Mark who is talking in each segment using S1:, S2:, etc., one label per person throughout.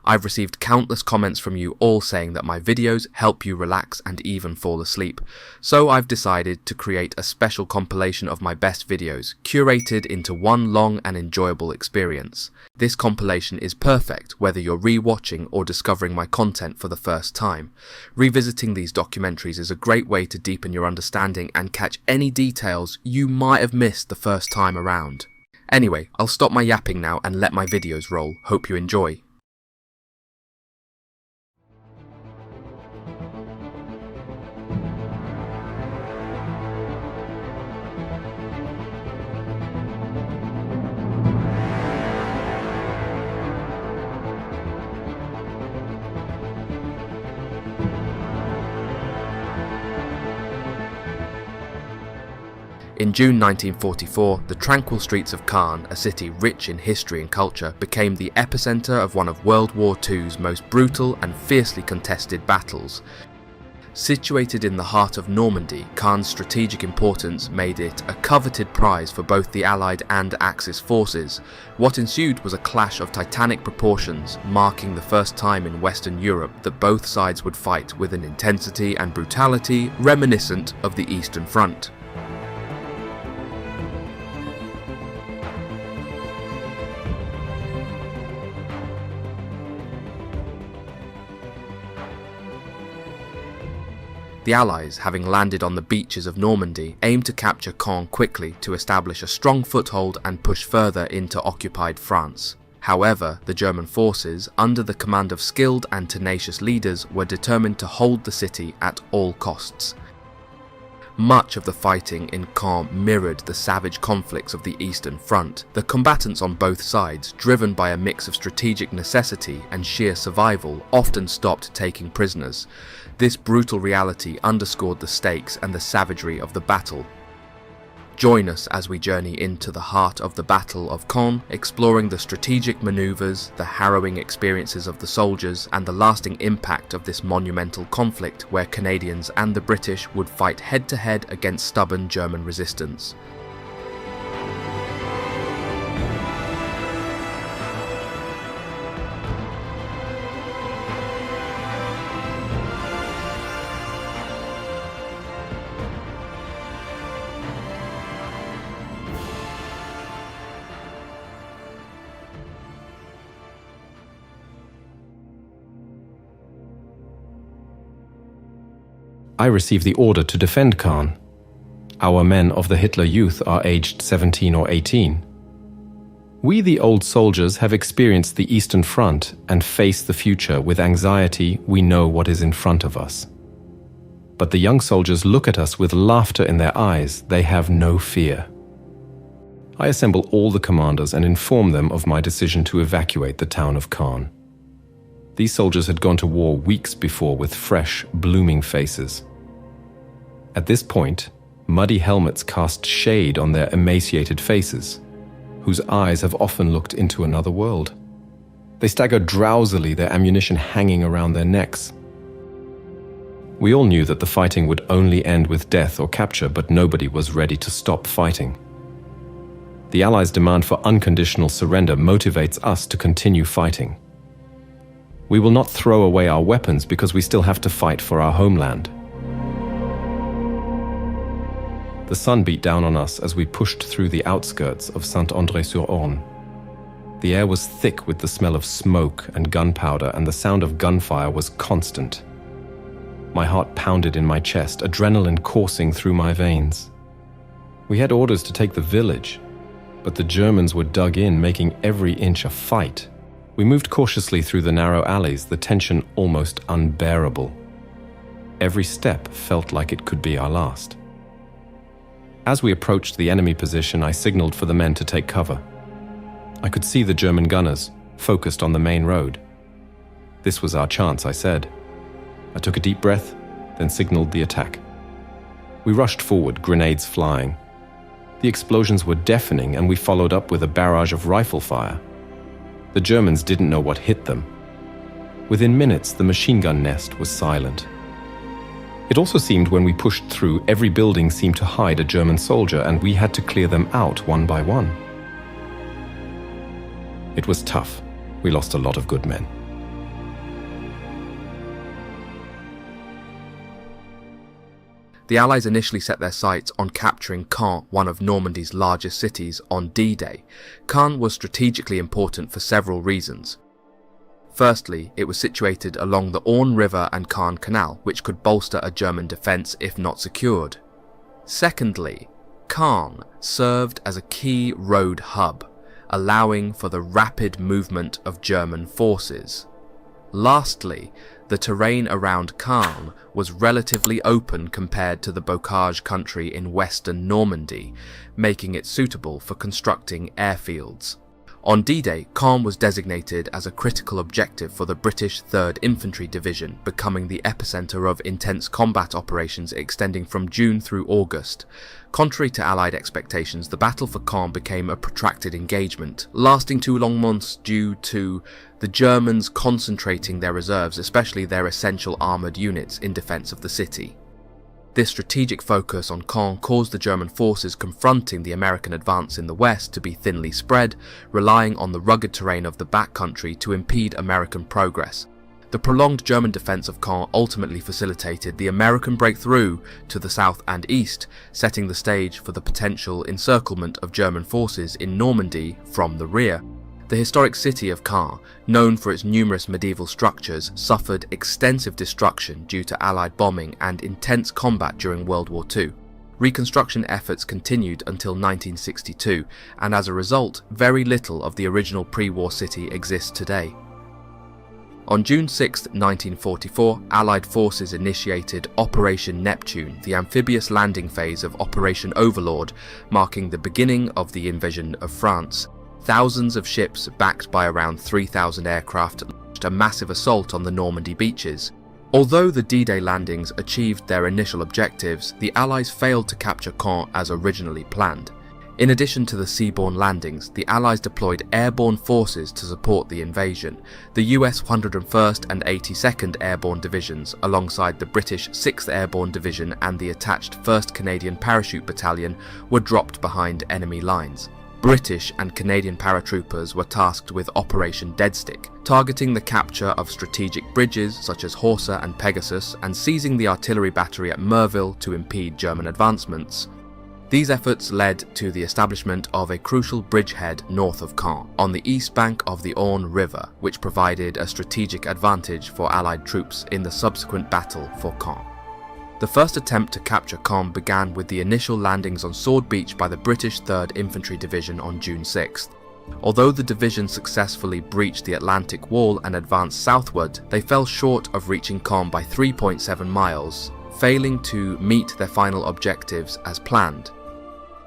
S1: I've received countless comments from you all saying that my videos help you relax and even fall asleep, so I've decided to create a special compilation of my best videos, curated into one long and enjoyable experience. This compilation is perfect whether you're re-watching or discovering my content for the first time. Revisiting these documentaries is a great way to deepen your understanding and catch any details you might have missed the first time around. Anyway, I'll stop my yapping now and let my videos roll. Hope you enjoy. In June 1944, the tranquil streets of Caen, a city rich in history and culture, became the epicenter of one of World War II's most brutal and fiercely contested battles. Situated in the heart of Normandy, Caen's strategic importance made it a coveted prize for both the Allied and Axis forces. What ensued was a clash of titanic proportions, marking the first time in Western Europe that both sides would fight with an intensity and brutality reminiscent of the Eastern Front. The Allies, having landed on the beaches of Normandy, aimed to capture Caen quickly to establish a strong foothold and push further into occupied France. However, the German forces, under the command of skilled and tenacious leaders, were determined to hold the city at all costs. Much of the fighting in Caen mirrored the savage conflicts of the Eastern Front. The combatants on both sides, driven by a mix of strategic necessity and sheer survival, often stopped taking prisoners. This brutal reality underscored the stakes and the savagery of the battle. Join us as we journey into the heart of the Battle of Caen, exploring the strategic maneuvers, the harrowing experiences of the soldiers, and the lasting impact of this monumental conflict where Canadians and the British would fight head-to-head against stubborn German resistance.
S2: I receive the order to defend Caen. Our men of the Hitler Youth are aged 17 or 18. We, the old soldiers, have experienced the Eastern Front and face the future with anxiety. We know what is in front of us. But the young soldiers look at us with laughter in their eyes. They have no fear. I assemble all the commanders and inform them of my decision to evacuate the town of Caen. These soldiers had gone to war weeks before with fresh, blooming faces. At this point, muddy helmets cast shade on their emaciated faces, whose eyes have often looked into another world. They stagger drowsily, their ammunition hanging around their necks. We all knew that the fighting would only end with death or capture, but nobody was ready to stop fighting. The Allies' demand for unconditional surrender motivates us to continue fighting. We will not throw away our weapons because we still have to fight for our homeland. The sun beat down on us as we pushed through the outskirts of Saint-André-sur-Orne. The air was thick with the smell of smoke and gunpowder, and the sound of gunfire was constant. My heart pounded in my chest, adrenaline coursing through my veins. We had orders to take the village, but the Germans were dug in, making every inch a fight. We moved cautiously through the narrow alleys, the tension almost unbearable. Every step felt like it could be our last. As we approached the enemy position, I signaled for the men to take cover. I could see the German gunners, focused on the main road. This was our chance, I said. I took a deep breath, then signaled the attack. We rushed forward, grenades flying. The explosions were deafening, and we followed up with a barrage of rifle fire. The Germans didn't know what hit them. Within minutes, the machine gun nest was silent. It also seemed when we pushed through, every building seemed to hide a German soldier, and we had to clear them out one by one. It was tough. We lost a lot of good men.
S1: The Allies initially set their sights on capturing Caen, one of Normandy's largest cities, on D-Day. Caen was strategically important for several reasons. Firstly, it was situated along the Orne River and Caen Canal, which could bolster a German defence if not secured. Secondly, Caen served as a key road hub, allowing for the rapid movement of German forces. Lastly, the terrain around Caen was relatively open compared to the Bocage country in western Normandy, making it suitable for constructing airfields. On D-Day, Caen was designated as a critical objective for the British 3rd Infantry Division, becoming the epicentre of intense combat operations extending from June through August. Contrary to Allied expectations, the battle for Caen became a protracted engagement, lasting 2 long months due to the Germans concentrating their reserves, especially their essential armoured units, in defence of the city. This strategic focus on Caen caused the German forces confronting the American advance in the west to be thinly spread, relying on the rugged terrain of the backcountry to impede American progress. The prolonged German defence of Caen ultimately facilitated the American breakthrough to the south and east, setting the stage for the potential encirclement of German forces in Normandy from the rear. The historic city of Caen, known for its numerous medieval structures, suffered extensive destruction due to Allied bombing and intense combat during World War II. Reconstruction efforts continued until 1962, and as a result, very little of the original pre-war city exists today. On June 6, 1944, Allied forces initiated Operation Neptune, the amphibious landing phase of Operation Overlord, marking the beginning of the invasion of France. Thousands of ships, backed by around 3,000 aircraft, launched a massive assault on the Normandy beaches. Although the D-Day landings achieved their initial objectives, the Allies failed to capture Caen as originally planned. In addition to the seaborne landings, the Allies deployed airborne forces to support the invasion. The US 101st and 82nd Airborne Divisions, alongside the British 6th Airborne Division and the attached 1st Canadian Parachute Battalion, were dropped behind enemy lines. British and Canadian paratroopers were tasked with Operation Deadstick, targeting the capture of strategic bridges such as Horsa and Pegasus and seizing the artillery battery at Merville to impede German advancements. These efforts led to the establishment of a crucial bridgehead north of Caen, on the east bank of the Orne River, which provided a strategic advantage for Allied troops in the subsequent battle for Caen. The first attempt to capture Caen began with the initial landings on Sword Beach by the British 3rd Infantry Division on June 6th. Although the division successfully breached the Atlantic Wall and advanced southward, they fell short of reaching Caen by 3.7 miles, failing to meet their final objectives as planned.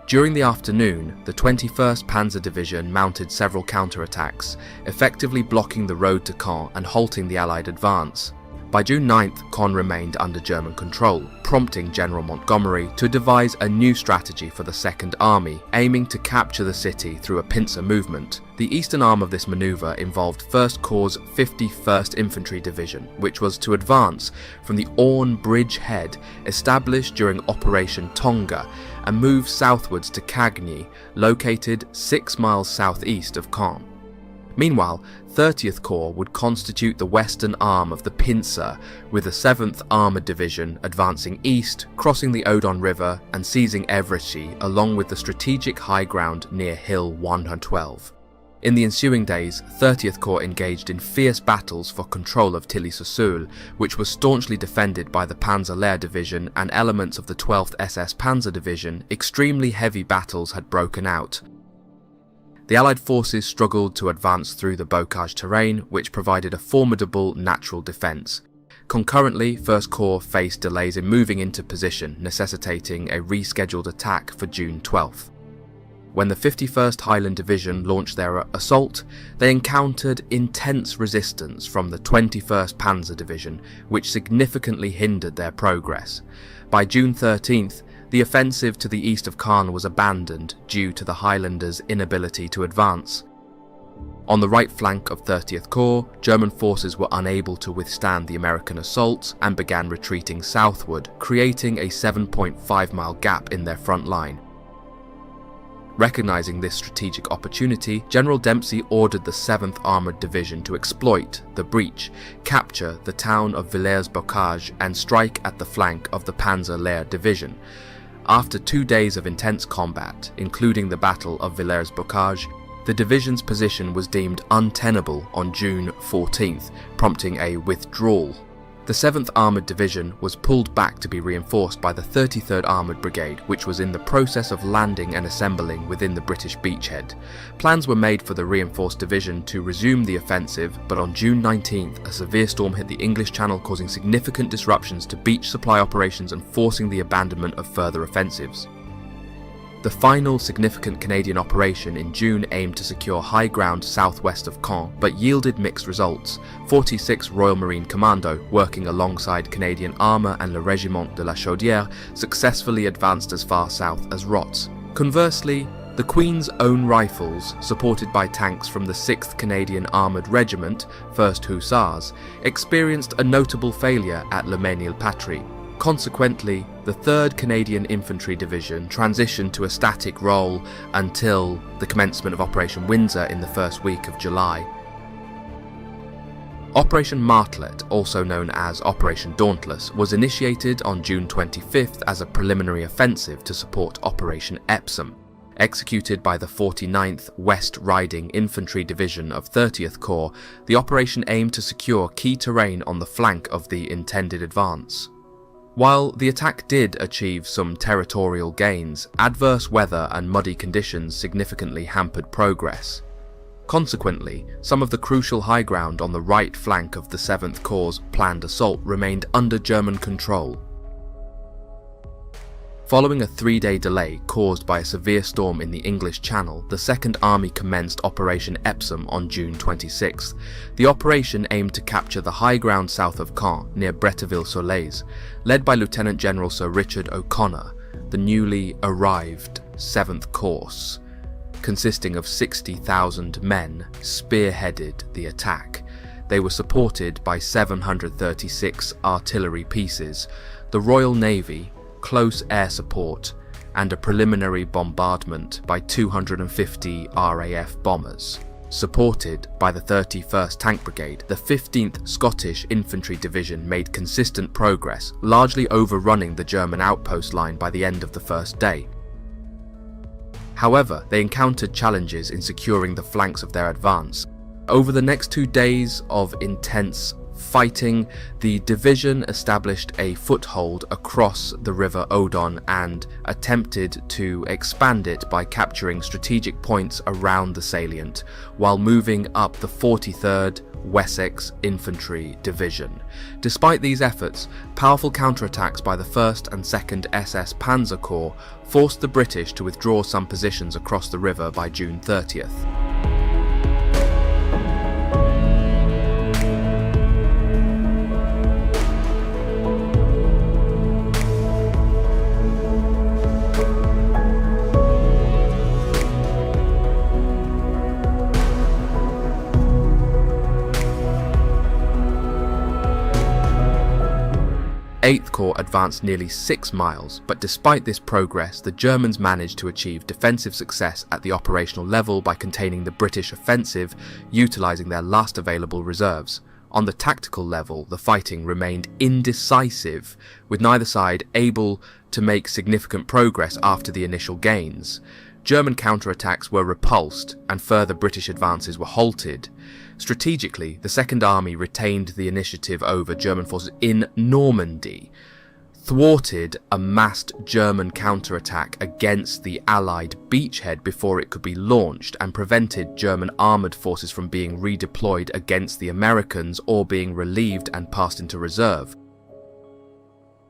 S1: During the afternoon, the 21st Panzer Division mounted several counterattacks, effectively blocking the road to Caen and halting the Allied advance. By June 9th, Caen remained under German control, prompting General Montgomery to devise a new strategy for the Second Army, aiming to capture the city through a pincer movement. The eastern arm of this manoeuvre involved 1st Corps' 51st Infantry Division, which was to advance from the Orne Bridge Head, established during Operation Tonga, and move southwards to Cagny, located 6 miles southeast of Caen. Meanwhile, 30th Corps would constitute the western arm of the pincer, with the 7th Armoured Division advancing east, crossing the Odon River and seizing Evrechi, along with the strategic high ground near Hill 112. In the ensuing days, 30th Corps engaged in fierce battles for control of Tilly-sur-Seulles, which was staunchly defended by the Panzer-Lehr division and elements of the 12th SS Panzer Division. Extremely heavy battles had broken out. The Allied forces struggled to advance through the Bocage terrain, which provided a formidable natural defence. Concurrently, 1st Corps faced delays in moving into position, necessitating a rescheduled attack for June 12th. When the 51st Highland Division launched their assault, they encountered intense resistance from the 21st Panzer Division, which significantly hindered their progress. By June 13th, the offensive to the east of Caen was abandoned due to the Highlanders' inability to advance. On the right flank of 30th Corps, German forces were unable to withstand the American assaults and began retreating southward, creating a 7.5-mile gap in their front line. Recognizing this strategic opportunity, General Dempsey ordered the 7th Armoured Division to exploit the breach, capture the town of Villers-Bocage and strike at the flank of the Panzer-Lehr division. After 2 days of intense combat, including the Battle of Villers-Bocage, the division's position was deemed untenable on June 14th, prompting a withdrawal. The 7th Armoured Division was pulled back to be reinforced by the 33rd Armoured Brigade, which was in the process of landing and assembling within the British beachhead. Plans were made for the reinforced division to resume the offensive, but on June 19th, a severe storm hit the English Channel, causing significant disruptions to beach supply operations and forcing the abandonment of further offensives. The final significant Canadian operation in June aimed to secure high ground southwest of Caen, but yielded mixed results. 46 Royal Marine Commando, working alongside Canadian Armour and Le Régiment de la Chaudière, successfully advanced as far south as Rots. Conversely, the Queen's Own Rifles, supported by tanks from the 6th Canadian Armoured Regiment, 1st Hussars, experienced a notable failure at Le Mesnil-Patry. Consequently, the 3rd Canadian Infantry Division transitioned to a static role until the commencement of Operation Windsor in the first week of July. Operation Martlet, also known as Operation Dauntless, was initiated on June 25th as a preliminary offensive to support Operation Epsom. Executed by the 49th West Riding Infantry Division of 30th Corps, the operation aimed to secure key terrain on the flank of the intended advance. While the attack did achieve some territorial gains, adverse weather and muddy conditions significantly hampered progress. Consequently, some of the crucial high ground on the right flank of the 7th Corps' planned assault remained under German control. Following a 3-day delay caused by a severe storm in the English Channel, the Second Army commenced Operation Epsom on June 26th. The operation aimed to capture the high ground south of Caen, near Bretteville-sur-Lez. Led by Lieutenant General Sir Richard O'Connor, the newly arrived 7th Corps, consisting of 60,000 men, spearheaded the attack. They were supported by 736 artillery pieces, the Royal Navy, close air support, and a preliminary bombardment by 250 RAF bombers. Supported by the 31st Tank Brigade, the 15th Scottish Infantry Division made consistent progress, largely overrunning the German outpost line by the end of the first day. However, they encountered challenges in securing the flanks of their advance. Over the next 2 days of intense fighting, the division established a foothold across the River Odon and attempted to expand it by capturing strategic points around the salient, while moving up the 43rd Wessex Infantry Division. Despite these efforts, powerful counterattacks by the 1st and 2nd SS Panzer Corps forced the British to withdraw some positions across the river by June 30th. Eighth Corps advanced nearly 6 miles, but despite this progress, the Germans managed to achieve defensive success at the operational level by containing the British offensive, utilising their last available reserves. On the tactical level, the fighting remained indecisive, with neither side able to make significant progress after the initial gains. German counterattacks were repulsed, and further British advances were halted. Strategically, the Second Army retained the initiative over German forces in Normandy, thwarted a massed German counterattack against the Allied beachhead before it could be launched, and prevented German armoured forces from being redeployed against the Americans or being relieved and passed into reserve.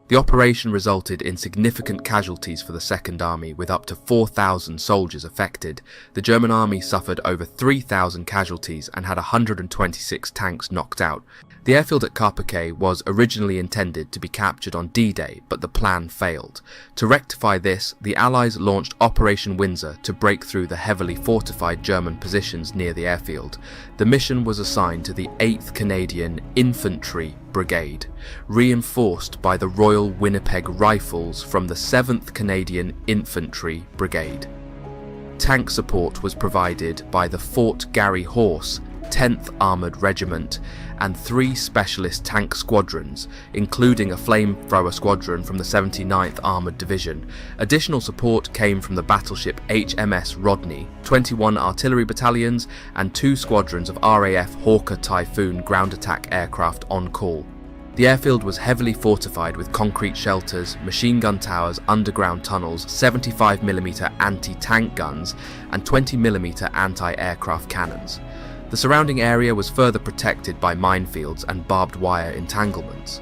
S1: The operation resulted in significant casualties for the Second Army, with up to 4,000 soldiers affected. The German army suffered over 3,000 casualties and had 126 tanks knocked out. The airfield at Carpiquet was originally intended to be captured on D-Day, but the plan failed. To rectify this, the Allies launched Operation Windsor to break through the heavily fortified German positions near the airfield. The mission was assigned to the 8th Canadian Infantry Brigade, reinforced by the Royal Winnipeg Rifles from the 7th Canadian Infantry Brigade. Tank support was provided by the Fort Garry Horse 10th Armoured Regiment and 3 specialist tank squadrons, including a flamethrower squadron from the 79th Armoured Division. Additional support came from the battleship HMS Rodney, 21 artillery battalions and 2 squadrons of RAF Hawker Typhoon ground attack aircraft on call. The airfield was heavily fortified with concrete shelters, machine gun towers, underground tunnels, 75mm anti-tank guns and 20mm anti-aircraft cannons. The surrounding area was further protected by minefields and barbed wire entanglements.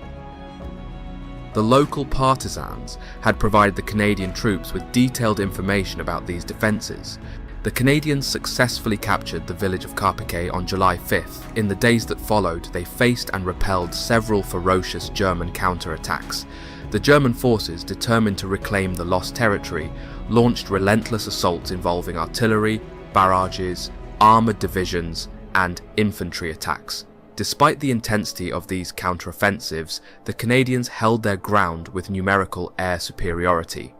S1: The local partisans had provided the Canadian troops with detailed information about these defences. The Canadians successfully captured the village of Carpiquet on July 5th. In the days that followed, they faced and repelled several ferocious German counterattacks. The German forces, determined to reclaim the lost territory, launched relentless assaults involving artillery, barrages, armoured divisions, and infantry attacks. Despite the intensity of these counteroffensives, the Canadians held their ground with numerical air superiority.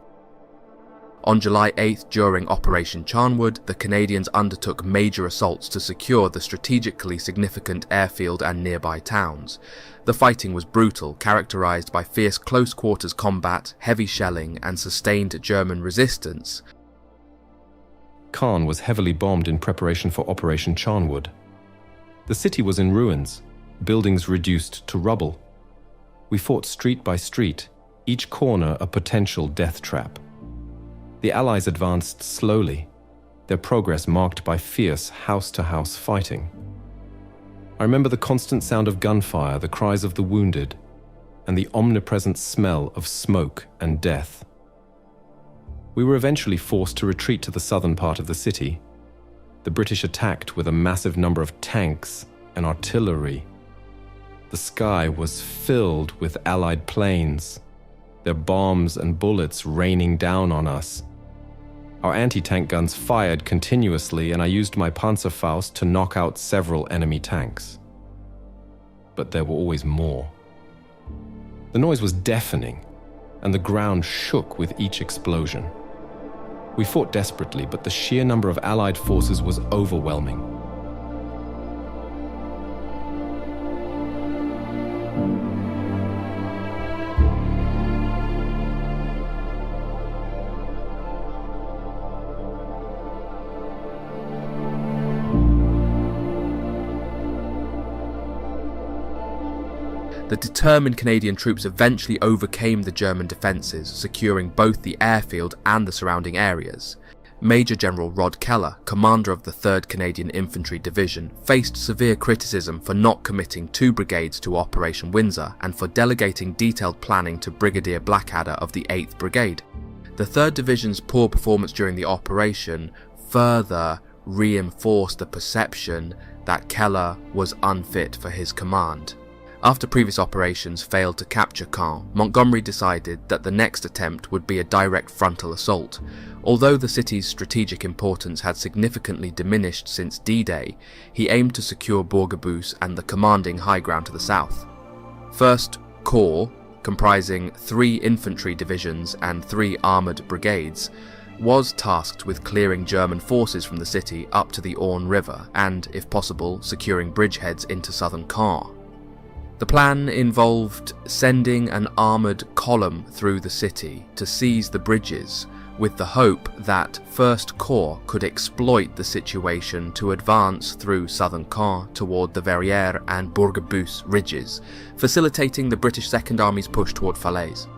S1: On July 8th, during Operation Charnwood, the Canadians undertook major assaults to secure the strategically significant airfield and nearby towns. The fighting was brutal, characterised by fierce close-quarters combat, heavy shelling, and sustained German resistance.
S2: Caen was heavily bombed in preparation for Operation Charnwood. The city was in ruins, buildings reduced to rubble. We fought street by street, each corner a potential death trap. The Allies advanced slowly, their progress marked by fierce house-to-house fighting. I remember the constant sound of gunfire, the cries of the wounded, and the omnipresent smell of smoke and death. We were eventually forced to retreat to the southern part of the city. The British attacked with a massive number of tanks and artillery. The sky was filled with Allied planes, their bombs and bullets raining down on us. Our anti-tank guns fired continuously, and I used my Panzerfaust to knock out several enemy tanks. But there were always more. The noise was deafening, and the ground shook with each explosion. We fought desperately, but the sheer number of Allied forces was overwhelming.
S1: The determined Canadian troops eventually overcame the German defences, securing both the airfield and the surrounding areas. Major General Rod Keller, commander of the 3rd Canadian Infantry Division, faced severe criticism for not committing 2 brigades to Operation Windsor and for delegating detailed planning to Brigadier Blackadder of the 8th Brigade. The 3rd Division's poor performance during the operation further reinforced the perception that Keller was unfit for his command. After previous operations failed to capture Caen, Montgomery decided that the next attempt would be a direct frontal assault. Although the city's strategic importance had significantly diminished since D-Day, he aimed to secure Bourg-Bousse and the commanding high ground to the south. 1st Corps, comprising 3 infantry divisions and 3 armoured brigades, was tasked with clearing German forces from the city up to the Orne River and, if possible, securing bridgeheads into southern Caen. The plan involved sending an armoured column through the city to seize the bridges, with the hope that 1st Corps could exploit the situation to advance through southern Caen toward the Verrières and Bourg-Bousse ridges, facilitating the British Second Army's push toward Falaise.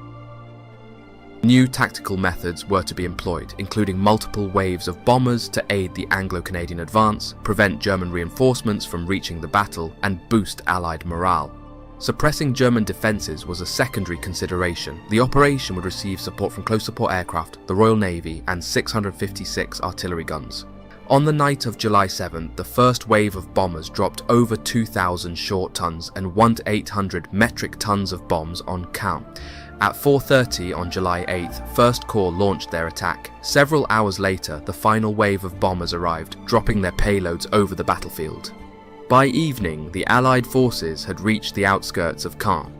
S1: New tactical methods were to be employed, including multiple waves of bombers to aid the Anglo-Canadian advance, prevent German reinforcements from reaching the battle, and boost Allied morale. Suppressing German defences was a secondary consideration. The operation would receive support from close support aircraft, the Royal Navy, and 656 artillery guns. On the night of July 7th, the first wave of bombers dropped over 2,000 short tons and 1 to 800 metric tons of bombs on Caen. At 4:30 on July 8th, 1st Corps launched their attack. Several hours later, the final wave of bombers arrived, dropping their payloads over the battlefield. By evening, the Allied forces had reached the outskirts of Caen.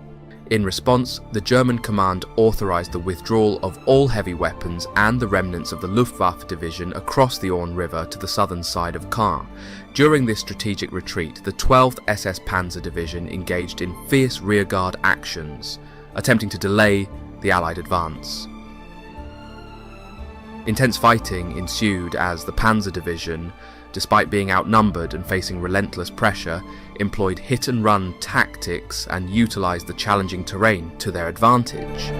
S1: In response, the German command authorised the withdrawal of all heavy weapons and the remnants of the Luftwaffe division across the Orne River to the southern side of Caen. During this strategic retreat, the 12th SS Panzer Division engaged in fierce rearguard actions, attempting to delay the Allied advance. Intense fighting ensued as the Panzer Division, despite being outnumbered and facing relentless pressure, employed hit-and-run tactics and utilised the challenging terrain to their advantage.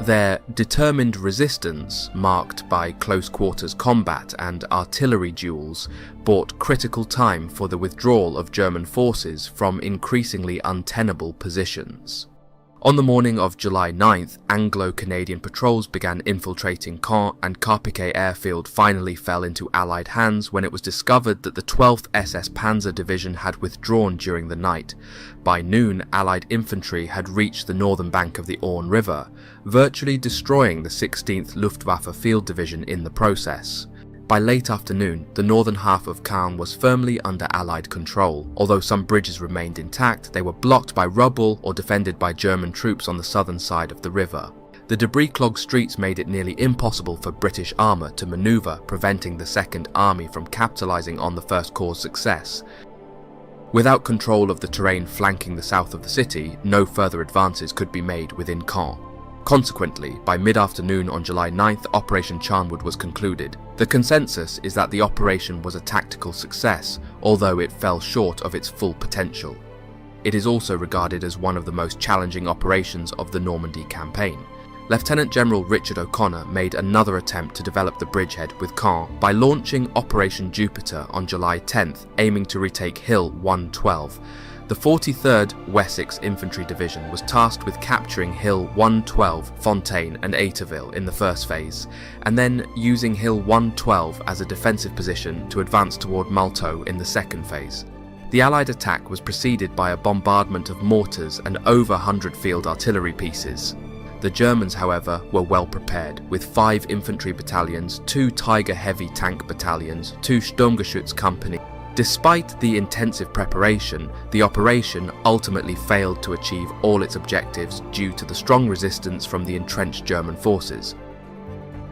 S1: Their determined resistance, marked by close-quarters combat and artillery duels, bought critical time for the withdrawal of German forces from increasingly untenable positions. On the morning of July 9th, Anglo-Canadian patrols began infiltrating Caen, and Carpiquet airfield finally fell into Allied hands when it was discovered that the 12th SS Panzer Division had withdrawn during the night. By noon, Allied infantry had reached the northern bank of the Orne River, virtually destroying the 16th Luftwaffe Field Division in the process. By late afternoon, the northern half of Caen was firmly under Allied control. Although some bridges remained intact, they were blocked by rubble or defended by German troops on the southern side of the river. The debris-clogged streets made it nearly impossible for British armour to manoeuvre, preventing the Second Army from capitalising on the First Corps' success. Without control of the terrain flanking the south of the city, no further advances could be made within Caen. Consequently, by mid-afternoon on July 9th, Operation Charnwood was concluded. The consensus is that the operation was a tactical success, although it fell short of its full potential. It is also regarded as one of the most challenging operations of the Normandy campaign. Lieutenant General Richard O'Connor made another attempt to develop the bridgehead with Caen by launching Operation Jupiter on July 10th, aiming to retake Hill 112. The 43rd Wessex Infantry Division was tasked with capturing Hill 112, Fontaine and Etterville in the first phase, and then using Hill 112 as a defensive position to advance toward Malteau in the second phase. The Allied attack was preceded by a bombardment of mortars and over 100 field artillery pieces. The Germans, however, were well prepared, with 5 infantry battalions, 2 Tiger heavy tank battalions, 2 Sturmgeschütz companies. Despite the intensive preparation, the operation ultimately failed to achieve all its objectives due to the strong resistance from the entrenched German forces.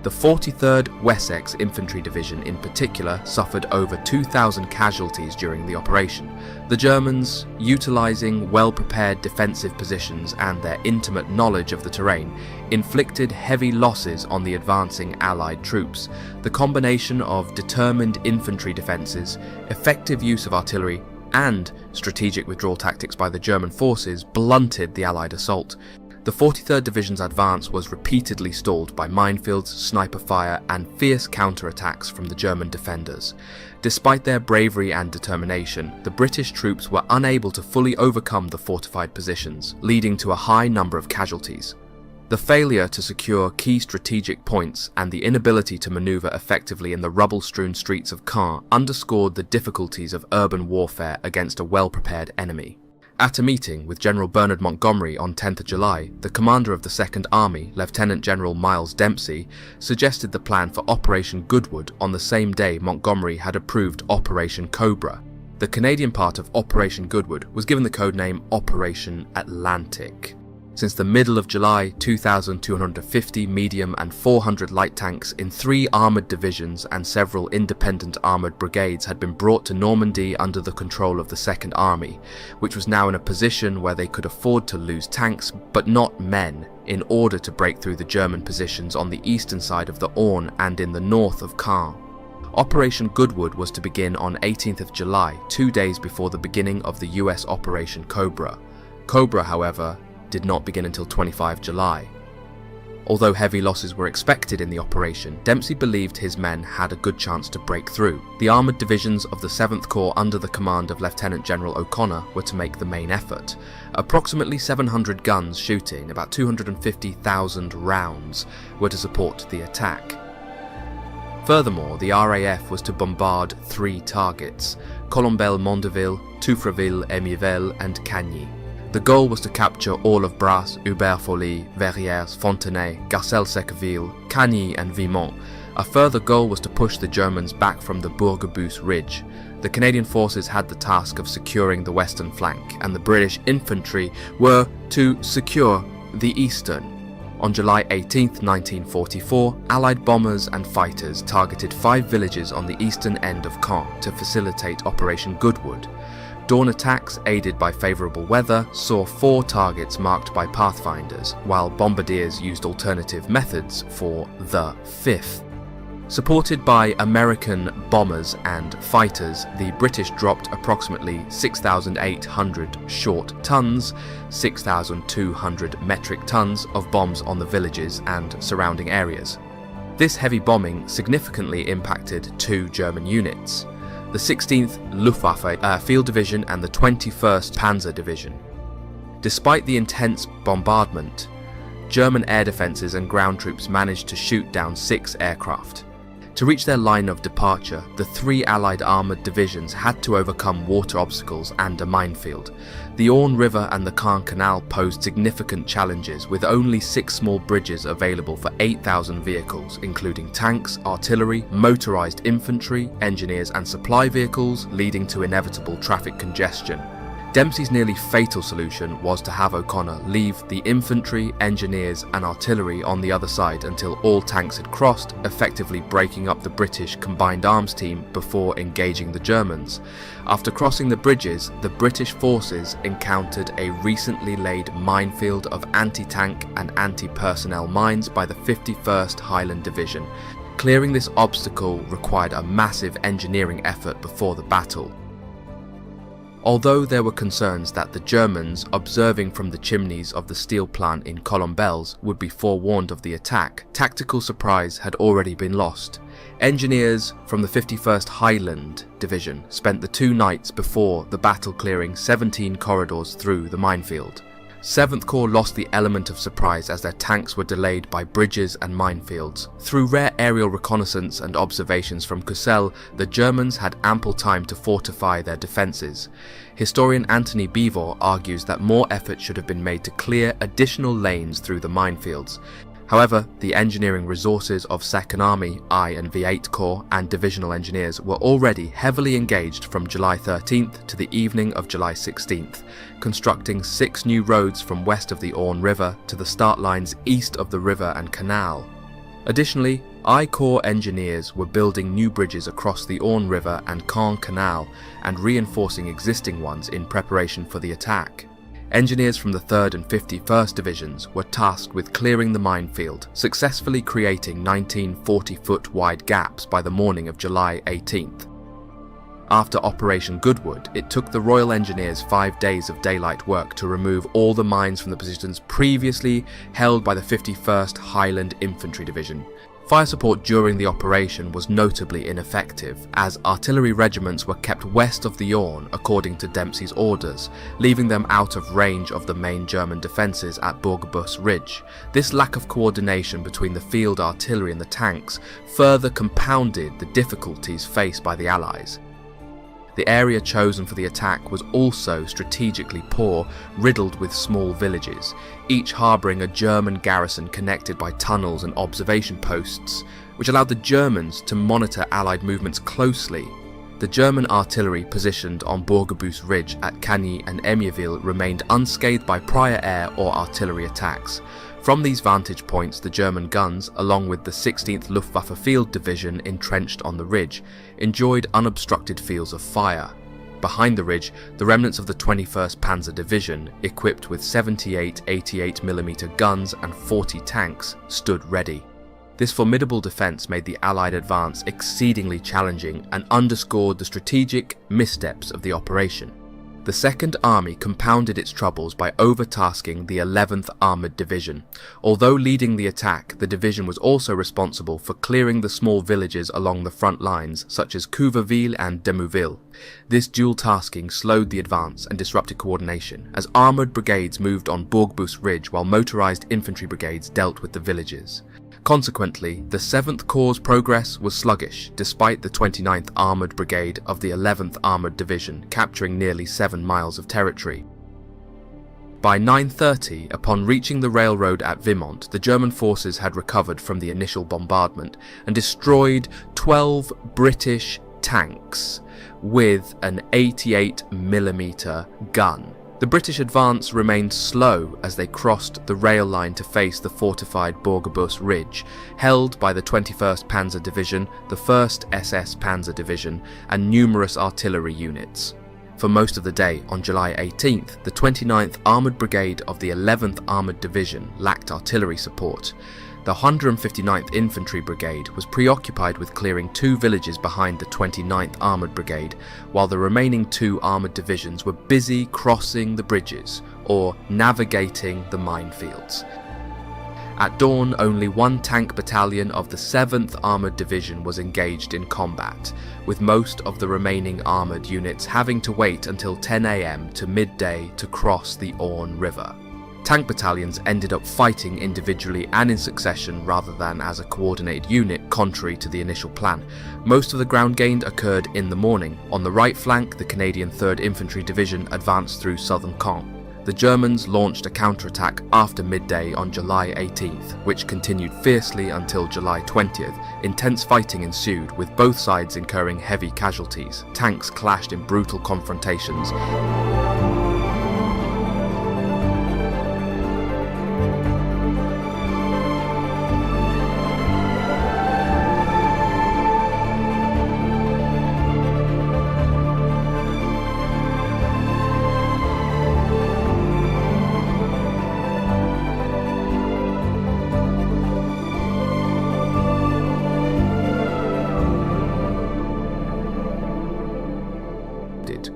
S1: The 43rd Wessex Infantry Division in particular suffered over 2,000 casualties during the operation. The Germans, utilising well-prepared defensive positions and their intimate knowledge of the terrain, inflicted heavy losses on the advancing Allied troops. The combination of determined infantry defences, effective use of artillery, and strategic withdrawal tactics by the German forces blunted the Allied assault. The 43rd Division's advance was repeatedly stalled by minefields, sniper fire, and fierce counterattacks from the German defenders. Despite their bravery and determination, the British troops were unable to fully overcome the fortified positions, leading to a high number of casualties. The failure to secure key strategic points and the inability to manoeuvre effectively in the rubble-strewn streets of Caen underscored the difficulties of urban warfare against a well-prepared enemy. At a meeting with General Bernard Montgomery on 10th July, the commander of the Second Army, Lieutenant General Miles Dempsey, suggested the plan for Operation Goodwood on the same day Montgomery had approved Operation Cobra. The Canadian part of Operation Goodwood was given the codename Operation Atlantic. Since the middle of July, 2,250 medium and 400 light tanks in 3 armoured divisions and several independent armoured brigades had been brought to Normandy under the control of the Second Army, which was now in a position where they could afford to lose tanks but not men in order to break through the German positions on the eastern side of the Orne and in the north of Caen. Operation Goodwood was to begin on 18th of July, 2 days before the beginning of the US Operation Cobra. Cobra, however, did not begin until 25 July. Although heavy losses were expected in the operation, Dempsey believed his men had a good chance to break through. The armoured divisions of the 7th Corps under the command of Lieutenant General O'Connor were to make the main effort. Approximately 700 guns shooting about 250,000 rounds were to support the attack. Furthermore, the RAF was to bombard 3 targets: Colombelles, Mondeville, Touffreville, Émieville and Cagny. The goal was to capture all of Brasse, Hubert-Folly, Verrières, Fontenay, Garcelles-Secqueville, Cagny and Vimont. A further goal was to push the Germans back from the Bourg-Bus ridge. The Canadian forces had the task of securing the western flank, and the British infantry were to secure the eastern. On July 18, 1944, Allied bombers and fighters targeted 5 villages on the eastern end of Caen to facilitate Operation Goodwood. Dawn attacks, aided by favourable weather, saw 4 targets marked by pathfinders, while bombardiers used alternative methods for the 5th. Supported by American bombers and fighters, the British dropped approximately 6,800 short tons, 6,200 metric tons of bombs on the villages and surrounding areas. This heavy bombing significantly impacted 2 German units, the 16th Luftwaffe Field Division and the 21st Panzer Division. Despite the intense bombardment, German air defences and ground troops managed to shoot down 6 aircraft. To reach their line of departure, the 3 Allied armoured divisions had to overcome water obstacles and a minefield. The Orne River and the Caen Canal posed significant challenges, with only 6 small bridges available for 8,000 vehicles, including tanks, artillery, motorised infantry, engineers and supply vehicles, leading to inevitable traffic congestion. Dempsey's nearly fatal solution was to have O'Connor leave the infantry, engineers and artillery on the other side until all tanks had crossed, effectively breaking up the British combined arms team before engaging the Germans. After crossing the bridges, the British forces encountered a recently laid minefield of anti-tank and anti-personnel mines by the 51st Highland Division. Clearing this obstacle required a massive engineering effort before the battle. Although there were concerns that the Germans, observing from the chimneys of the steel plant in Colombelles, would be forewarned of the attack, tactical surprise had already been lost. Engineers from the 51st Highland Division spent the 2 nights before the battle clearing 17 corridors through the minefield. 7th Corps lost the element of surprise as their tanks were delayed by bridges and minefields. Through rare aerial reconnaissance and observations from Courcelles, the Germans had ample time to fortify their defences. Historian Anthony Beevor argues that more effort should have been made to clear additional lanes through the minefields. However, the engineering resources of 2nd Army, I and V8 Corps and divisional engineers were already heavily engaged from July 13th to the evening of July 16th, constructing 6 new roads from west of the Orne River to the start lines east of the river and canal. Additionally, I Corps engineers were building new bridges across the Orne River and Caen Canal and reinforcing existing ones in preparation for the attack. Engineers from the 3rd and 51st Divisions were tasked with clearing the minefield, successfully creating 19 40-foot wide gaps by the morning of July 18th. After Operation Goodwood, it took the Royal Engineers 5 days of daylight work to remove all the mines from the positions previously held by the 51st Highland Infantry Division. Fire support during the operation was notably ineffective, as artillery regiments were kept west of the Orne according to Dempsey's orders, leaving them out of range of the main German defences at Bourg-Bus Ridge. This lack of coordination between the field artillery and the tanks further compounded the difficulties faced by the Allies. The area chosen for the attack was also strategically poor, riddled with small villages, each harbouring a German garrison connected by tunnels and observation posts, which allowed the Germans to monitor Allied movements closely. The German artillery positioned on Bourg-Bus Ridge at Cagny and Émieville remained unscathed by prior air or artillery attacks. From these vantage points, the German guns, along with the 16th Luftwaffe Field Division entrenched on the ridge, enjoyed unobstructed fields of fire. Behind the ridge, the remnants of the 21st Panzer Division, equipped with 78 88mm guns and 40 tanks, stood ready. This formidable defence made the Allied advance exceedingly challenging and underscored the strategic missteps of the operation. The 2nd Army compounded its troubles by overtasking the 11th Armoured Division. Although leading the attack, the division was also responsible for clearing the small villages along the front lines, such as Couverville and Demouville. This dual tasking slowed the advance and disrupted coordination, as armoured brigades moved on Bourg-Bus Ridge while motorised infantry brigades dealt with the villages. Consequently, the 7th Corps' progress was sluggish, despite the 29th Armoured Brigade of the 11th Armoured Division capturing nearly 7 miles of territory. By 9:30, upon reaching the railroad at Vimont, the German forces had recovered from the initial bombardment and destroyed 12 British tanks with an 88mm gun. The British advance remained slow as they crossed the rail line to face the fortified Borgebus Ridge, held by the 21st Panzer Division, the 1st SS Panzer Division, and numerous artillery units. For most of the day on July 18th, the 29th Armoured Brigade of the 11th Armoured Division lacked artillery support. The 159th Infantry Brigade was preoccupied with clearing 2 villages behind the 29th Armoured Brigade, while the remaining 2 armoured divisions were busy crossing the bridges or navigating the minefields. At dawn, only 1 tank battalion of the 7th Armoured Division was engaged in combat, with most of the remaining armoured units having to wait until 10 AM to midday to cross the Orne River. Tank battalions ended up fighting individually and in succession rather than as a coordinated unit, contrary to the initial plan. Most of the ground gained occurred in the morning. On the right flank, the Canadian 3rd Infantry Division advanced through southern Caen. The Germans launched a counterattack after midday on July 18th, which continued fiercely until July 20th. Intense fighting ensued, with both sides incurring heavy casualties. Tanks clashed in brutal confrontations.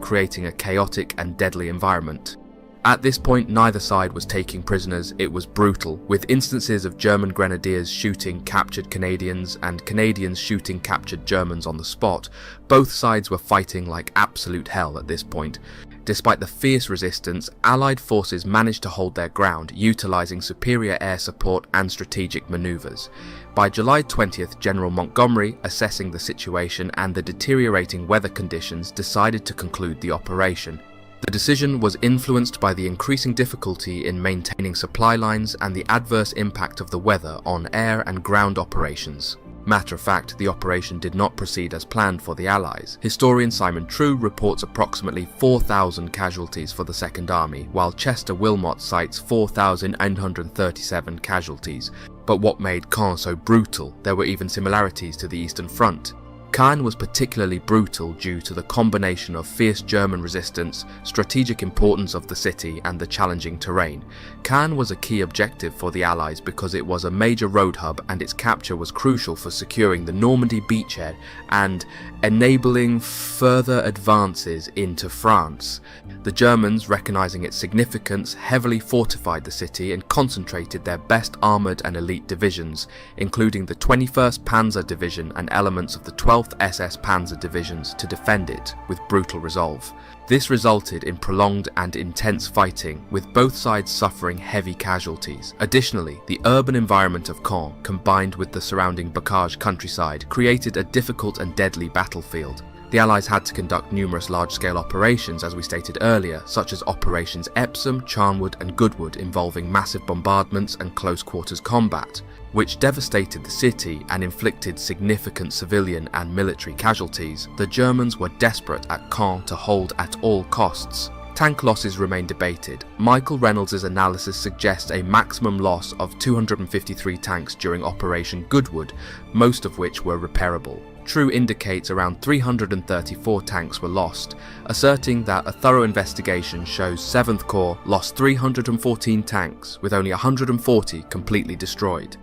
S1: Creating a chaotic and deadly environment. At this point, neither side was taking prisoners. It was brutal, with instances of German grenadiers shooting captured Canadians and Canadians shooting captured Germans on the spot. Both sides were fighting like absolute hell at this point. Despite the fierce resistance, Allied forces managed to hold their ground, utilising superior air support and strategic manoeuvres. By July 20th, General Montgomery, assessing the situation and the deteriorating weather conditions, decided to conclude the operation. The decision was influenced by the increasing difficulty in maintaining supply lines and the adverse impact of the weather on air and ground operations. Matter of fact, the operation did not proceed as planned for the Allies. Historian Simon True reports approximately 4,000 casualties for the Second Army, while Chester Wilmot cites 4,937 casualties. But what made Caen so brutal? There were even similarities to the Eastern Front. Caen was particularly brutal due to the combination of fierce German resistance, strategic importance of the city, and the challenging terrain. Caen was a key objective for the Allies because it was a major road hub, and its capture was crucial for securing the Normandy beachhead and enabling further advances into France. The Germans, recognizing its significance, heavily fortified the city and concentrated their best armoured and elite divisions, including the 21st Panzer Division and elements of the 12th SS Panzer Divisions, to defend it with brutal resolve. This resulted in prolonged and intense fighting, with both sides suffering heavy casualties. Additionally, the urban environment of Caen, combined with the surrounding Bocage countryside, created a difficult and deadly battlefield. The Allies had to conduct numerous large-scale operations, as we stated earlier, such as Operations Epsom, Charnwood and Goodwood, involving massive bombardments and close-quarters combat, which devastated the city and inflicted significant civilian and military casualties. The Germans were desperate at Caen to hold at all costs. Tank losses remain debated. Michael Reynolds' analysis suggests a maximum loss of 253 tanks during Operation Goodwood, most of which were repairable. True indicates around 334 tanks were lost, asserting that a thorough investigation shows 7th Corps lost 314 tanks, with only 140 completely destroyed.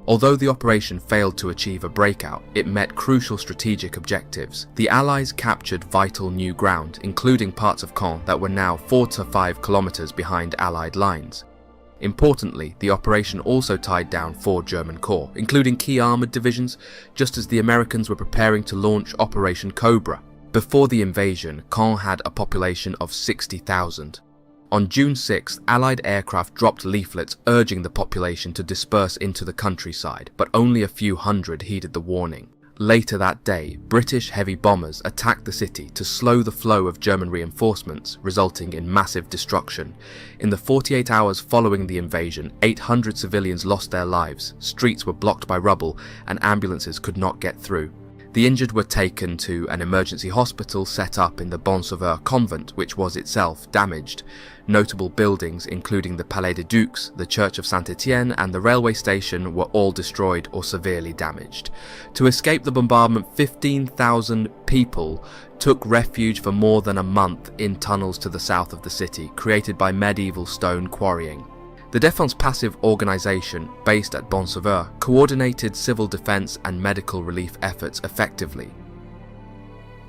S1: Although the operation failed to achieve a breakout, it met crucial strategic objectives. The Allies captured vital new ground, including parts of Caen that were now 4 to 5 kilometers behind Allied lines. Importantly, the operation also tied down 4 German corps, including key armoured divisions, just as the Americans were preparing to launch Operation Cobra. Before the invasion, Caen had a population of 60,000. On June 6th, Allied aircraft dropped leaflets urging the population to disperse into the countryside, but only a few hundred heeded the warning. Later that day, British heavy bombers attacked the city to slow the flow of German reinforcements, resulting in massive destruction. In the 48 hours following the invasion, 800 civilians lost their lives, streets were blocked by rubble, and ambulances could not get through. The injured were taken to an emergency hospital set up in the Bon-Sauveur convent, which was itself damaged. Notable buildings, including the Palais des Ducs, the Church of Saint-Étienne, and the railway station, were all destroyed or severely damaged. To escape the bombardment, 15,000 people took refuge for more than a month in tunnels to the south of the city, created by medieval stone quarrying. The Défense Passive organisation, based at Bon-Sauveur, coordinated civil defence and medical relief efforts effectively.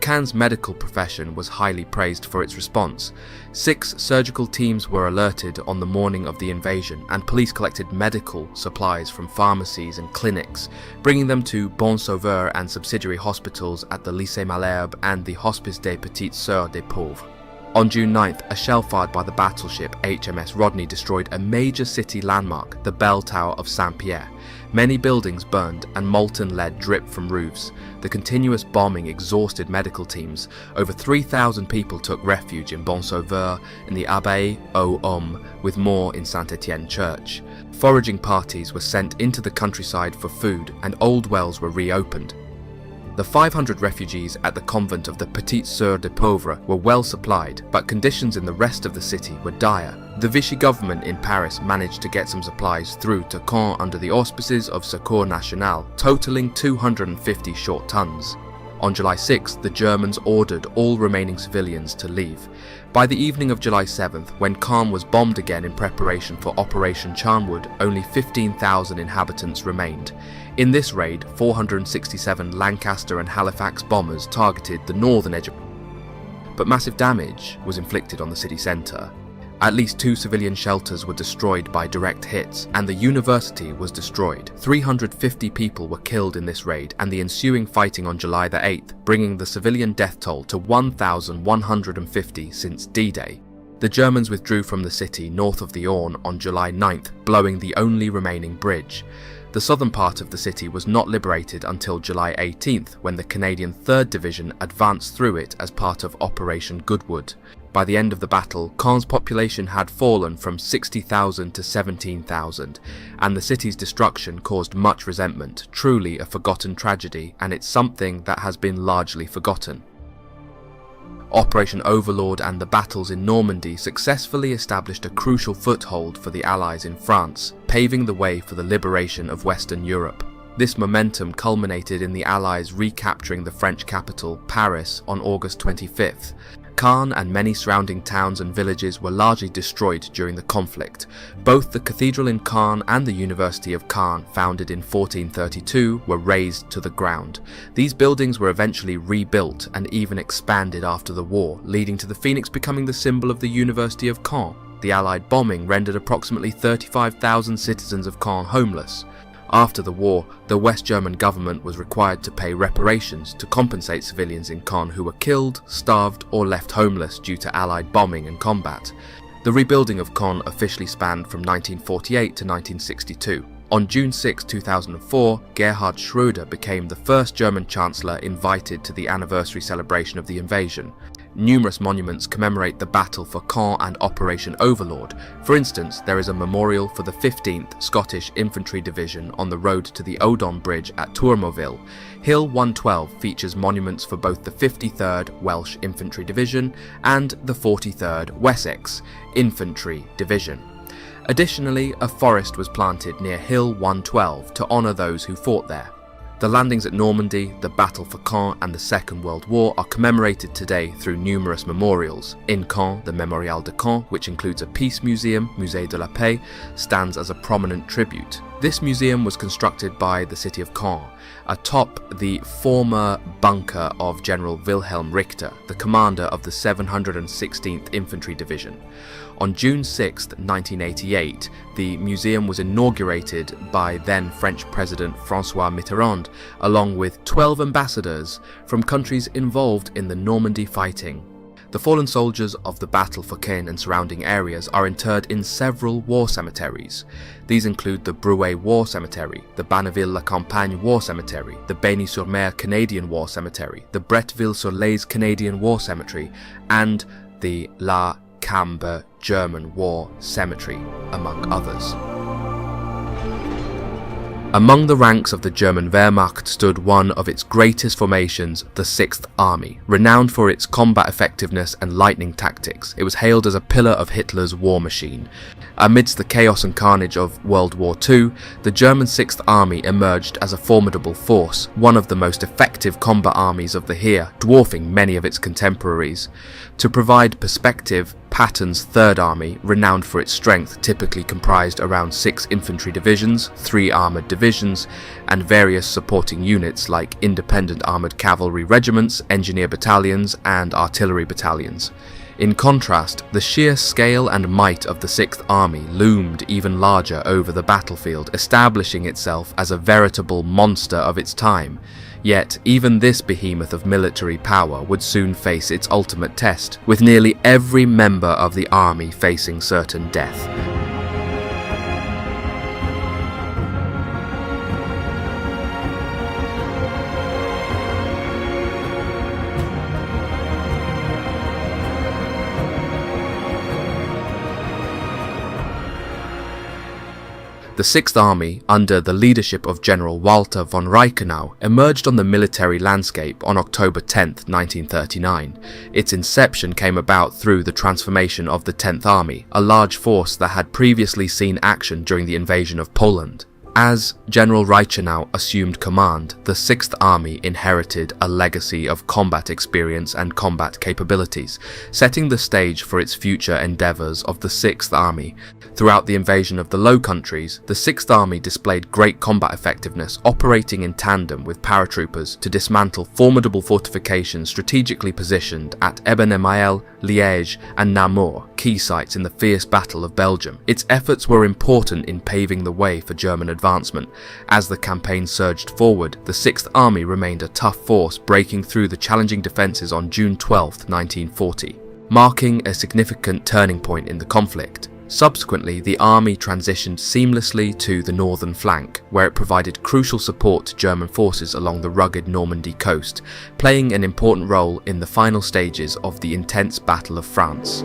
S1: Caen's medical profession was highly praised for its response. 6 surgical teams were alerted on the morning of the invasion, and police collected medical supplies from pharmacies and clinics, bringing them to Bon-Sauveur and subsidiary hospitals at the Lycée Malherbe and the Hospice des Petites Sœurs des Pauvres. On June 9th, a shell fired by the battleship HMS Rodney destroyed a major city landmark, the bell tower of Saint-Pierre. Many buildings burned and molten lead dripped from roofs. The continuous bombing exhausted medical teams. Over 3,000 people took refuge in Bon-Sauveur and the Abbaye aux Hommes, with more in Saint-Étienne Church. Foraging parties were sent into the countryside for food, and old wells were reopened. The 500 refugees at the convent of the Petites Sœurs des Pauvres were well supplied, but conditions in the rest of the city were dire. The Vichy government in Paris managed to get some supplies through to Caen under the auspices of Secours National, totaling 250 short tons. On July 6th, the Germans ordered all remaining civilians to leave. By the evening of July 7th, when Caen was bombed again in preparation for Operation Charnwood, only 15,000 inhabitants remained. In this raid, 467 Lancaster and Halifax bombers targeted the northern edge, but massive damage was inflicted on the city centre. At least 2 civilian shelters were destroyed by direct hits, and the university was destroyed. 350 people were killed in this raid and the ensuing fighting on July the 8th, bringing the civilian death toll to 1,150 since D-Day. The Germans withdrew from the city north of the Orne on July 9th, blowing the only remaining bridge. The southern part of the city was not liberated until July 18th, when the Canadian 3rd Division advanced through it as part of Operation Goodwood. By the end of the battle, Caen's population had fallen from 60,000 to 17,000, and the city's destruction caused much resentment, truly a forgotten tragedy, and it's something that has been largely forgotten. Operation Overlord and the battles in Normandy successfully established a crucial foothold for the Allies in France, paving the way for the liberation of Western Europe. This momentum culminated in the Allies recapturing the French capital, Paris, on August 25th. Caen and many surrounding towns and villages were largely destroyed during the conflict. Both the cathedral in Caen and the University of Caen, founded in 1432, were razed to the ground. These buildings were eventually rebuilt and even expanded after the war, leading to the phoenix becoming the symbol of the University of Caen. The Allied bombing rendered approximately 35,000 citizens of Caen homeless. After the war, the West German government was required to pay reparations to compensate civilians in Caen who were killed, starved, or left homeless due to Allied bombing and combat. The rebuilding of Caen officially spanned from 1948 to 1962. On June 6, 2004, Gerhard Schröder became the first German Chancellor invited to the anniversary celebration of the invasion. Numerous monuments commemorate the battle for Caen and Operation Overlord. For instance, there is a memorial for the 15th Scottish Infantry Division on the road to the Odon Bridge at Tourmoville. Hill 112 features monuments for both the 53rd Welsh Infantry Division and the 43rd Wessex Infantry Division. Additionally, a forest was planted near Hill 112 to honour those who fought there. The landings at Normandy, the Battle for Caen and the Second World War are commemorated today through numerous memorials. In Caen, the Mémorial de Caen, which includes a peace museum, Musée de la Paix, stands as a prominent tribute. This museum was constructed by the city of Caen, atop the former bunker of General Wilhelm Richter, the commander of the 716th Infantry Division. On June 6, 1988, the museum was inaugurated by then French President François Mitterrand, along with 12 ambassadors from countries involved in the Normandy fighting. The fallen soldiers of the battle for Caen and surrounding areas are interred in several war cemeteries. These include the Bruay War Cemetery, the Banneville-la-Campagne War Cemetery, the Beny-sur-Mer Canadian War Cemetery, the Bretteville-sur-Lez Canadian War Cemetery, and the La Cambre German War Cemetery, among others. Among the ranks of the German Wehrmacht stood one of its greatest formations, the 6th Army. Renowned for its combat effectiveness and lightning tactics, it was hailed as a pillar of Hitler's war machine. Amidst the chaos and carnage of World War II, the German 6th Army emerged as a formidable force, one of the most effective combat armies of the Heer, dwarfing many of its contemporaries. To provide perspective, Patton's 3rd Army, renowned for its strength, typically comprised around 6 infantry divisions, 3 armoured divisions, and various supporting units like independent armoured cavalry regiments, engineer battalions, and artillery battalions. In contrast, the sheer scale and might of the 6th Army loomed even larger over the battlefield, establishing itself as a veritable monster of its time. Yet, even this behemoth of military power would soon face its ultimate test, with nearly every member of the army facing certain death. The 6th Army, under the leadership of General Walter von Reichenau, emerged on the military landscape on October 10, 1939. Its inception came about through the transformation of the 10th Army, a large force that had previously seen action during the invasion of Poland. As General Reichenau assumed command, the 6th Army inherited a legacy of combat experience and combat capabilities, setting the stage for its future endeavours of the 6th Army. Throughout the invasion of the Low Countries, the 6th Army displayed great combat effectiveness, operating in tandem with paratroopers to dismantle formidable fortifications strategically positioned at Eben-Emael, Liège, and Namur, key sites in the fierce Battle of Belgium. Its efforts were important in paving the way for German advancement. As the campaign surged forward, the 6th Army remained a tough force, breaking through the challenging defences on June 12, 1940, marking a significant turning point in the conflict. Subsequently, the army transitioned seamlessly to the northern flank, where it provided crucial support to German forces along the rugged Normandy coast, playing an important role in the final stages of the intense Battle of France.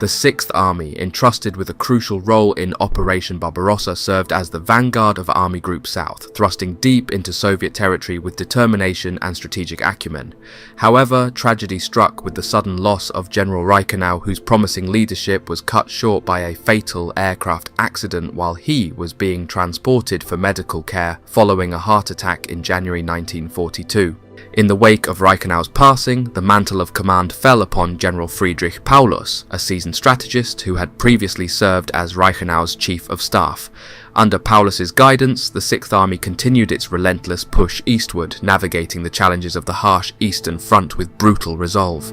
S1: The 6th Army, entrusted with a crucial role in Operation Barbarossa, served as the vanguard of Army Group South, thrusting deep into Soviet territory with determination and strategic acumen. However, tragedy struck with the sudden loss of General Reichenau, whose promising leadership was cut short by a fatal aircraft accident while he was being transported for medical care following a heart attack in January 1942. In the wake of Reichenau's passing, the mantle of command fell upon General Friedrich Paulus, a seasoned strategist who had previously served as Reichenau's chief of staff. Under Paulus's guidance, the 6th Army continued its relentless push eastward, navigating the challenges of the harsh Eastern Front with brutal resolve.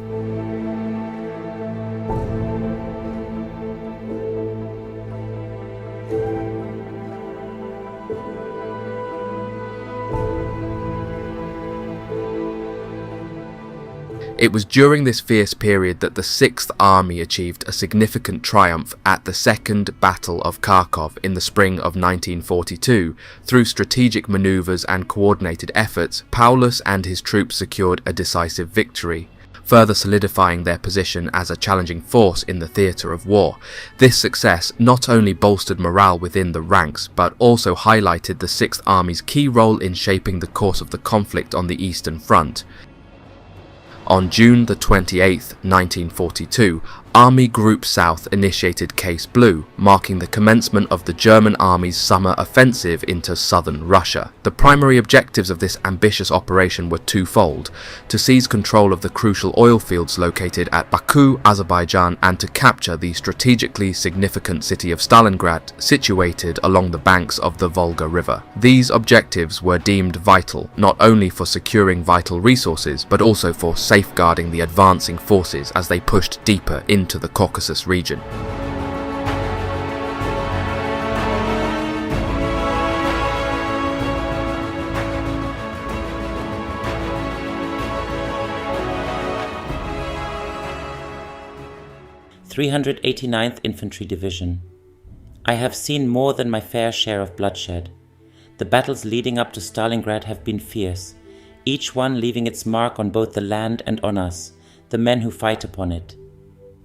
S1: It was during this fierce period that the 6th Army achieved a significant triumph at the Second Battle of Kharkov in the spring of 1942. Through strategic maneuvers and coordinated efforts, Paulus and his troops secured a decisive victory, further solidifying their position as a challenging force in the theatre of war. This success not only bolstered morale within the ranks, but also highlighted the 6th Army's key role in shaping the course of the conflict on the Eastern Front. On June the 28th, 1942, Army Group South initiated Case Blue, marking the commencement of the German army's summer offensive into southern Russia. The primary objectives of this ambitious operation were twofold: to seize control of the crucial oil fields located at Baku, Azerbaijan, and to capture the strategically significant city of Stalingrad, situated along the banks of the Volga River. These objectives were deemed vital, not only for securing vital resources, but also for safeguarding the advancing forces as they pushed deeper into the Caucasus region.
S3: (389th Infantry Division). I have seen more than my fair share of bloodshed. The battles leading up to Stalingrad have been fierce, each one leaving its mark on both the land and on us, the men who fight upon it.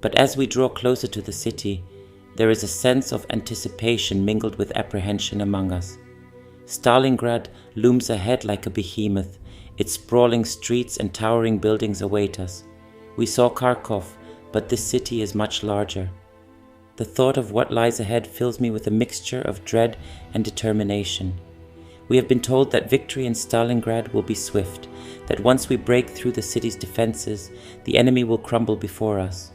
S3: But as we draw closer to the city, there is a sense of anticipation mingled with apprehension among us. Stalingrad looms ahead like a behemoth. Its sprawling streets and towering buildings await us. We saw Kharkov, but this city is much larger. The thought of what lies ahead fills me with a mixture of dread and determination. We have been told that victory in Stalingrad will be swift, that once we break through the city's defenses, the enemy will crumble before us.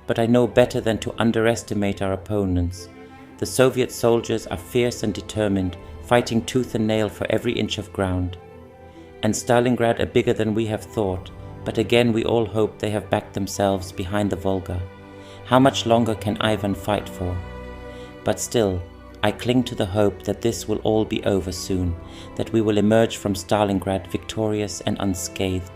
S3: But I know better than to underestimate our opponents. The Soviet soldiers are fierce and determined, fighting tooth and nail for every inch of ground. And Stalingrad are bigger than we have thought, but again we all hope they have backed themselves behind the Volga. How much longer can Ivan fight for? But still, I cling to the hope that this will all be over soon, that we will emerge from Stalingrad victorious and unscathed.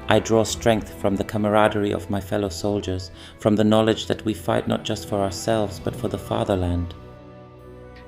S3: I draw strength from the camaraderie of my fellow soldiers, from the knowledge that we fight not just for ourselves but for the fatherland.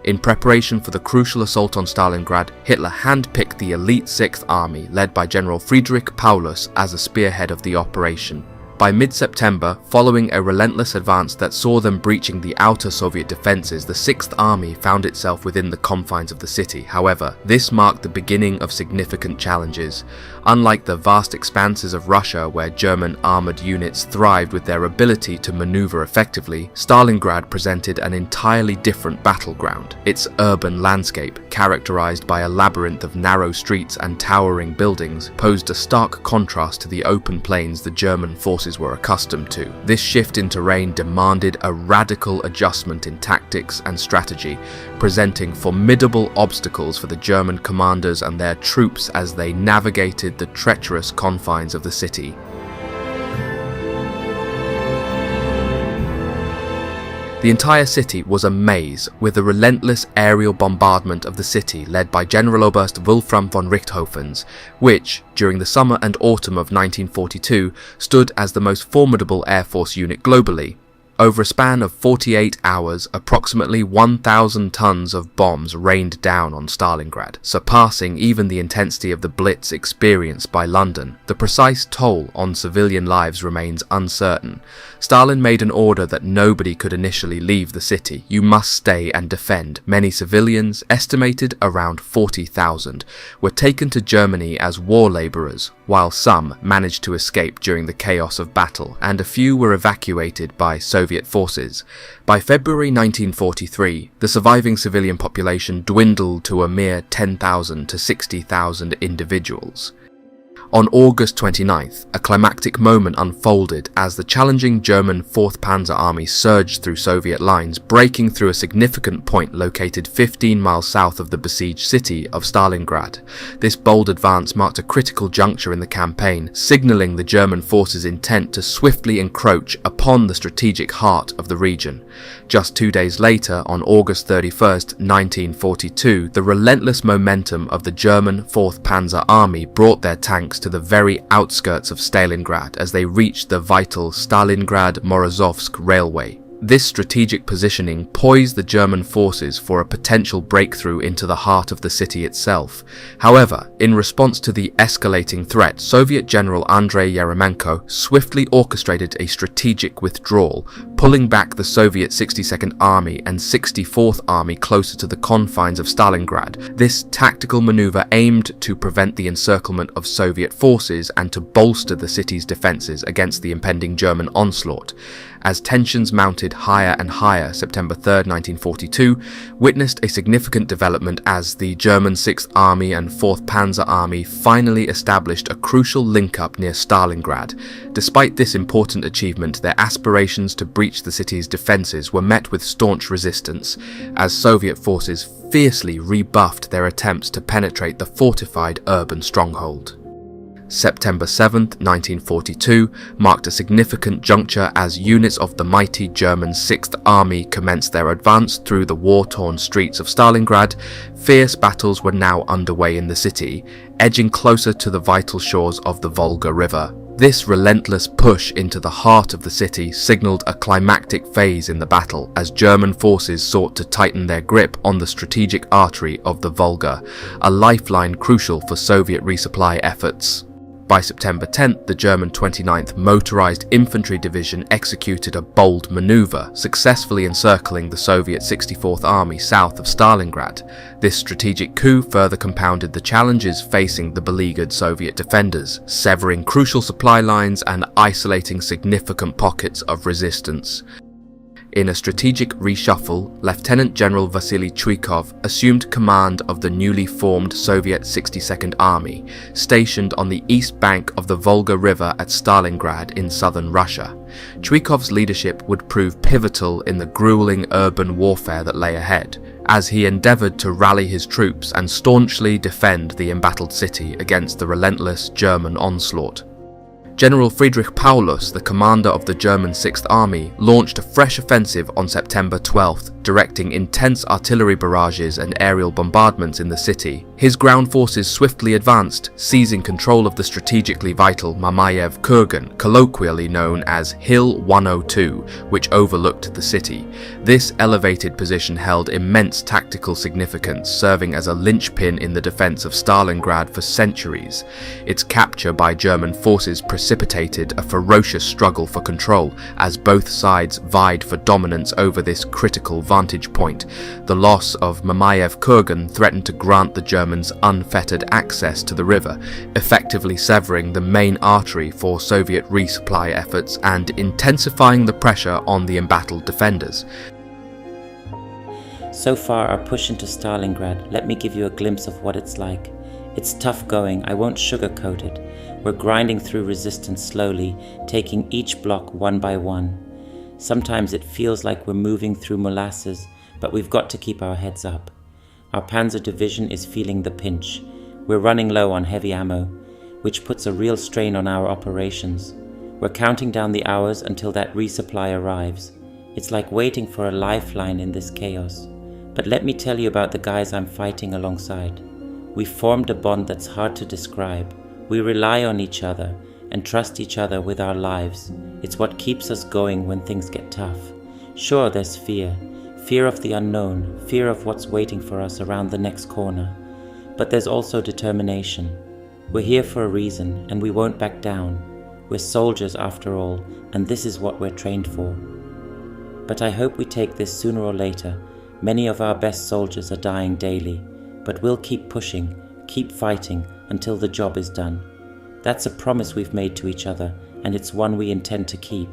S1: In preparation for the crucial assault on Stalingrad, Hitler handpicked the elite 6th Army, led by General Friedrich Paulus, as a spearhead of the operation. By mid-September, following a relentless advance that saw them breaching the outer Soviet defences, the 6th Army found itself within the confines of the city. However, this marked the beginning of significant challenges. Unlike the vast expanses of Russia where German armoured units thrived with their ability to manoeuvre effectively, Stalingrad presented an entirely different battleground. Its urban landscape, characterised by a labyrinth of narrow streets and towering buildings, posed a stark contrast to the open plains the German forces were accustomed to. This shift in terrain demanded a radical adjustment in tactics and strategy, presenting formidable obstacles for the German commanders and their troops as they navigated the treacherous confines of the city. The entire city was a maze, with a relentless aerial bombardment of the city led by Generaloberst Wolfram von Richthofen's, which, during the summer and autumn of 1942, stood as the most formidable air force unit globally. Over a span of 48 hours, approximately 1,000 tons of bombs rained down on Stalingrad, surpassing even the intensity of the Blitz experienced by London. The precise toll on civilian lives remains uncertain. Stalin made an order that nobody could initially leave the city. You must stay and defend. Many civilians, estimated around 40,000, were taken to Germany as war labourers, while some managed to escape during the chaos of battle, and a few were evacuated by Soviet forces. By February 1943, the surviving civilian population dwindled to a mere 10,000 to 60,000 individuals. On August 29th, a climactic moment unfolded as the challenging German 4th Panzer Army surged through Soviet lines, breaking through a significant point located 15 miles south of the besieged city of Stalingrad. This bold advance marked a critical juncture in the campaign, signalling the German forces' intent to swiftly encroach upon the strategic heart of the region. Just 2 days later, on August 31st, 1942, the relentless momentum of the German 4th Panzer Army brought their tanks to the very outskirts of Stalingrad as they reached the vital Stalingrad-Morozovsk railway. This strategic positioning poised the German forces for a potential breakthrough into the heart of the city itself. However, in response to the escalating threat, Soviet General Andrei Yermomenko swiftly orchestrated a strategic withdrawal, pulling back the Soviet 62nd Army and 64th Army closer to the confines of Stalingrad. This tactical maneuver aimed to prevent the encirclement of Soviet forces and to bolster the city's defences against the impending German onslaught. as tensions mounted higher and higher, September 3, 1942, witnessed a significant development as the German 6th Army and 4th Panzer Army finally established a crucial link-up near Stalingrad. Despite this important achievement, their aspirations to breach the city's defences were met with staunch resistance, as Soviet forces fiercely rebuffed their attempts to penetrate the fortified urban stronghold. September 7, 1942 marked a significant juncture as units of the mighty German 6th Army commenced their advance through the war-torn streets of Stalingrad. Fierce battles were now underway in the city, edging closer to the vital shores of the Volga River. This relentless push into the heart of the city signalled a climactic phase in the battle as German forces sought to tighten their grip on the strategic artery of the Volga, a lifeline crucial for Soviet resupply efforts. By September 10th, the German 29th Motorized Infantry Division executed a bold maneuver, successfully encircling the Soviet 64th Army south of Stalingrad. This strategic coup further compounded the challenges facing the beleaguered Soviet defenders, severing crucial supply lines and isolating significant pockets of resistance. In a strategic reshuffle, Lieutenant General Vasily Chuikov assumed command of the newly formed Soviet 62nd Army, stationed on the east bank of the Volga River at Stalingrad in southern Russia. Chuikov's leadership would prove pivotal in the grueling urban warfare that lay ahead, as he endeavoured to rally his troops and staunchly defend the embattled city against the relentless German onslaught. General Friedrich Paulus, the commander of the German 6th Army, launched a fresh offensive on September 12th, directing intense artillery barrages and aerial bombardments in the city. His ground forces swiftly advanced, seizing control of the strategically vital Mamayev Kurgan, colloquially known as Hill 102, which overlooked the city. This elevated position held immense tactical significance, serving as a linchpin in the defense of Stalingrad for centuries. Its capture by German forces precipitated a ferocious struggle for control, as both sides vied for dominance over this critical vantage point. The loss of Mamayev Kurgan threatened to grant the Germans unfettered access to the river, effectively severing the main artery for Soviet resupply efforts and intensifying the pressure on the embattled defenders.
S3: So far, our push into Stalingrad, let me give you a glimpse of what it's like. It's tough going, I won't sugarcoat it. We're grinding through resistance slowly, taking each block one by one. Sometimes it feels like we're moving through molasses, but we've got to keep our heads up. Our Panzer Division is feeling the pinch. We're running low on heavy ammo, which puts a real strain on our operations. We're counting down the hours until that resupply arrives. It's like waiting for a lifeline in this chaos. But let me tell you about the guys I'm fighting alongside. We've formed a bond that's hard to describe. We rely on each other and trust each other with our lives. It's what keeps us going when things get tough. Sure, there's fear of the unknown, fear of what's waiting for us around the next corner. But there's also determination. We're here for a reason, and we won't back down. We're soldiers after all, and this is what we're trained for. But I hope we take this sooner or later. Many of our best soldiers are dying daily, but we'll keep pushing, keep fighting until the job is done. That's a promise we've made to each other, and it's one we intend to keep.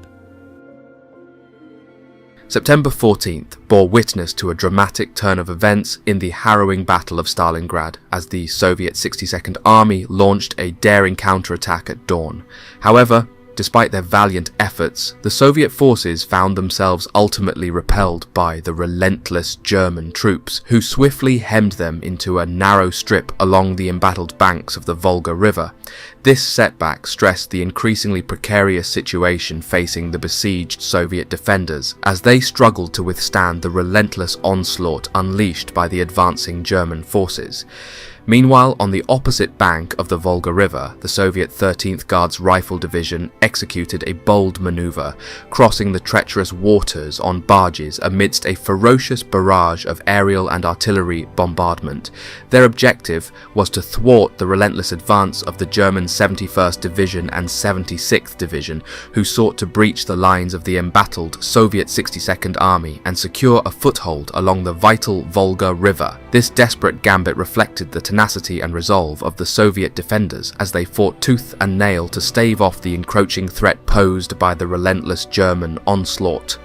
S1: September 14th bore witness to a dramatic turn of events in the harrowing Battle of Stalingrad, as the Soviet 62nd Army launched a daring counterattack at dawn. However, despite their valiant efforts, the Soviet forces found themselves ultimately repelled by the relentless German troops, who swiftly hemmed them into a narrow strip along the embattled banks of the Volga River. This setback stressed the increasingly precarious situation facing the besieged Soviet defenders, as they struggled to withstand the relentless onslaught unleashed by the advancing German forces. Meanwhile, on the opposite bank of the Volga River, the Soviet 13th Guards Rifle Division executed a bold maneuver, crossing the treacherous waters on barges amidst a ferocious barrage of aerial and artillery bombardment. Their objective was to thwart the relentless advance of the German 71st Division and 76th Division, who sought to breach the lines of the embattled Soviet 62nd Army and secure a foothold along the vital Volga River. This desperate gambit reflected the tenacity and resolve of the Soviet defenders as they fought tooth and nail to stave off the encroaching threat posed by the relentless German onslaught.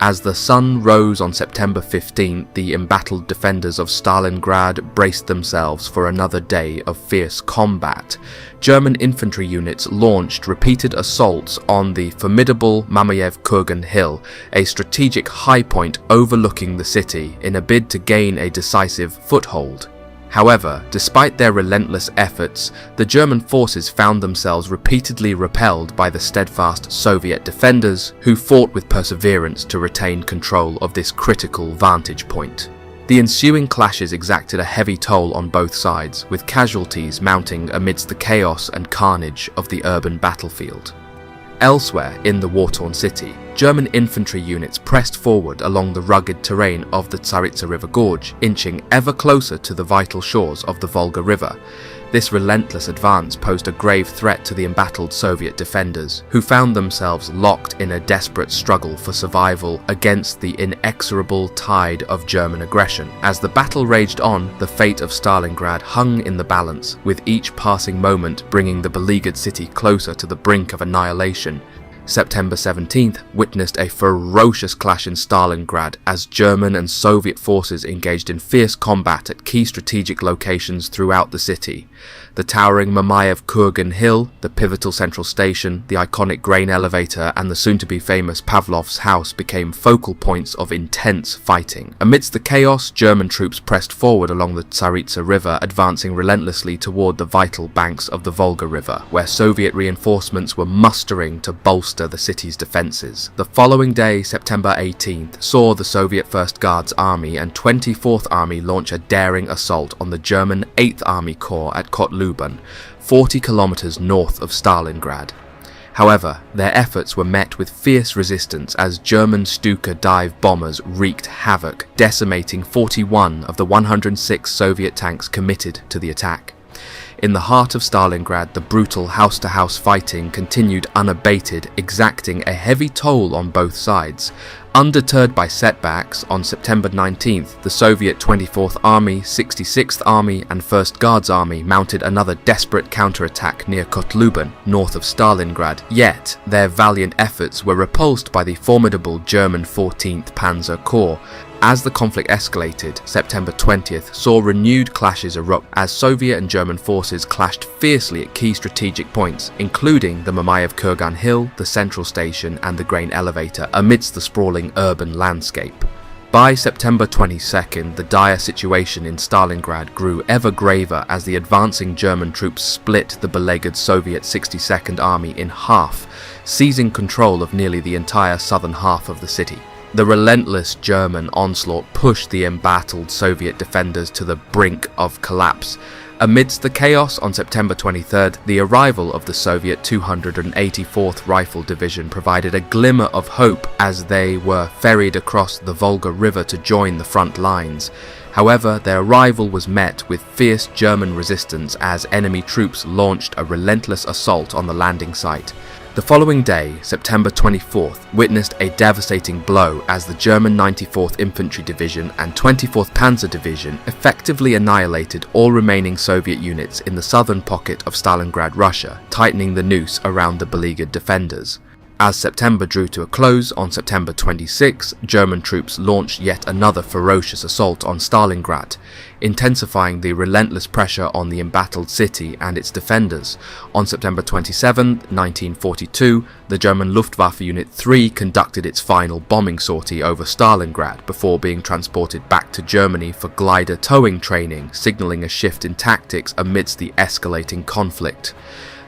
S1: As the sun rose on September 15, the embattled defenders of Stalingrad braced themselves for another day of fierce combat. German infantry units launched repeated assaults on the formidable Mamayev-Kurgan Hill, a strategic high point overlooking the city, in a bid to gain a decisive foothold. However, despite their relentless efforts, the German forces found themselves repeatedly repelled by the steadfast Soviet defenders, who fought with perseverance to retain control of this critical vantage point. The ensuing clashes exacted a heavy toll on both sides, with casualties mounting amidst the chaos and carnage of the urban battlefield. Elsewhere in the war-torn city, German infantry units pressed forward along the rugged terrain of the Tsaritsa River Gorge, inching ever closer to the vital shores of the Volga River. This relentless advance posed a grave threat to the embattled Soviet defenders, who found themselves locked in a desperate struggle for survival against the inexorable tide of German aggression. As the battle raged on, the fate of Stalingrad hung in the balance, with each passing moment bringing the beleaguered city closer to the brink of annihilation. September 17th witnessed a ferocious clash in Stalingrad as German and Soviet forces engaged in fierce combat at key strategic locations throughout the city. The towering Mamayev-Kurgan Hill, the pivotal central station, the iconic grain elevator, and the soon-to-be famous Pavlov's house became focal points of intense fighting. Amidst the chaos, German troops pressed forward along the Tsaritsa River, advancing relentlessly toward the vital banks of the Volga River, where Soviet reinforcements were mustering to bolster the city's defences. The following day, September 18th, saw the Soviet 1st Guards Army and 24th Army launch a daring assault on the German 8th Army Corps at Kotlubin, 40 kilometers north of Stalingrad. However, their efforts were met with fierce resistance as German Stuka dive bombers wreaked havoc, decimating 41 of the 106 Soviet tanks committed to the attack. In the heart of Stalingrad, the brutal house-to-house fighting continued unabated, exacting a heavy toll on both sides. Undeterred by setbacks, on September 19th, the Soviet 24th Army, 66th Army and 1st Guards Army mounted another desperate counterattack near Kotlubin, north of Stalingrad, yet their valiant efforts were repulsed by the formidable German 14th Panzer Corps. As the conflict escalated, September 20th saw renewed clashes erupt as Soviet and German forces clashed fiercely at key strategic points, including the Mamayev-Kurgan Hill, the central station and the grain elevator, amidst the sprawling urban landscape. By September 22nd, the dire situation in Stalingrad grew ever graver as the advancing German troops split the beleaguered Soviet 62nd Army in half, seizing control of nearly the entire southern half of the city. The relentless German onslaught pushed the embattled Soviet defenders to the brink of collapse. Amidst the chaos on September 23rd, the arrival of the Soviet 284th Rifle Division provided a glimmer of hope as they were ferried across the Volga River to join the front lines. However, their arrival was met with fierce German resistance as enemy troops launched a relentless assault on the landing site. The following day, September 24th, witnessed a devastating blow as the German 94th Infantry Division and 24th Panzer Division effectively annihilated all remaining Soviet units in the southern pocket of Stalingrad, Russia, tightening the noose around the beleaguered defenders. As September drew to a close, on September 26, German troops launched yet another ferocious assault on Stalingrad, intensifying the relentless pressure on the embattled city and its defenders. On September 27, 1942, the German Luftwaffe Unit 3 conducted its final bombing sortie over Stalingrad before being transported back to Germany for glider towing training, signalling a shift in tactics amidst the escalating conflict.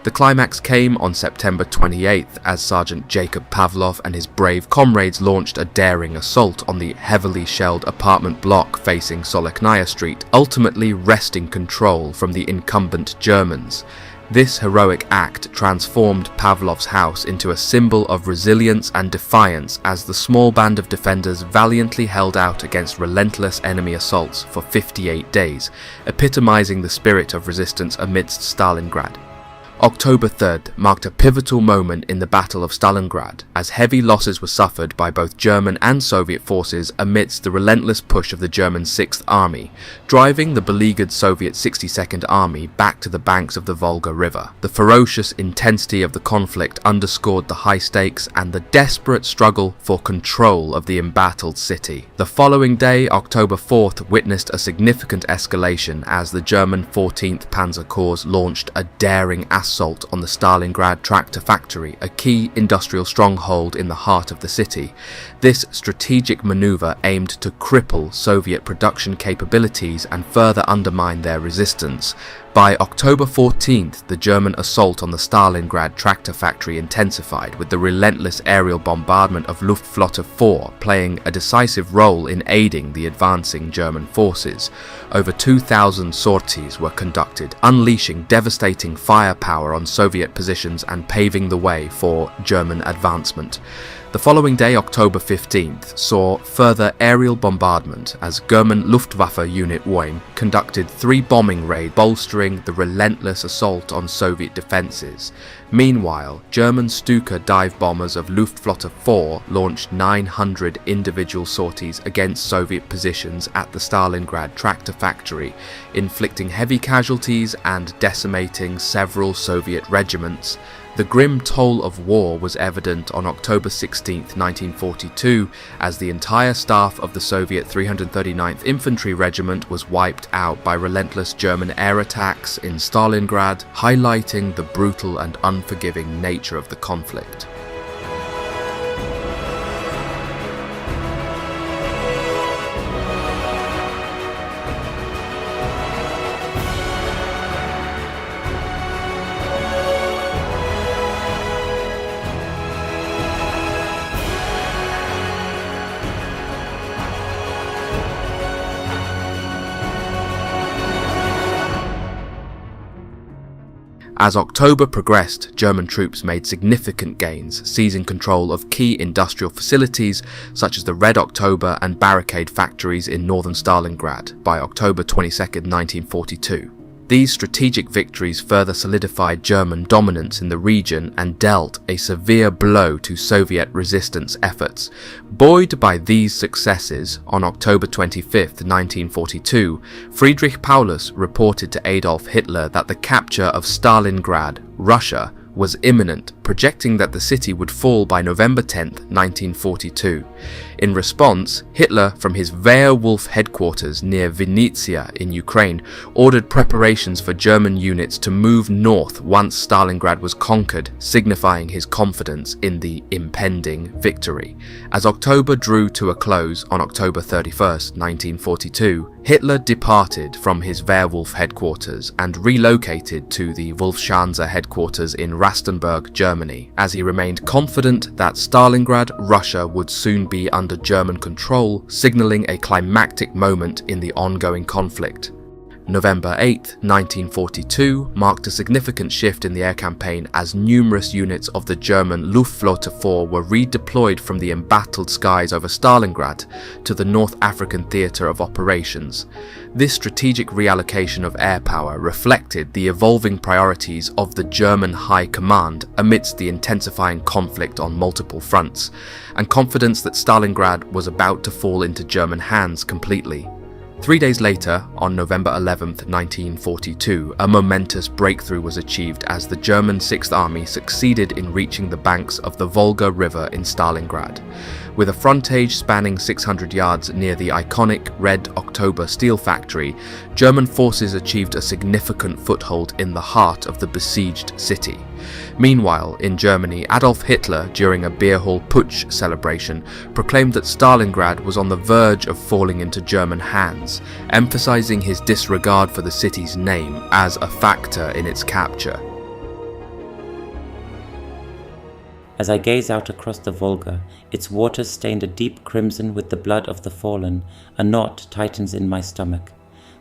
S1: The climax came on September 28th as Sergeant Jacob Pavlov and his brave comrades launched a daring assault on the heavily shelled apartment block facing Solekhnaya Street, ultimately wresting control from the incumbent Germans. This heroic act transformed Pavlov's house into a symbol of resilience and defiance as the small band of defenders valiantly held out against relentless enemy assaults for 58 days, epitomizing the spirit of resistance amidst Stalingrad. October 3rd marked a pivotal moment in the Battle of Stalingrad, as heavy losses were suffered by both German and Soviet forces amidst the relentless push of the German 6th Army, driving the beleaguered Soviet 62nd Army back to the banks of the Volga River. The ferocious intensity of the conflict underscored the high stakes and the desperate struggle for control of the embattled city. The following day, October 4th, witnessed a significant escalation as the German 14th Panzer Corps launched a daring assault on the Stalingrad tractor factory, a key industrial stronghold in the heart of the city. This strategic maneuver aimed to cripple Soviet production capabilities and further undermine their resistance. By October 14th, the German assault on the Stalingrad tractor factory intensified, with the relentless aerial bombardment of Luftwaffe 4 playing a decisive role in aiding the advancing German forces. Over 2,000 sorties were conducted, unleashing devastating firepower on Soviet positions and paving the way for German advancement. The following day, October 15th, saw further aerial bombardment as German Luftwaffe Unit 1 conducted 3 bombing raids, bolstering the relentless assault on Soviet defences. Meanwhile, German Stuka dive bombers of Luftwaffe 4 launched 900 individual sorties against Soviet positions at the Stalingrad tractor factory, inflicting heavy casualties and decimating several Soviet regiments. The grim toll of war was evident on October 16, 1942, as the entire staff of the Soviet 339th Infantry Regiment was wiped out by relentless German air attacks in Stalingrad, highlighting the brutal and unforgiving nature of the conflict. As October progressed, German troops made significant gains, seizing control of key industrial facilities such as the Red October and barricade factories in northern Stalingrad by October 22, 1942. These strategic victories further solidified German dominance in the region and dealt a severe blow to Soviet resistance efforts. Buoyed by these successes, on October 25, 1942, Friedrich Paulus reported to Adolf Hitler that the capture of Stalingrad, Russia, was imminent, projecting that the city would fall by November 10, 1942. In response, Hitler, from his Werewolf headquarters near Vinnytsia in Ukraine, ordered preparations for German units to move north once Stalingrad was conquered, signifying his confidence in the impending victory. As October drew to a close on October 31, 1942, Hitler departed from his Werewolf headquarters and relocated to the Wolfschanze headquarters in Rastenburg, Germany, as he remained confident that Stalingrad, Russia would soon be under German control, signaling a climactic moment in the ongoing conflict. November 8, 1942 marked a significant shift in the air campaign as numerous units of the German Luftwaffe 4 were redeployed from the embattled skies over Stalingrad to the North African theatre of operations. This strategic reallocation of air power reflected the evolving priorities of the German High Command amidst the intensifying conflict on multiple fronts, and confidence that Stalingrad was about to fall into German hands completely. 3 days later, on November 11, 1942, a momentous breakthrough was achieved as the German 6th Army succeeded in reaching the banks of the Volga River in Stalingrad. With a frontage spanning 600 yards near the iconic Red October steel factory, German forces achieved a significant foothold in the heart of the besieged city. Meanwhile, in Germany, Adolf Hitler, during a beer hall putsch celebration, proclaimed that Stalingrad was on the verge of falling into German hands, emphasizing his disregard for the city's name as a factor in its capture.
S3: As I gaze out across the Volga, its waters stained a deep crimson with the blood of the fallen, a knot tightens in my stomach.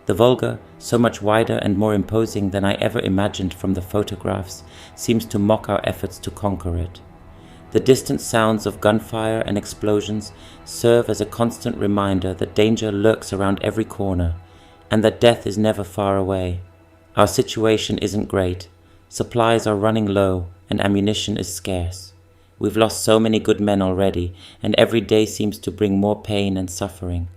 S3: The Volga, so much wider and more imposing than I ever imagined from the photographs, seems to mock our efforts to conquer it. The distant sounds of gunfire and explosions serve as a constant reminder that danger lurks around every corner, and that death is never far away. Our situation isn't great, Supplies are running low and ammunition is scarce. We've lost so many good men already, and every day seems to bring more pain and suffering.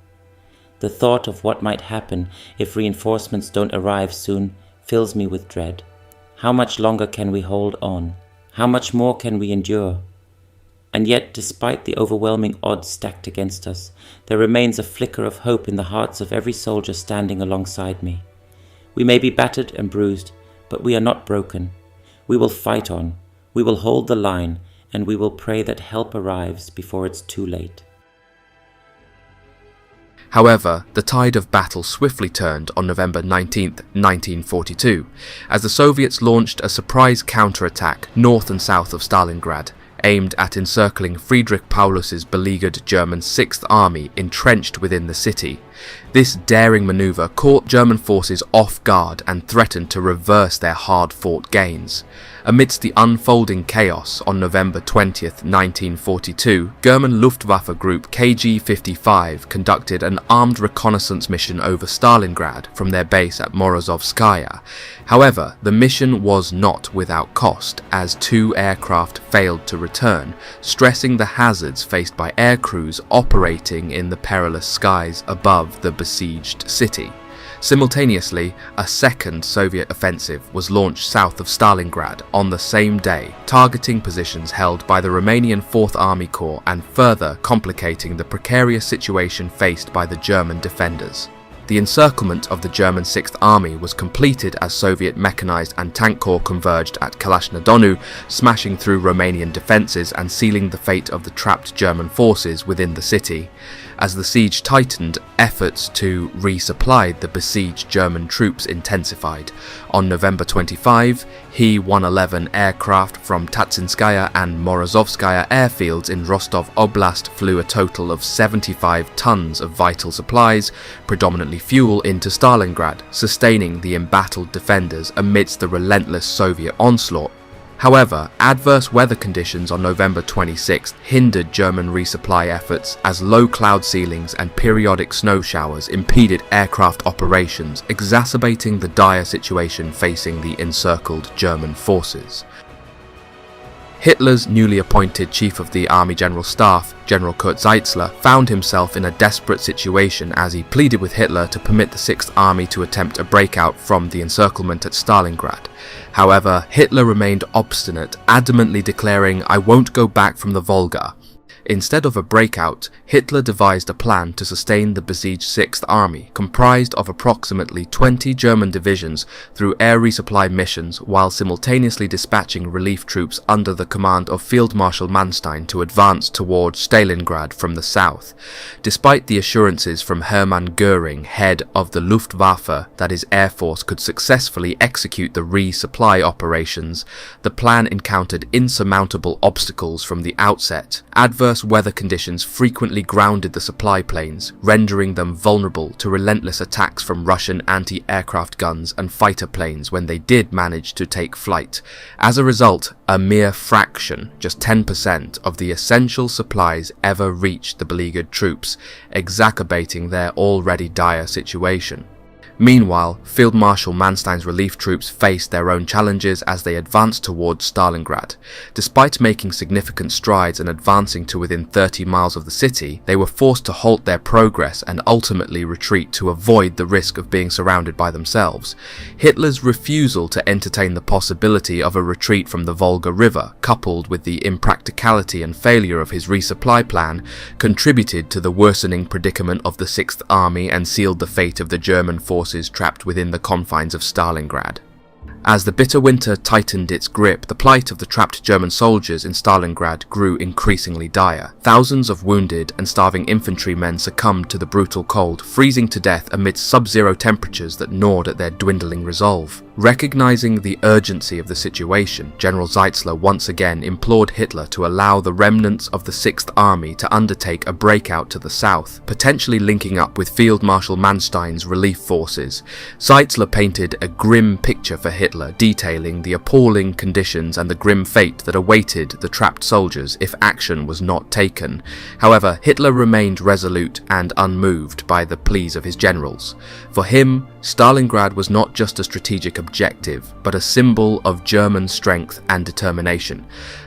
S3: The thought of what might happen if reinforcements don't arrive soon fills me with dread. How much longer can we hold on? How much more can we endure? And yet, despite the overwhelming odds stacked against us, there remains a flicker of hope in the hearts of every soldier standing alongside me. We may be battered and bruised, but we are not broken. We will fight on, we will hold the line, and we will pray that help arrives before it's too late.
S1: However, the tide of battle swiftly turned on November 19, 1942, as the Soviets launched a surprise counterattack north and south of Stalingrad, aimed at encircling Friedrich Paulus's beleaguered German 6th Army entrenched within the city. This daring manoeuvre caught German forces off guard and threatened to reverse their hard-fought gains. Amidst the unfolding chaos, on November 20, 1942, German Luftwaffe Group KG-55 conducted an armed reconnaissance mission over Stalingrad from their base at Morozovskaya. However, the mission was not without cost, as 2 aircraft failed to return, stressing the hazards faced by air crews operating in the perilous skies above the besieged city. Simultaneously, a second Soviet offensive was launched south of Stalingrad on the same day, targeting positions held by the Romanian 4th Army Corps and further complicating the precarious situation faced by the German defenders. The encirclement of the German 6th Army was completed as Soviet mechanized and tank corps converged at Kalash-na-Donu, smashing through Romanian defences and sealing the fate of the trapped German forces within the city. As the siege tightened, efforts to resupply the besieged German troops intensified. On November 25, He-111 aircraft from Tatsinskaya and Morozovskaya airfields in Rostov Oblast flew a total of 75 tons of vital supplies, predominantly fuel, into Stalingrad, sustaining the embattled defenders amidst the relentless Soviet onslaught. However, adverse weather conditions on November 26 hindered German resupply efforts as low cloud ceilings and periodic snow showers impeded aircraft operations, exacerbating the dire situation facing the encircled German forces. Hitler's newly appointed Chief of the Army General Staff, General Kurt Zeitzler, found himself in a desperate situation as he pleaded with Hitler to permit the 6th Army to attempt a breakout from the encirclement at Stalingrad. However, Hitler remained obstinate, adamantly declaring, "I won't go back from the Volga." Instead of a breakout, Hitler devised a plan to sustain the besieged 6th Army, comprised of approximately 20 German divisions, through air resupply missions while simultaneously dispatching relief troops under the command of Field Marshal Manstein to advance towards Stalingrad from the south. Despite the assurances from Hermann Göring, head of the Luftwaffe, that his air force could successfully execute the resupply operations, the plan encountered insurmountable obstacles from the outset. Adverse weather conditions frequently grounded the supply planes, rendering them vulnerable to relentless attacks from Russian anti-aircraft guns and fighter planes when they did manage to take flight. As a result, a mere fraction, just 10%, of the essential supplies ever reached the beleaguered troops, exacerbating their already dire situation. Meanwhile, Field Marshal Manstein's relief troops faced their own challenges as they advanced towards Stalingrad. Despite making significant strides and advancing to within 30 miles of the city, they were forced to halt their progress and ultimately retreat to avoid the risk of being surrounded by themselves. Hitler's refusal to entertain the possibility of a retreat from the Volga River, coupled with the impracticality and failure of his resupply plan, contributed to the worsening predicament of the 6th Army and sealed the fate of the German forces trapped within the confines of Stalingrad. As the bitter winter tightened its grip, the plight of the trapped German soldiers in Stalingrad grew increasingly dire. Thousands of wounded and starving infantrymen succumbed to the brutal cold, freezing to death amidst sub-zero temperatures that gnawed at their dwindling resolve. Recognizing the urgency of the situation, General Zeitzler once again implored Hitler to allow the remnants of the 6th Army to undertake a breakout to the south, potentially linking up with Field Marshal Manstein's relief forces. Zeitzler painted a grim picture for Hitler, detailing the appalling conditions and the grim fate that awaited the trapped soldiers if action was not taken. However, Hitler remained resolute and unmoved by the pleas of his generals. For him, Stalingrad was not just a strategic objective, objective, but a symbol of German strength and determination.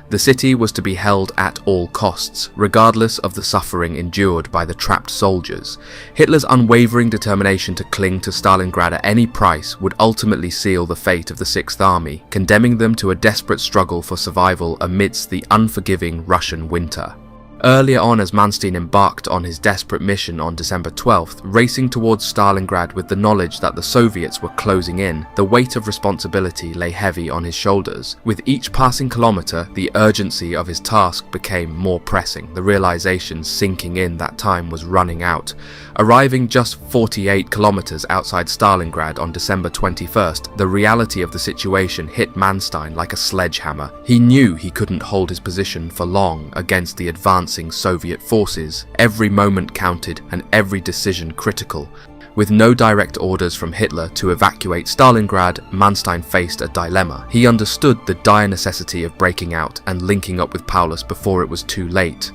S1: The city was to be held at all costs, regardless of the suffering endured by the trapped soldiers. Hitler's unwavering determination to cling to Stalingrad at any price would ultimately seal the fate of the Sixth Army, condemning them to a desperate struggle for survival amidst the unforgiving Russian winter. Earlier on, as Manstein embarked on his desperate mission on December 12th, racing towards Stalingrad with the knowledge that the Soviets were closing in, the weight of responsibility lay heavy on his shoulders. With each passing kilometre, the urgency of his task became more pressing, the realisation sinking in that time was running out. Arriving just 48 kilometres outside Stalingrad on December 21st, the reality of the situation hit Manstein like a sledgehammer. He knew he couldn't hold his position for long against the advancing Soviet forces. Every moment counted and every decision critical. With no direct orders from Hitler to evacuate Stalingrad, Manstein faced a dilemma. He understood the dire necessity of breaking out and linking up with Paulus before it was too late.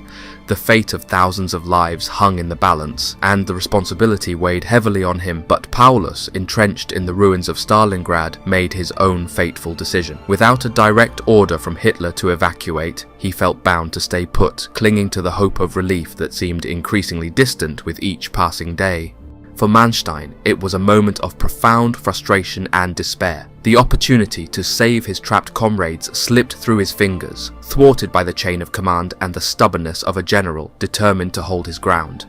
S1: The fate of thousands of lives hung in the balance, and the responsibility weighed heavily on him, but Paulus, entrenched in the ruins of Stalingrad, made his own fateful decision. Without a direct order from Hitler to evacuate, he felt bound to stay put, clinging to the hope of relief that seemed increasingly distant with each passing day. For Manstein, it was a moment of profound frustration and despair. The opportunity to save his trapped comrades slipped through his fingers, thwarted by the chain of command and the stubbornness of a general determined to hold his ground.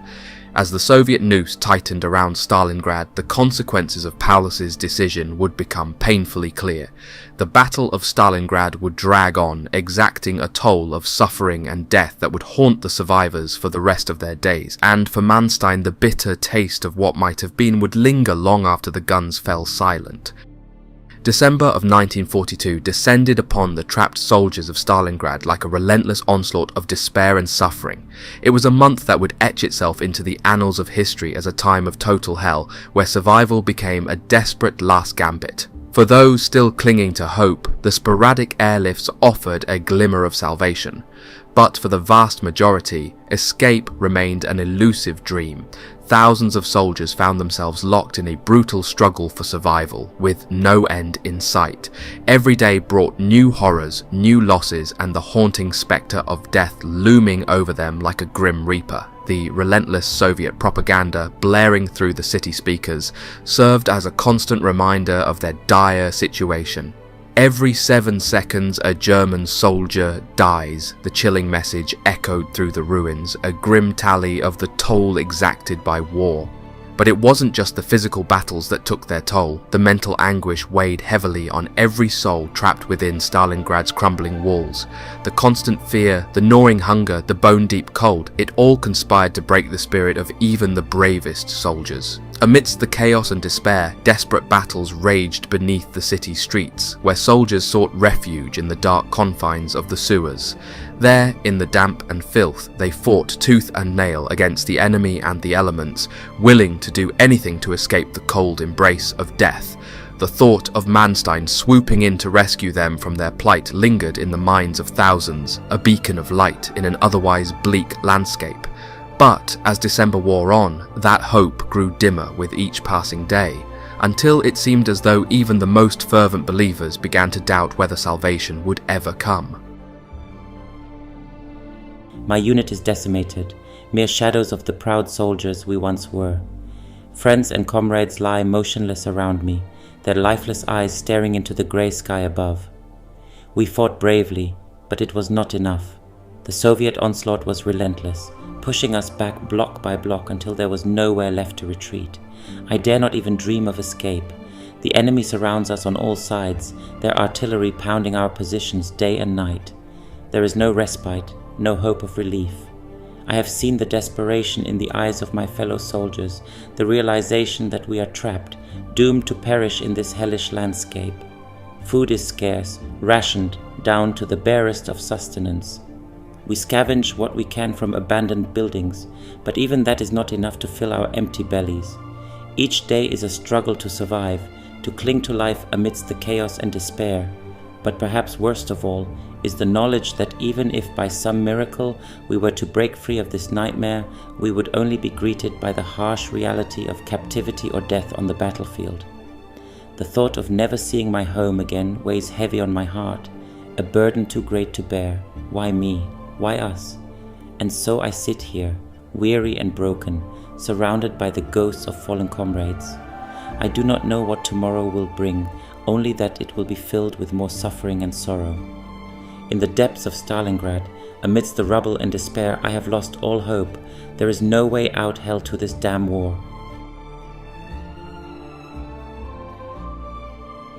S1: As the Soviet noose tightened around Stalingrad, the consequences of Paulus's decision would become painfully clear. The Battle of Stalingrad would drag on, exacting a toll of suffering and death that would haunt the survivors for the rest of their days, and for Manstein the bitter taste of what might have been would linger long after the guns fell silent. December of 1942 descended upon the trapped soldiers of Stalingrad like a relentless onslaught of despair and suffering. It was a month that would etch itself into the annals of history as a time of total hell, where survival became a desperate last gambit. For those still clinging to hope, the sporadic airlifts offered a glimmer of salvation. But for the vast majority, escape remained an elusive dream. Thousands of soldiers found themselves locked in a brutal struggle for survival, with no end in sight. Every day brought new horrors, new losses, and the haunting spectre of death looming over them like a grim reaper. The relentless Soviet propaganda blaring through the city speakers served as a constant reminder of their dire situation. Every 7 seconds a German soldier dies, the chilling message echoed through the ruins, a grim tally of the toll exacted by war. But it wasn't just the physical battles that took their toll. The mental anguish weighed heavily on every soul trapped within Stalingrad's crumbling walls. The constant fear, the gnawing hunger, the bone-deep cold, it all conspired to break the spirit of even the bravest soldiers. Amidst the chaos and despair, desperate battles raged beneath the city streets, where soldiers sought refuge in the dark confines of the sewers. There, in the damp and filth, they fought tooth and nail against the enemy and the elements, willing to do anything to escape the cold embrace of death. The thought of Manstein swooping in to rescue them from their plight lingered in the minds of thousands, a beacon of light in an otherwise bleak landscape. But as December wore on, that hope grew dimmer with each passing day, until it seemed as though even the most fervent believers began to doubt whether salvation would ever come.
S3: My unit is decimated, mere shadows of the proud soldiers we once were. Friends and comrades lie motionless around me, their lifeless eyes staring into the grey sky above. We fought bravely, but it was not enough. The Soviet onslaught was relentless, pushing us back block by block until there was nowhere left to retreat. I dare not even dream of escape. The enemy surrounds us on all sides, their artillery pounding our positions day and night. There is no respite, no hope of relief. I have seen the desperation in the eyes of my fellow soldiers, the realization that we are trapped, doomed to perish in this hellish landscape. Food is scarce, rationed down to the barest of sustenance. We scavenge what we can from abandoned buildings, but even that is not enough to fill our empty bellies. Each day is a struggle to survive, to cling to life amidst the chaos and despair. But perhaps worst of all is the knowledge that even if by some miracle we were to break free of this nightmare, we would only be greeted by the harsh reality of captivity or death on the battlefield. The thought of never seeing my home again weighs heavy on my heart, a burden too great to bear. Why me? Why us? And so I sit here, weary and broken, surrounded by the ghosts of fallen comrades. I do not know what tomorrow will bring, only that it will be filled with more suffering and sorrow. In the depths of Stalingrad, amidst the rubble and despair, I have lost all hope. There is no way out hell to this damn war.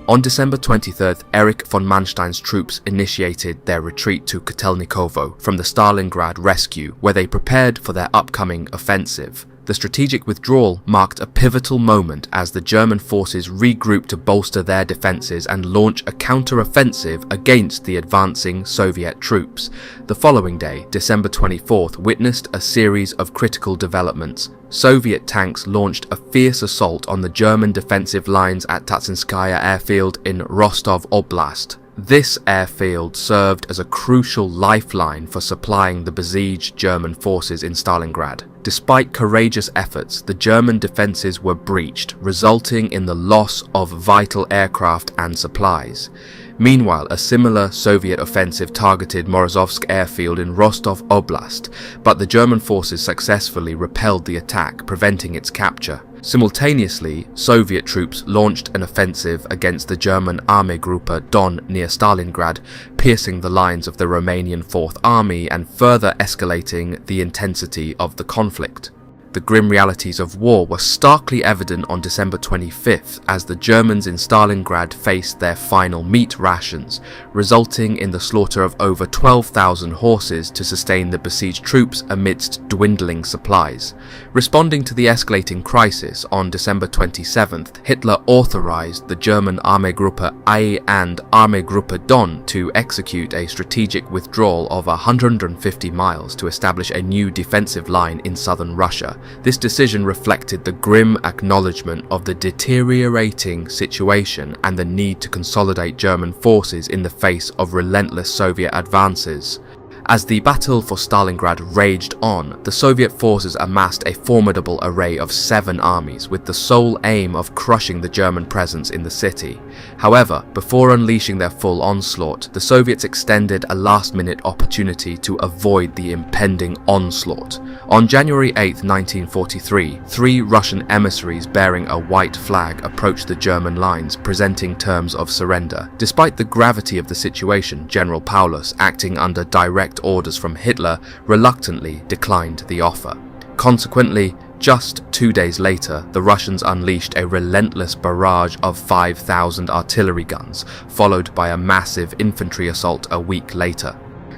S1: On December 23rd, Erich von Manstein's troops initiated their retreat to Kotelnikovo from the Stalingrad rescue, where they prepared for their upcoming offensive. The strategic withdrawal marked a pivotal moment as the German forces regrouped to bolster their defences and launch a counter-offensive against the advancing Soviet troops. The following day, December 24th, witnessed a series of critical developments. Soviet tanks launched a fierce assault on the German defensive lines at Tatsinskaya airfield in Rostov Oblast. This airfield served as a crucial lifeline for supplying the besieged German forces in Stalingrad. Despite courageous efforts, the German defences were breached, resulting in the loss of vital aircraft and supplies. Meanwhile, a similar Soviet offensive targeted Morozovsk airfield in Rostov Oblast, but the German forces successfully repelled the attack, preventing its capture. Simultaneously, Soviet troops launched an offensive against the German Armeegruppe Don near Stalingrad, piercing the lines of the Romanian Fourth Army and further escalating the intensity of the conflict. The grim realities of war were starkly evident on December 25th as the Germans in Stalingrad faced their final meat rations, resulting in the slaughter of over 12,000 horses to sustain the besieged troops amidst dwindling supplies. Responding to the escalating crisis, on December 27th, Hitler authorized the German Armeegruppe I and Armeegruppe Don to execute a strategic withdrawal of 150 miles to establish a new defensive line in southern Russia. This decision reflected the grim acknowledgement of the deteriorating situation and the need to consolidate German forces in the face of relentless Soviet advances. As the battle for Stalingrad raged on, the Soviet forces amassed a formidable array of 7 armies with the sole aim of crushing the German presence in the city. However, before unleashing their full onslaught, the Soviets extended a last-minute opportunity to avoid the impending onslaught. On January 8, 1943, 3 Russian emissaries bearing a white flag approached the German lines, presenting terms of surrender. Despite the gravity of the situation, General Paulus, acting under direct orders from Hitler, reluctantly declined the offer. Consequently, just 2 days later, the Russians unleashed a relentless barrage of 5,000 artillery guns, followed by a massive infantry assault a week later.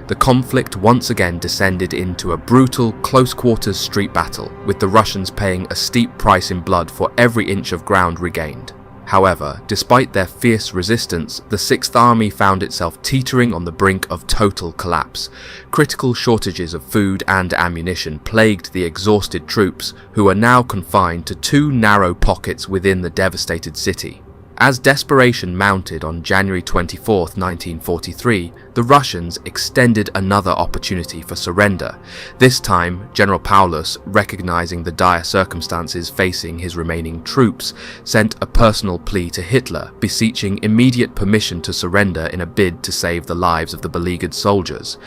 S1: The conflict once again descended into a brutal, close-quarters street battle, with the Russians paying a steep price in blood for every inch of ground regained. However, despite their fierce resistance, the Sixth Army found itself teetering on the brink of total collapse. Critical shortages of food and ammunition plagued the exhausted troops, who were now confined to 2 narrow pockets within the devastated city. As desperation mounted on January 24, 1943, the Russians extended another opportunity for surrender. This time, General Paulus, recognizing the dire circumstances facing his remaining troops, sent a personal plea to Hitler, beseeching immediate permission to surrender in a bid to save the lives of the beleaguered soldiers.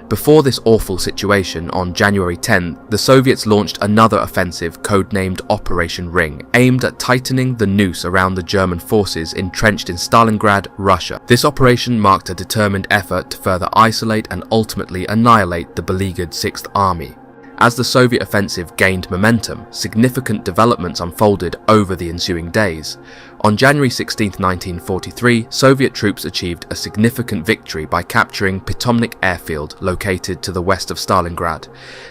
S1: Before this awful situation, on January 10, the Soviets launched another offensive codenamed Operation Ring, aimed at tightening the noose around the German forces entrenched in Stalingrad, Russia. This operation marked a determined effort to further isolate and ultimately annihilate the beleaguered Sixth Army. As the Soviet offensive gained momentum, significant developments unfolded over the ensuing days. On January 16, 1943, Soviet troops achieved a significant victory by capturing Pitomnik airfield, located to the west of Stalingrad.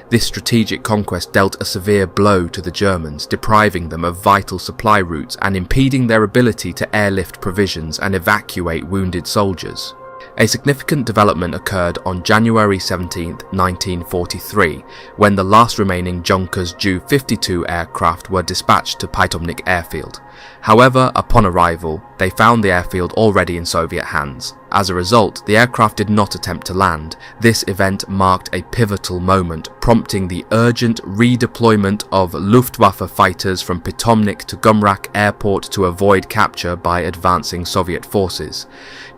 S1: This strategic conquest dealt a severe blow to the Germans, depriving them of vital supply routes and impeding their ability to airlift provisions and evacuate wounded soldiers. A significant development occurred on January 17, 1943, when the last remaining Junkers Ju-52 aircraft were dispatched to Pitomnik airfield. However, upon arrival, they found the airfield already in Soviet hands. As a result, the aircraft did not attempt to land. This event marked a pivotal moment, prompting the urgent redeployment of Luftwaffe fighters from Pitomnik to Gumrak Airport to avoid capture by advancing Soviet forces.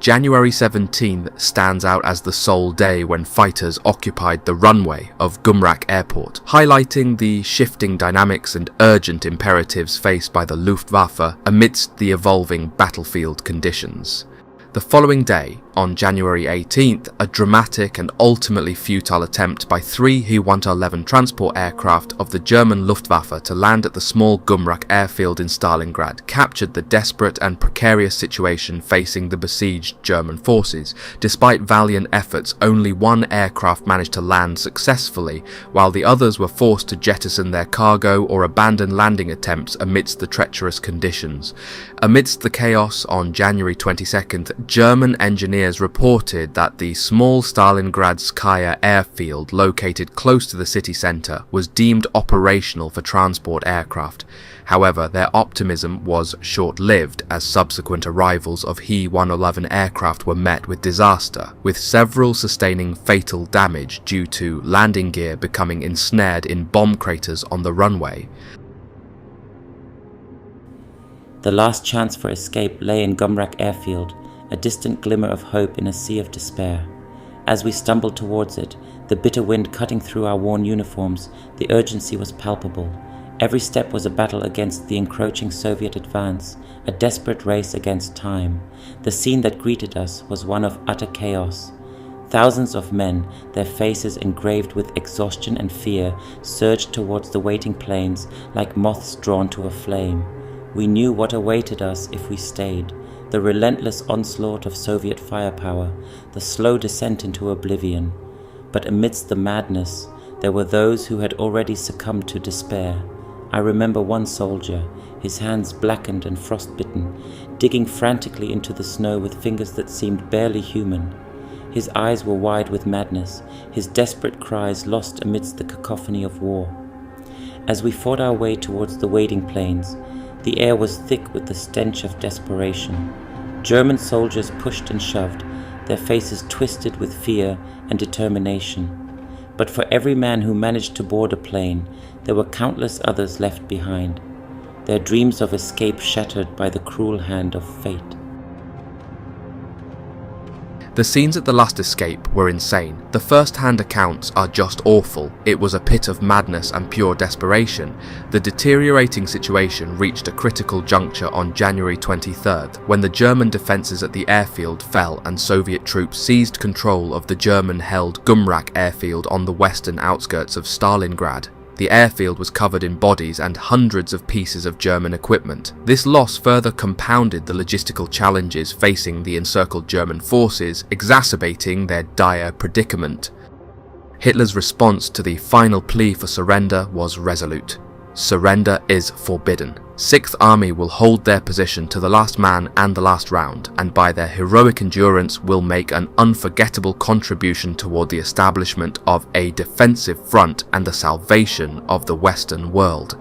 S1: January 17th stands out as the sole day when fighters occupied the runway of Gumrak Airport, highlighting the shifting dynamics and urgent imperatives faced by the Luftwaffe amidst the evolving battlefield conditions. The following day, on January 18th, a dramatic and ultimately futile attempt by 3 He-111 transport aircraft of the German Luftwaffe to land at the small Gumrak airfield in Stalingrad captured the desperate and precarious situation facing the besieged German forces. Despite valiant efforts, only 1 aircraft managed to land successfully, while the others were forced to jettison their cargo or abandon landing attempts amidst the treacherous conditions. Amidst the chaos, on January 22nd, German engineers reported that the small Stalingradskaya airfield located close to the city centre was deemed operational for transport aircraft. However, their optimism was short-lived as subsequent arrivals of He-111 aircraft were met with disaster, with several sustaining fatal damage due to landing gear becoming ensnared in bomb craters on the runway.
S3: The last chance for escape lay in Gumrak airfield, a distant glimmer of hope in a sea of despair. As we stumbled towards it, the bitter wind cutting through our worn uniforms, the urgency was palpable. Every step was a battle against the encroaching Soviet advance, a desperate race against time. The scene that greeted us was one of utter chaos. Thousands of men, their faces engraved with exhaustion and fear, surged towards the waiting planes like moths drawn to a flame. We knew what awaited us if we stayed. The relentless onslaught of Soviet firepower, the slow descent into oblivion. But amidst the madness, there were those who had already succumbed to despair. I remember one soldier, his hands blackened and frostbitten, digging frantically into the snow with fingers that seemed barely human. His eyes were wide with madness, his desperate cries lost amidst the cacophony of war. As we fought our way towards the waiting planes, the air was thick with the stench of desperation. German soldiers pushed and shoved, their faces twisted with fear and determination. But for every man who managed to board a plane, there were countless others left behind, their dreams of escape shattered by the cruel hand of fate.
S1: The scenes at the last escape were insane. The first-hand accounts are just awful. It was a pit of madness and pure desperation. The deteriorating situation reached a critical juncture on January 23rd, when the German defences at the airfield fell and Soviet troops seized control of the German-held Gumrak airfield on the western outskirts of Stalingrad. The airfield was covered in bodies and hundreds of pieces of German equipment. This loss further compounded the logistical challenges facing the encircled German forces, exacerbating their dire predicament. Hitler's response to the final plea for surrender was resolute. Surrender is forbidden. 6th Army will hold their position to the last man and the last round, and by their heroic endurance will make an unforgettable contribution toward the establishment of a defensive front and the salvation of the Western world.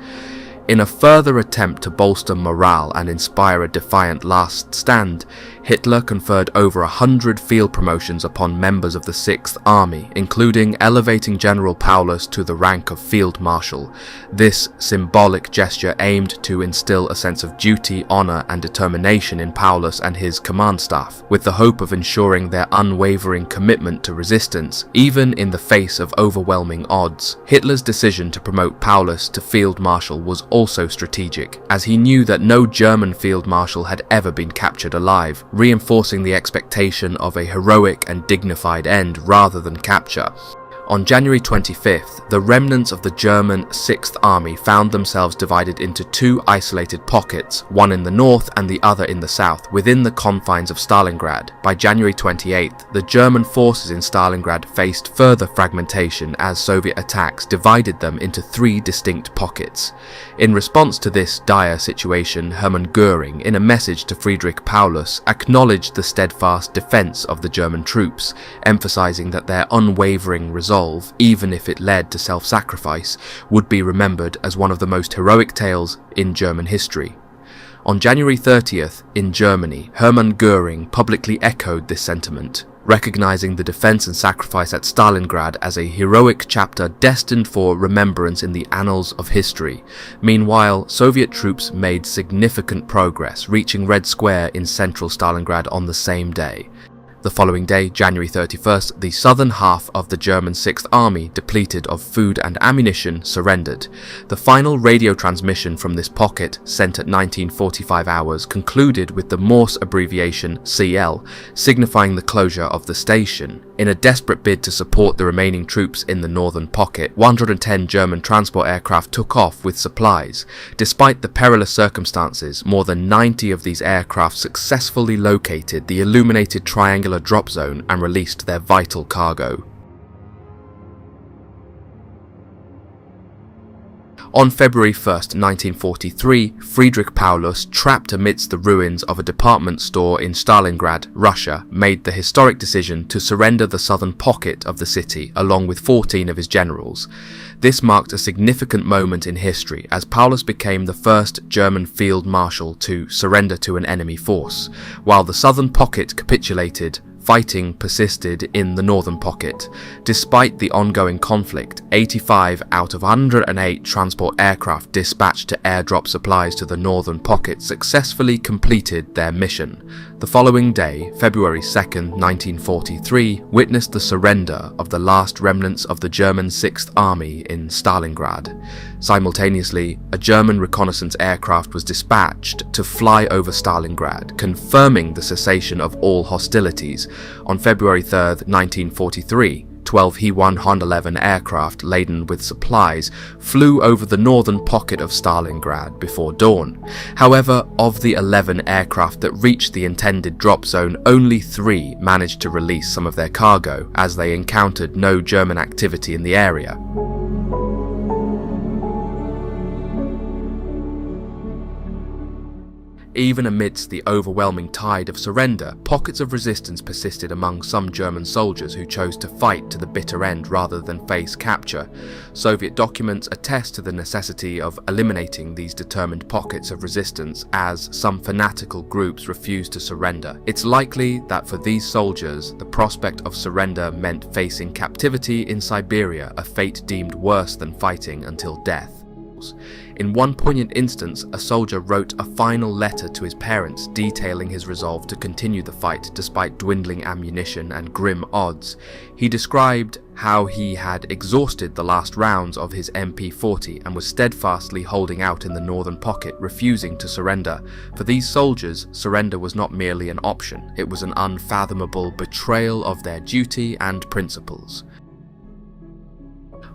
S1: In a further attempt to bolster morale and inspire a defiant last stand, Hitler conferred over 100 field promotions upon members of the 6th Army, including elevating General Paulus to the rank of Field Marshal. This symbolic gesture aimed to instill a sense of duty, honour and determination in Paulus and his command staff, with the hope of ensuring their unwavering commitment to resistance, even in the face of overwhelming odds. Hitler's decision to promote Paulus to Field Marshal was also strategic, as he knew that no German Field Marshal had ever been captured alive, reinforcing the expectation of a heroic and dignified end rather than capture. On January 25th, the remnants of the German 6th Army found themselves divided into 2 isolated pockets, one in the north and the other in the south, within the confines of Stalingrad. By January 28th, the German forces in Stalingrad faced further fragmentation as Soviet attacks divided them into 3 distinct pockets. In response to this dire situation, Hermann Göring, in a message to Friedrich Paulus, acknowledged the steadfast defense of the German troops, emphasizing that their unwavering resolve, even if it led to self-sacrifice, would be remembered as one of the most heroic tales in German history. On January 30th, in Germany, Hermann Göring publicly echoed this sentiment, recognizing the defense and sacrifice at Stalingrad as a heroic chapter destined for remembrance in the annals of history. Meanwhile, Soviet troops made significant progress, reaching Red Square in central Stalingrad on the same day. The following day, January 31st, the southern half of the German 6th Army, depleted of food and ammunition, surrendered. The final radio transmission from this pocket, sent at 1945 hours, concluded with the Morse abbreviation CL, signifying the closure of the station. In a desperate bid to support the remaining troops in the northern pocket, 110 German transport aircraft took off with supplies. Despite the perilous circumstances, more than 90 of these aircraft successfully located the illuminated triangular drop zone and released their vital cargo. On February 1st, 1943, Friedrich Paulus, trapped amidst the ruins of a department store in Stalingrad, Russia, made the historic decision to surrender the southern pocket of the city along with 14 of his generals. This marked a significant moment in history as Paulus became the first German field marshal to surrender to an enemy force. While the southern pocket capitulated, fighting persisted in the northern pocket. Despite the ongoing conflict, 85 out of 108 transport aircraft dispatched to airdrop supplies to the northern pocket successfully completed their mission. The following day, February 2nd, 1943, witnessed the surrender of the last remnants of the German 6th Army in Stalingrad. Simultaneously, a German reconnaissance aircraft was dispatched to fly over Stalingrad, confirming the cessation of all hostilities. On February 3rd, 1943, 12 He-111 aircraft laden with supplies flew over the northern pocket of Stalingrad before dawn. However, of the 11 aircraft that reached the intended drop zone, only 3 managed to release some of their cargo, as they encountered no German activity in the area. Even amidst the overwhelming tide of surrender, pockets of resistance persisted among some German soldiers who chose to fight to the bitter end rather than face capture. Soviet documents attest to the necessity of eliminating these determined pockets of resistance, as some fanatical groups refused to surrender. It's likely that for these soldiers, the prospect of surrender meant facing captivity in Siberia, a fate deemed worse than fighting until death. In one poignant instance, a soldier wrote a final letter to his parents detailing his resolve to continue the fight despite dwindling ammunition and grim odds. He described how he had exhausted the last rounds of his MP40 and was steadfastly holding out in the northern pocket, refusing to surrender. For these soldiers, surrender was not merely an option, it was an unfathomable betrayal of their duty and principles.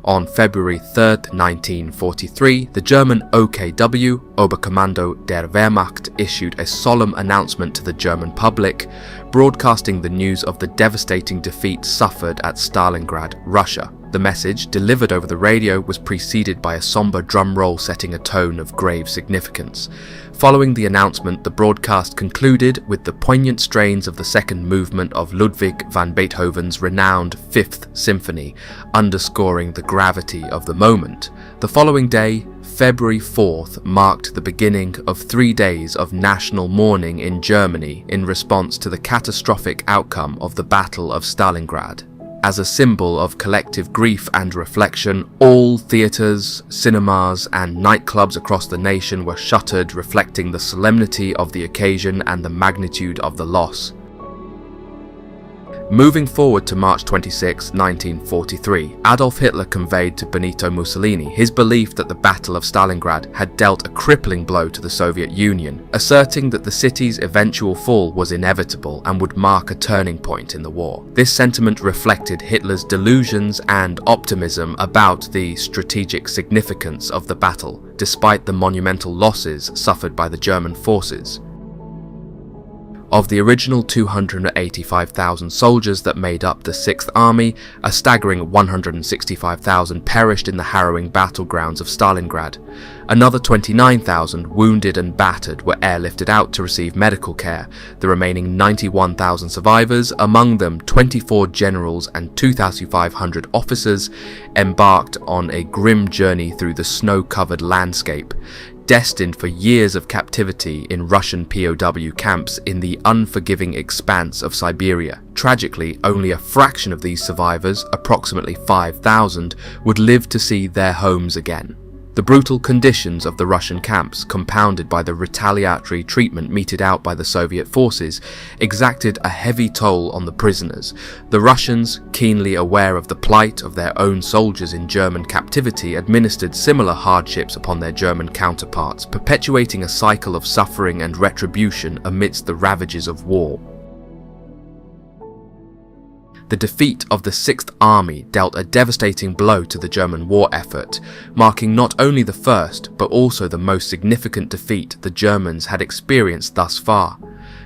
S1: On February 3, 1943, the German OKW, Oberkommando der Wehrmacht, issued a solemn announcement to the German public, broadcasting the news of the devastating defeat suffered at Stalingrad, Russia. The message, delivered over the radio, was preceded by a somber drum roll setting a tone of grave significance. Following the announcement, the broadcast concluded with the poignant strains of the second movement of Ludwig van Beethoven's renowned Fifth Symphony, underscoring the gravity of the moment. The following day, February 4th, marked the beginning of 3 days of national mourning in Germany in response to the catastrophic outcome of the Battle of Stalingrad. As a symbol of collective grief and reflection, all theatres, cinemas and nightclubs across the nation were shuttered, reflecting the solemnity of the occasion and the magnitude of the loss. Moving forward to March 26, 1943, Adolf Hitler conveyed to Benito Mussolini his belief that the Battle of Stalingrad had dealt a crippling blow to the Soviet Union, asserting that the city's eventual fall was inevitable and would mark a turning point in the war. This sentiment reflected Hitler's delusions and optimism about the strategic significance of the battle, despite the monumental losses suffered by the German forces. Of the original 285,000 soldiers that made up the 6th Army, a staggering 165,000 perished in the harrowing battlegrounds of Stalingrad. Another 29,000 wounded and battered were airlifted out to receive medical care. The remaining 91,000 survivors, among them 24 generals and 2,500 officers, embarked on a grim journey through the snow-covered landscape, destined for years of captivity in Russian POW camps in the unforgiving expanse of Siberia. Tragically, only a fraction of these survivors, approximately 5,000, would live to see their homes again. The brutal conditions of the Russian camps, compounded by the retaliatory treatment meted out by the Soviet forces, exacted a heavy toll on the prisoners. The Russians, keenly aware of the plight of their own soldiers in German captivity, administered similar hardships upon their German counterparts, perpetuating a cycle of suffering and retribution amidst the ravages of war. The defeat of the 6th Army dealt a devastating blow to the German war effort, marking not only the first but also the most significant defeat the Germans had experienced thus far.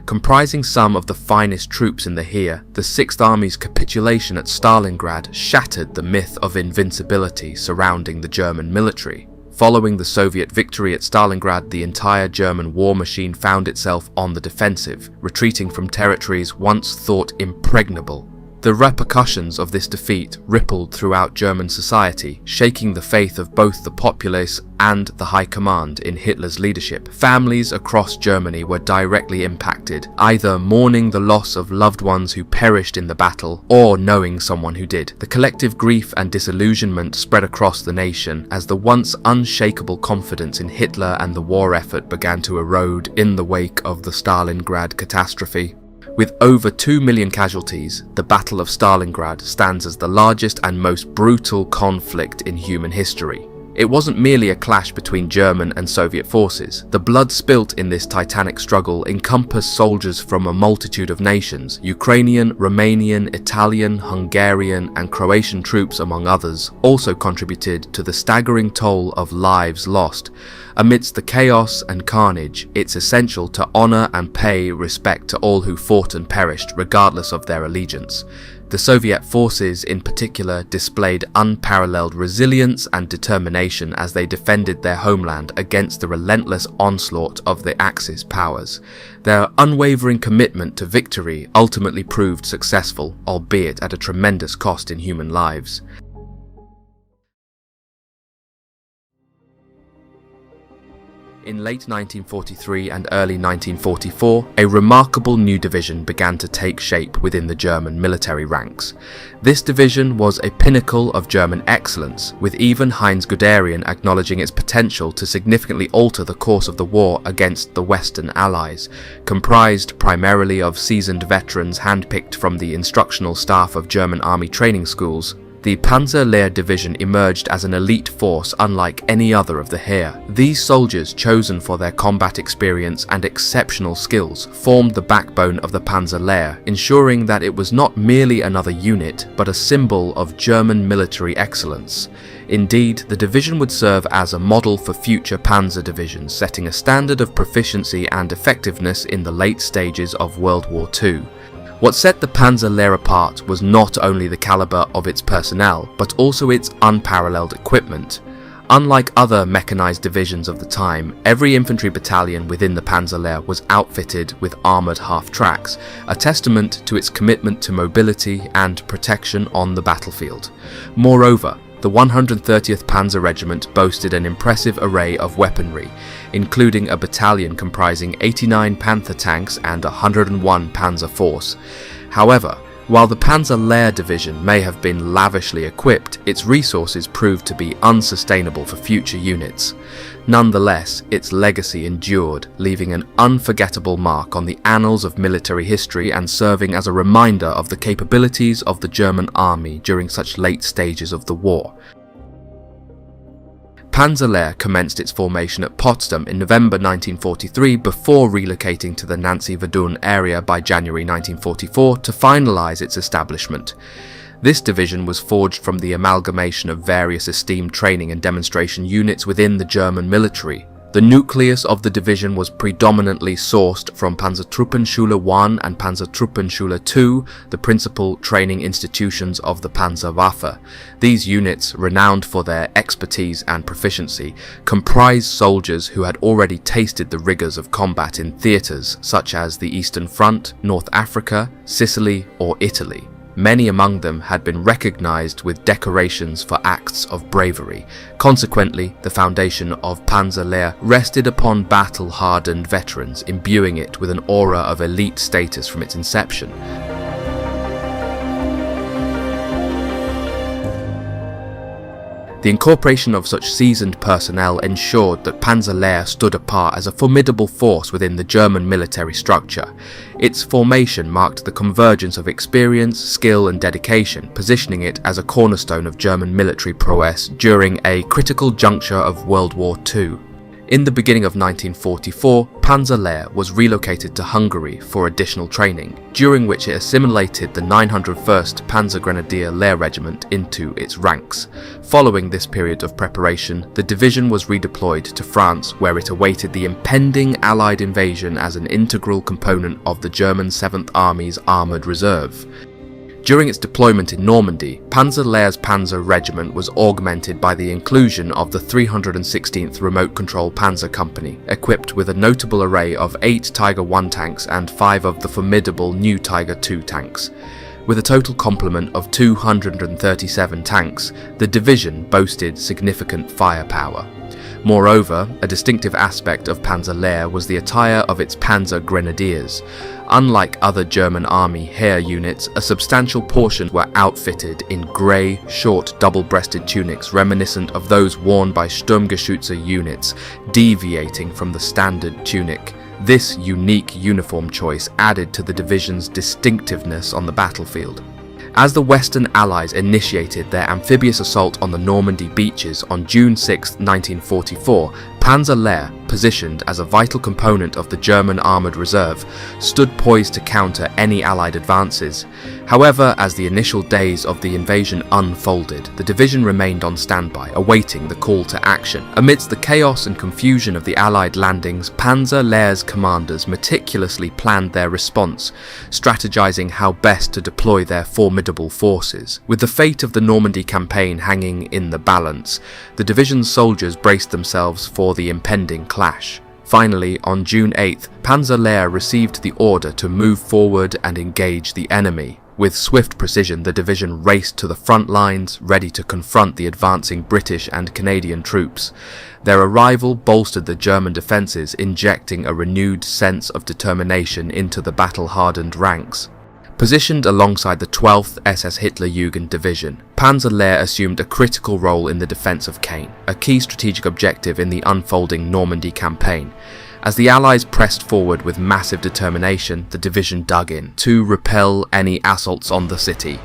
S1: Comprising some of the finest troops in the Heer, the 6th Army's capitulation at Stalingrad shattered the myth of invincibility surrounding the German military. Following the Soviet victory at Stalingrad, the entire German war machine found itself on the defensive, retreating from territories once thought impregnable. The repercussions of this defeat rippled throughout German society, shaking the faith of both the populace and the high command in Hitler's leadership. Families across Germany were directly impacted, either mourning the loss of loved ones who perished in the battle or knowing someone who did. The collective grief and disillusionment spread across the nation as the once unshakable confidence in Hitler and the war effort began to erode in the wake of the Stalingrad catastrophe. With over 2 million casualties, the Battle of Stalingrad stands as the largest and most brutal conflict in human history. It wasn't merely a clash between German and Soviet forces. The blood spilt in this titanic struggle encompassed soldiers from a multitude of nations. Ukrainian, Romanian, Italian, Hungarian, and Croatian troops, among others, also contributed to the staggering toll of lives lost. Amidst the chaos and carnage, it's essential to honor and pay respect to all who fought and perished, regardless of their allegiance. The Soviet forces in particular displayed unparalleled resilience and determination as they defended their homeland against the relentless onslaught of the Axis powers. Their unwavering commitment to victory ultimately proved successful, albeit at a tremendous cost in human lives. In late 1943 and early 1944, a remarkable new division began to take shape within the German military ranks. This division was a pinnacle of German excellence, with even Heinz Guderian acknowledging its potential to significantly alter the course of the war against the Western Allies. Comprised primarily of seasoned veterans handpicked from the instructional staff of German army training schools, the Panzer-Lehr division emerged as an elite force unlike any other of the Heer. These soldiers, chosen for their combat experience and exceptional skills, formed the backbone of the Panzer-Lehr, ensuring that it was not merely another unit, but a symbol of German military excellence. Indeed, the division would serve as a model for future panzer divisions, setting a standard of proficiency and effectiveness in the late stages of World War II. What set the Panzer-Lehr apart was not only the caliber of its personnel, but also its unparalleled equipment. Unlike other mechanized divisions of the time, every infantry battalion within the Panzer-Lehr was outfitted with armoured half-tracks, a testament to its commitment to mobility and protection on the battlefield. Moreover, the 130th Panzer Regiment boasted an impressive array of weaponry, including a battalion comprising 89 Panther tanks and 101 Panzer Force. However, while the Panzer-Lehr division may have been lavishly equipped, its resources proved to be unsustainable for future units. Nonetheless, its legacy endured, leaving an unforgettable mark on the annals of military history and serving as a reminder of the capabilities of the German army during such late stages of the war. Panzer-Lehr commenced its formation at Potsdam in November 1943 before relocating to the Nancy-Verdun area by January 1944 to finalise its establishment. This division was forged from the amalgamation of various esteemed training and demonstration units within the German military. The nucleus of the division was predominantly sourced from Panzertruppenschule 1 and Panzertruppenschule 2, the principal training institutions of the Panzerwaffe. These units, renowned for their expertise and proficiency, comprised soldiers who had already tasted the rigours of combat in theatres such as the Eastern Front, North Africa, Sicily or Italy. Many among them had been recognized with decorations for acts of bravery. Consequently, the foundation of Panzer-Lehr rested upon battle-hardened veterans, imbuing it with an aura of elite status from its inception. The incorporation of such seasoned personnel ensured that Panzer-Lehr stood apart as a formidable force within the German military structure. Its formation marked the convergence of experience, skill and dedication, positioning it as a cornerstone of German military prowess during a critical juncture of World War II. In the beginning of 1944, Panzer-Lehr was relocated to Hungary for additional training, during which it assimilated the 901st Panzergrenadier Lehr Regiment into its ranks. Following this period of preparation, the division was redeployed to France, where it awaited the impending Allied invasion as an integral component of the German 7th Army's Armoured Reserve. During its deployment in Normandy, Panzer-Lehr's Panzer Regiment was augmented by the inclusion of the 316th Remote Control Panzer Company, equipped with a notable array of 8 Tiger I tanks and 5 of the formidable new Tiger II tanks. With a total complement of 237 tanks, the division boasted significant firepower. Moreover, a distinctive aspect of Panzer-Lehr was the attire of its Panzer Grenadiers. Unlike other German Army Heer units, a substantial portion were outfitted in grey, short double-breasted tunics reminiscent of those worn by Sturmgeschütze units, deviating from the standard tunic. This unique uniform choice added to the division's distinctiveness on the battlefield. As the Western Allies initiated their amphibious assault on the Normandy beaches on June 6, 1944, Panzer-Lehr, positioned as a vital component of the German Armoured Reserve, stood poised to counter any Allied advances. However, as the initial days of the invasion unfolded, the division remained on standby, awaiting the call to action. Amidst the chaos and confusion of the Allied landings, Panzer-Lehr's commanders meticulously planned their response, strategizing how best to deploy their formidable forces. With the fate of the Normandy campaign hanging in the balance, the division's soldiers braced themselves for the impending clash. Finally, on June 8th, Panzer-Lehr received the order to move forward and engage the enemy. With swift precision, the division raced to the front lines, ready to confront the advancing British and Canadian troops. Their arrival bolstered the German defences, injecting a renewed sense of determination into the battle-hardened ranks. Positioned alongside the 12th SS Hitlerjugend Division, Panzer-Lehr assumed a critical role in the defence of Caen, a key strategic objective in the unfolding Normandy campaign. As the Allies pressed forward with massive determination, the division dug in to repel any assaults on the city.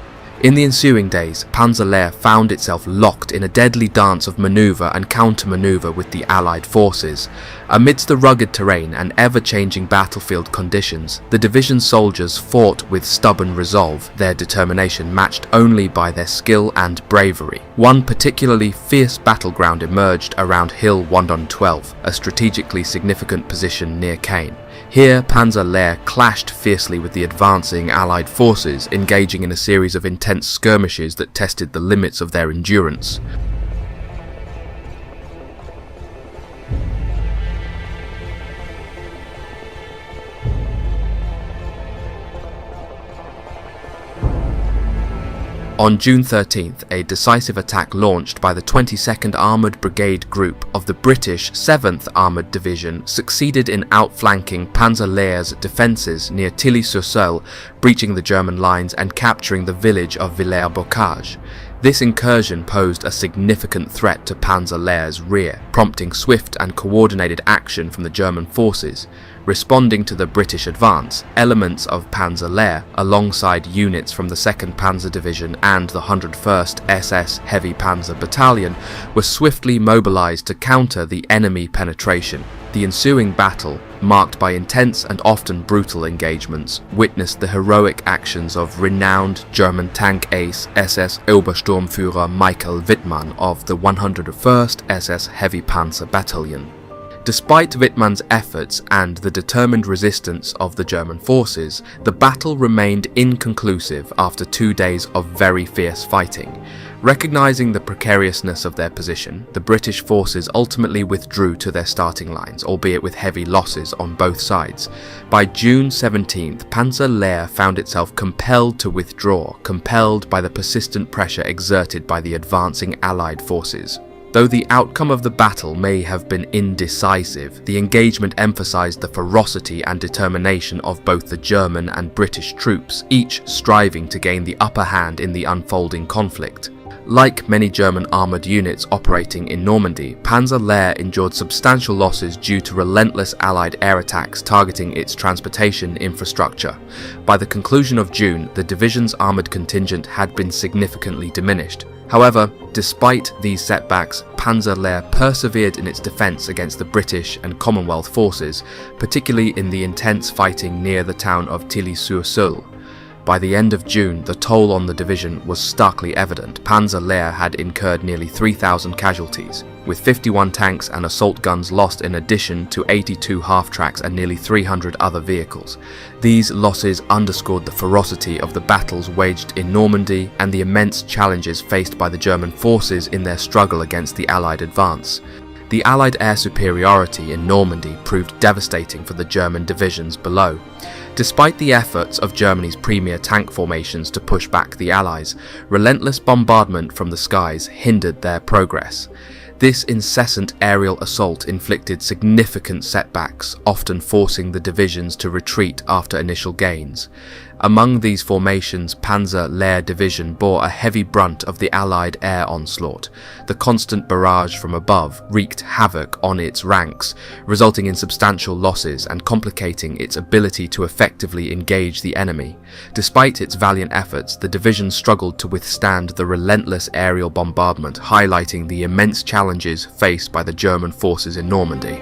S1: In the ensuing days, Panzer-Lehr found itself locked in a deadly dance of manoeuvre and counter-manoeuvre with the Allied forces. Amidst the rugged terrain and ever-changing battlefield conditions, the division's soldiers fought with stubborn resolve, their determination matched only by their skill and bravery. One particularly fierce battleground emerged around Hill 112, a strategically significant position near Caen. Here, Panzer-Lehr clashed fiercely with the advancing Allied forces, engaging in a series of intense skirmishes that tested the limits of their endurance. On June 13th, a decisive attack launched by the 22nd Armoured Brigade Group of the British 7th Armoured Division succeeded in outflanking Panzer-Lehr's defences near Tilly-sur-Seulles, breaching the German lines and capturing the village of Villers-Bocage. This incursion posed a significant threat to Panzer-Lehr's rear, prompting swift and coordinated action from the German forces. Responding to the British advance, elements of Panzer-Lehr, alongside units from the 2nd Panzer Division and the 101st SS Heavy Panzer Battalion, were swiftly mobilised to counter the enemy penetration. The ensuing battle, marked by intense and often brutal engagements, witnessed the heroic actions of renowned German tank ace SS Obersturmführer Michael Wittmann of the 101st SS Heavy Panzer Battalion. Despite Wittmann's efforts and the determined resistance of the German forces, the battle remained inconclusive after 2 days of very fierce fighting. Recognizing the precariousness of their position, the British forces ultimately withdrew to their starting lines, albeit with heavy losses on both sides. By June 17th, Panzer-Lehr found itself compelled to withdraw, compelled by the persistent pressure exerted by the advancing Allied forces. Though the outcome of the battle may have been indecisive, the engagement emphasized the ferocity and determination of both the German and British troops, each striving to gain the upper hand in the unfolding conflict. Like many German armoured units operating in Normandy, Panzer-Lehr endured substantial losses due to relentless Allied air attacks targeting its transportation infrastructure. By the conclusion of June, the division's armoured contingent had been significantly diminished. However, despite these setbacks, Panzer-Lehr persevered in its defence against the British and Commonwealth forces, particularly in the intense fighting near the town of Tilly-sur-Seulles. By the end of June, the toll on the division was starkly evident. Panzer-Lehr had incurred nearly 3,000 casualties, with 51 tanks and assault guns lost in addition to 82 half-tracks and nearly 300 other vehicles. These losses underscored the ferocity of the battles waged in Normandy and the immense challenges faced by the German forces in their struggle against the Allied advance. The Allied air superiority in Normandy proved devastating for the German divisions below. Despite the efforts of Germany's premier tank formations to push back the Allies, relentless bombardment from the skies hindered their progress. This incessant aerial assault inflicted significant setbacks, often forcing the divisions to retreat after initial gains. Among these formations, Panzer-Lehr Division bore a heavy brunt of the Allied air onslaught. The constant barrage from above wreaked havoc on its ranks, resulting in substantial losses and complicating its ability to effectively engage the enemy. Despite its valiant efforts, the division struggled to withstand the relentless aerial bombardment, highlighting the immense challenges faced by the German forces in Normandy.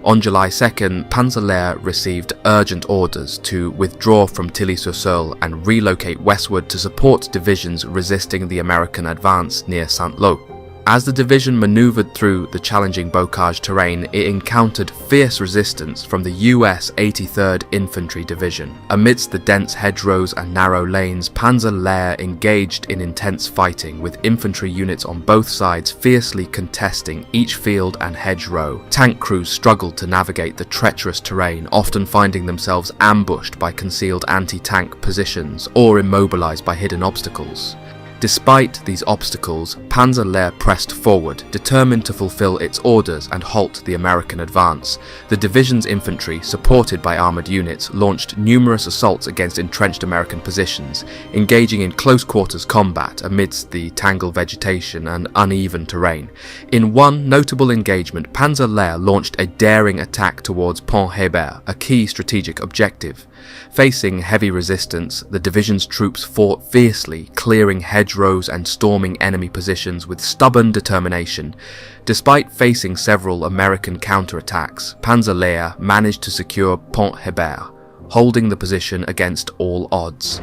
S1: On July 2nd, Panzer-Lehr received urgent orders to withdraw from Tilly-sur-Seulles and relocate westward to support divisions resisting the American advance near Saint-Lô. As the division maneuvered through the challenging Bocage terrain, it encountered fierce resistance from the US 83rd Infantry Division. Amidst the dense hedgerows and narrow lanes, Panzer-Lehr engaged in intense fighting, with infantry units on both sides fiercely contesting each field and hedgerow. Tank crews struggled to navigate the treacherous terrain, often finding themselves ambushed by concealed anti-tank positions or immobilized by hidden obstacles. Despite these obstacles, Panzer-Lehr pressed forward, determined to fulfill its orders and halt the American advance. The division's infantry, supported by armoured units, launched numerous assaults against entrenched American positions, engaging in close-quarters combat amidst the tangled vegetation and uneven terrain. In one notable engagement, Panzer-Lehr launched a daring attack towards Pont Hébert, a key strategic objective. Facing heavy resistance, the division's troops fought fiercely, clearing hedgerows and storming enemy positions with stubborn determination. Despite facing several American counterattacks, Panzer-Lehr managed to secure Pont Hébert, holding the position against all odds.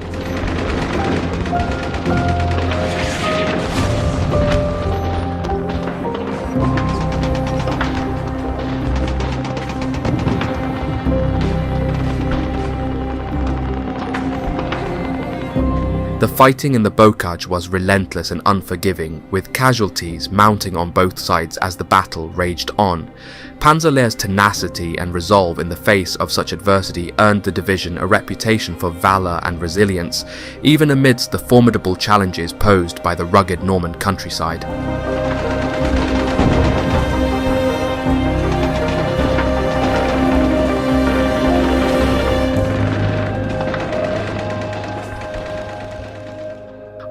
S1: The fighting in the Bocage was relentless and unforgiving, with casualties mounting on both sides as the battle raged on. Panzer-Lehr's tenacity and resolve in the face of such adversity earned the division a reputation for valour and resilience, even amidst the formidable challenges posed by the rugged Norman countryside.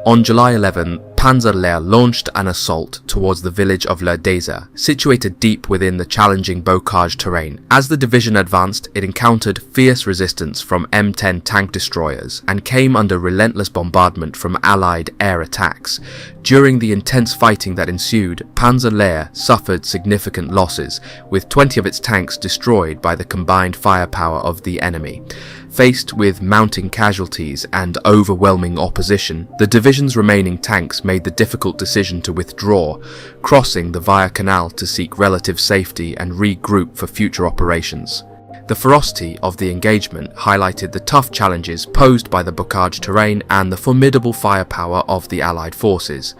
S1: On July 11, Panzer-Lehr launched an assault towards the village of Le Désert, situated deep within the challenging Bocage terrain. As the division advanced, it encountered fierce resistance from M10 tank destroyers and came under relentless bombardment from Allied air attacks. During the intense fighting that ensued, Panzer-Lehr suffered significant losses, with 20 of its tanks destroyed by the combined firepower of the enemy. Faced with mounting casualties and overwhelming opposition, the division's remaining tanks made the difficult decision to withdraw, crossing the Via Canal to seek relative safety and regroup for future operations. The ferocity of the engagement highlighted the tough challenges posed by the Bocage terrain and the formidable firepower of the Allied forces.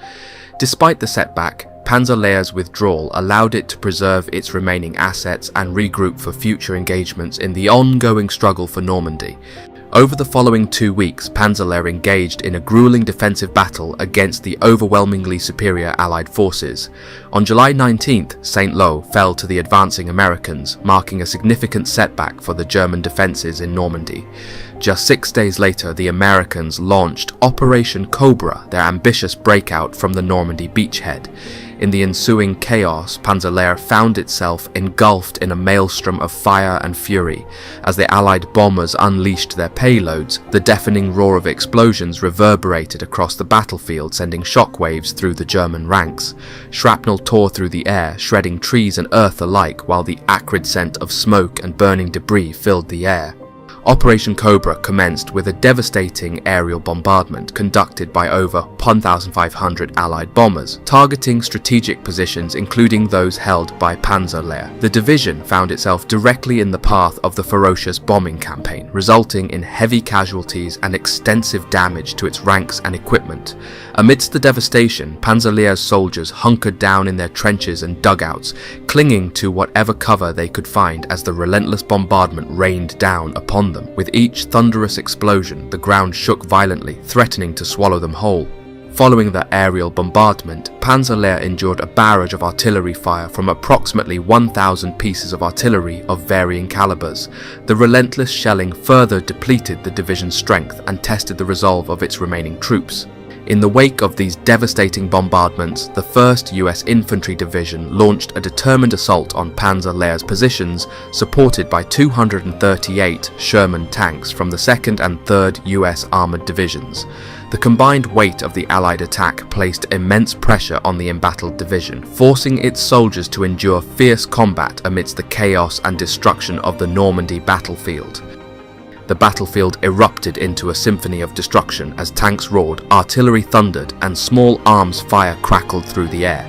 S1: Despite the setback, Panzer-Lehr's withdrawal allowed it to preserve its remaining assets and regroup for future engagements in the ongoing struggle for Normandy. Over the following 2 weeks, Panzer-Lehr engaged in a grueling defensive battle against the overwhelmingly superior Allied forces. On July 19th, Saint-Lô fell to the advancing Americans, marking a significant setback for the German defences in Normandy. Just 6 days later, the Americans launched Operation Cobra, their ambitious breakout from the Normandy beachhead. In the ensuing chaos, Panzer-Lehr found itself engulfed in a maelstrom of fire and fury. As the Allied bombers unleashed their payloads, the deafening roar of explosions reverberated across the battlefield, sending shockwaves through the German ranks. Shrapnel tore through the air, shredding trees and earth alike, while the acrid scent of smoke and burning debris filled the air. Operation Cobra commenced with a devastating aerial bombardment conducted by over 1,500 Allied bombers, targeting strategic positions including those held by Panzer-Lehr. The division found itself directly in the path of the Ferocious bombing campaign, resulting in heavy casualties and extensive damage to its ranks and equipment. Amidst the devastation, Panzer-Lehr's soldiers hunkered down in their trenches and dugouts, clinging to whatever cover they could find as the relentless bombardment rained down upon them. With each thunderous explosion, the ground shook violently, threatening to swallow them whole. Following the aerial bombardment, Panzer-Lehr endured a barrage of artillery fire from approximately 1,000 pieces of artillery of varying calibers. The relentless shelling further depleted the division's strength and tested the resolve of its remaining troops. In the wake of these devastating bombardments, the 1st US Infantry Division launched a determined assault on Panzer-Lehr's positions, supported by 238 Sherman tanks from the 2nd and 3rd US Armoured Divisions. The combined weight of the Allied attack placed immense pressure on the embattled division, forcing its soldiers to endure fierce combat amidst the chaos and destruction of the Normandy battlefield. The battlefield erupted into a symphony of destruction as tanks roared, artillery thundered, and small arms fire crackled through the air.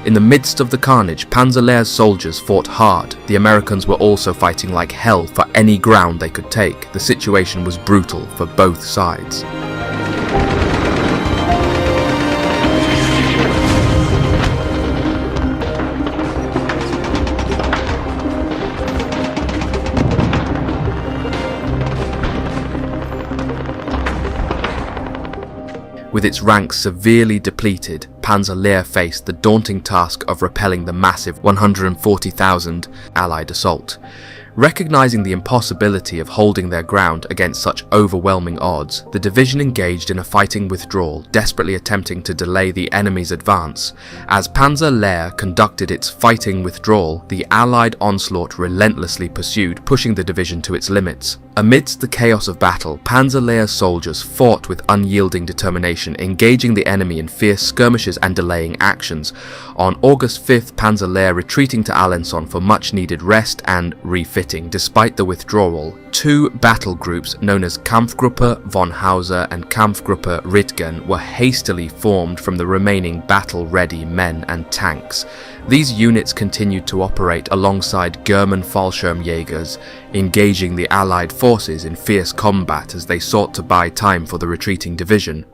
S1: In the midst of the carnage, Panzer-Lehr's soldiers fought hard. The Americans were also fighting like hell for any ground they could take. The situation was brutal for both sides. With its ranks severely depleted, Panzer-Lehr faced the daunting task of repelling the massive 140,000 Allied assault. Recognizing the impossibility of holding their ground against such overwhelming odds, the division engaged in a fighting withdrawal, desperately attempting to delay the enemy's advance. As Panzer-Lehr conducted its fighting withdrawal, the Allied onslaught relentlessly pursued, pushing the division to its limits. Amidst the chaos of battle, Panzer-Lehr's soldiers fought with unyielding determination, engaging the enemy in fierce skirmishes and delaying actions. On August 5th, Panzer-Lehr retreating to Alençon for much-needed rest and refitting. Despite the withdrawal, 2 battle groups known as Kampfgruppe von Hauser and Kampfgruppe Rittgen were hastily formed from the remaining battle-ready men and tanks. These units continued to operate alongside German Fallschirmjägers, engaging the Allied forces in fierce combat as they sought to buy time for the retreating division.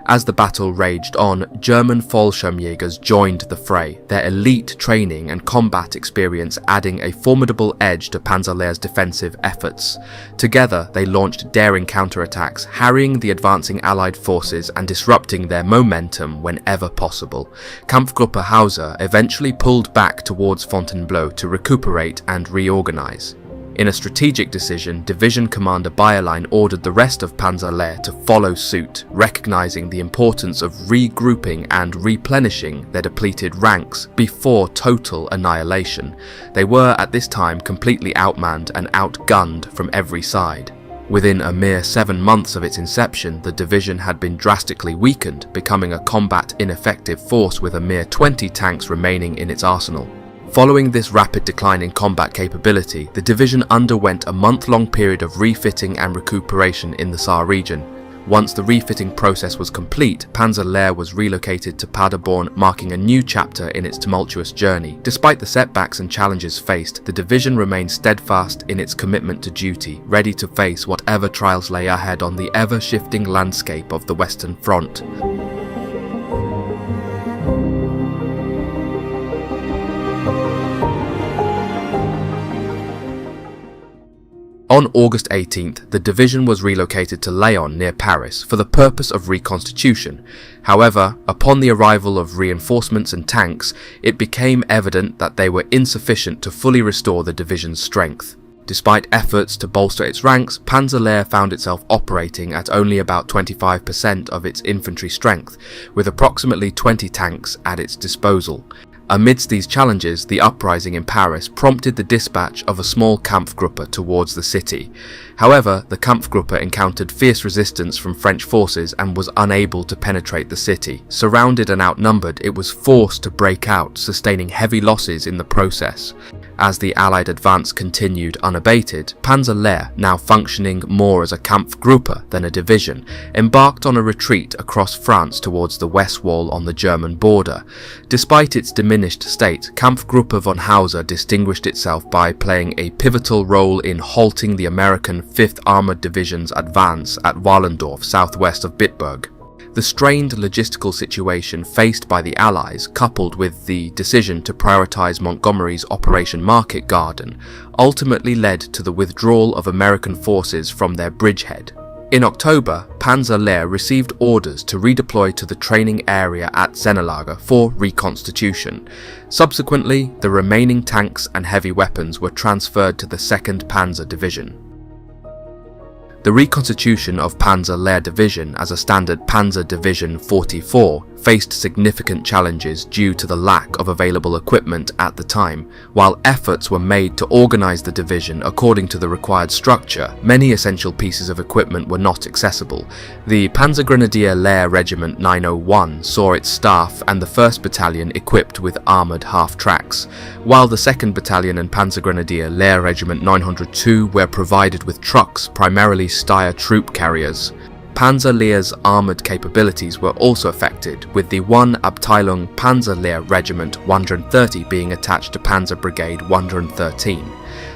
S1: As the battle raged on, German Fallschirmjägers joined the fray, their elite training and combat experience adding a formidable edge to Panzer-Lehr's defensive efforts. Together, they launched daring counterattacks, harrying the advancing Allied forces and disrupting their momentum whenever possible. Kampfgruppe Hauser eventually pulled back towards Fontainebleau to recuperate and reorganize. In a strategic decision, Division Commander Bayerlein ordered the rest of Panzer-Lehr to follow suit, recognizing the importance of regrouping and replenishing their depleted ranks before total annihilation. They were at this time completely outmanned and outgunned from every side. Within a mere 7 months of its inception, the division had been drastically weakened, becoming a combat ineffective force with a mere 20 tanks remaining in its arsenal. Following this rapid decline in combat capability, the division underwent a month-long period of refitting and recuperation in the Saar region. Once the refitting process was complete, Panzer-Lehr was relocated to Paderborn, marking a new chapter in its tumultuous journey. Despite the setbacks and challenges faced, the division remained steadfast in its commitment to duty, ready to face whatever trials lay ahead on the ever-shifting landscape of the Western Front. On August 18th, the division was relocated to Laon near Paris for the purpose of reconstitution. However, upon the arrival of reinforcements and tanks, it became evident that they were insufficient to fully restore the division's strength. Despite efforts to bolster its ranks, Panzer-Lehr found itself operating at only about 25% of its infantry strength, with approximately 20 tanks at its disposal. Amidst these challenges, the uprising in Paris prompted the dispatch of a small Kampfgruppe towards the city. However, the Kampfgruppe encountered fierce resistance from French forces and was unable to penetrate the city. Surrounded and outnumbered, it was forced to break out, sustaining heavy losses in the process. As the Allied advance continued unabated, Panzer-Lehr, now functioning more as a Kampfgruppe than a division, embarked on a retreat across France towards the west wall on the German border. Despite its diminished state, Kampfgruppe von Hauser distinguished itself by playing a pivotal role in halting the American 5th Armoured Division's advance at Wallendorf, southwest of Bitburg. The strained logistical situation faced by the Allies, coupled with the decision to prioritise Montgomery's Operation Market Garden, ultimately led to the withdrawal of American forces from their bridgehead. In October, Panzer-Lehr received orders to redeploy to the training area at Sennelager for reconstitution. Subsequently, the remaining tanks and heavy weapons were transferred to the 2nd Panzer Division. The reconstitution of Panzer-Lehr Division as a standard Panzer Division 44 faced significant challenges due to the lack of available equipment at the time. While efforts were made to organise the division according to the required structure, many essential pieces of equipment were not accessible. The Panzergrenadier Lehr Regiment 901 saw its staff and the 1st Battalion equipped with armoured half-tracks, while the 2nd Battalion and Panzergrenadier Lehr Regiment 902 were provided with trucks, primarily Steyr troop carriers. Panzer-Lehr's armoured capabilities were also affected, with the 1 Abteilung Panzer-Lehr Regiment 130 being attached to Panzer Brigade 113.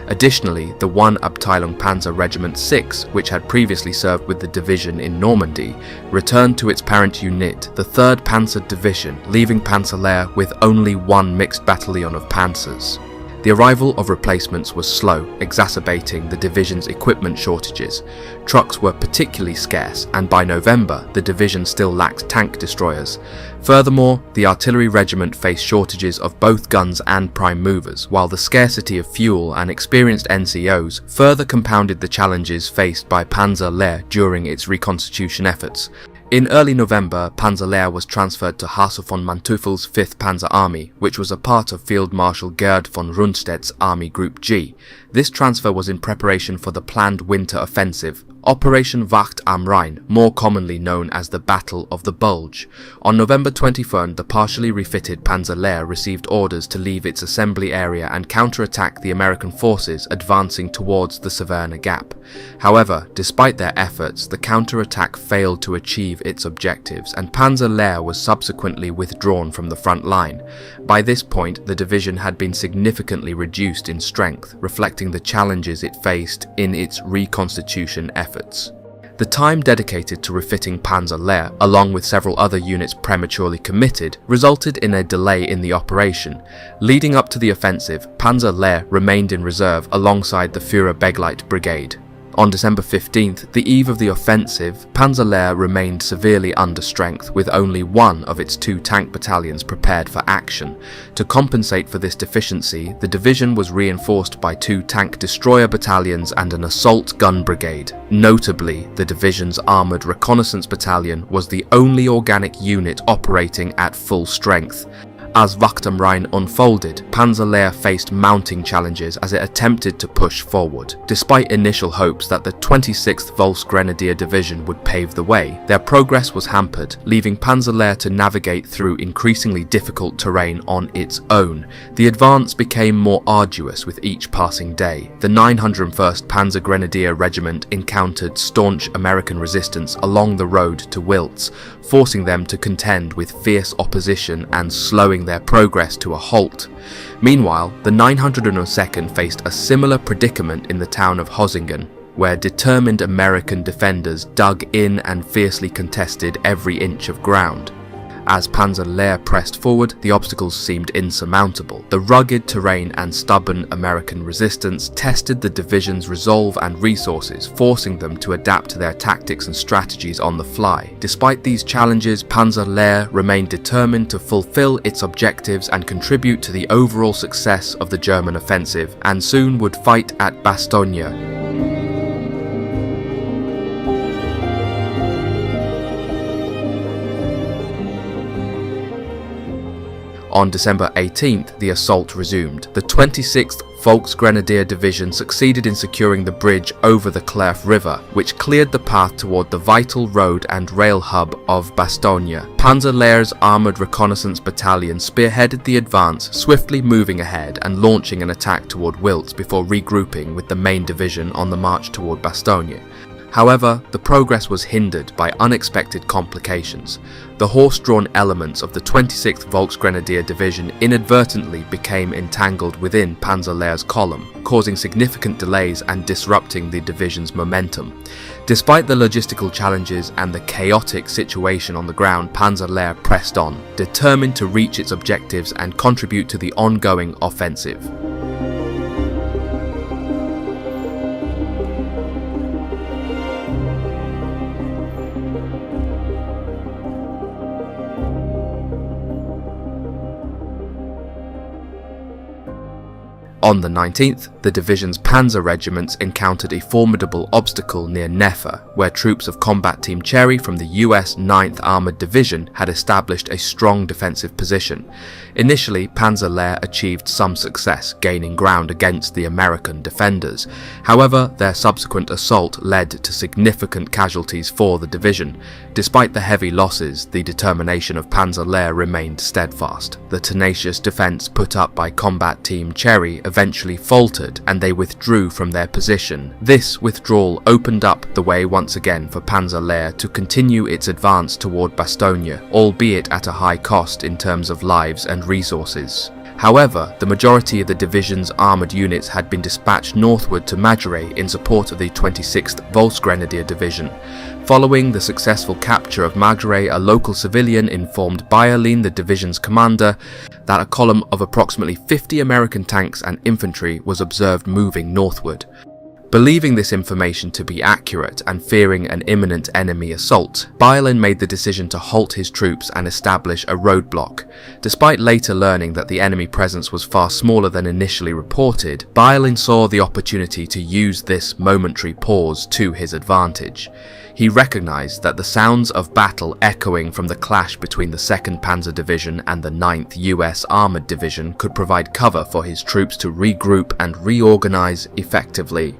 S1: Additionally, the 1 Abteilung Panzer Regiment 6, which had previously served with the division in Normandy, returned to its parent unit, the 3rd Panzer Division, leaving Panzer-Lehr with only 1 mixed battalion of panzers. The arrival of replacements was slow, exacerbating the division's equipment shortages. Trucks were particularly scarce, and by November, the division still lacked tank destroyers. Furthermore, the artillery regiment faced shortages of both guns and prime movers, while the scarcity of fuel and experienced NCOs further compounded the challenges faced by Panzer-Lehr during its reconstitution efforts. In early November, Panzer-Lehr was transferred to Hasse von Manteuffel's 5th Panzer Army, which was a part of Field Marshal Gerd von Rundstedt's Army Group G. This transfer was in preparation for the planned winter offensive, Operation Wacht am Rhein, more commonly known as the Battle of the Bulge. On November 21st, the partially refitted Panzer-Lehr received orders to leave its assembly area and counterattack the American forces advancing towards the Savernah Gap. However, despite their efforts, the counterattack failed to achieve its objectives, and Panzer-Lehr was subsequently withdrawn from the front line. By this point, the division had been significantly reduced in strength, reflecting the challenges it faced in its reconstitution efforts. The time dedicated to refitting Panzer-Lehr, along with several other units prematurely committed, resulted in a delay in the operation. Leading up to the offensive, Panzer-Lehr remained in reserve alongside the Führer-Begleit Brigade. On December 15th, the eve of the offensive, Panzer-Lehr remained severely under strength, with only 1 of its 2 tank battalions prepared for action. To compensate for this deficiency, the division was reinforced by 2 tank destroyer battalions and an assault gun brigade. Notably, the division's armoured reconnaissance battalion was the only organic unit operating at full strength. As Wacht am Rhein unfolded, Panzer-Lehr faced mounting challenges as it attempted to push forward. Despite initial hopes that the 26th Volksgrenadier Division would pave the way, their progress was hampered, leaving Panzer-Lehr to navigate through increasingly difficult terrain on its own. The advance became more arduous with each passing day. The 901st Panzer Grenadier Regiment encountered staunch American resistance along the road to Wiltz, forcing them to contend with fierce opposition and slowing their progress to a halt. Meanwhile, the 902nd faced a similar predicament in the town of Hosingen, where determined American defenders dug in and fiercely contested every inch of ground. As Panzer-Lehr pressed forward, the obstacles seemed insurmountable. The rugged terrain and stubborn American resistance tested the division's resolve and resources, forcing them to adapt to their tactics and strategies on the fly. Despite these challenges, Panzer-Lehr remained determined to fulfill its objectives and contribute to the overall success of the German offensive, and soon would fight at Bastogne. On December 18th, the assault resumed. The 26th Volksgrenadier Division succeeded in securing the bridge over the Clerf River, which cleared the path toward the vital road and rail hub of Bastogne. Panzer-Lehr's Armoured Reconnaissance Battalion spearheaded the advance, swiftly moving ahead and launching an attack toward Wiltz before regrouping with the main division on the march toward Bastogne. However, the progress was hindered by unexpected complications. The horse-drawn elements of the 26th Volksgrenadier Division inadvertently became entangled within Panzer-Lehr's column, causing significant delays and disrupting the division's momentum. Despite the logistical challenges and the chaotic situation on the ground, Panzer-Lehr pressed on, determined to reach its objectives and contribute to the ongoing offensive. On the 19th, the division's panzer regiments encountered a formidable obstacle near Neffe, where troops of Combat Team Cherry from the US 9th Armoured Division had established a strong defensive position. Initially, Panzer-Lehr achieved some success, gaining ground against the American defenders. However, their subsequent assault led to significant casualties for the division. Despite the heavy losses, the determination of Panzer-Lehr remained steadfast. The tenacious defence put up by Combat Team Cherry eventually faltered, and they withdrew from their position. This withdrawal opened up the way once again for Panzer-Lehr to continue its advance toward Bastogne, albeit at a high cost in terms of lives and resources. However, the majority of the division's armoured units had been dispatched northward to Madurai in support of the 26th Volksgrenadier Division. Following the successful capture of Madurai, a local civilian informed Bayerlin, the division's commander, that a column of approximately 50 American tanks and infantry was observed moving northward. Believing this information to be accurate and fearing an imminent enemy assault, Bayerlin made the decision to halt his troops and establish a roadblock. Despite later learning that the enemy presence was far smaller than initially reported, Bayerlin saw the opportunity to use this momentary pause to his advantage. He recognized that the sounds of battle echoing from the clash between the 2nd Panzer Division and the 9th US Armoured Division could provide cover for his troops to regroup and reorganize effectively.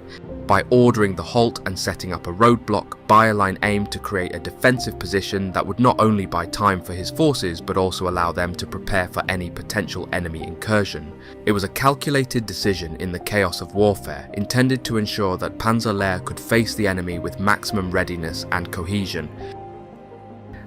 S1: By ordering the halt and setting up a roadblock, Bayerlin aimed to create a defensive position that would not only buy time for his forces but also allow them to prepare for any potential enemy incursion. It was a calculated decision in the chaos of warfare, intended to ensure that Panzer-Lehr could face the enemy with maximum readiness and cohesion.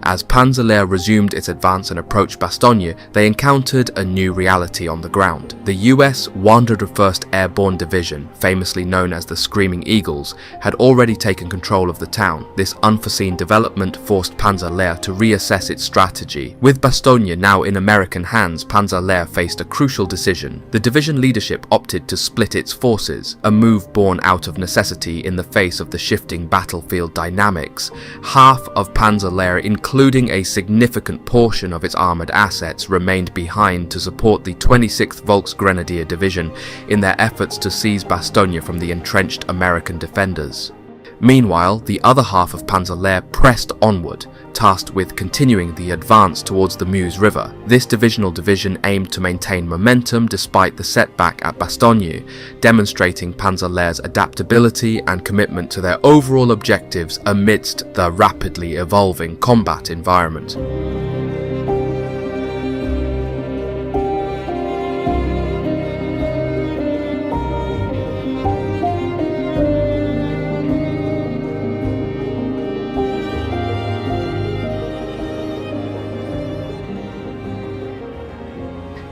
S1: As Panzer-Lehr resumed its advance and approached Bastogne, they encountered a new reality on the ground. The US 101st Airborne Division, famously known as the Screaming Eagles, had already taken control of the town. This unforeseen development forced Panzer-Lehr to reassess its strategy. With Bastogne now in American hands, Panzer-Lehr faced a crucial decision. The division leadership opted to split its forces, a move born out of necessity in the face of the shifting battlefield dynamics. Half of Panzer-Lehr, including a significant portion of its armoured assets, remained behind to support the 26th Volksgrenadier Division in their efforts to seize Bastogne from the entrenched American defenders. Meanwhile, the other half of Panzer-Lehr pressed onward. tasked with continuing the advance towards the Meuse River. This divisional division aimed to maintain momentum despite the setback at Bastogne, demonstrating Panzer-Lehr's adaptability and commitment to their overall objectives amidst the rapidly evolving combat environment.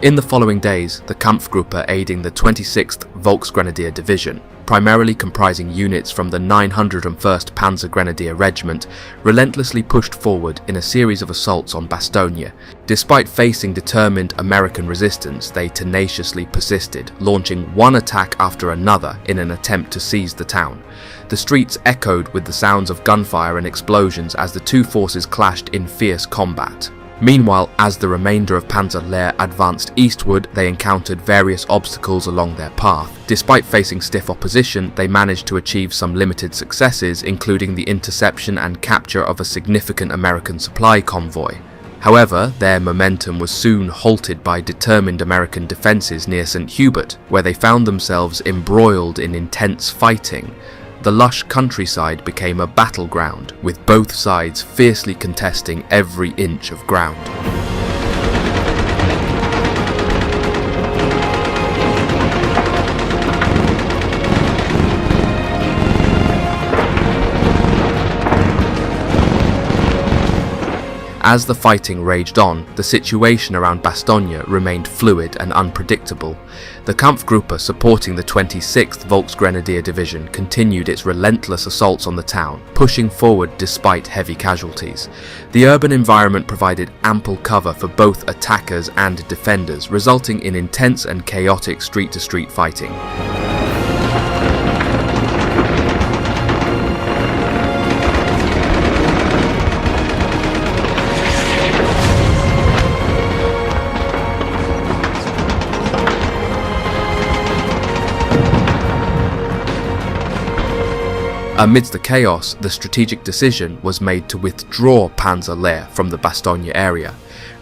S1: In the following days, the Kampfgruppe aiding the 26th Volksgrenadier Division, primarily comprising units from the 901st Panzer-Grenadier Regiment, relentlessly pushed forward in a series of assaults on Bastogne. Despite facing determined American resistance, they tenaciously persisted, launching one attack after another in an attempt to seize the town. The streets echoed with the sounds of gunfire and explosions as the two forces clashed in fierce combat. Meanwhile, as the remainder of Panzer-Lehr advanced eastward, they encountered various obstacles along their path. Despite facing stiff opposition, they managed to achieve some limited successes, including the interception and capture of a significant American supply convoy. However, their momentum was soon halted by determined American defences near St. Hubert, where they found themselves embroiled in intense fighting. The lush countryside became a battleground, with both sides fiercely contesting every inch of ground. As the fighting raged on, the situation around Bastogne remained fluid and unpredictable. The Kampfgruppe supporting the 26th Volksgrenadier Division continued its relentless assaults on the town, pushing forward despite heavy casualties. The urban environment provided ample cover for both attackers and defenders, resulting in intense and chaotic street-to-street fighting. Amidst the chaos, the strategic decision was made to withdraw Panzer-Lehr from the Bastogne area.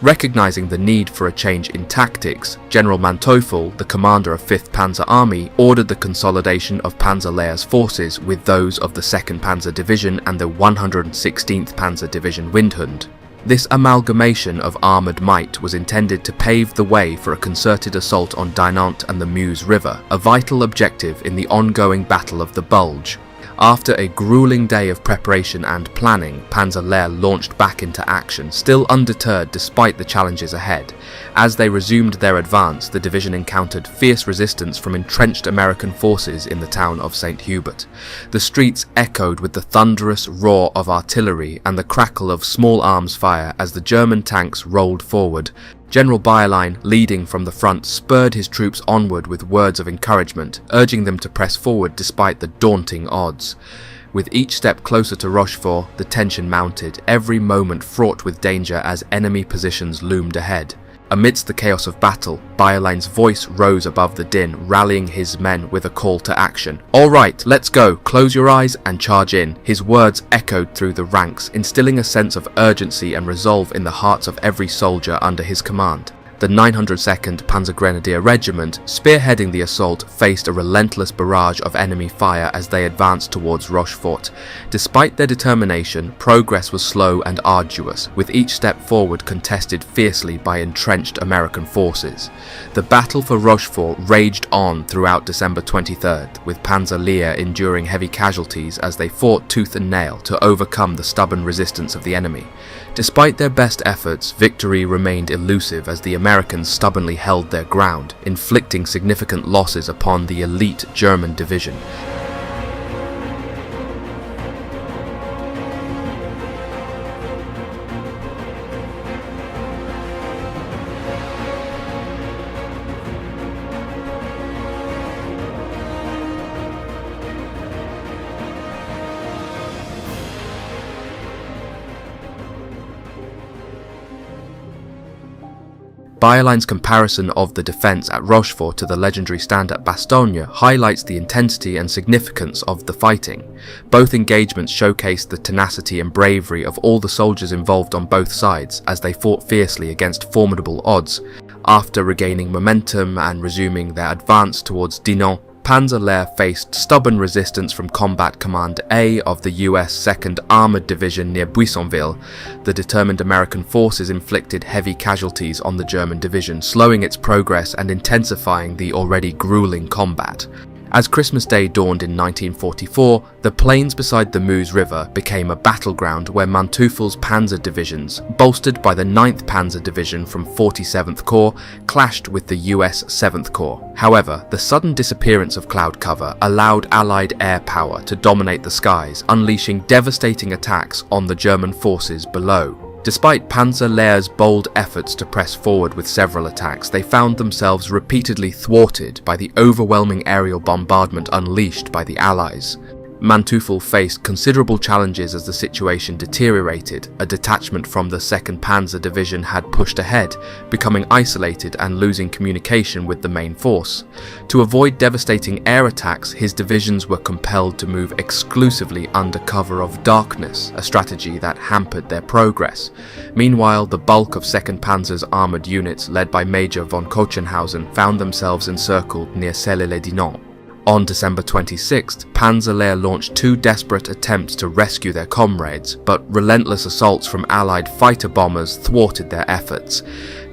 S1: Recognizing the need for a change in tactics, General Manteuffel, the commander of 5th Panzer Army, ordered the consolidation of Panzer-Lehr's forces with those of the 2nd Panzer Division and the 116th Panzer Division Windhund. This amalgamation of armoured might was intended to pave the way for a concerted assault on Dinant and the Meuse River, a vital objective in the ongoing Battle of the Bulge. After a grueling day of preparation and planning, Panzer-Lehr launched back into action, still undeterred despite the challenges ahead. As they resumed their advance, the division encountered fierce resistance from entrenched American forces in the town of St. Hubert. The streets echoed with the thunderous roar of artillery and the crackle of small arms fire as the German tanks rolled forward. General Bayerlein, leading from the front, spurred his troops onward with words of encouragement, urging them to press forward despite the daunting odds. With each step closer to Rochefort, the tension mounted, every moment fraught with danger as enemy positions loomed ahead. Amidst the chaos of battle, Bayerlein's voice rose above the din, rallying his men with a call to action. "All right, let's go, close your eyes and charge in." His words echoed through the ranks, instilling a sense of urgency and resolve in the hearts of every soldier under his command. The 902nd Panzer-Grenadier Regiment, spearheading the assault, faced a relentless barrage of enemy fire as they advanced towards Rochefort. Despite their determination, progress was slow and arduous, with each step forward contested fiercely by entrenched American forces. The battle for Rochefort raged on throughout December 23rd, with Panzer-Lehr enduring heavy casualties as they fought tooth and nail to overcome the stubborn resistance of the enemy. Despite their best efforts, victory remained elusive as the Americans stubbornly held their ground, inflicting significant losses upon the elite German division. Byerline's comparison of the defence at Rochefort to the legendary stand at Bastogne highlights the intensity and significance of the fighting. Both engagements showcased the tenacity and bravery of all the soldiers involved on both sides as they fought fiercely against formidable odds. After regaining momentum and resuming their advance towards Dinant, Panzer-Lehr faced stubborn resistance from Combat Command A of the US 2nd Armoured Division near Buissonville. The determined American forces inflicted heavy casualties on the German division, slowing its progress and intensifying the already grueling combat. As Christmas Day dawned in 1944, the plains beside the Meuse River became a battleground where Manteufel's panzer divisions, bolstered by the 9th Panzer Division from 47th Corps, clashed with the US 7th Corps. However, the sudden disappearance of cloud cover allowed Allied air power to dominate the skies, unleashing devastating attacks on the German forces below. Despite Panzer-Lehr's bold efforts to press forward with several attacks, they found themselves repeatedly thwarted by the overwhelming aerial bombardment unleashed by the Allies. Manteufel faced considerable challenges as the situation deteriorated. A detachment from the 2nd Panzer Division had pushed ahead, becoming isolated and losing communication with the main force. To avoid devastating air attacks, his divisions were compelled to move exclusively under cover of darkness, a strategy that hampered their progress. Meanwhile, the bulk of 2nd Panzer's armoured units, led by Major von Kochenhausen, found themselves encircled near Celles-les-Dinant. On December 26th, Panzer-Lehr launched 2 desperate attempts to rescue their comrades, but relentless assaults from Allied fighter bombers thwarted their efforts.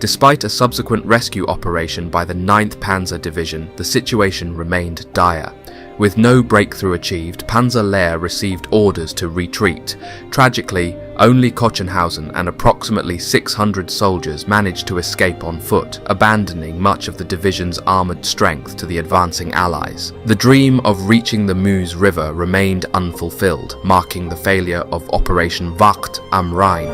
S1: Despite a subsequent rescue operation by the 9th Panzer Division, the situation remained dire. With no breakthrough achieved, Panzer-Lehr received orders to retreat. Tragically, only Kochenhausen and approximately 600 soldiers managed to escape on foot, abandoning much of the division's armoured strength to the advancing Allies. The dream of reaching the Meuse River remained unfulfilled, marking the failure of Operation Wacht am Rhein.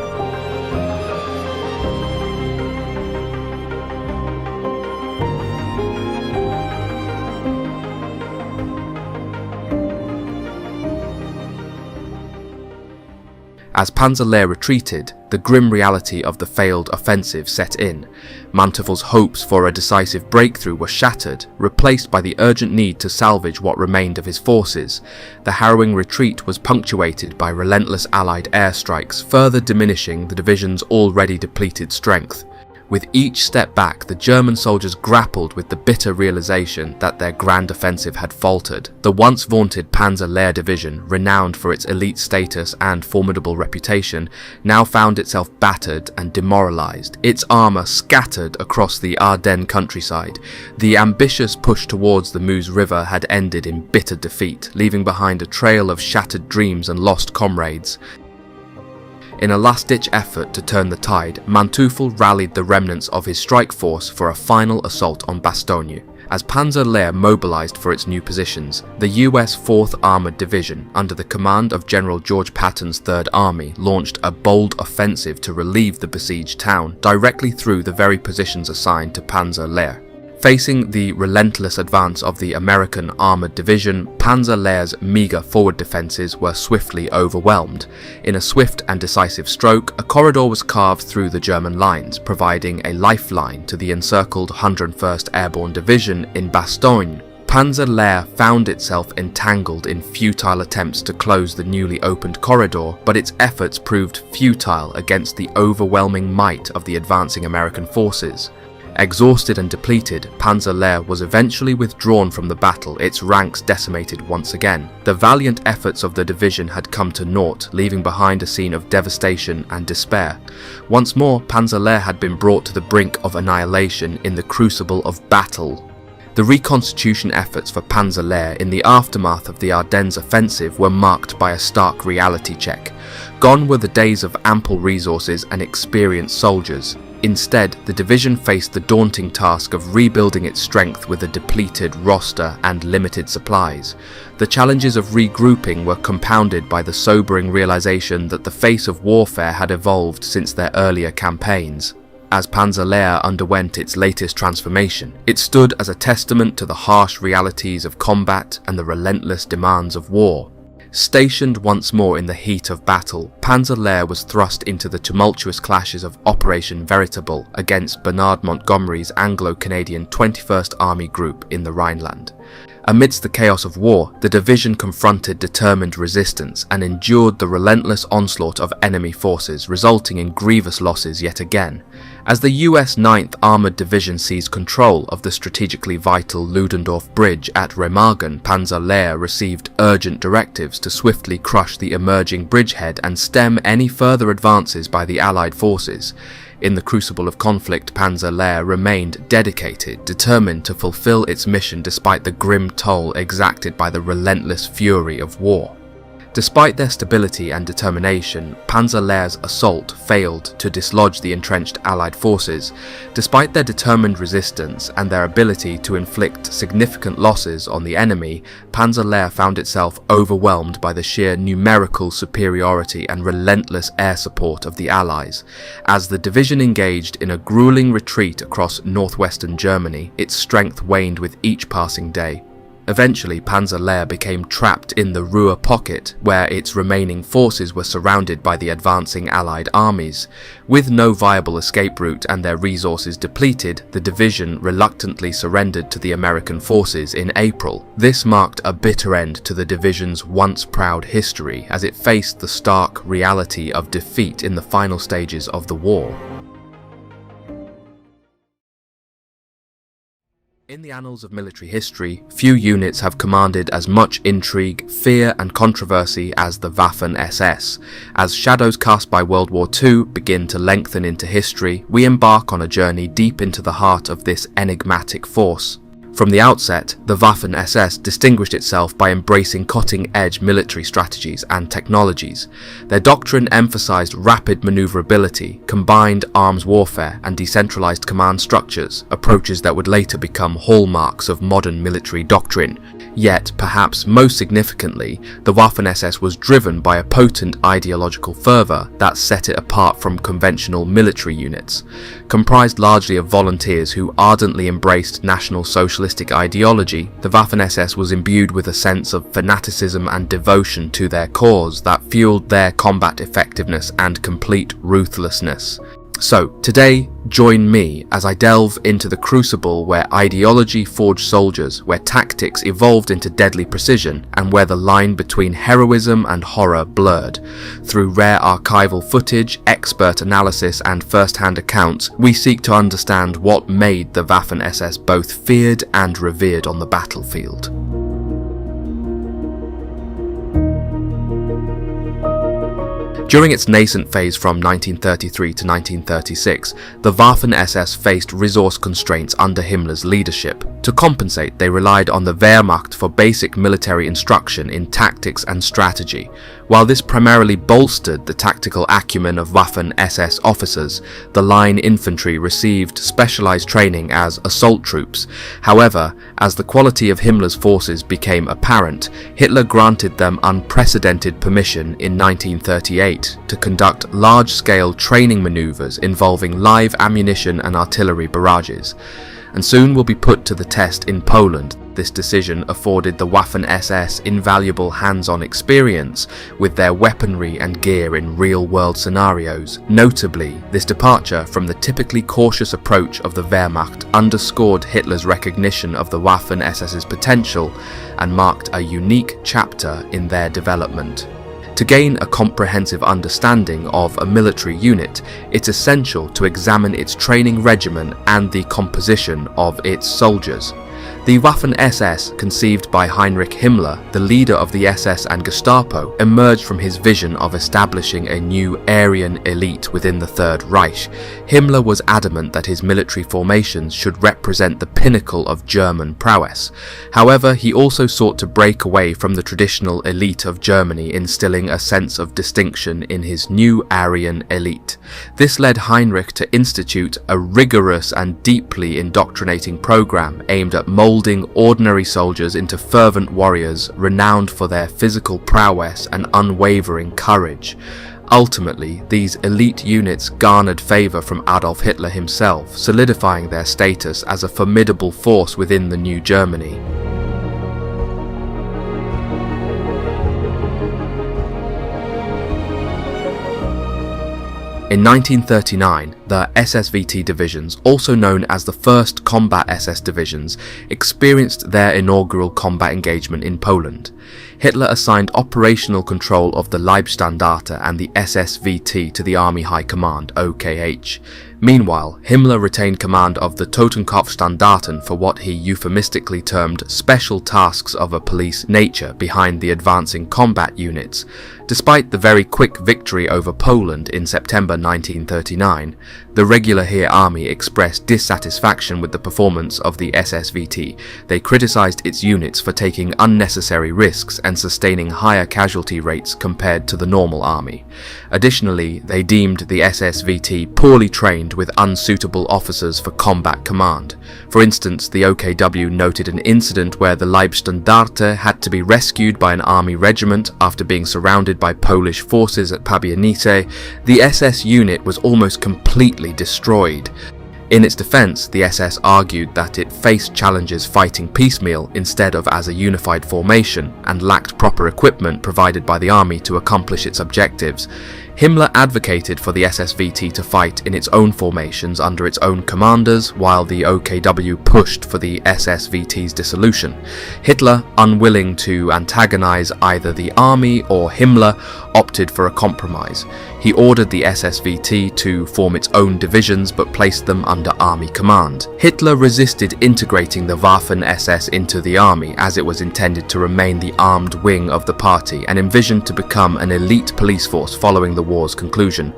S1: As Panzer-Lehr retreated, the grim reality of the failed offensive set in. Manteufel's hopes for a decisive breakthrough were shattered, replaced by the urgent need to salvage what remained of his forces. The harrowing retreat was punctuated by relentless Allied airstrikes, further diminishing the division's already depleted strength. With each step back, the German soldiers grappled with the bitter realization that their grand offensive had faltered. The once vaunted Panzer-Lehr division, renowned for its elite status and formidable reputation, now found itself battered and demoralized, its armor scattered across the Ardennes countryside. The ambitious push towards the Meuse River had ended in bitter defeat, leaving behind a trail of shattered dreams and lost comrades. In a last-ditch effort to turn the tide, Manteufel rallied the remnants of his strike force for a final assault on Bastogne. As Panzer-Lehr mobilized for its new positions, the US 4th Armoured Division, under the command of General George Patton's 3rd Army, launched a bold offensive to relieve the besieged town, directly through the very positions assigned to Panzer-Lehr. Facing the relentless advance of the American Armoured Division, Panzer-Lehr's meagre forward defences were swiftly overwhelmed. In a swift and decisive stroke, a corridor was carved through the German lines, providing a lifeline to the encircled 101st Airborne Division in Bastogne. Panzer-Lehr found itself entangled in futile attempts to close the newly opened corridor, but its efforts proved futile against the overwhelming might of the advancing American forces. Exhausted and depleted, Panzer-Lehr was eventually withdrawn from the battle, its ranks decimated once again. The valiant efforts of the division had come to naught, leaving behind a scene of devastation and despair. Once more, Panzer-Lehr had been brought to the brink of annihilation in the crucible of battle. The reconstitution efforts for Panzer-Lehr in the aftermath of the Ardennes offensive were marked by a stark reality check. Gone were the days of ample resources and experienced soldiers. Instead, the division faced the daunting task of rebuilding its strength with a depleted roster and limited supplies. The challenges of regrouping were compounded by the sobering realization that the face of warfare had evolved since their earlier campaigns. As Panzer-Lehr underwent its latest transformation, it stood as a testament to the harsh realities of combat and the relentless demands of war. Stationed once more in the heat of battle, Panzer-Lehr was thrust into the tumultuous clashes of Operation Veritable against Bernard Montgomery's Anglo-Canadian 21st Army Group in the Rhineland. Amidst the chaos of war, the division confronted determined resistance and endured the relentless onslaught of enemy forces, resulting in grievous losses yet again. As the US 9th Armoured Division seized control of the strategically vital Ludendorff Bridge at Remagen, Panzer-Lehr received urgent directives to swiftly crush the emerging bridgehead and stem any further advances by the Allied forces. In the crucible of conflict, Panzer-Lehr remained dedicated, determined to fulfill its mission despite the grim toll exacted by the relentless fury of war. Despite their stability and determination, Panzer-Lehr's assault failed to dislodge the entrenched Allied forces. Despite their determined resistance and their ability to inflict significant losses on the enemy, Panzer-Lehr found itself overwhelmed by the sheer numerical superiority and relentless air support of the Allies. As the division engaged in a grueling retreat across northwestern Germany, its strength waned with each passing day. Eventually, Panzer-Lehr became trapped in the Ruhr pocket, where its remaining forces were surrounded by the advancing Allied armies. With no viable escape route and their resources depleted, the division reluctantly surrendered to the American forces in April. This marked a bitter end to the division's once proud history, as it faced the stark reality of defeat in the final stages of the war. In the annals of military history, few units have commanded as much intrigue, fear and controversy as the Waffen-SS. As shadows cast by World War II begin to lengthen into history, we embark on a journey deep into the heart of this enigmatic force. From the outset, the Waffen-SS distinguished itself by embracing cutting-edge military strategies and technologies. Their doctrine emphasized rapid maneuverability, combined arms warfare, and decentralized command structures, approaches that would later become hallmarks of modern military doctrine. Yet, perhaps most significantly, the Waffen-SS was driven by a potent ideological fervor that set it apart from conventional military units. Comprised largely of volunteers who ardently embraced National Socialistic ideology, the Waffen-SS was imbued with a sense of fanaticism and devotion to their cause that fueled their combat effectiveness and complete ruthlessness. So, today, join me as I delve into the crucible where ideology forged soldiers, where tactics evolved into deadly precision, and where the line between heroism and horror blurred. Through rare archival footage, expert analysis, and first-hand accounts, we seek to understand what made the Waffen-SS both feared and revered on the battlefield. During its nascent phase from 1933 to 1936, the Waffen-SS faced resource constraints under Himmler's leadership. To compensate, they relied on the Wehrmacht for basic military instruction in tactics and strategy. While this primarily bolstered the tactical acumen of Waffen-SS officers, the line infantry received specialized training as assault troops. However, as the quality of Himmler's forces became apparent, Hitler granted them unprecedented permission in 1938 to conduct large-scale training maneuvers involving live ammunition and artillery barrages, and soon will be put to the test in Poland. This decision afforded the Waffen-SS invaluable hands-on experience with their weaponry and gear in real-world scenarios. Notably, this departure from the typically cautious approach of the Wehrmacht underscored Hitler's recognition of the Waffen-SS's potential and marked a unique chapter in their development. To gain a comprehensive understanding of a military unit, it's essential to examine its training regimen and the composition of its soldiers. The Waffen-SS, conceived by Heinrich Himmler, the leader of the SS and Gestapo, emerged from his vision of establishing a new Aryan elite within the Third Reich. Himmler was adamant that his military formations should represent the pinnacle of German prowess. However, he also sought to break away from the traditional elite of Germany, instilling a sense of distinction in his new Aryan elite. This led Heinrich to institute a rigorous and deeply indoctrinating program aimed at molding ordinary soldiers into fervent warriors renowned for their physical prowess and unwavering courage. Ultimately, these elite units garnered favour from Adolf Hitler himself, solidifying their status as a formidable force within the new Germany. In 1939, the SSVT divisions, also known as the First Combat SS Divisions, experienced their inaugural combat engagement in Poland. Hitler assigned operational control of the Leibstandarte and the SSVT to the Army High Command, OKH. Meanwhile, Himmler retained command of the Totenkopfstandarten for what he euphemistically termed special tasks of a police nature behind the advancing combat units. Despite the very quick victory over Poland in September 1939, the regular Heer Army expressed dissatisfaction with the performance of the SSVT. They criticized its units for taking unnecessary risks and sustaining higher casualty rates compared to the normal army. Additionally, they deemed the SSVT poorly trained with unsuitable officers for combat command. For instance, the OKW noted an incident where the Leibstandarte had to be rescued by an army regiment after being surrounded by Polish forces at Pabianice. The SS unit was almost completely destroyed. In its defense, the SS argued that it faced challenges fighting piecemeal instead of as a unified formation and lacked proper equipment provided by the army to accomplish its objectives. Himmler advocated for the SSVT to fight in its own formations under its own commanders, while the OKW pushed for the SSVT's dissolution. Hitler, unwilling to antagonize either the army or Himmler, opted for a compromise. He ordered the SSVT to form its own divisions but placed them under army command. Hitler resisted integrating the Waffen-SS into the army, as it was intended to remain the armed wing of the party and envisioned to become an elite police force following the war's conclusion.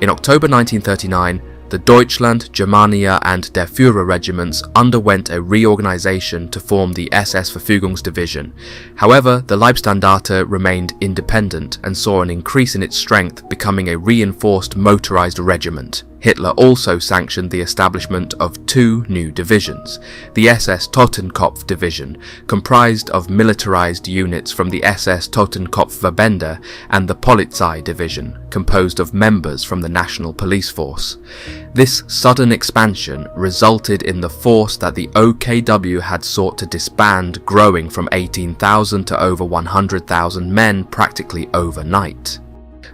S1: In October 1939, the Deutschland, Germania and Der Führer regiments underwent a reorganization to form the SS Verfügungsdivision. However, the Leibstandarte remained independent and saw an increase in its strength, becoming a reinforced motorized regiment. Hitler also sanctioned the establishment of two new divisions. The SS Totenkopf Division, comprised of militarized units from the SS Totenkopfverbände, and the Polizei Division, composed of members from the National Police Force. This sudden expansion resulted in the force that the OKW had sought to disband growing from 18,000 to over 100,000 men practically overnight.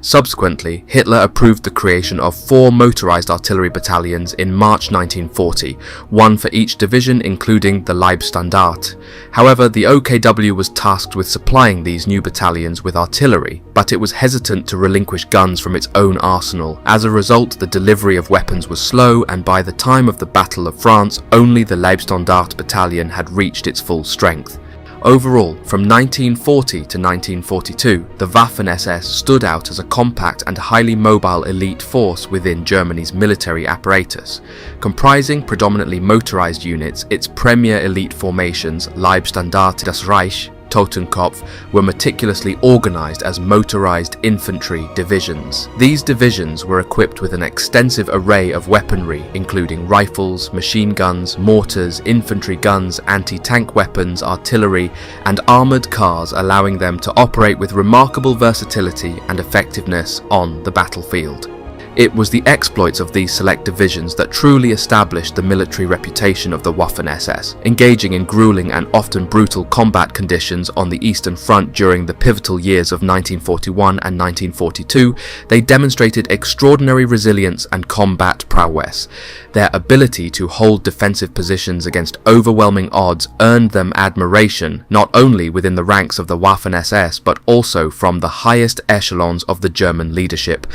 S1: Subsequently, Hitler approved the creation of 4 motorized artillery battalions in March 1940, one for each division including the Leibstandarte. However, the OKW was tasked with supplying these new battalions with artillery, but it was hesitant to relinquish guns from its own arsenal. As a result, the delivery of weapons was slow, and by the time of the Battle of France, only the Leibstandarte battalion had reached its full strength. Overall, from 1940 to 1942, the Waffen-SS stood out as a compact and highly mobile elite force within Germany's military apparatus. Comprising predominantly motorized units, its premier elite formations, Leibstandarte das Reich, Totenkopf, were meticulously organized as motorized infantry divisions. These divisions were equipped with an extensive array of weaponry, including rifles, machine guns, mortars, infantry guns, anti-tank weapons, artillery, and armored cars, allowing them to operate with remarkable versatility and effectiveness on the battlefield. It was the exploits of these select divisions that truly established the military reputation of the Waffen-SS. Engaging in grueling and often brutal combat conditions on the Eastern Front during the pivotal years of 1941 and 1942, they demonstrated extraordinary resilience and combat prowess. Their ability to hold defensive positions against overwhelming odds earned them admiration, not only within the ranks of the Waffen-SS, but also from the highest echelons of the German leadership.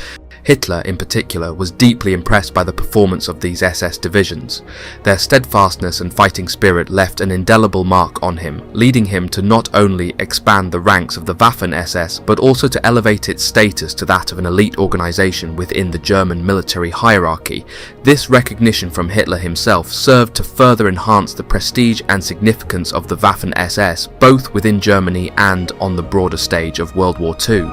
S1: Hitler, in particular, was deeply impressed by the performance of these SS divisions. Their steadfastness and fighting spirit left an indelible mark on him, leading him to not only expand the ranks of the Waffen-SS, but also to elevate its status to that of an elite organization within the German military hierarchy. This recognition from Hitler himself served to further enhance the prestige and significance of the Waffen-SS, both within Germany and on the broader stage of World War II.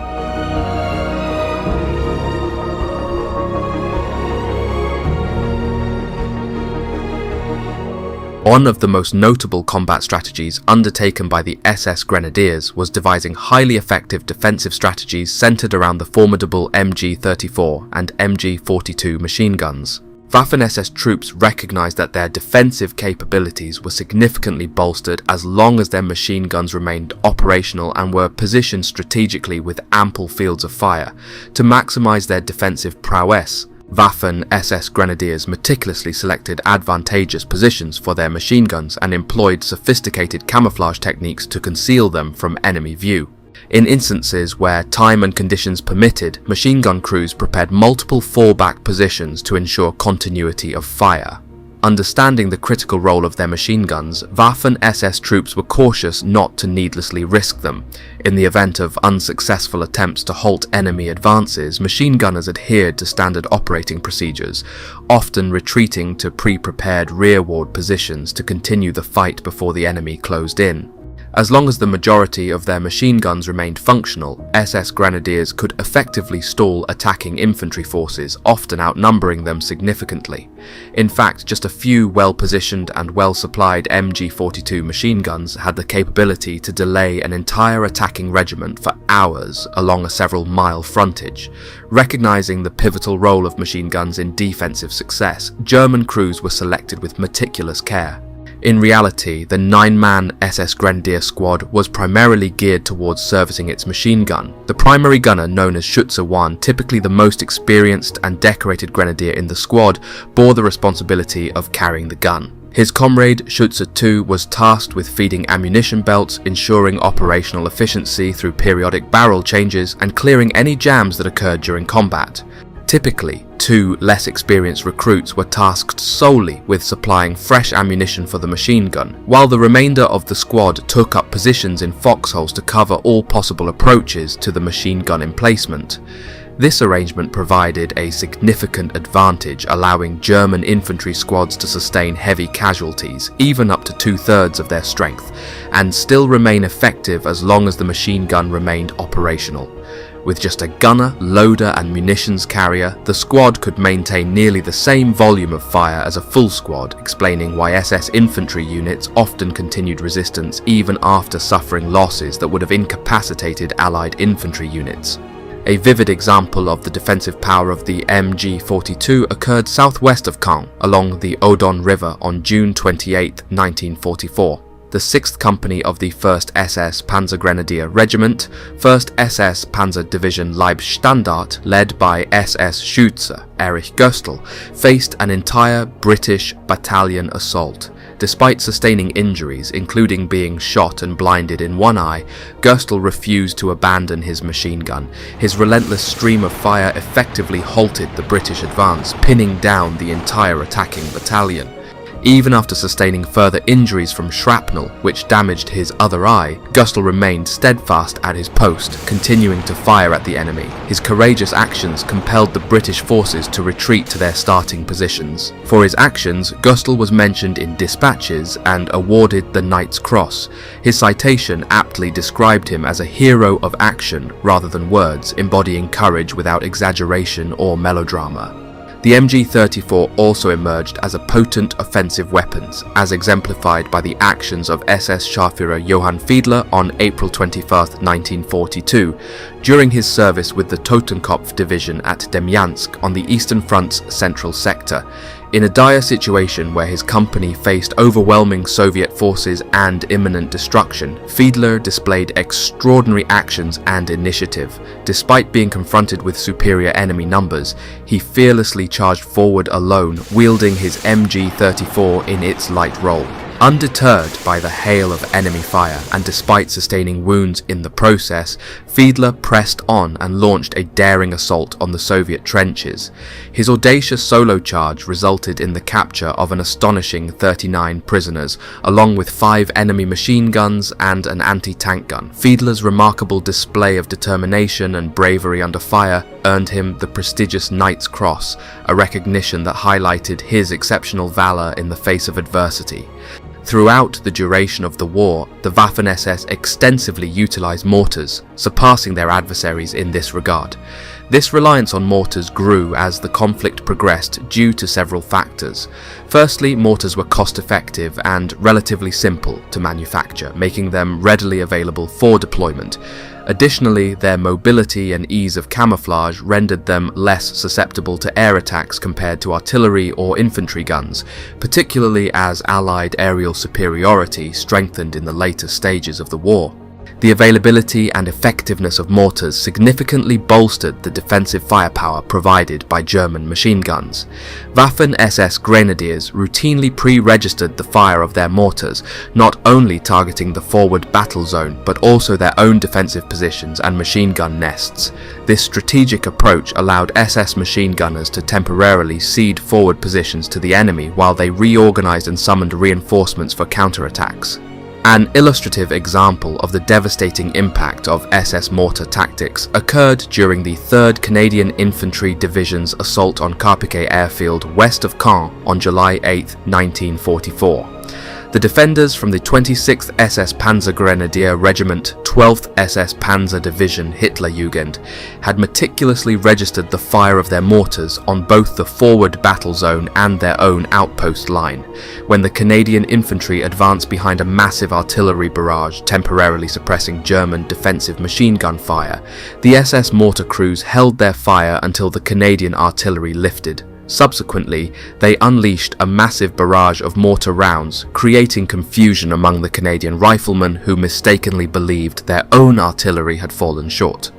S1: One of the most notable combat strategies undertaken by the SS Grenadiers was devising highly effective defensive strategies centered around the formidable MG-34 and MG-42 machine guns. Waffen-SS troops recognized that their defensive capabilities were significantly bolstered as long as their machine guns remained operational and were positioned strategically with ample fields of fire. To maximize their defensive prowess, Waffen-SS grenadiers meticulously selected advantageous positions for their machine guns and employed sophisticated camouflage techniques to conceal them from enemy view. In instances where time and conditions permitted, machine gun crews prepared multiple fallback positions to ensure continuity of fire. Understanding the critical role of their machine guns, Waffen-SS troops were cautious not to needlessly risk them. In the event of unsuccessful attempts to halt enemy advances, machine gunners adhered to standard operating procedures, often retreating to pre-prepared rearward positions to continue the fight before the enemy closed in. As long as the majority of their machine guns remained functional, SS Grenadiers could effectively stall attacking infantry forces, often outnumbering them significantly. In fact, just a few well-positioned and well-supplied MG42 machine guns had the capability to delay an entire attacking regiment for hours along a several-mile frontage. Recognizing the pivotal role of machine guns in defensive success, German crews were selected with meticulous care. In reality, the 9-man SS Grenadier squad was primarily geared towards servicing its machine gun. The primary gunner, known as Schütze I, typically the most experienced and decorated grenadier in the squad, bore the responsibility of carrying the gun. His comrade, Schütze II, was tasked with feeding ammunition belts, ensuring operational efficiency through periodic barrel changes, and clearing any jams that occurred during combat. Typically, 2 less experienced recruits were tasked solely with supplying fresh ammunition for the machine gun, while the remainder of the squad took up positions in foxholes to cover all possible approaches to the machine gun emplacement. This arrangement provided a significant advantage, allowing German infantry squads to sustain heavy casualties, even up to 2/3 of their strength, and still remain effective as long as the machine gun remained operational. With just a gunner, loader and munitions carrier, the squad could maintain nearly the same volume of fire as a full squad, explaining why SS infantry units often continued resistance even after suffering losses that would have incapacitated Allied infantry units. A vivid example of the defensive power of the MG42 occurred southwest of Caen, along the Odon River on June 28, 1944. The 6th Company of the 1st SS Panzergrenadier Regiment, 1st SS Panzer Division Leibstandart, led by SS Schütze Erich Göstl, faced an entire British battalion assault. Despite sustaining injuries, including being shot and blinded in one eye, Göstl refused to abandon his machine gun. His relentless stream of fire effectively halted the British advance, pinning down the entire attacking battalion. Even after sustaining further injuries from shrapnel, which damaged his other eye, Göstl remained steadfast at his post, continuing to fire at the enemy. His courageous actions compelled the British forces to retreat to their starting positions. For his actions, Göstl was mentioned in dispatches and awarded the Knight's Cross. His citation aptly described him as a hero of action rather than words, embodying courage without exaggeration or melodrama. The MG34 also emerged as a potent offensive weapon, as exemplified by the actions of SS Scharführer Johann Fiedler on April 21, 1942, during his service with the Totenkopf Division at Demyansk on the Eastern Front's central sector. In a dire situation where his company faced overwhelming Soviet forces and imminent destruction, Fiedler displayed extraordinary actions and initiative. Despite being confronted with superior enemy numbers, he fearlessly charged forward alone, wielding his MG34 in its light role. Undeterred by the hail of enemy fire, and despite sustaining wounds in the process, Fiedler pressed on and launched a daring assault on the Soviet trenches. His audacious solo charge resulted in the capture of an astonishing 39 prisoners, along with 5 enemy machine guns and an anti-tank gun. Fiedler's remarkable display of determination and bravery under fire earned him the prestigious Knight's Cross, a recognition that highlighted his exceptional valor in the face of adversity. Throughout the duration of the war, the Waffen-SS extensively utilized mortars, surpassing their adversaries in this regard. This reliance on mortars grew as the conflict progressed due to several factors. Firstly, mortars were cost-effective and relatively simple to manufacture, making them readily available for deployment. Additionally, their mobility and ease of camouflage rendered them less susceptible to air attacks compared to artillery or infantry guns, particularly as Allied aerial superiority strengthened in the later stages of the war. The availability and effectiveness of mortars significantly bolstered the defensive firepower provided by German machine guns. Waffen-SS grenadiers routinely pre-registered the fire of their mortars, not only targeting the forward battle zone, but also their own defensive positions and machine gun nests. This strategic approach allowed SS machine gunners to temporarily cede forward positions to the enemy while they reorganized and summoned reinforcements for counterattacks. An illustrative example of the devastating impact of SS mortar tactics occurred during the 3rd Canadian Infantry Division's assault on Carpiquet airfield west of Caen on July 8, 1944. The defenders from the 26th SS Panzergrenadier Regiment, 12th SS Panzer Division Hitlerjugend had meticulously registered the fire of their mortars on both the forward battle zone and their own outpost line. When the Canadian infantry advanced behind a massive artillery barrage, temporarily suppressing German defensive machine gun fire, the SS mortar crews held their fire until the Canadian artillery lifted. Subsequently, they unleashed a massive barrage of mortar rounds, creating confusion among the Canadian riflemen who mistakenly believed their own artillery had fallen short.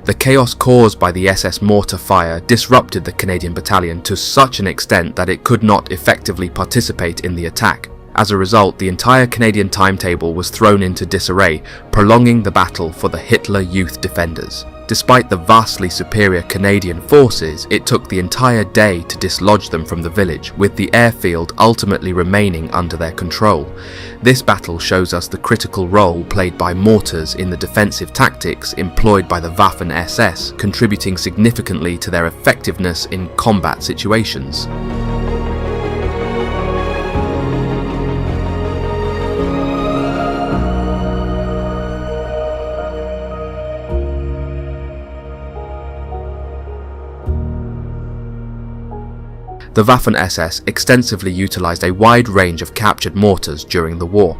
S1: The chaos caused by the SS mortar fire disrupted the Canadian battalion to such an extent that it could not effectively participate in the attack. As a result, the entire Canadian timetable was thrown into disarray, prolonging the battle for the Hitler Youth defenders. Despite the vastly superior Canadian forces, it took the entire day to dislodge them from the village, with the airfield ultimately remaining under their control. This battle shows us the critical role played by mortars in the defensive tactics employed by the Waffen-SS, contributing significantly to their effectiveness in combat situations. The Waffen-SS extensively utilized a wide range of captured mortars during the war.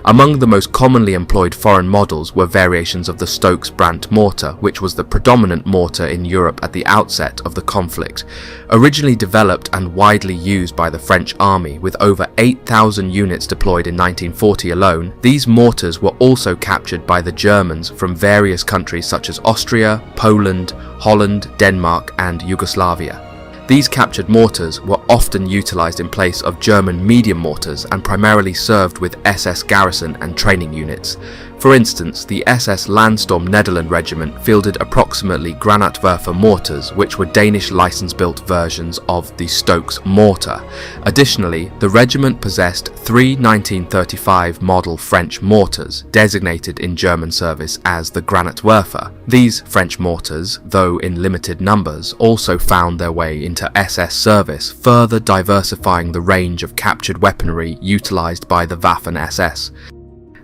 S1: Among the most commonly employed foreign models were variations of the Stokes-Brandt mortar, which was the predominant mortar in Europe at the outset of the conflict. Originally developed and widely used by the French army, with over 8,000 units deployed in 1940 alone, these mortars were also captured by the Germans from various countries such as Austria, Poland, Holland, Denmark, and Yugoslavia. These captured mortars were often utilized in place of German medium mortars and primarily served with SS garrison and training units. For instance, the SS Landstorm Nederland Regiment fielded approximately Granatwerfer mortars, which were Danish license-built versions of the Stokes mortar. Additionally, the regiment possessed 3 1935 model French mortars, designated in German service as the Granatwerfer. These French mortars, though in limited numbers, also found their way into SS service, further diversifying the range of captured weaponry utilized by the Waffen-SS.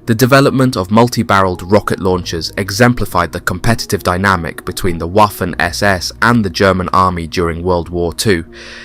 S1: The development of multi-barreled rocket launchers exemplified the competitive dynamic between the Waffen-SS and the German army during World War II.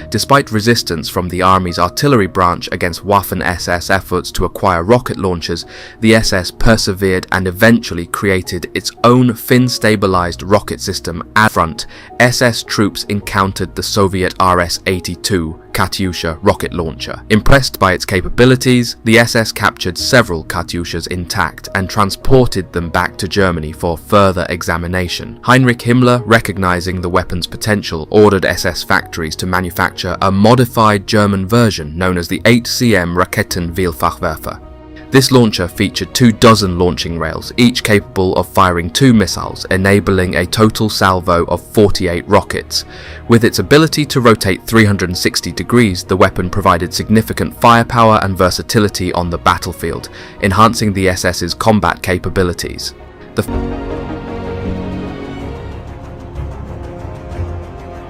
S1: Despite resistance from the army's artillery branch against Waffen-SS efforts to acquire rocket launchers, the SS persevered and eventually created its own fin-stabilized rocket system at front. SS troops encountered the Soviet RS-82 Katyusha rocket launcher. Impressed by its capabilities, the SS captured several Katyushas intact and transported them back to Germany for further examination. Heinrich Himmler, recognizing the weapon's potential, ordered SS factories to manufacture a modified German version known as the 8cm Raketenvielfachwerfer. This launcher featured 24 launching rails, each capable of firing 2 missiles, enabling a total salvo of 48 rockets. With its ability to rotate 360 degrees, the weapon provided significant firepower and versatility on the battlefield, enhancing the SS's combat capabilities.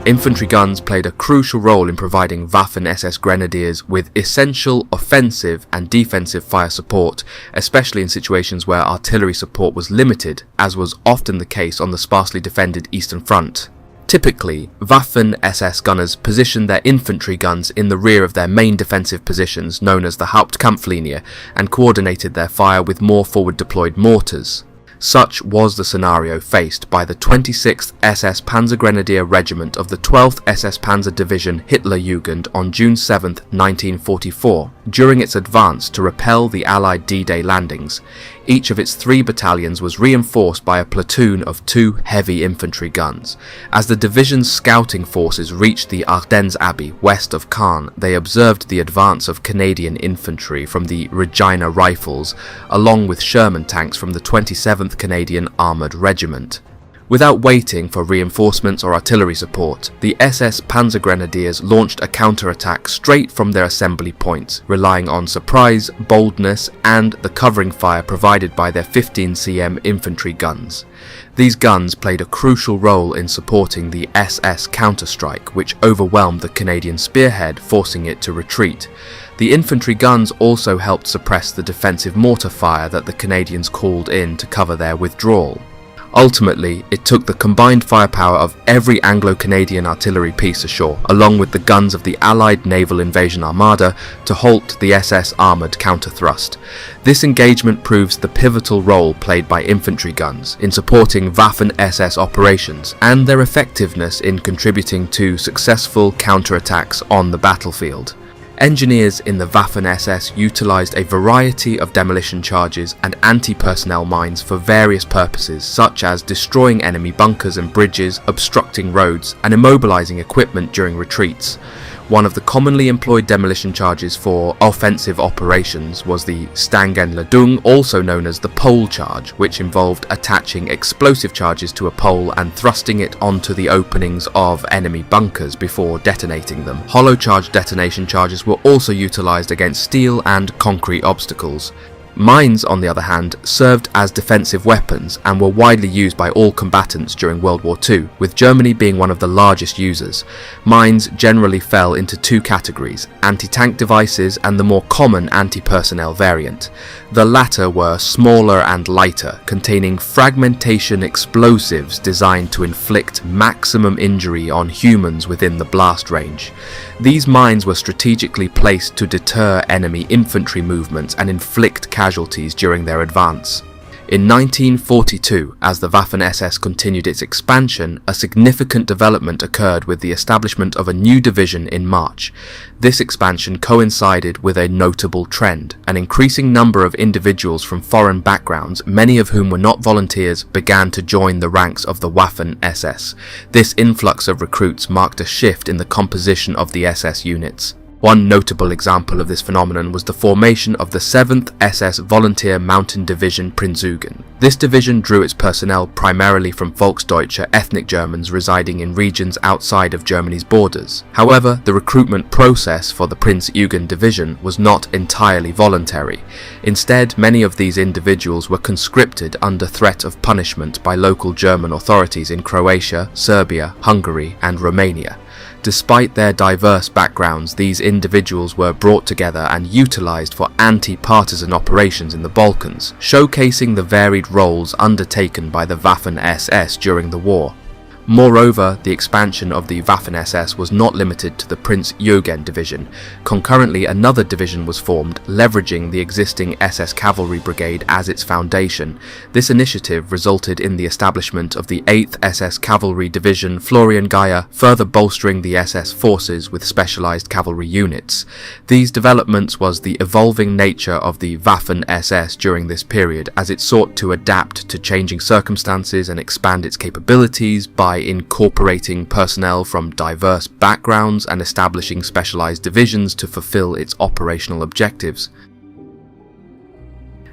S1: Infantry guns played a crucial role in providing Waffen-SS grenadiers with essential offensive and defensive fire support, especially in situations where artillery support was limited, as was often the case on the sparsely defended Eastern Front. Typically, Waffen-SS gunners positioned their infantry guns in the rear of their main defensive positions, known as the Hauptkampflinie, and coordinated their fire with more forward deployed mortars. Such was the scenario faced by the 26th SS Panzergrenadier Regiment of the 12th SS Panzer Division Hitlerjugend on June 7, 1944, during its advance to repel the Allied D-Day landings. each of its 3 battalions was reinforced by a platoon of 2 heavy infantry guns. As the division's scouting forces reached the Ardennes Abbey west of Caen, they observed the advance of Canadian infantry from the Regina Rifles, along with Sherman tanks from the 27th Canadian Armoured Regiment. Without waiting for reinforcements or artillery support, the SS Panzer Grenadiers launched a counterattack straight from their assembly points, relying on surprise, boldness, and the covering fire provided by their 15 cm infantry guns. These guns played a crucial role in supporting the SS counterstrike, which overwhelmed the Canadian spearhead, forcing it to retreat. The infantry guns also helped suppress the defensive mortar fire that the Canadians called in to cover their withdrawal. Ultimately, it took the combined firepower of every Anglo-Canadian artillery piece ashore, along with the guns of the Allied Naval Invasion Armada, to halt the SS Armoured counter-thrust. This engagement proves the pivotal role played by infantry guns in supporting Waffen-SS operations, and their effectiveness in contributing to successful counterattacks on the battlefield. Engineers in the Waffen-SS utilised a variety of demolition charges and anti-personnel mines for various purposes, such as destroying enemy bunkers and bridges, obstructing roads, and immobilising equipment during retreats. One of the commonly employed demolition charges for offensive operations was the Stangenladung, also known as the pole charge, which involved attaching explosive charges to a pole and thrusting it onto the openings of enemy bunkers before detonating them. Hollow charge detonation charges were also utilised against steel and concrete obstacles. Mines, on the other hand, served as defensive weapons and were widely used by all combatants during World War II, with Germany being one of the largest users. Mines generally fell into 2 categories: anti-tank devices and the more common anti-personnel variant. The latter were smaller and lighter, containing fragmentation explosives designed to inflict maximum injury on humans within the blast range. These mines were strategically placed to deter enemy infantry movements and inflict casualties during their advance. In 1942, as the Waffen-SS continued its expansion, a significant development occurred with the establishment of a new division in March. This expansion coincided with a notable trend. An increasing number of individuals from foreign backgrounds, many of whom were not volunteers, began to join the ranks of the Waffen-SS. This influx of recruits marked a shift in the composition of the SS units. One notable example of this phenomenon was the formation of the 7th SS Volunteer Mountain Division Prinzhugen. This division drew its personnel primarily from Volksdeutsche ethnic Germans residing in regions outside of Germany's borders. However, the recruitment process for the Prinzhugen division was not entirely voluntary. Instead, many of these individuals were conscripted under threat of punishment by local German authorities in Croatia, Serbia, Hungary, and Romania. Despite their diverse backgrounds, these individuals were brought together and utilised for anti-partisan operations in the Balkans, showcasing the varied roles undertaken by the Waffen-SS during the war. Moreover, the expansion of the Waffen-SS was not limited to the Prinzhugen division. Concurrently, another division was formed, leveraging the existing SS Cavalry Brigade as its foundation. This initiative resulted in the establishment of the 8th SS Cavalry Division Florian Geyer, further bolstering the SS forces with specialised cavalry units. These developments was the evolving nature of the Waffen-SS during this period, as it sought to adapt to changing circumstances and expand its capabilities by incorporating personnel from diverse backgrounds and establishing specialized divisions to fulfill its operational objectives.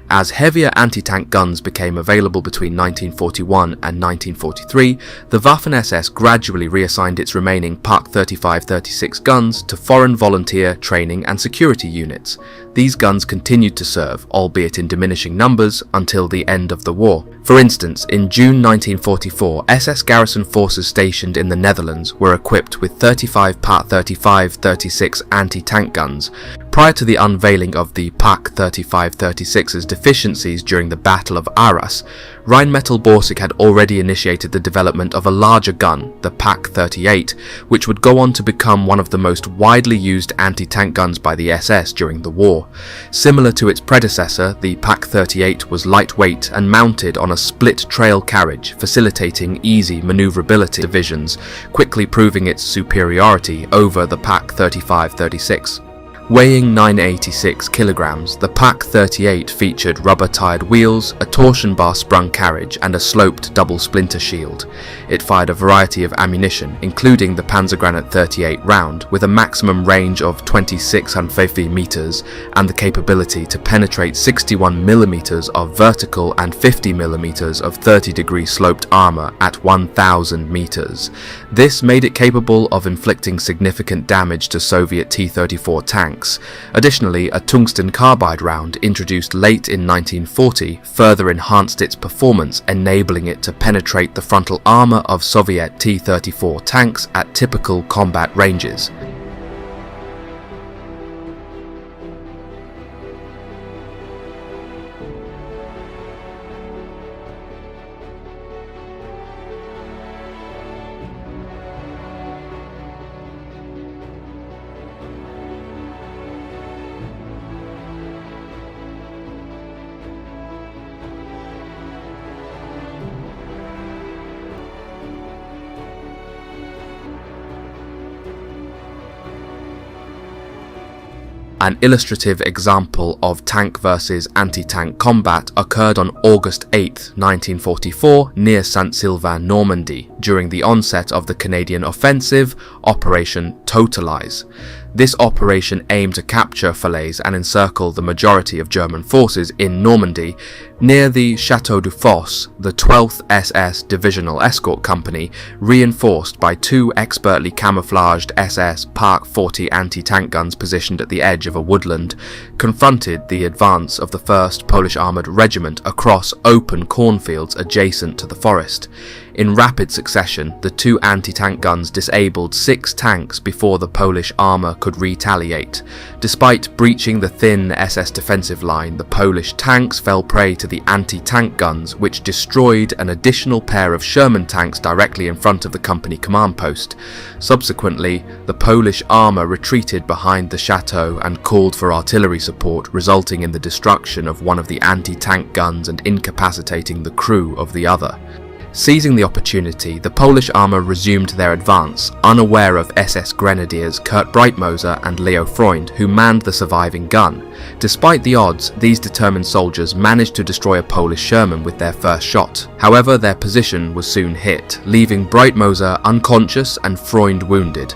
S1: As heavier anti-tank guns became available between 1941 and 1943, the Waffen-SS gradually reassigned its remaining Pak 35-36 guns to foreign volunteer, training and security units. These guns continued to serve, albeit in diminishing numbers, until the end of the war. For instance, in June 1944, SS garrison forces stationed in the Netherlands were equipped with 35 Pak 35-36 anti-tank guns. Prior to the unveiling of the Pak 35-36's deficiencies during the Battle of Arras, Rheinmetall-Borsig had already initiated the development of a larger gun, the Pak 38, which would go on to become one of the most widely used anti-tank guns by the SS during the war. Similar to its predecessor, the Pak 38 was lightweight and mounted on a split trail carriage, facilitating easy maneuverability divisions, quickly proving its superiority over the Pak 35-36. Weighing 986 kilograms, the Pak 38 featured rubber-tired wheels, a torsion bar sprung carriage and a sloped double splinter shield. It fired a variety of ammunition, including the Panzergranate 38 round, with a maximum range of 2650 meters and the capability to penetrate 61 millimeters of vertical and 50 millimeters of 30-degree sloped armor at 1000 meters. This made it capable of inflicting significant damage to Soviet T-34 tanks. Additionally, a tungsten carbide round introduced late in 1940 further enhanced its performance, enabling it to penetrate the frontal armor of Soviet T-34 tanks at typical combat ranges. An illustrative example of tank versus anti-tank combat occurred on August 8, 1944 near Saint-Sylvain, Normandy, during the onset of the Canadian offensive, Operation Totalize. This operation aimed to capture Falaise and encircle the majority of German forces in Normandy. Near the Château du Fosse, the 12th SS Divisional Escort Company, reinforced by two expertly camouflaged SS Park 40 anti-tank guns positioned at the edge of a woodland, confronted the advance of the 1st Polish Armoured Regiment across open cornfields adjacent to the forest. In rapid succession, the two anti-tank guns disabled 6 tanks before the Polish armour could retaliate. Despite breaching the thin SS defensive line, the Polish tanks fell prey to the anti-tank guns, which destroyed an additional pair of Sherman tanks directly in front of the company command post. Subsequently, the Polish armour retreated behind the chateau and called for artillery support, resulting in the destruction of one of the anti-tank guns and incapacitating the crew of the other. Seizing the opportunity, the Polish armour resumed their advance, unaware of SS Grenadiers Kurt Breitmoser and Leo Freund, who manned the surviving gun. Despite the odds, these determined soldiers managed to destroy a Polish Sherman with their first shot. However, their position was soon hit, leaving Breitmoser unconscious and Freund wounded.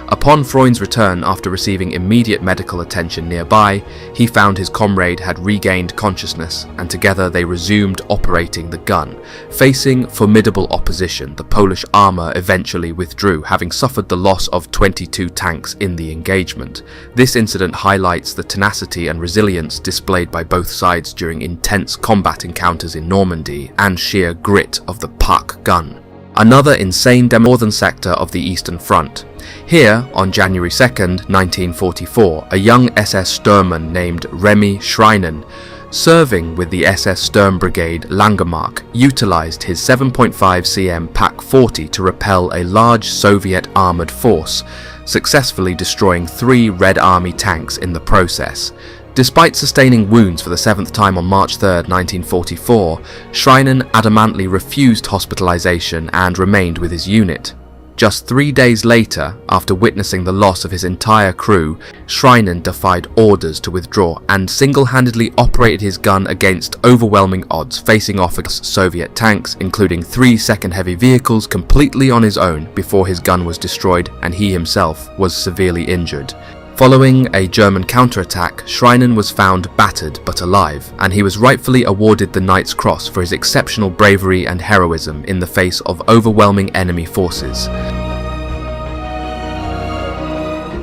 S1: Upon Freund's return after receiving immediate medical attention nearby, he found his comrade had regained consciousness, and together they resumed operating the gun. Facing formidable opposition, the Polish armour eventually withdrew, having suffered the loss of 22 tanks in the engagement. This incident highlights the tenacity and resilience displayed by both sides during intense combat encounters in Normandy, and sheer grit of the Pak gun. Another insane northern sector of the Eastern Front. Here, on January 2nd, 1944, a young SS Sturmman named Remy Schreinen, serving with the SS Sturm Brigade Langemark, utilized his 7.5 cm Pak 40 to repel a large Soviet armoured force, successfully destroying 3 Red Army tanks in the process. Despite sustaining wounds for the 7th time on March 3, 1944, Schreinen adamantly refused hospitalization and remained with his unit. Just 3 days later, after witnessing the loss of his entire crew, Schreinen defied orders to withdraw and single-handedly operated his gun against overwhelming odds, facing off against Soviet tanks, including 3 second heavy vehicles, completely on his own before his gun was destroyed and he himself was severely injured. Following a German counterattack, Schreinen was found battered but alive, and he was rightfully awarded the Knight's Cross for his exceptional bravery and heroism in the face of overwhelming enemy forces.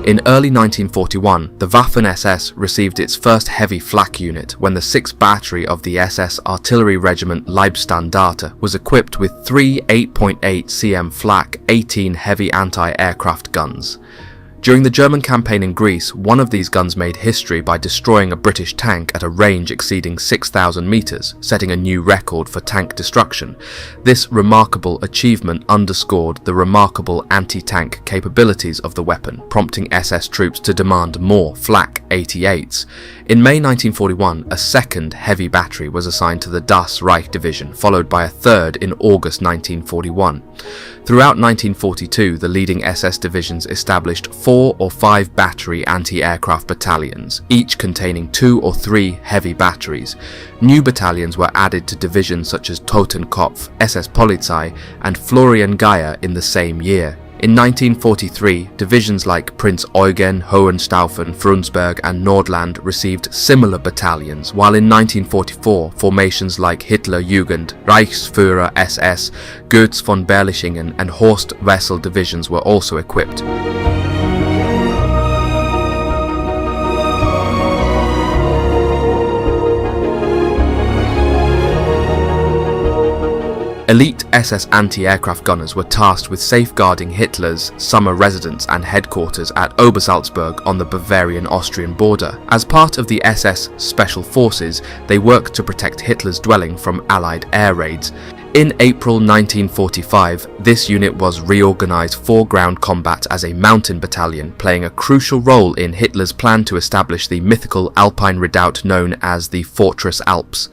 S1: In early 1941, the Waffen-SS received its first heavy flak unit when the 6th Battery of the SS Artillery Regiment Leibstandarte was equipped with 3 8.8 cm flak 18 heavy anti-aircraft guns. During the German campaign in Greece, one of these guns made history by destroying a British tank at a range exceeding 6,000 meters, setting a new record for tank destruction. This remarkable achievement underscored the remarkable anti-tank capabilities of the weapon, prompting SS troops to demand more flak 88s. In May 1941, a second heavy battery was assigned to the Das Reich Division, followed by a third in August 1941. Throughout 1942, the leading SS divisions established 4 or 5 battery anti-aircraft battalions, each containing 2 or 3 heavy batteries. New battalions were added to divisions such as Totenkopf, SS Polizei, and Florian Geyer in the same year. In 1943, divisions like Prinz Eugen, Hohenstaufen, Frundsberg and Nordland received similar battalions, while in 1944, formations like Hitlerjugend, Reichsführer SS, Goetz von Berlichingen and Horst Wessel divisions were also equipped. Elite SS anti-aircraft gunners were tasked with safeguarding Hitler's summer residence and headquarters at Obersalzberg on the Bavarian-Austrian border. As part of the SS Special Forces, they worked to protect Hitler's dwelling from Allied air raids. In April 1945, this unit was reorganized for ground combat as a mountain battalion, playing a crucial role in Hitler's plan to establish the mythical Alpine redoubt known as the Fortress Alps.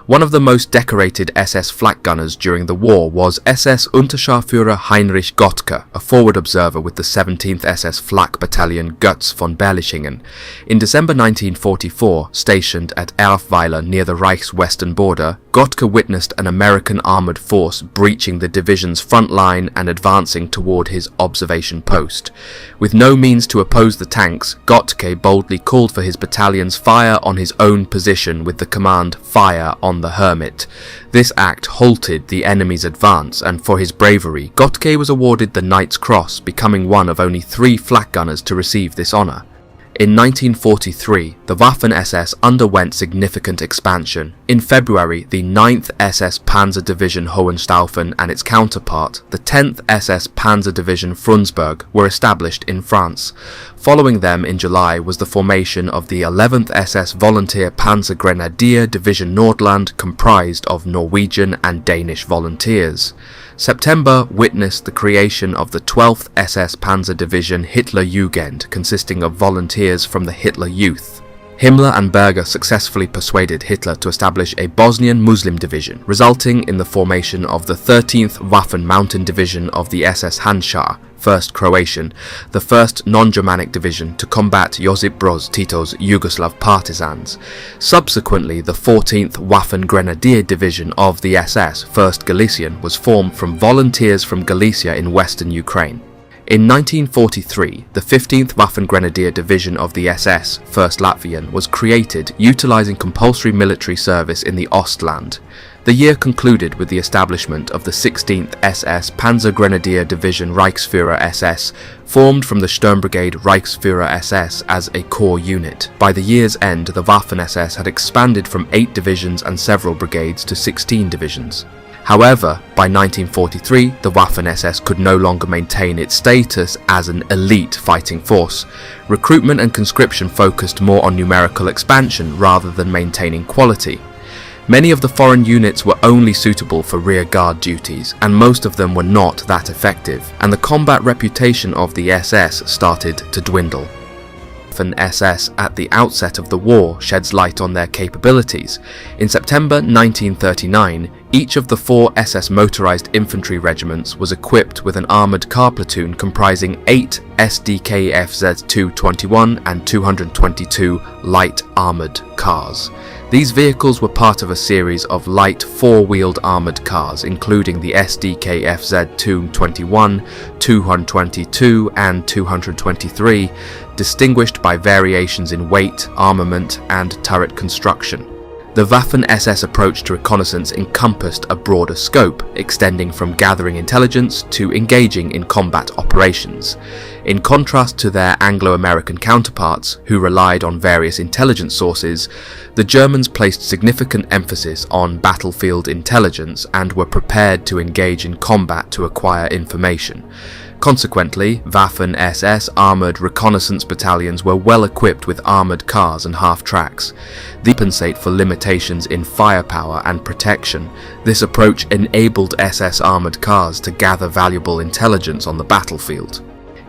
S1: One of the most decorated SS flak gunners during the war was SS Unterscharführer Heinrich Gottke, a forward observer with the 17th SS Flak Battalion Goetz von Berlichingen. In December 1944, stationed at Erfweiler near the Reich's western border, Gottke witnessed an American armoured force breaching the division's front line and advancing toward his observation post. With no means to oppose the tanks, Gottke boldly called for his battalion's fire on his own position with the command "Fire on the Hermit." This act halted the enemy's advance, and for his bravery, Gottke was awarded the Knight's Cross, becoming one of only 3 flak gunners to receive this honour. In 1943, the Waffen-SS underwent significant expansion. In February, the 9th SS Panzer Division Hohenstaufen and its counterpart, the 10th SS Panzer Division Frundsberg, were established in France. Following them in July was the formation of the 11th SS Volunteer Panzer Grenadier Division Nordland, comprised of Norwegian and Danish volunteers. September witnessed the creation of the 12th SS Panzer Division Hitlerjugend, consisting of volunteers from the Hitler Youth. Himmler and Berger successfully persuaded Hitler to establish a Bosnian Muslim division, resulting in the formation of the 13th Waffen Mountain Division of the SS Handschar, 1st Croatian, the first non-Germanic division to combat Josip Broz Tito's Yugoslav partisans. Subsequently, the 14th Waffen Grenadier Division of the SS, 1st Galician, was formed from volunteers from Galicia in western Ukraine. In 1943, the 15th Waffen Grenadier Division of the SS, 1st Latvian, was created, utilizing compulsory military service in the Ostland. The year concluded with the establishment of the 16th SS Panzer Grenadier Division Reichsführer SS, formed from the Sturmbrigade Reichsführer SS as a core unit. By the year's end, the Waffen-SS had expanded from 8 divisions and several brigades to 16 divisions. However, by 1943, the Waffen-SS could no longer maintain its status as an elite fighting force. Recruitment and conscription focused more on numerical expansion rather than maintaining quality. Many of the foreign units were only suitable for rear guard duties, and most of them were not that effective, and the combat reputation of the SS started to dwindle. Waffen-SS at the outset of the war sheds light on their capabilities. In September 1939, each of the 4 SS motorized infantry regiments was equipped with an armoured car platoon comprising 8 SDKFZ-221 and 222 light armoured cars. These vehicles were part of a series of light 4-wheeled armoured cars, including the SDKFZ-221, 222 and 223, distinguished by variations in weight, armament and turret construction. The Waffen-SS approach to reconnaissance encompassed a broader scope, extending from gathering intelligence to engaging in combat operations. In contrast to their Anglo-American counterparts, who relied on various intelligence sources, the Germans placed significant emphasis on battlefield intelligence and were prepared to engage in combat to acquire information. Consequently, Waffen-SS armoured reconnaissance battalions were well equipped with armoured cars and half-tracks. They compensate for limitations in firepower and protection. This approach enabled SS armoured cars to gather valuable intelligence on the battlefield.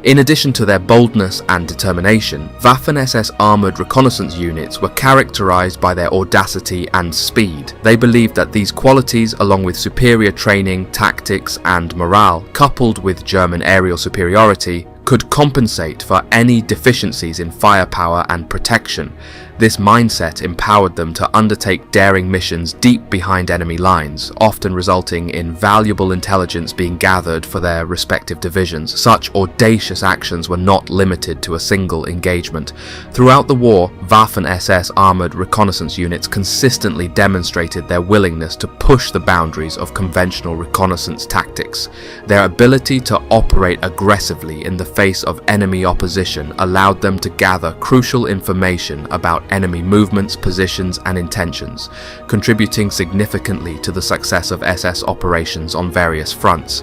S1: In addition to their boldness and determination, Waffen-SS armoured reconnaissance units were characterised by their audacity and speed. They believed that these qualities, along with superior training, tactics and morale, coupled with German aerial superiority, could compensate for any deficiencies in firepower and protection. This mindset empowered them to undertake daring missions deep behind enemy lines, often resulting in valuable intelligence being gathered for their respective divisions. Such audacious actions were not limited to a single engagement. Throughout the war, Waffen-SS armoured reconnaissance units consistently demonstrated their willingness to push the boundaries of conventional reconnaissance tactics. Their ability to operate aggressively in the face of enemy opposition allowed them to gather crucial information about enemy movements, positions and intentions, contributing significantly to the success of SS operations on various fronts.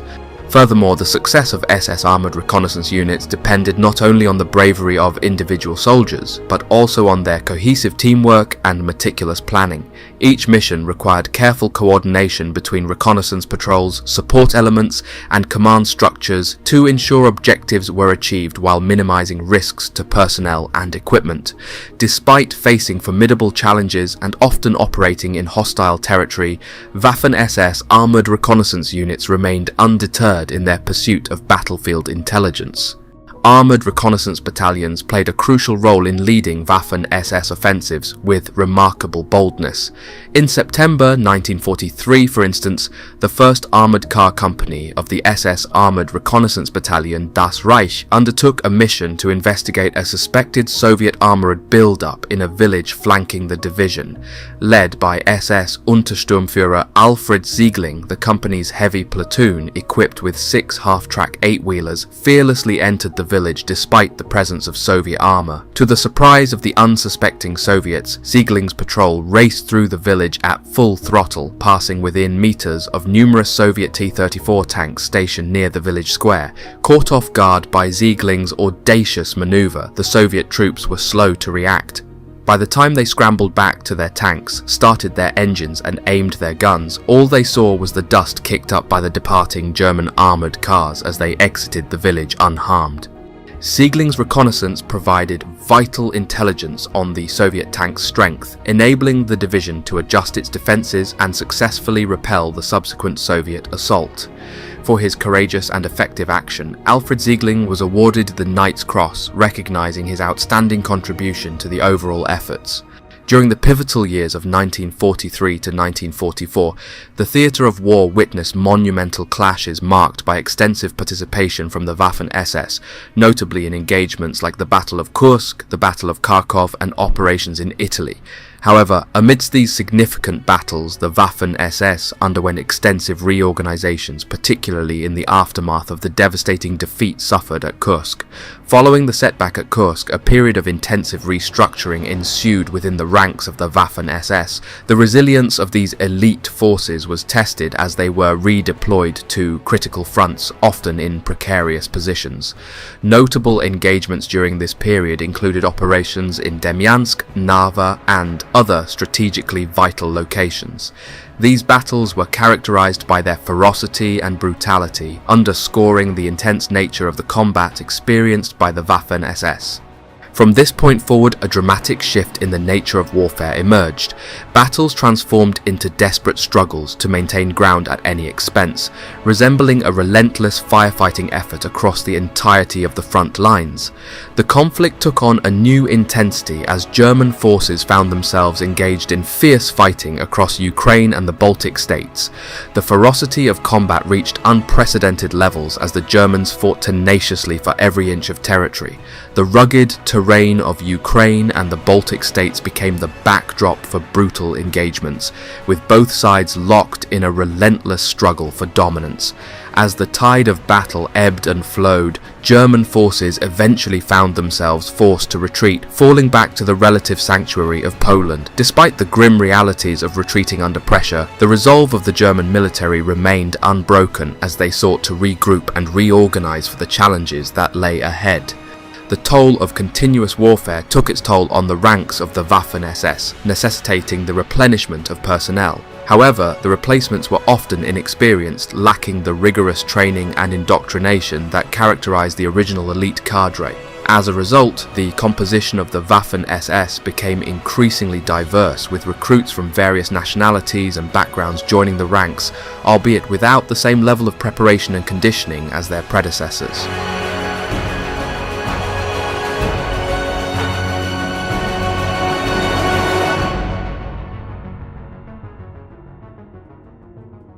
S1: Furthermore, the success of SS armoured reconnaissance units depended not only on the bravery of individual soldiers, but also on their cohesive teamwork and meticulous planning. Each mission required careful coordination between reconnaissance patrols, support elements, and command structures to ensure objectives were achieved while minimizing risks to personnel and equipment. Despite facing formidable challenges and often operating in hostile territory, Waffen-SS armoured reconnaissance units remained undeterred in their pursuit of battlefield intelligence. Armoured reconnaissance battalions played a crucial role in leading Waffen-SS offensives with remarkable boldness. In September 1943, for instance, the 1st Armoured Car Company of the SS Armoured Reconnaissance Battalion Das Reich undertook a mission to investigate a suspected Soviet armoured build-up in a village flanking the division. Led by SS Untersturmführer Alfred Siegling, the company's heavy platoon, equipped with 6 half-track 8-wheelers, fearlessly entered the village despite the presence of Soviet armour. To the surprise of the unsuspecting Soviets, Siegling's patrol raced through the village at full throttle, passing within meters of numerous Soviet T-34 tanks stationed near the village square. Caught off guard by Siegling's audacious manoeuvre, the Soviet troops were slow to react. By the time they scrambled back to their tanks, started their engines and aimed their guns, all they saw was the dust kicked up by the departing German armoured cars as they exited the village unharmed. Siegling's reconnaissance provided vital intelligence on the Soviet tank's strength, enabling the division to adjust its defences and successfully repel the subsequent Soviet assault. For his courageous and effective action, Alfred Siegling was awarded the Knight's Cross, recognising his outstanding contribution to the overall efforts. During the pivotal years of 1943 to 1944, the theatre of war witnessed monumental clashes marked by extensive participation from the Waffen-SS, notably in engagements like the Battle of Kursk, the Battle of Kharkov and operations in Italy. However, amidst these significant battles, the Waffen-SS underwent extensive reorganizations, particularly in the aftermath of the devastating defeat suffered at Kursk. Following the setback at Kursk, a period of intensive restructuring ensued within the ranks of the Waffen-SS. The resilience of these elite forces was tested as they were redeployed to critical fronts, often in precarious positions. Notable engagements during this period included operations in Demyansk, Narva, and other strategically vital locations. These battles were characterized by their ferocity and brutality, underscoring the intense nature of the combat experienced by the Waffen-SS. From this point forward, a dramatic shift in the nature of warfare emerged. Battles transformed into desperate struggles to maintain ground at any expense, resembling a relentless firefighting effort across the entirety of the front lines. The conflict took on a new intensity as German forces found themselves engaged in fierce fighting across Ukraine and the Baltic states. The ferocity of combat reached unprecedented levels as the Germans fought tenaciously for every inch of territory. The rugged terrain of Ukraine and the Baltic states became the backdrop for brutal engagements, with both sides locked in a relentless struggle for dominance. As the tide of battle ebbed and flowed, German forces eventually found themselves forced to retreat, falling back to the relative sanctuary of Poland. Despite the grim realities of retreating under pressure, the resolve of the German military remained unbroken as they sought to regroup and reorganize for the challenges that lay ahead. The toll of continuous warfare took its toll on the ranks of the Waffen-SS, necessitating the replenishment of personnel. However, the replacements were often inexperienced, lacking the rigorous training and indoctrination that characterized the original elite cadre. As a result, the composition of the Waffen-SS became increasingly diverse, with recruits from various nationalities and backgrounds joining the ranks, albeit without the same level of preparation and conditioning as their predecessors.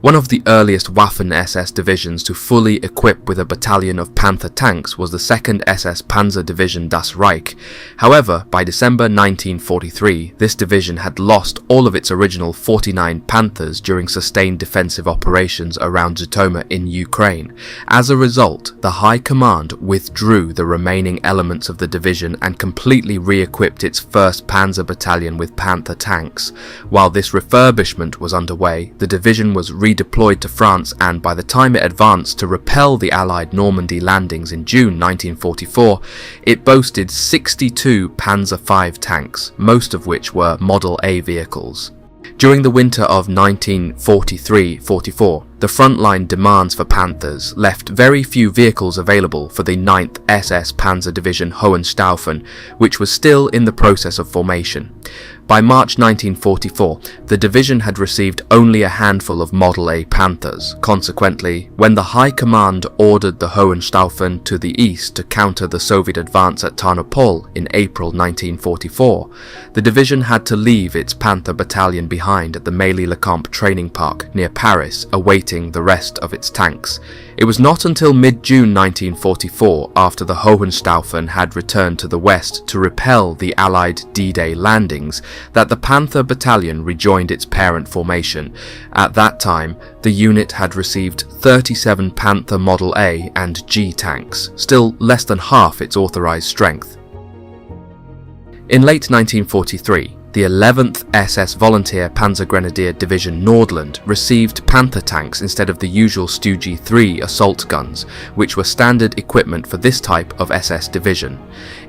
S1: One of the earliest Waffen-SS divisions to fully equip with a battalion of Panther tanks was the 2nd SS Panzer Division Das Reich. However, by December 1943, this division had lost all of its original 49 Panthers during sustained defensive operations around Zhytomyr in Ukraine. As a result, the High Command withdrew the remaining elements of the division and completely re-equipped its 1st Panzer Battalion with Panther tanks. While this refurbishment was underway, the division was redeployed to France, and by the time it advanced to repel the Allied Normandy landings in June 1944, it boasted 62 Panzer V tanks, most of which were Model A vehicles. During the winter of 1943-44, the frontline demands for Panthers left very few vehicles available for the 9th SS Panzer Division Hohenstaufen, which was still in the process of formation. By March 1944, the division had received only a handful of Model A Panthers. Consequently, when the High Command ordered the Hohenstaufen to the east to counter the Soviet advance at Tarnopol in April 1944, the division had to leave its Panther battalion behind at the Meilly-le-Camp training park near Paris, awaiting the rest of its tanks. It was not until mid-June 1944, after the Hohenstaufen had returned to the west to repel the Allied D-Day landings, that the Panther battalion rejoined its parent formation. At that time, the unit had received 37 Panther Model A and G tanks, still less than half its authorized strength. In late 1943, the 11th SS Volunteer Panzer Grenadier Division Nordland received Panther tanks instead of the usual Stugee 3 assault guns, which were standard equipment for this type of SS division.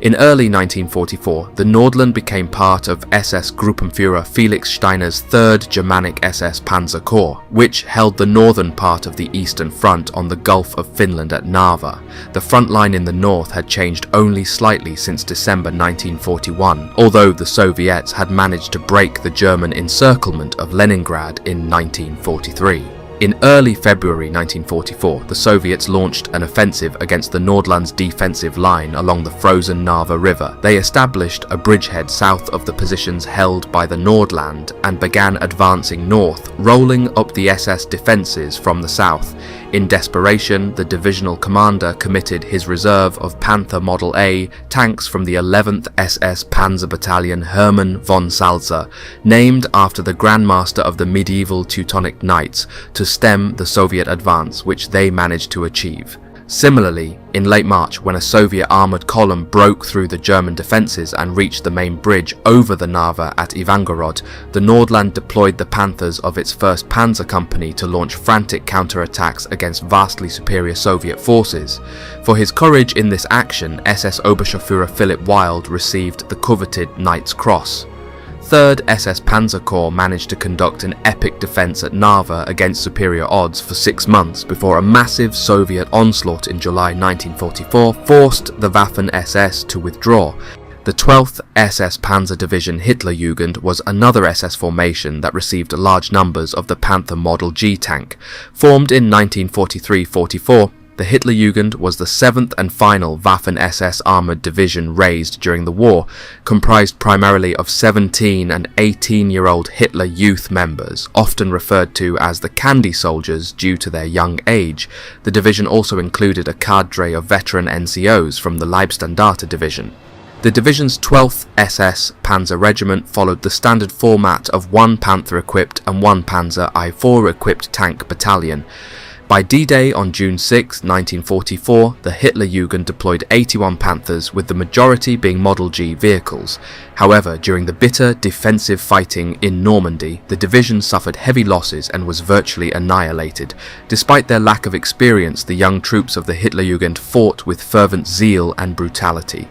S1: In early 1944, the Nordland became part of SS Gruppenführer Felix Steiner's 3rd Germanic SS Panzer Corps, which held the northern part of the Eastern Front on the Gulf of Finland at Narva. The front line in the north had changed only slightly since December 1941, although the Soviets had managed to break the German encirclement of Leningrad in 1943. In early February 1944, the Soviets launched an offensive against the Nordland's defensive line along the frozen Narva River. They established a bridgehead south of the positions held by the Nordland and began advancing north, rolling up the SS defences from the south. In desperation, the divisional commander committed his reserve of Panther Model A tanks from the 11th SS Panzer Battalion Hermann von Salza, named after the Grand Master of the medieval Teutonic Knights, to stem the Soviet advance, which they managed to achieve. Similarly, in late March, when a Soviet armoured column broke through the German defences and reached the main bridge over the Narva at Ivangorod, the Nordland deployed the Panthers of its 1st Panzer Company to launch frantic counterattacks against vastly superior Soviet forces. For his courage in this action, SS Oberscharführer Philipp Wild received the coveted Knight's Cross. 3rd SS Panzer Corps managed to conduct an epic defence at Narva against superior odds for 6 months before a massive Soviet onslaught in July 1944 forced the Waffen-SS to withdraw. The 12th SS Panzer Division Hitlerjugend was another SS formation that received large numbers of the Panther Model G tank. Formed in 1943-44, the Hitlerjugend was the 7th and final Waffen-SS armoured division raised during the war, comprised primarily of 17 and 18-year-old Hitler Youth members, often referred to as the Candy Soldiers due to their young age. The division also included a cadre of veteran NCOs from the Leibstandarte division. The division's 12th SS Panzer Regiment followed the standard format of 1 Panther-equipped and 1 Panzer I-4-equipped tank battalion. By D-Day on June 6, 1944, the Hitlerjugend deployed 81 Panthers, with the majority being Model G vehicles. However, during the bitter defensive fighting in Normandy, the division suffered heavy losses and was virtually annihilated. Despite their lack of experience, the young troops of the Hitlerjugend fought with fervent zeal and brutality.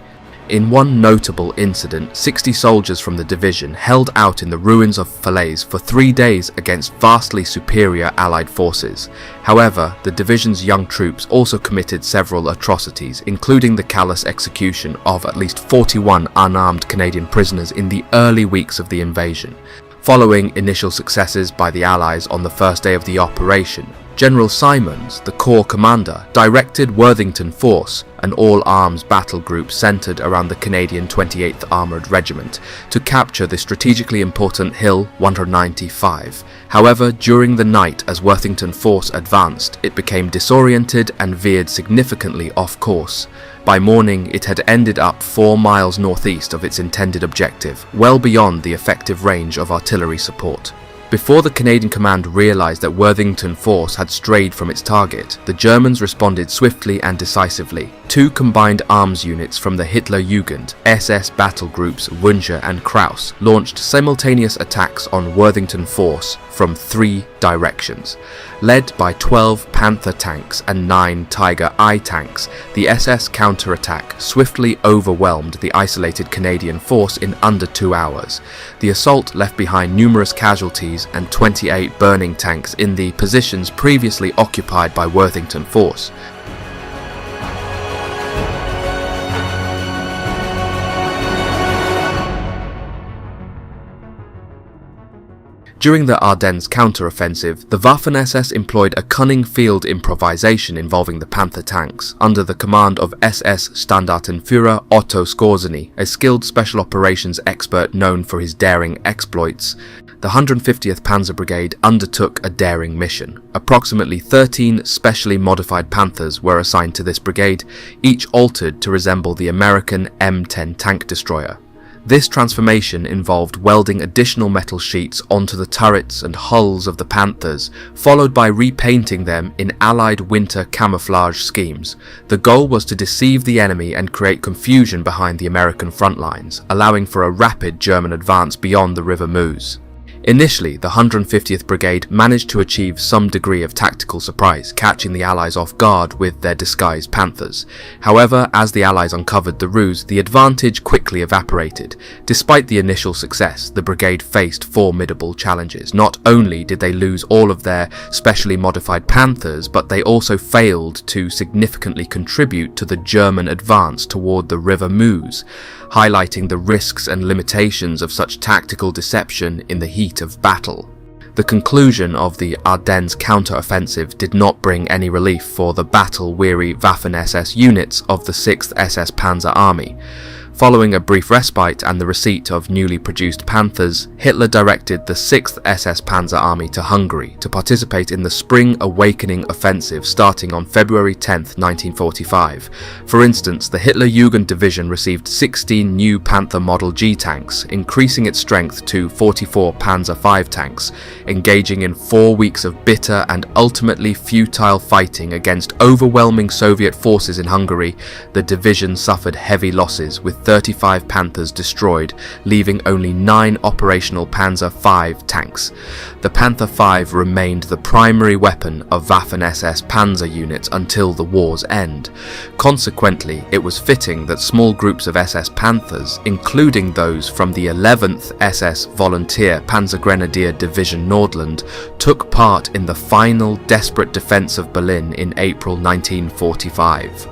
S1: In one notable incident, 60 soldiers from the division held out in the ruins of Falaise for 3 days against vastly superior Allied forces. However, the division's young troops also committed several atrocities, including the callous execution of at least 41 unarmed Canadian prisoners in the early weeks of the invasion. Following initial successes by the Allies on the first day of the operation, General Simons, the Corps commander, directed Worthington Force, an all-arms battle group centred around the Canadian 28th Armoured Regiment, to capture the strategically important Hill 195. However, during the night as Worthington Force advanced, it became disoriented and veered significantly off course. By morning, it had ended up 4 miles northeast of its intended objective, well beyond the effective range of artillery support. Before the Canadian command realised that Worthington Force had strayed from its target, the Germans responded swiftly and decisively. 2 combined arms units from the Hitlerjugend, SS battle groups Windsor and Krauss, launched simultaneous attacks on Worthington Force from 3 directions. Led by 12 Panther tanks and 9 Tiger I tanks, the SS counterattack swiftly overwhelmed the isolated Canadian force in under 2 hours. The assault left behind numerous casualties and 28 burning tanks in the positions previously occupied by Worthington Force. During the Ardennes counter-offensive, the Waffen-SS employed a cunning field improvisation involving the Panther tanks, under the command of SS Standartenführer Otto Skorzeny, a skilled special operations expert known for his daring exploits. The 150th Panzer Brigade undertook a daring mission. Approximately 13 specially modified Panthers were assigned to this brigade, each altered to resemble the American M10 tank destroyer. This transformation involved welding additional metal sheets onto the turrets and hulls of the Panthers, followed by repainting them in Allied winter camouflage schemes. The goal was to deceive the enemy and create confusion behind the American front lines, allowing for a rapid German advance beyond the River Meuse. Initially, the 150th Brigade managed to achieve some degree of tactical surprise, catching the Allies off guard with their disguised Panthers. However, as the Allies uncovered the ruse, the advantage quickly evaporated. Despite the initial success, the brigade faced formidable challenges. Not only did they lose all of their specially modified Panthers, but they also failed to significantly contribute to the German advance toward the River Meuse, highlighting the risks and limitations of such tactical deception in the heat of battle. The conclusion of the Ardennes counter-offensive did not bring any relief for the battle-weary Waffen-SS units of the 6th SS Panzer Army. Following a brief respite and the receipt of newly produced Panthers, Hitler directed the 6th SS Panzer Army to Hungary to participate in the Spring Awakening Offensive starting on February 10, 1945. For instance, the Hitlerjugend Division received 16 new Panther Model G tanks, increasing its strength to 44 Panzer V tanks. Engaging in 4 weeks of bitter and ultimately futile fighting against overwhelming Soviet forces in Hungary, the division suffered heavy losses, with 35 Panthers destroyed, leaving only 9 operational Panzer V tanks. The Panther V remained the primary weapon of Waffen-SS Panzer units until the war's end. Consequently, it was fitting that small groups of SS Panthers, including those from the 11th SS Volunteer Panzergrenadier Division Nordland, took part in the final desperate defense of Berlin in April 1945.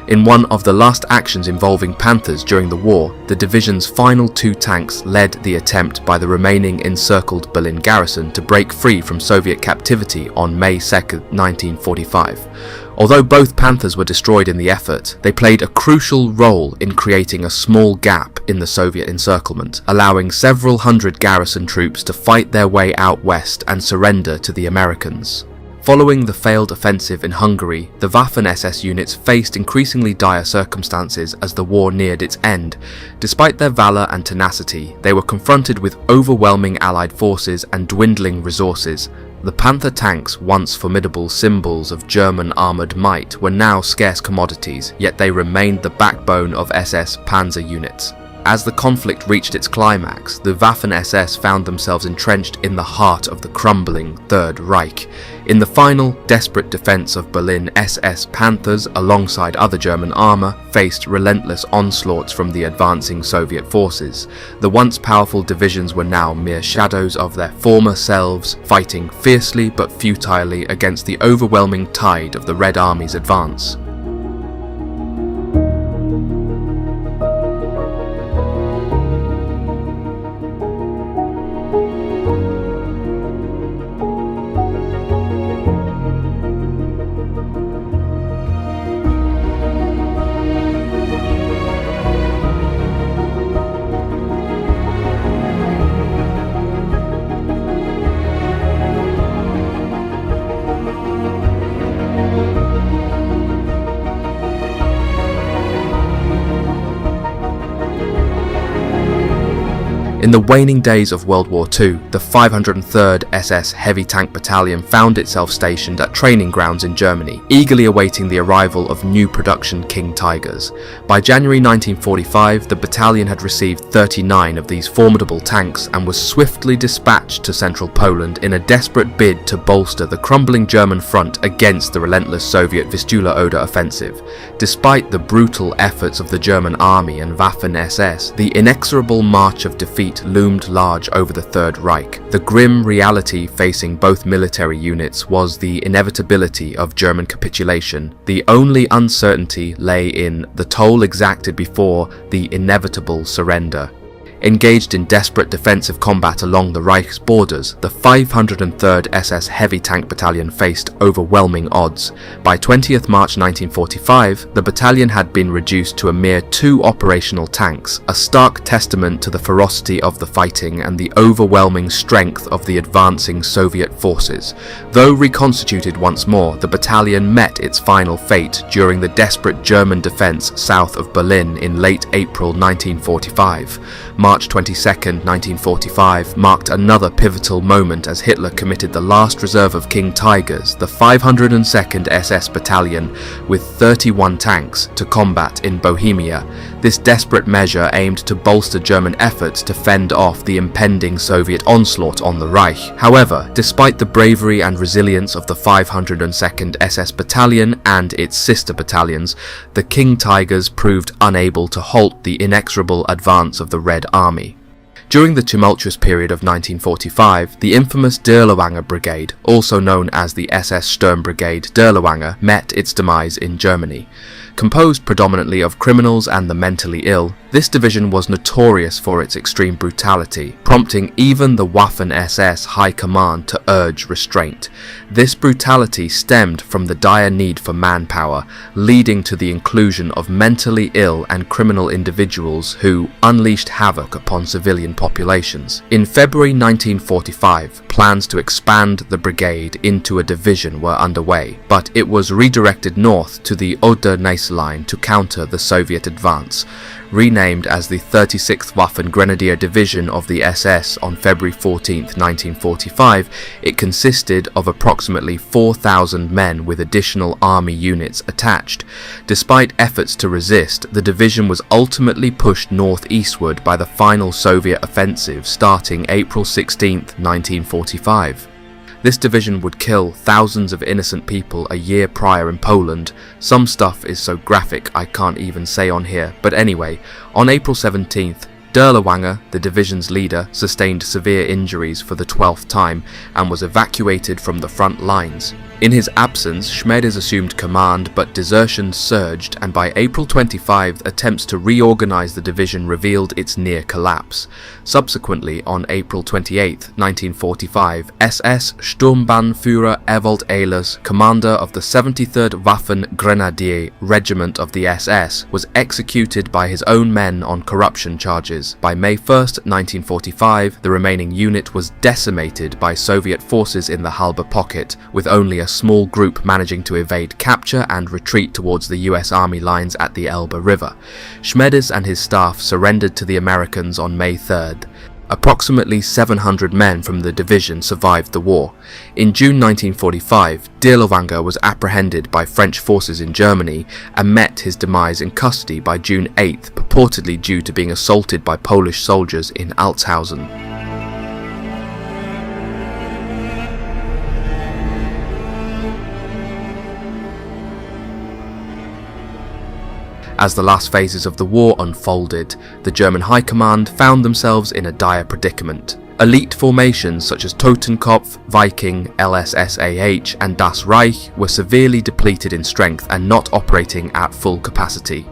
S1: In one of the last actions involving Panthers during the war, the division's final 2 tanks led the attempt by the remaining encircled Berlin garrison to break free from Soviet captivity on May 2, 1945. Although both Panthers were destroyed in the effort, they played a crucial role in creating a small gap in the Soviet encirclement, allowing several hundred garrison troops to fight their way out west and surrender to the Americans. Following the failed offensive in Hungary, the Waffen-SS units faced increasingly dire circumstances as the war neared its end. Despite their valour and tenacity, they were confronted with overwhelming Allied forces and dwindling resources. The Panther tanks, once formidable symbols of German armoured might, were now scarce commodities, yet they remained the backbone of SS Panzer units. as the conflict reached its climax, the Waffen-SS found themselves entrenched in the heart of the crumbling Third Reich. In the final, desperate defense of Berlin, SS Panthers, alongside other German armour, faced relentless onslaughts from the advancing Soviet forces. The once powerful divisions were now mere shadows of their former selves, fighting fiercely but futilely against the overwhelming tide of the Red Army's advance. In the waning days of World War II, the 503rd SS Heavy Tank Battalion found itself stationed at training grounds in Germany, eagerly awaiting the arrival of new production King Tigers. By January 1945, the battalion had received 39 of these formidable tanks and was swiftly dispatched to central Poland in a desperate bid to bolster the crumbling German front against the relentless Soviet Vistula-Oder offensive. Despite the brutal efforts of the German army and Waffen-SS, the inexorable march of defeat loomed large over the Third Reich. The grim reality facing both military units was the inevitability of German capitulation. The only uncertainty lay in the toll exacted before the inevitable surrender. Engaged in desperate defensive combat along the Reich's borders, the 503rd SS Heavy Tank Battalion faced overwhelming odds. By 20th March 1945, the battalion had been reduced to a mere 2 operational tanks, a stark testament to the ferocity of the fighting and the overwhelming strength of the advancing Soviet forces. Though reconstituted once more, the battalion met its final fate during the desperate German defense south of Berlin in late April 1945. March 22, 1945 marked another pivotal moment as Hitler committed the last reserve of King Tigers, the 502nd SS Battalion, with 31 tanks, to combat in Bohemia. This desperate measure aimed to bolster German efforts to fend off the impending Soviet onslaught on the Reich. However, despite the bravery and resilience of the 502nd SS Battalion and its sister battalions, the King Tigers proved unable to halt the inexorable advance of the Red Army. During the tumultuous period of 1945, the infamous Dirlewanger Brigade, also known as the SS Sturm Brigade Dirlewanger, met its demise in Germany. Composed predominantly of criminals and the mentally ill, this division was notorious for its extreme brutality, prompting even the Waffen-SS High Command to urge restraint. This brutality stemmed from the dire need for manpower, leading to the inclusion of mentally ill and criminal individuals who unleashed havoc upon civilian populations. In February 1945, plans to expand the brigade into a division were underway, but it was redirected north to the Oder-Neisse line to counter the Soviet advance. Renamed as the 36th Waffen Grenadier Division of the SS on February 14, 1945, it consisted of approximately 4,000 men with additional army units attached. Despite efforts to resist, the division was ultimately pushed northeastward by the final Soviet offensive starting April 16, 1945. This division would kill thousands of innocent people a year prior in Poland. Some stuff is so graphic I can't even say on here, but anyway, on April 17th, Dirlewanger, the division's leader, sustained severe injuries for the 12th time and was evacuated from the front lines. In his absence, Schmedes assumed command, but desertions surged, and by April 25, attempts to reorganize the division revealed its near collapse. Subsequently, on April 28, 1945, SS Sturmbannführer Ewald Ehlers, commander of the 73rd Waffen Grenadier Regiment of the SS, was executed by his own men on corruption charges. By May 1, 1945, the remaining unit was decimated by Soviet forces in the Halbe Pocket, with only a small group managing to evade capture and retreat towards the US Army lines at the Elbe River. Schmedes and his staff surrendered to the Americans on May 3rd. Approximately 700 men from the division survived the war. In June 1945, Dirlewanger was apprehended by French forces in Germany and met his demise in custody by June 8th, purportedly due to being assaulted by Polish soldiers in Altshausen. As the last phases of the war unfolded, the German High Command found themselves in a dire predicament. Elite formations such as Totenkopf, Viking, LSSAH and Das Reich were severely depleted in strength and not operating at full capacity.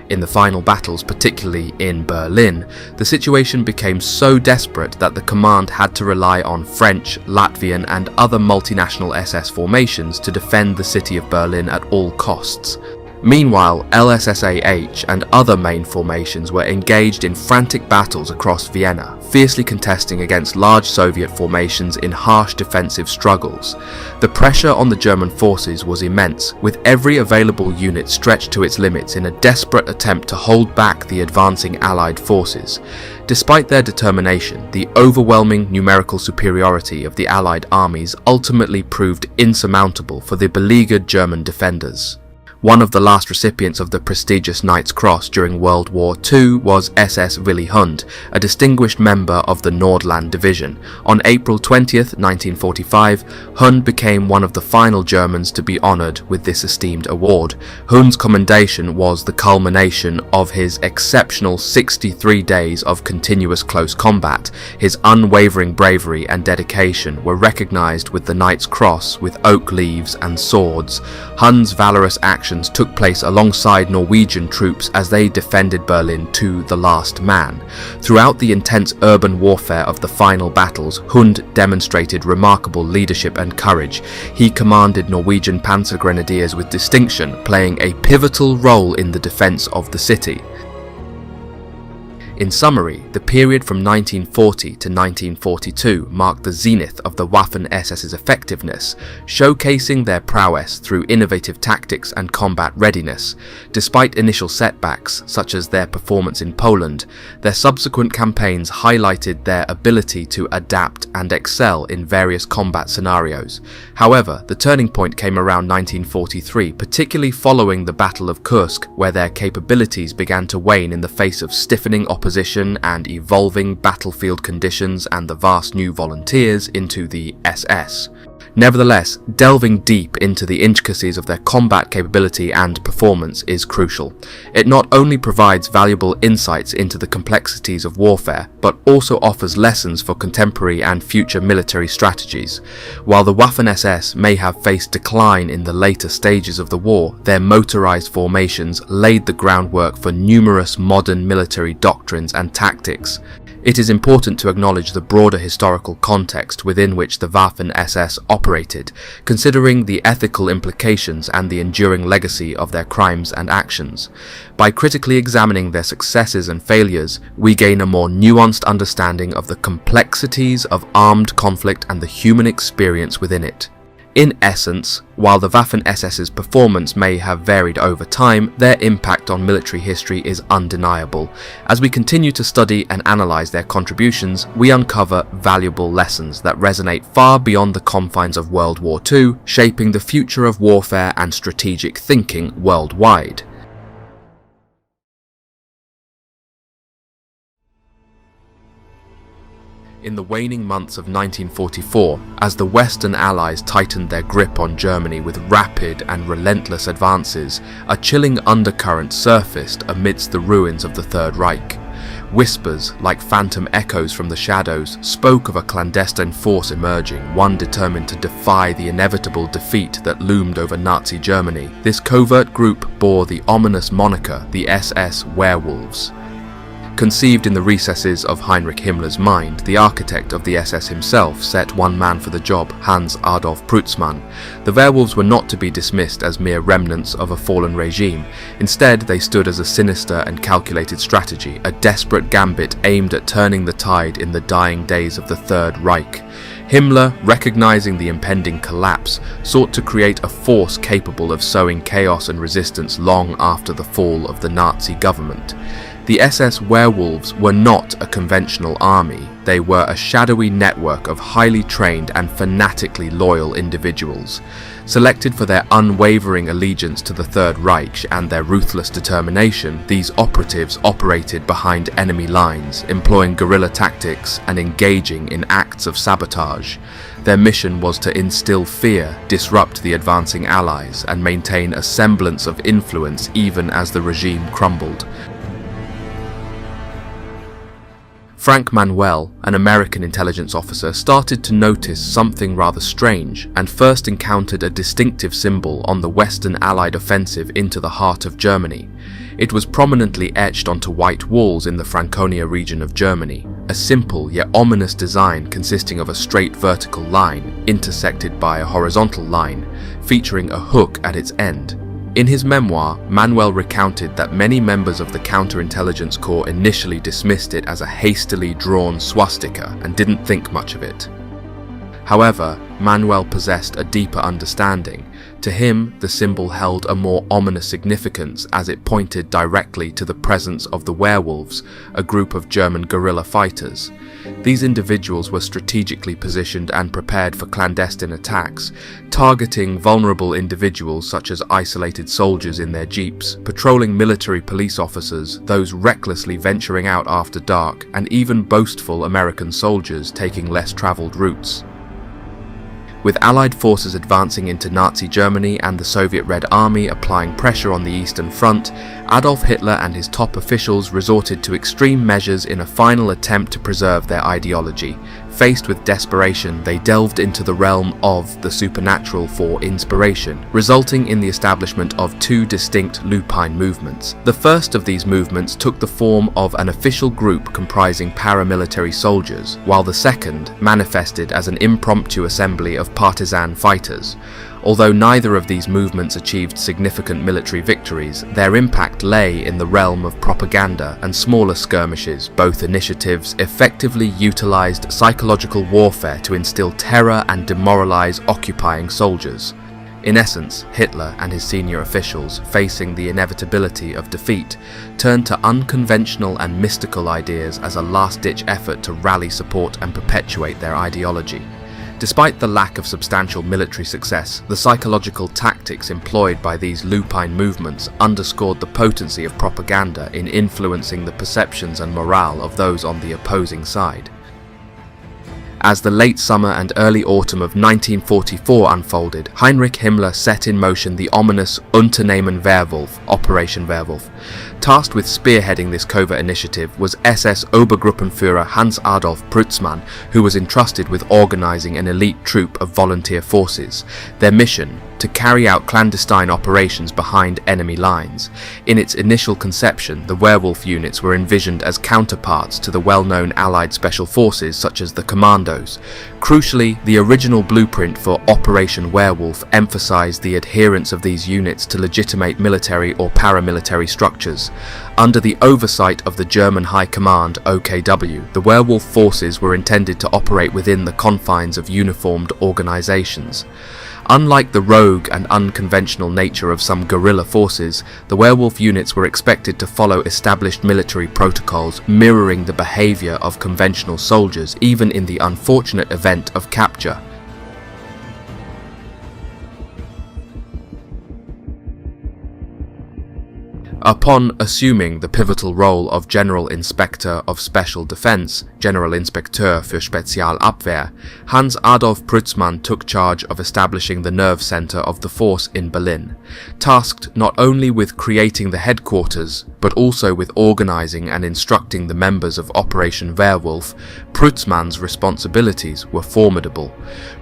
S1: In the final battles, particularly in Berlin, the situation became so desperate that the command had to rely on French, Latvian and other multinational SS formations to defend the city of Berlin at all costs. Meanwhile, LSSAH and other main formations were engaged in frantic battles across Vienna, fiercely contesting against large Soviet formations in harsh defensive struggles. The pressure on the German forces was immense, with every available unit stretched to its limits in a desperate attempt to hold back the advancing Allied forces. Despite their determination, the overwhelming numerical superiority of the Allied armies ultimately proved insurmountable for the beleaguered German defenders. One of the last recipients of the prestigious Knight's Cross during World War II was SS Willy Hund, a distinguished member of the Nordland Division. On April 20th, 1945, Hund became one of the final Germans to be honoured with this esteemed award. Hund's commendation was the culmination of his exceptional 63 days of continuous close combat. His unwavering bravery and dedication were recognised with the Knight's Cross with oak leaves and swords. Hund's valorous actions took place alongside Norwegian troops as they defended Berlin to the last man. Throughout the intense urban warfare of the final battles, Hund demonstrated remarkable leadership and courage. He commanded Norwegian Panzer Grenadiers with distinction, playing a pivotal role in the defence of the city. In summary, the period from 1940 to 1942 marked the zenith of the Waffen-SS's effectiveness, showcasing their prowess through innovative tactics and combat readiness. Despite initial setbacks, such as their performance in Poland, their subsequent campaigns highlighted their ability to adapt and excel in various combat scenarios. However, the turning point came around 1943, particularly following the Battle of Kursk, where their capabilities began to wane in the face of stiffening opposition and evolving battlefield conditions and the vast new volunteers into the SS. Nevertheless, delving deep into the intricacies of their combat capability and performance is crucial. It not only provides valuable insights into the complexities of warfare, but also offers lessons for contemporary and future military strategies. While the Waffen-SS may have faced decline in the later stages of the war, their motorized formations laid the groundwork for numerous modern military doctrines and tactics. It is important to acknowledge the broader historical context within which the Waffen-SS operated, considering the ethical implications and the enduring legacy of their crimes and actions. By critically examining their successes and failures, we gain a more nuanced understanding of the complexities of armed conflict and the human experience within it. In essence, while the Waffen-SS's performance may have varied over time, their impact on military history is undeniable. As we continue to study and analyse their contributions, we uncover valuable lessons that resonate far beyond the confines of World War II, shaping the future of warfare and strategic thinking worldwide. In the waning months of 1944, as the Western Allies tightened their grip on Germany with rapid and relentless advances, a chilling undercurrent surfaced amidst the ruins of the Third Reich. Whispers, like phantom echoes from the shadows, spoke of a clandestine force emerging, one determined to defy the inevitable defeat that loomed over Nazi Germany. This covert group bore the ominous moniker, the SS Werewolves. Conceived in the recesses of Heinrich Himmler's mind, the architect of the SS himself set one man for the job, Hans Adolf Preutzmann. The Werewolves were not to be dismissed as mere remnants of a fallen regime. Instead, they stood as a sinister and calculated strategy, a desperate gambit aimed at turning the tide in the dying days of the Third Reich. Himmler, recognizing the impending collapse, sought to create a force capable of sowing chaos and resistance long after the fall of the Nazi government. The SS Werewolves were not a conventional army. They were a shadowy network of highly trained and fanatically loyal individuals. Selected for their unwavering allegiance to the Third Reich and their ruthless determination, these operatives operated behind enemy lines, employing guerrilla tactics and engaging in acts of sabotage. Their mission was to instill fear, disrupt the advancing Allies, and maintain a semblance of influence even as the regime crumbled. Frank Manuel, an American intelligence officer, started to notice something rather strange and first encountered a distinctive symbol on the Western Allied offensive into the heart of Germany. It was prominently etched onto white walls in the Franconia region of Germany, a simple yet ominous design consisting of a straight vertical line intersected by a horizontal line, featuring a hook at its end. In his memoir, Manuel recounted that many members of the counterintelligence corps initially dismissed it as a hastily drawn swastika and didn't think much of it. However, Manuel possessed a deeper understanding. To him, the symbol held a more ominous significance as it pointed directly to the presence of the Werewolves, a group of German guerrilla fighters. These individuals were strategically positioned and prepared for clandestine attacks, targeting vulnerable individuals such as isolated soldiers in their jeeps, patrolling military police officers, those recklessly venturing out after dark, and even boastful American soldiers taking less traveled routes. With Allied forces advancing into Nazi Germany and the Soviet Red Army applying pressure on the Eastern Front, Adolf Hitler and his top officials resorted to extreme measures in a final attempt to preserve their ideology. Faced with desperation, they delved into the realm of the supernatural for inspiration, resulting in the establishment of two distinct lupine movements. The first of these movements took the form of an official group comprising paramilitary soldiers, while the second manifested as an impromptu assembly of partisan fighters. Although neither of these movements achieved significant military victories, their impact lay in the realm of propaganda and smaller skirmishes. Both initiatives effectively utilized psychological warfare to instill terror and demoralize occupying soldiers. In essence, Hitler and his senior officials, facing the inevitability of defeat, turned to unconventional and mystical ideas as a last-ditch effort to rally support and perpetuate their ideology. Despite the lack of substantial military success, the psychological tactics employed by these lupine movements underscored the potency of propaganda in influencing the perceptions and morale of those on the opposing side. As the late summer and early autumn of 1944 unfolded, Heinrich Himmler set in motion the ominous Unternehmen Werewolf, Operation Werewolf. Tasked with spearheading this covert initiative was SS Obergruppenführer Hans Adolf Prützmann, who was entrusted with organizing an elite troop of volunteer forces. Their mission: to carry out clandestine operations behind enemy lines. In its initial conception, the werewolf units were envisioned as counterparts to the well-known Allied special forces such as the Commandos. Crucially, the original blueprint for Operation Werewolf emphasized the adherence of these units to legitimate military or paramilitary structures. Under the oversight of the German High Command, OKW, the werewolf forces were intended to operate within the confines of uniformed organizations. Unlike the rogue and unconventional nature of some guerrilla forces, the werewolf units were expected to follow established military protocols, mirroring the behavior of conventional soldiers, even in the unfortunate event of capture. Upon assuming the pivotal role of General Inspector of Special Defense, General Inspekteur für Spezialabwehr, Hans Adolf Prützmann took charge of establishing the nerve center of the force in Berlin, tasked not only with creating the headquarters, but also with organizing and instructing the members of Operation Werewolf. Prützmann's responsibilities were formidable.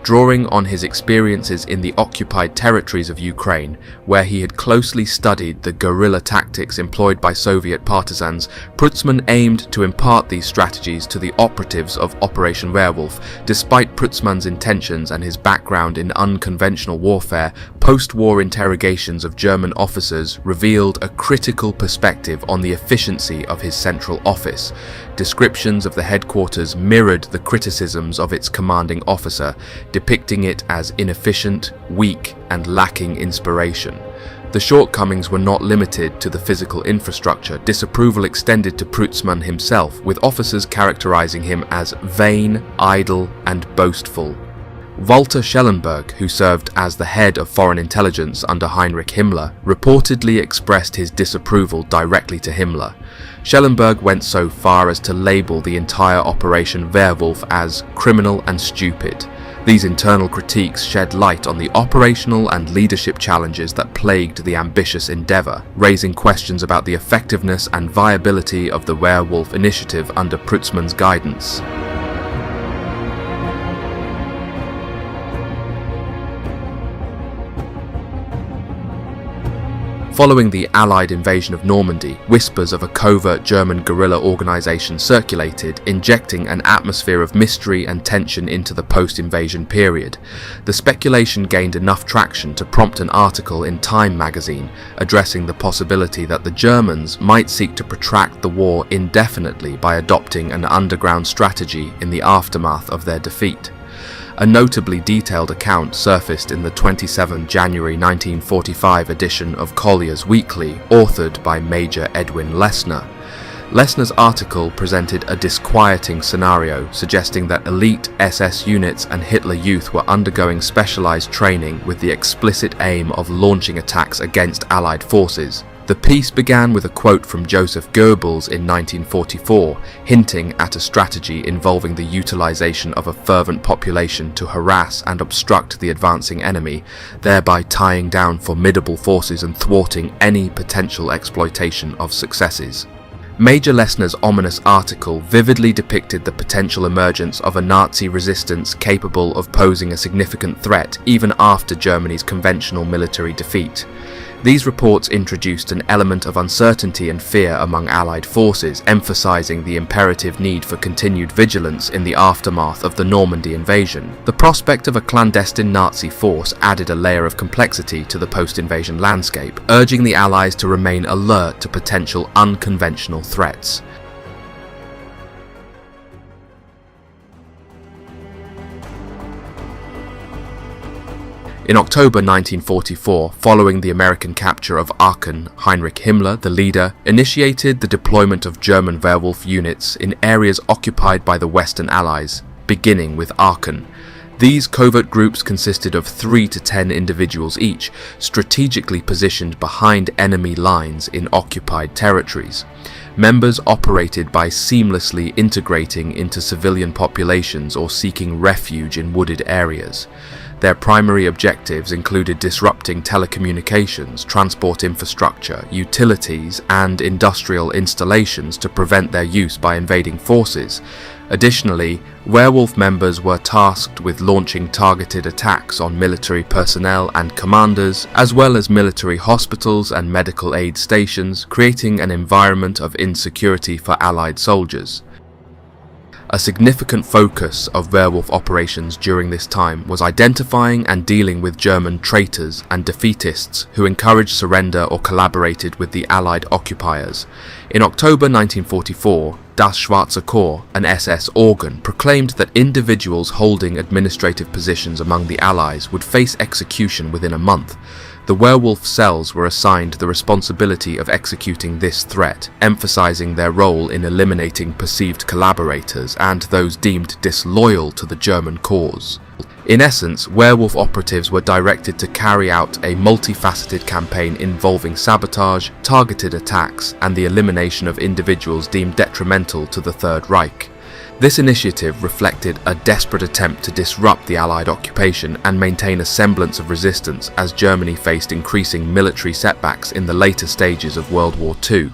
S1: Drawing on his experiences in the occupied territories of Ukraine, where he had closely studied the guerrilla tactics employed by Soviet partisans, Prützmann aimed to impart these strategies to the operatives of Operation Werewolf. Despite Prützmann's intentions and his background in unconventional warfare, post-war interrogations of German officers revealed a critical perspective on the efficiency of his central office. Descriptions of the headquarters mirrored the criticisms of its commanding officer, depicting it as inefficient, weak, and lacking inspiration. The The shortcomings were not limited to the physical infrastructure. Disapproval extended to Preutzmann himself, with officers characterizing him as vain, idle, and boastful. Walter Schellenberg, who served as the head of foreign intelligence under Heinrich Himmler, reportedly expressed his disapproval directly to Himmler. Schellenberg went so far as to label the entire Operation Werewolf as criminal and stupid. These internal critiques shed light on the operational and leadership challenges that plagued the ambitious endeavour, raising questions about the effectiveness and viability of the Werewolf initiative under Preutzmann's guidance. Following the Allied invasion of Normandy, whispers of a covert German guerrilla organisation circulated, injecting an atmosphere of mystery and tension into the post-invasion period. The speculation gained enough traction to prompt an article in Time magazine addressing the possibility that the Germans might seek to protract the war indefinitely by adopting an underground strategy in the aftermath of their defeat. A notably detailed account surfaced in the 27 January 1945 edition of Collier's Weekly, authored by Major Edwin Lessner. Lessner's article presented a disquieting scenario, suggesting that elite SS units and Hitler Youth were undergoing specialized training with the explicit aim of launching attacks against Allied forces. The piece began with a quote from Joseph Goebbels in 1944, hinting at a strategy involving the utilization of a fervent population to harass and obstruct the advancing enemy, thereby tying down formidable forces and thwarting any potential exploitation of successes. Major Lessner's ominous article vividly depicted the potential emergence of a Nazi resistance capable of posing a significant threat even after Germany's conventional military defeat. These reports introduced an element of uncertainty and fear among Allied forces, emphasizing the imperative need for continued vigilance in the aftermath of the Normandy invasion. The prospect of a clandestine Nazi force added a layer of complexity to the post-invasion landscape, urging the Allies to remain alert to potential unconventional threats. In October 1944, following the American capture of Aachen, Heinrich Himmler, the leader, initiated the deployment of German werewolf units in areas occupied by the Western Allies, beginning with Aachen. These covert groups consisted of 3 to 10 individuals each, strategically positioned behind enemy lines in occupied territories. Members operated by seamlessly integrating into civilian populations or seeking refuge in wooded areas. Their primary objectives included disrupting telecommunications, transport infrastructure, utilities, and industrial installations to prevent their use by invading forces. Additionally, werewolf members were tasked with launching targeted attacks on military personnel and commanders, as well as military hospitals and medical aid stations, creating an environment of insecurity for Allied soldiers. A significant focus of werewolf operations during this time was identifying and dealing with German traitors and defeatists who encouraged surrender or collaborated with the Allied occupiers. In October 1944, Das Schwarze Korps, an SS organ, proclaimed that individuals holding administrative positions among the Allies would face execution within a month. The werewolf cells were assigned the responsibility of executing this threat, emphasizing their role in eliminating perceived collaborators and those deemed disloyal to the German cause. In essence, werewolf operatives were directed to carry out a multifaceted campaign involving sabotage, targeted attacks, and the elimination of individuals deemed detrimental to the Third Reich. This initiative reflected a desperate attempt to disrupt the Allied occupation and maintain a semblance of resistance as Germany faced increasing military setbacks in the later stages of World War II.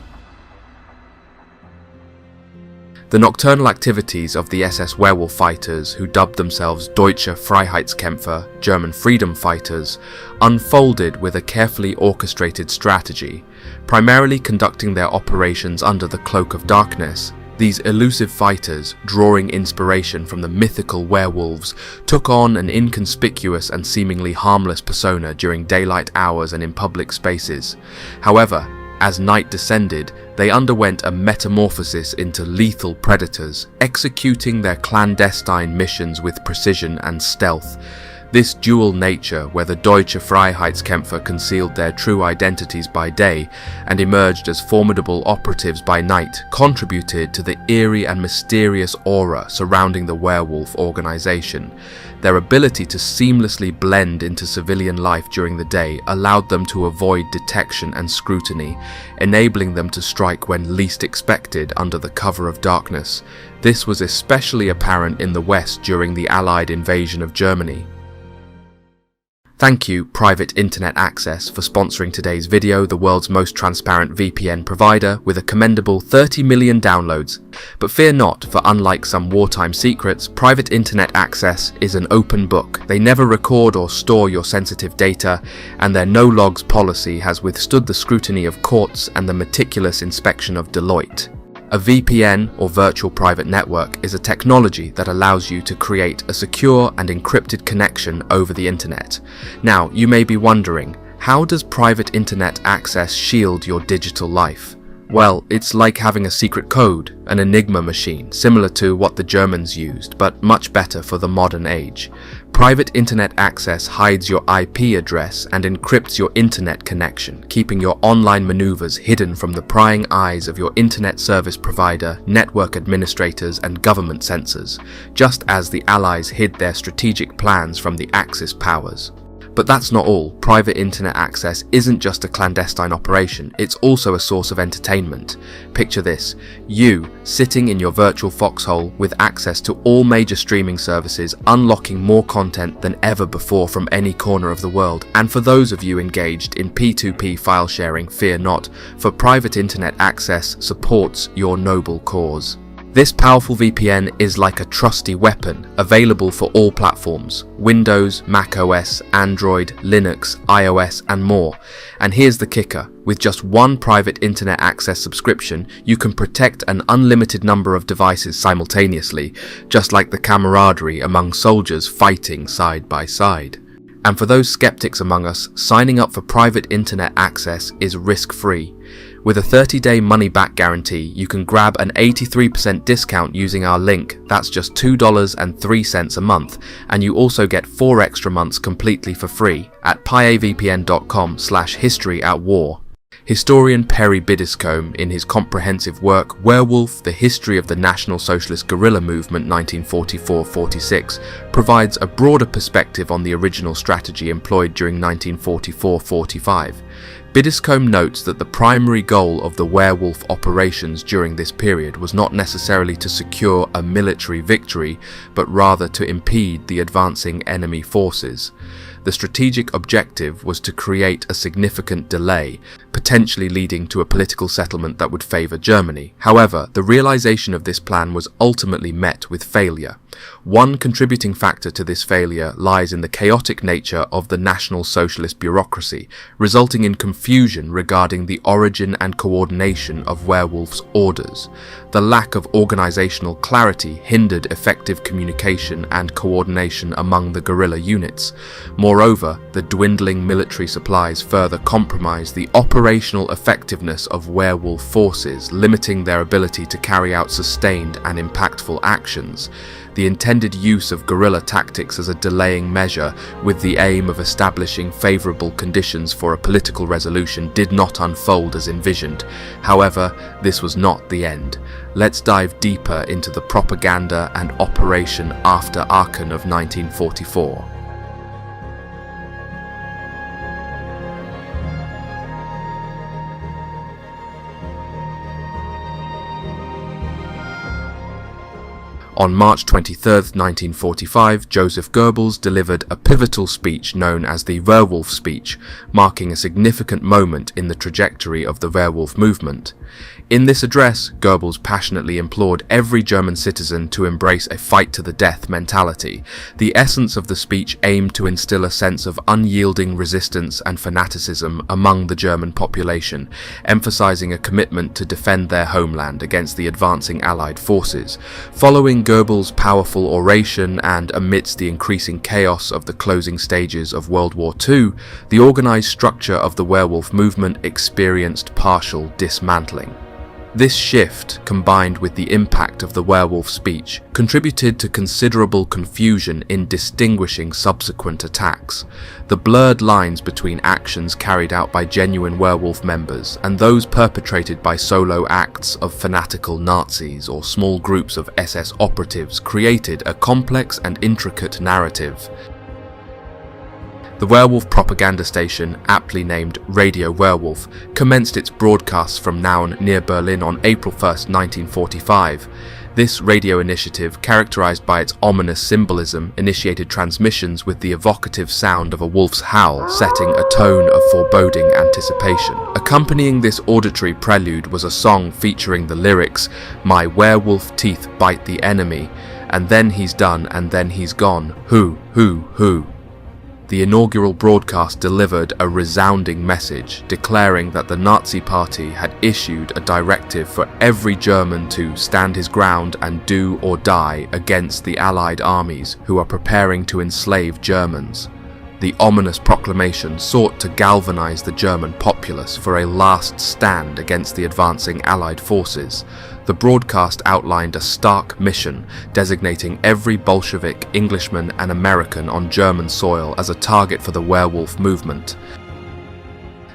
S1: The nocturnal activities of the SS werewolf fighters, who dubbed themselves Deutsche Freiheitskämpfer, German freedom fighters, unfolded with a carefully orchestrated strategy, primarily conducting their operations under the cloak of darkness. These elusive fighters, drawing inspiration from the mythical werewolves, took on an inconspicuous and seemingly harmless persona during daylight hours and in public spaces. However, as night descended, they underwent a metamorphosis into lethal predators, executing their clandestine missions with precision and stealth. This dual nature, where the Deutsche Freiheitskämpfer concealed their true identities by day and emerged as formidable operatives by night, contributed to the eerie and mysterious aura surrounding the werewolf organization. Their ability to seamlessly blend into civilian life during the day allowed them to avoid detection and scrutiny, enabling them to strike when least expected under the cover of darkness. This was especially apparent in the West during the Allied invasion of Germany. Thank you, Private Internet Access, for sponsoring today's video, the world's most transparent VPN provider with a commendable 30 million downloads. But fear not, for unlike some wartime secrets, Private Internet Access is an open book. They never record or store your sensitive data, and their no-logs policy has withstood the scrutiny of courts and the meticulous inspection of Deloitte. A VPN, or virtual private network, is a technology that allows you to create a secure and encrypted connection over the internet. Now, you may be wondering, how does Private Internet Access shield your digital life? Well, it's like having a secret code, an Enigma machine, similar to what the Germans used, but much better for the modern age. Private Internet Access hides your IP address and encrypts your internet connection, keeping your online maneuvers hidden from the prying eyes of your internet service provider, network administrators, and government censors, just as the Allies hid their strategic plans from the Axis powers. But that's not all. Private Internet Access isn't just a clandestine operation, it's also a source of entertainment. Picture this, you sitting in your virtual foxhole with access to all major streaming services, unlocking more content than ever before from any corner of the world. And for those of you engaged in P2P file sharing, fear not, for Private Internet Access supports your noble cause. This powerful VPN is like a trusty weapon, available for all platforms: Windows, macOS, Android, Linux, iOS, and more. And here's the kicker. With just one Private Internet Access subscription, you can protect an unlimited number of devices simultaneously, just like the camaraderie among soldiers fighting side by side. And for those skeptics among us, signing up for Private Internet Access is risk-free. With a 30-day money-back guarantee, you can grab an 83% discount using our link. That's just $2.03 a month, and you also get 4 extra months completely for free at piavpn.com/historyatwar. Historian Perry Biddiscombe, in his comprehensive work Werewolf, The History of the National Socialist Guerrilla Movement 1944-46, provides a broader perspective on the original strategy employed during 1944-45. Biddiscombe notes that the primary goal of the werewolf operations during this period was not necessarily to secure a military victory, but rather to impede the advancing enemy forces. The strategic objective was to create a significant delay, potentially leading to a political settlement that would favour Germany. However, the realisation of this plan was ultimately met with failure. One contributing factor to this failure lies in the chaotic nature of the National Socialist bureaucracy, resulting in confusion regarding the origin and coordination of werewolves' orders. The lack of organisational clarity hindered effective communication and coordination among the guerrilla units. Moreover, the dwindling military supplies further compromised the operational effectiveness of werewolf forces, limiting their ability to carry out sustained and impactful actions. The intended use of guerrilla tactics as a delaying measure with the aim of establishing favourable conditions for a political resolution did not unfold as envisioned. However, this was not the end. Let's dive deeper into the propaganda and operation after Aachen of 1944. On March 23, 1945, Joseph Goebbels delivered a pivotal speech known as the Werewolf speech, marking a significant moment in the trajectory of the werewolf movement. In this address, Goebbels passionately implored every German citizen to embrace a fight-to-the-death mentality. The essence of the speech aimed to instill a sense of unyielding resistance and fanaticism among the German population, emphasizing a commitment to defend their homeland against the advancing Allied forces. Following Goebbels' powerful oration and amidst the increasing chaos of the closing stages of World War II, the organized structure of the werewolf movement experienced partial dismantling. This shift, combined with the impact of the werewolf speech, contributed to considerable confusion in distinguishing subsequent attacks. The blurred lines between actions carried out by genuine werewolf members and those perpetrated by solo acts of fanatical Nazis or small groups of SS operatives created a complex and intricate narrative. The werewolf propaganda station, aptly named Radio Werewolf, commenced its broadcasts from Nauen near Berlin on April 1, 1945. This radio initiative, characterized by its ominous symbolism, initiated transmissions with the evocative sound of a wolf's howl, setting a tone of foreboding anticipation. Accompanying this auditory prelude was a song featuring the lyrics, "My werewolf teeth bite the enemy, and then he's done and then he's gone, who. The inaugural broadcast delivered a resounding message declaring that the Nazi Party had issued a directive for every German to stand his ground and do or die against the Allied armies who are preparing to enslave Germans. The ominous proclamation sought to galvanize the German populace for a last stand against the advancing Allied forces. The broadcast outlined a stark mission, designating every Bolshevik, Englishman and American on German soil as a target for the werewolf movement.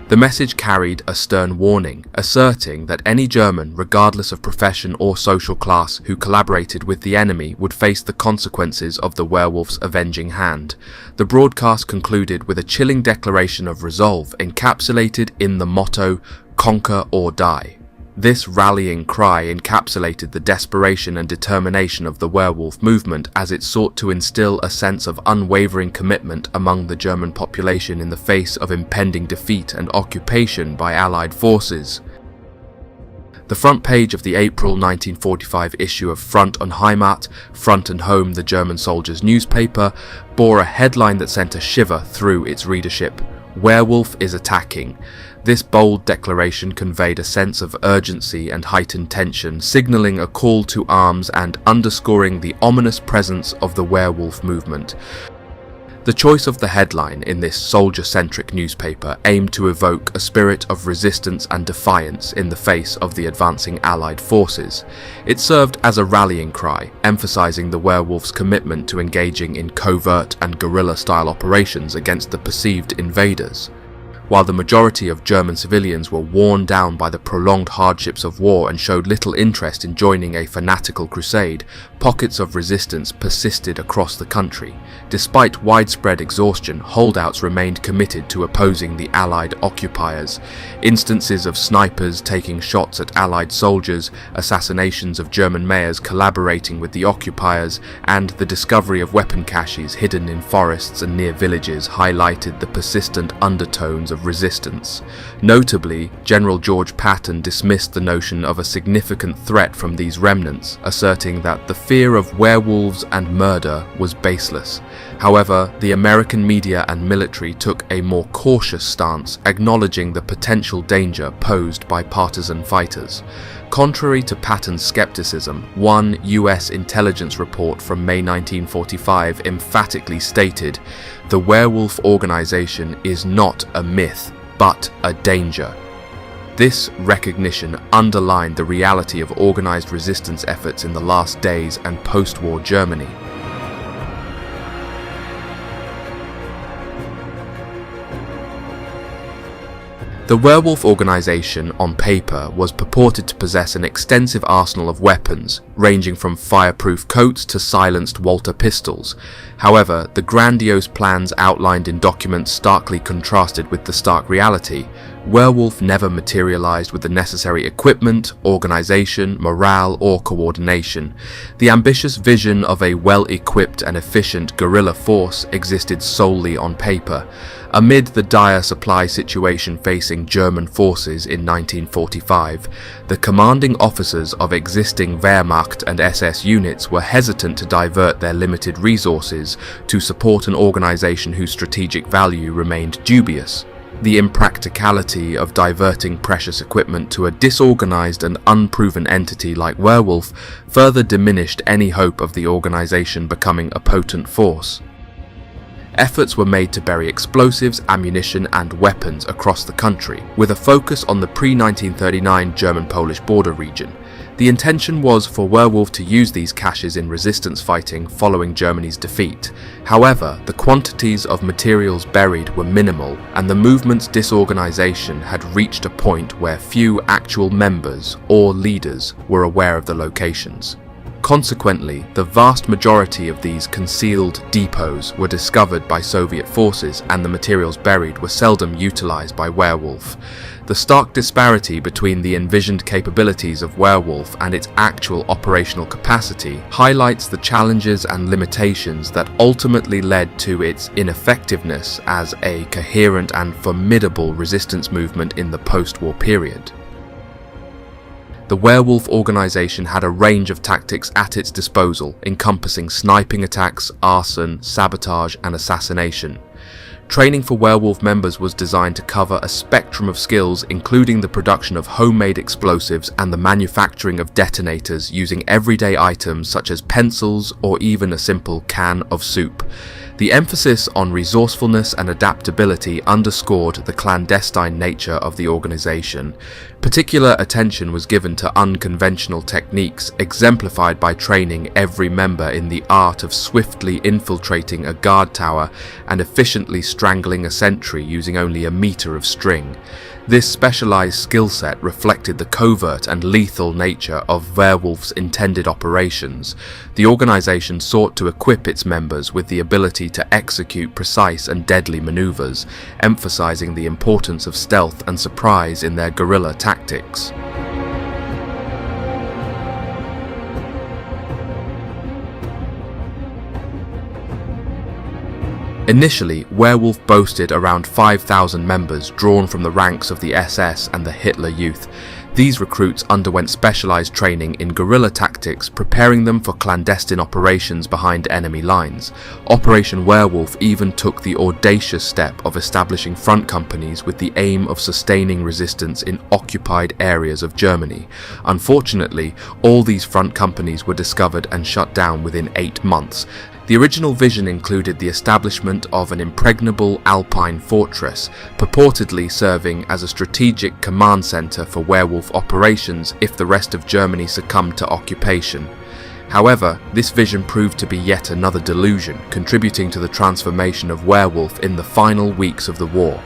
S1: The message carried a stern warning, asserting that any German, regardless of profession or social class, who collaborated with the enemy would face the consequences of the werewolf's avenging hand. The broadcast concluded with a chilling declaration of resolve encapsulated in the motto, "Conquer or Die." This rallying cry encapsulated the desperation and determination of the werewolf movement as it sought to instill a sense of unwavering commitment among the German population in the face of impending defeat and occupation by Allied forces. The front page of the April 1945 issue of Front und Heimat, Front and Home, the German soldiers' newspaper, bore a headline that sent a shiver through its readership: "Werewolf is attacking." This bold declaration conveyed a sense of urgency and heightened tension, signalling a call to arms and underscoring the ominous presence of the werewolf movement. The choice of the headline in this soldier-centric newspaper aimed to evoke a spirit of resistance and defiance in the face of the advancing Allied forces. It served as a rallying cry, emphasizing the werewolf's commitment to engaging in covert and guerrilla-style operations against the perceived invaders. While the majority of German civilians were worn down by the prolonged hardships of war and showed little interest in joining a fanatical crusade, pockets of resistance persisted across the country. Despite widespread exhaustion, holdouts remained committed to opposing the Allied occupiers. Instances of snipers taking shots at Allied soldiers, assassinations of German mayors collaborating with the occupiers, and the discovery of weapon caches hidden in forests and near villages highlighted the persistent undertones of resistance. Notably, General George Patton dismissed the notion of a significant threat from these remnants, asserting that the fear of werewolves and murder was baseless. However, the American media and military took a more cautious stance, acknowledging the potential danger posed by partisan fighters. Contrary to Patton's skepticism, one US intelligence report from May 1945 emphatically stated, "The werewolf organization is not a myth, but a danger." This recognition underlined the reality of organized resistance efforts in the last days and post-war Germany. The werewolf organization, on paper, was purported to possess an extensive arsenal of weapons, ranging from fireproof coats to silenced Walter pistols. However, the grandiose plans outlined in documents starkly contrasted with the stark reality. Werewolf never materialized with the necessary equipment, organization, morale, or coordination. The ambitious vision of a well-equipped and efficient guerrilla force existed solely on paper. Amid the dire supply situation facing German forces in 1945, the commanding officers of existing Wehrmacht and SS units were hesitant to divert their limited resources to support an organization whose strategic value remained dubious. The impracticality of diverting precious equipment to a disorganized and unproven entity like Werewolf further diminished any hope of the organization becoming a potent force. efforts were made to bury explosives, ammunition and weapons across the country, with a focus on the pre-1939 German-Polish border region. The intention was for Werewolf to use these caches in resistance fighting following Germany's defeat. However, the quantities of materials buried were minimal, and the movement's disorganization had reached a point where few actual members or leaders were aware of the locations. Consequently, the vast majority of these concealed depots were discovered by Soviet forces, and the materials buried were seldom utilized by Werewolf. The stark disparity between the envisioned capabilities of Werewolf and its actual operational capacity highlights the challenges and limitations that ultimately led to its ineffectiveness as a coherent and formidable resistance movement in the post-war period. The Werewolf organization had a range of tactics at its disposal, encompassing sniping attacks, arson, sabotage, and assassination. Training for Werewolf members was designed to cover a spectrum of skills, including the production of homemade explosives and the manufacturing of detonators using everyday items such as pencils or even a simple can of soup. The emphasis on resourcefulness and adaptability underscored the clandestine nature of the organization. Particular attention was given to unconventional techniques, exemplified by training every member in the art of swiftly infiltrating a guard tower and efficiently strangling a sentry using only a meter of string. This specialized skill set reflected the covert and lethal nature of Werewolf's intended operations. The organization sought to equip its members with the ability to execute precise and deadly maneuvers, emphasizing the importance of stealth and surprise in their guerrilla tactics. Initially, Werewolf boasted around 5,000 members drawn from the ranks of the SS and the Hitler Youth. These recruits underwent specialized training in guerrilla tactics, preparing them for clandestine operations behind enemy lines. Operation Werewolf even took the audacious step of establishing front companies with the aim of sustaining resistance in occupied areas of Germany. Unfortunately, all these front companies were discovered and shut down within 8 months. The original vision included the establishment of an impregnable alpine fortress, purportedly serving as a strategic command center for Werewolf operations if the rest of Germany succumbed to occupation. However, this vision proved to be yet another delusion, contributing to the transformation of Werewolf in the final weeks of the war.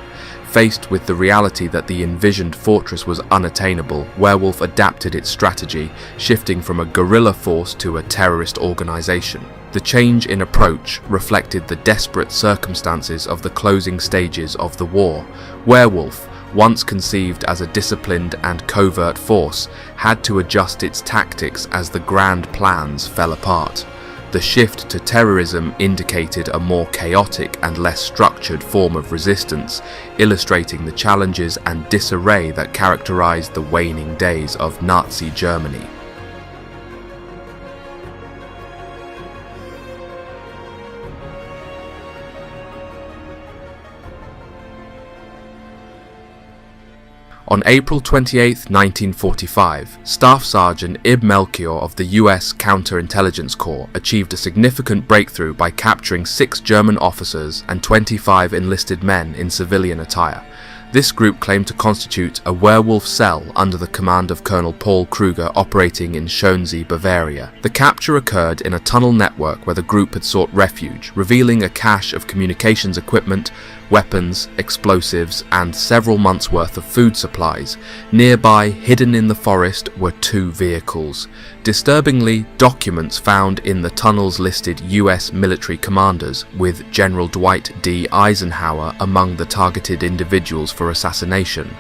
S1: Faced with the reality that the envisioned fortress was unattainable, Werewolf adapted its strategy, shifting from a guerrilla force to a terrorist organization. The change in approach reflected the desperate circumstances of the closing stages of the war. Werewolf, once conceived as a disciplined and covert force, had to adjust its tactics as the grand plans fell apart. The shift to terrorism indicated a more chaotic and less structured form of resistance, illustrating the challenges and disarray that characterized the waning days of Nazi Germany. On April 28, 1945, Staff Sergeant Ib Melchior of the US Counterintelligence Corps achieved a significant breakthrough by capturing 6 German officers and 25 enlisted men in civilian attire. This group claimed to constitute a Werewolf cell under the command of Colonel Paul Kruger operating in Schönsee, Bavaria. The capture occurred in a tunnel network where the group had sought refuge, revealing a cache of communications equipment, weapons, explosives, and several months' worth of food supplies. Nearby, hidden in the forest, were 2 vehicles. Disturbingly, documents found in the tunnels listed US military commanders, with General Dwight D. Eisenhower among the targeted individuals for assassination.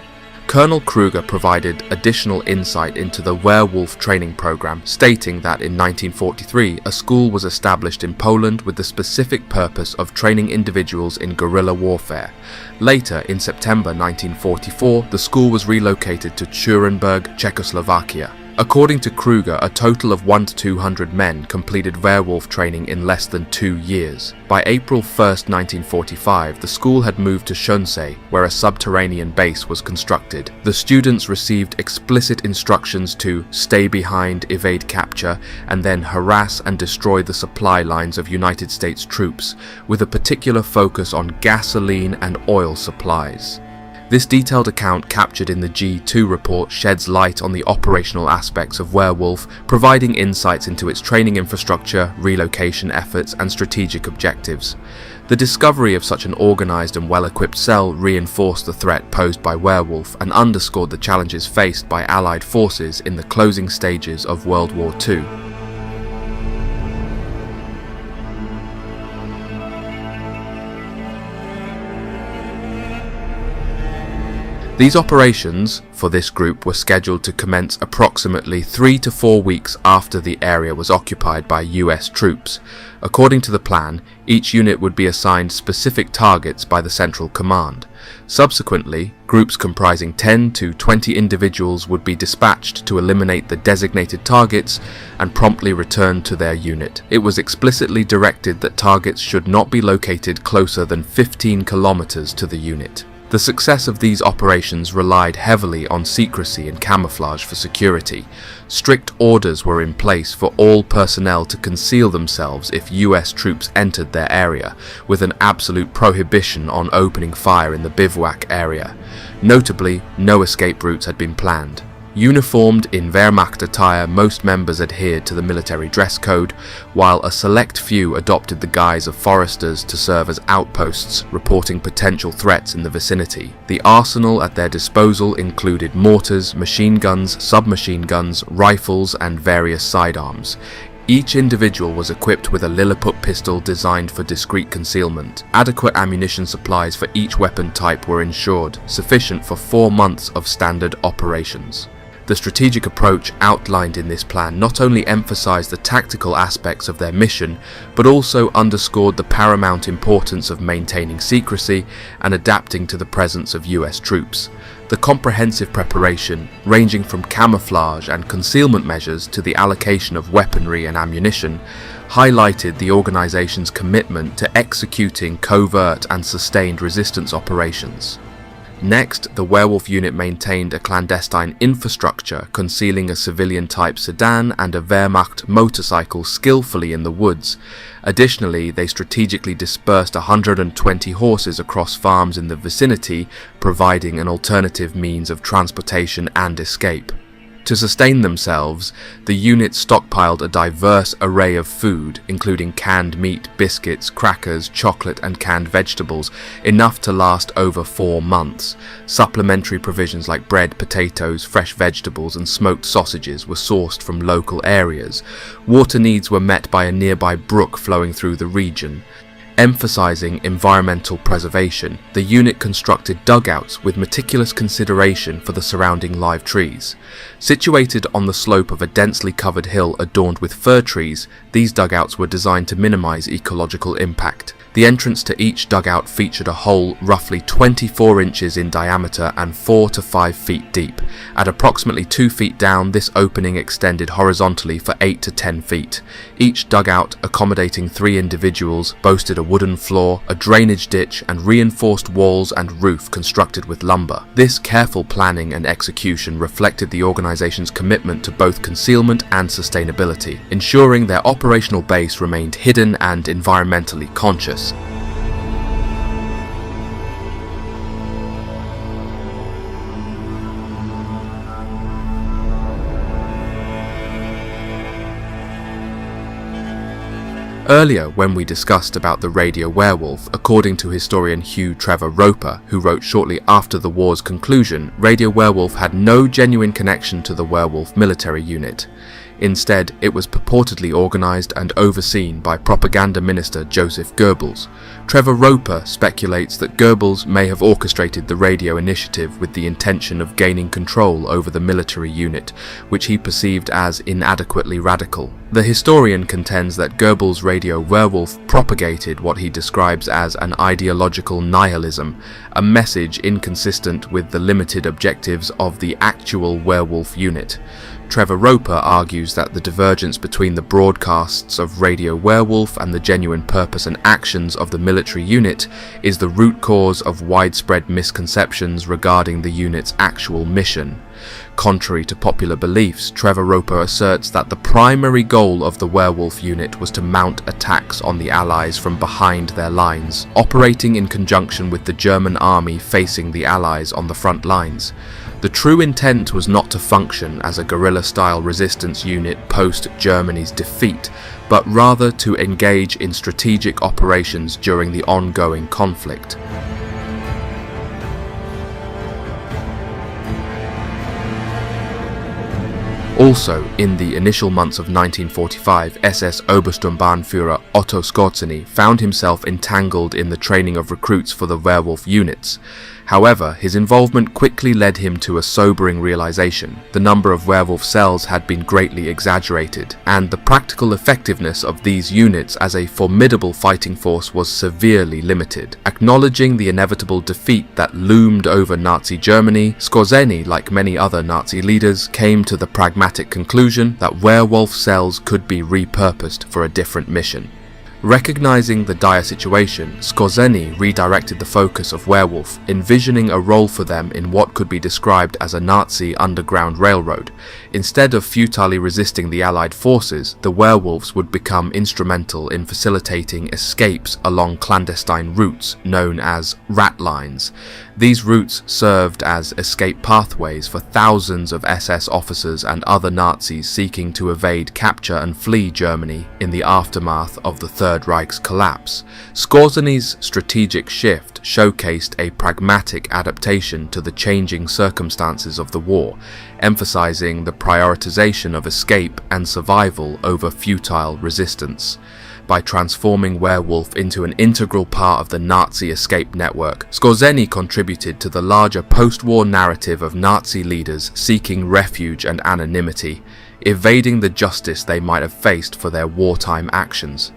S1: Colonel Kruger provided additional insight into the Werewolf training program, stating that in 1943 a school was established in Poland with the specific purpose of training individuals in guerrilla warfare. Later, in September 1944, the school was relocated to Nuremberg, Czechoslovakia. According to Kruger, a total of 100 to 200 men completed werewolf training in less than 2 years. By April 1st, 1945, the school had moved to Schönsee, where a subterranean base was constructed. The students received explicit instructions to stay behind, evade capture, and then harass and destroy the supply lines of United States troops, with a particular focus on gasoline and oil supplies. This detailed account captured in the G2 report sheds light on the operational aspects of Werewolf, providing insights into its training infrastructure, relocation efforts, and strategic objectives. The discovery of such an organized and well-equipped cell reinforced the threat posed by Werewolf and underscored the challenges faced by Allied forces in the closing stages of World War II. These operations for this group were scheduled to commence approximately 3 to 4 weeks after the area was occupied by US troops. According to the plan, each unit would be assigned specific targets by the Central Command. Subsequently, groups comprising 10 to 20 individuals would be dispatched to eliminate the designated targets and promptly return to their unit. It was explicitly directed that targets should not be located closer than 15 kilometers to the unit. The success of these operations relied heavily on secrecy and camouflage for security. Strict orders were in place for all personnel to conceal themselves if US troops entered their area, with an absolute prohibition on opening fire in the bivouac area. Notably, no escape routes had been planned. Uniformed in Wehrmacht attire, most members adhered to the military dress code, while a select few adopted the guise of foresters to serve as outposts, reporting potential threats in the vicinity. The arsenal at their disposal included mortars, machine guns, submachine guns, rifles, and various sidearms. Each individual was equipped with a Lilliput pistol designed for discreet concealment. Adequate ammunition supplies for each weapon type were ensured, sufficient for 4 months of standard operations. The strategic approach outlined in this plan not only emphasized the tactical aspects of their mission, but also underscored the paramount importance of maintaining secrecy and adapting to the presence of US troops. The comprehensive preparation, ranging from camouflage and concealment measures to the allocation of weaponry and ammunition, highlighted the organization's commitment to executing covert and sustained resistance operations. Next, the Werewolf unit maintained a clandestine infrastructure concealing a civilian-type sedan and a Wehrmacht motorcycle skillfully in the woods. Additionally, they strategically dispersed 120 horses across farms in the vicinity, providing an alternative means of transportation and escape. To sustain themselves, the unit stockpiled a diverse array of food, including canned meat, biscuits, crackers, chocolate, and canned vegetables, enough to last over 4 months. Supplementary provisions like bread, potatoes, fresh vegetables, and smoked sausages were sourced from local areas. Water needs were met by a nearby brook flowing through the region. Emphasizing environmental preservation, the unit constructed dugouts with meticulous consideration for the surrounding live trees. Situated on the slope of a densely covered hill adorned with fir trees, these dugouts were designed to minimize ecological impact. The entrance to each dugout featured a hole roughly 24 inches in diameter and 4 to 5 feet deep. At approximately 2 feet down, this opening extended horizontally for 8 to 10 feet. Each dugout, accommodating 3 individuals, boasted a wooden floor, a drainage ditch, and reinforced walls and roof constructed with lumber. This careful planning and execution reflected the organization's commitment to both concealment and sustainability, ensuring their operational base remained hidden and environmentally conscious. Earlier, when we discussed about the radio werewolf, according to historian Hugh Trevor Roper, who wrote shortly after the war's conclusion, radio werewolf had no genuine connection to the werewolf military unit. Instead, it was purportedly organized and overseen by propaganda minister Joseph Goebbels. Trevor Roper speculates that Goebbels may have orchestrated the radio initiative with the intention of gaining control over the military unit, which he perceived as inadequately radical. The historian contends that Goebbels' radio werewolf propagated what he describes as an ideological nihilism, a message inconsistent with the limited objectives of the actual werewolf unit. Trevor Roper argues that the divergence between the broadcasts of Radio Werewolf and the genuine purpose and actions of the military unit is the root cause of widespread misconceptions regarding the unit's actual mission. Contrary to popular beliefs, Trevor Roper asserts that the primary goal of the Werewolf unit was to mount attacks on the Allies from behind their lines, operating in conjunction with the German army facing the Allies on the front lines. The true intent was not to function as a guerrilla-style resistance unit post-Germany's defeat, but rather to engage in strategic operations during the ongoing conflict. Also, in the initial months of 1945, SS Obersturmbannführer Otto Skorzeny found himself entangled in the training of recruits for the Werewolf units. However, his involvement quickly led him to a sobering realization. The number of werewolf cells had been greatly exaggerated, and the practical effectiveness of these units as a formidable fighting force was severely limited. Acknowledging the inevitable defeat that loomed over Nazi Germany, Skorzeny, like many other Nazi leaders, came to the pragmatic conclusion that werewolf cells could be repurposed for a different mission. Recognizing the dire situation, Skorzeny redirected the focus of Werewolf, envisioning a role for them in what could be described as a Nazi underground railroad. Instead of futilely resisting the Allied forces, the Werewolves would become instrumental in facilitating escapes along clandestine routes known as rat lines. These routes served as escape pathways for thousands of SS officers and other Nazis seeking to evade capture and flee Germany in the aftermath of the Third Reich's collapse. Skorzeny's strategic shift showcased a pragmatic adaptation to the changing circumstances of the war, emphasizing the prioritization of escape and survival over futile resistance. By transforming Werewolf into an integral part of the Nazi escape network, Skorzeny contributed to the larger post-war narrative of Nazi leaders seeking refuge and anonymity, evading the justice they might have faced for their wartime actions.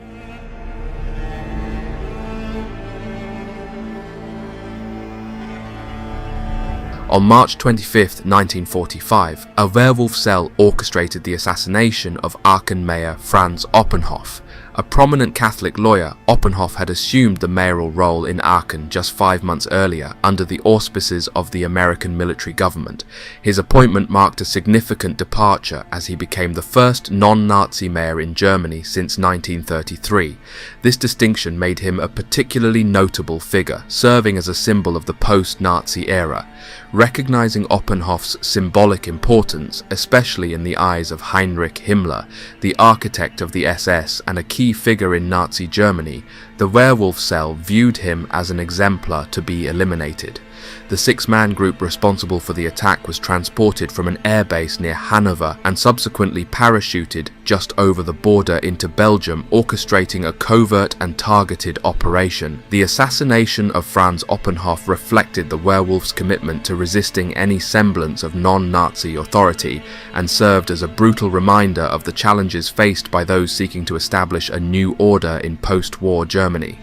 S1: On March 25, 1945, a werewolf cell orchestrated the assassination of Aachen Mayor Franz Oppenhoff. A prominent Catholic lawyer, Oppenhoff had assumed the mayoral role in Aachen just 5 months earlier under the auspices of the American military government. His appointment marked a significant departure as he became the first non-Nazi mayor in Germany since 1933. This distinction made him a particularly notable figure, serving as a symbol of the post-Nazi era. Recognizing Oppenhoff's symbolic importance, especially in the eyes of Heinrich Himmler, the architect of the SS and a key figure in Nazi Germany, the werewolf cell viewed him as an exemplar to be eliminated. The six-man group responsible for the attack was transported from an airbase near Hanover and subsequently parachuted just over the border into Belgium, orchestrating a covert and targeted operation. The assassination of Franz Oppenhoff reflected the werewolf's commitment to resisting any semblance of non-Nazi authority and served as a brutal reminder of the challenges faced by those seeking to establish a new order in post-war Germany.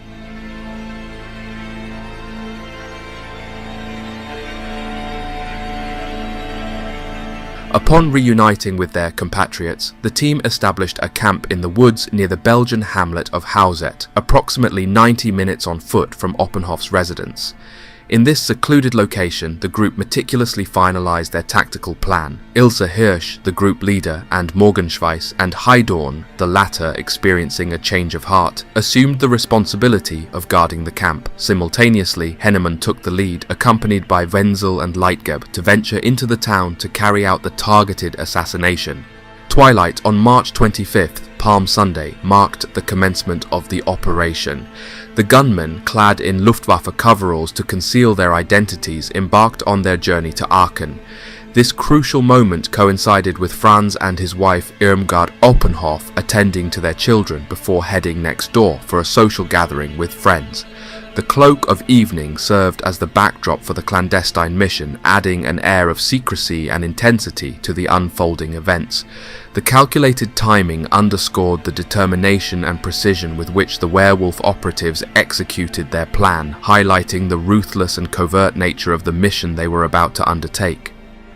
S1: Upon reuniting with their compatriots, the team established a camp in the woods near the Belgian hamlet of Houset, approximately 90 minutes on foot from Oppenhoff's residence. In this secluded location, the group meticulously finalized their tactical plan. Ilse Hirsch, the group leader, and Morgenschweiss and Heidorn, the latter experiencing a change of heart, assumed the responsibility of guarding the camp. Simultaneously, Hennemann took the lead, accompanied by Wenzel and Leitgeb, to venture into the town to carry out the targeted assassination. Twilight on March 25th, Palm Sunday, marked the commencement of the operation. The gunmen, clad in Luftwaffe coveralls to conceal their identities, embarked on their journey to Aachen. This crucial moment coincided with Franz and his wife Irmgard Oppenhoff attending to their children before heading next door for a social gathering with friends. The cloak of evening served as the backdrop for the clandestine mission, adding an air of secrecy and intensity to the unfolding events. The calculated timing underscored the determination and precision with which the werewolf operatives executed their plan, highlighting the ruthless and covert nature of the mission they were about to undertake.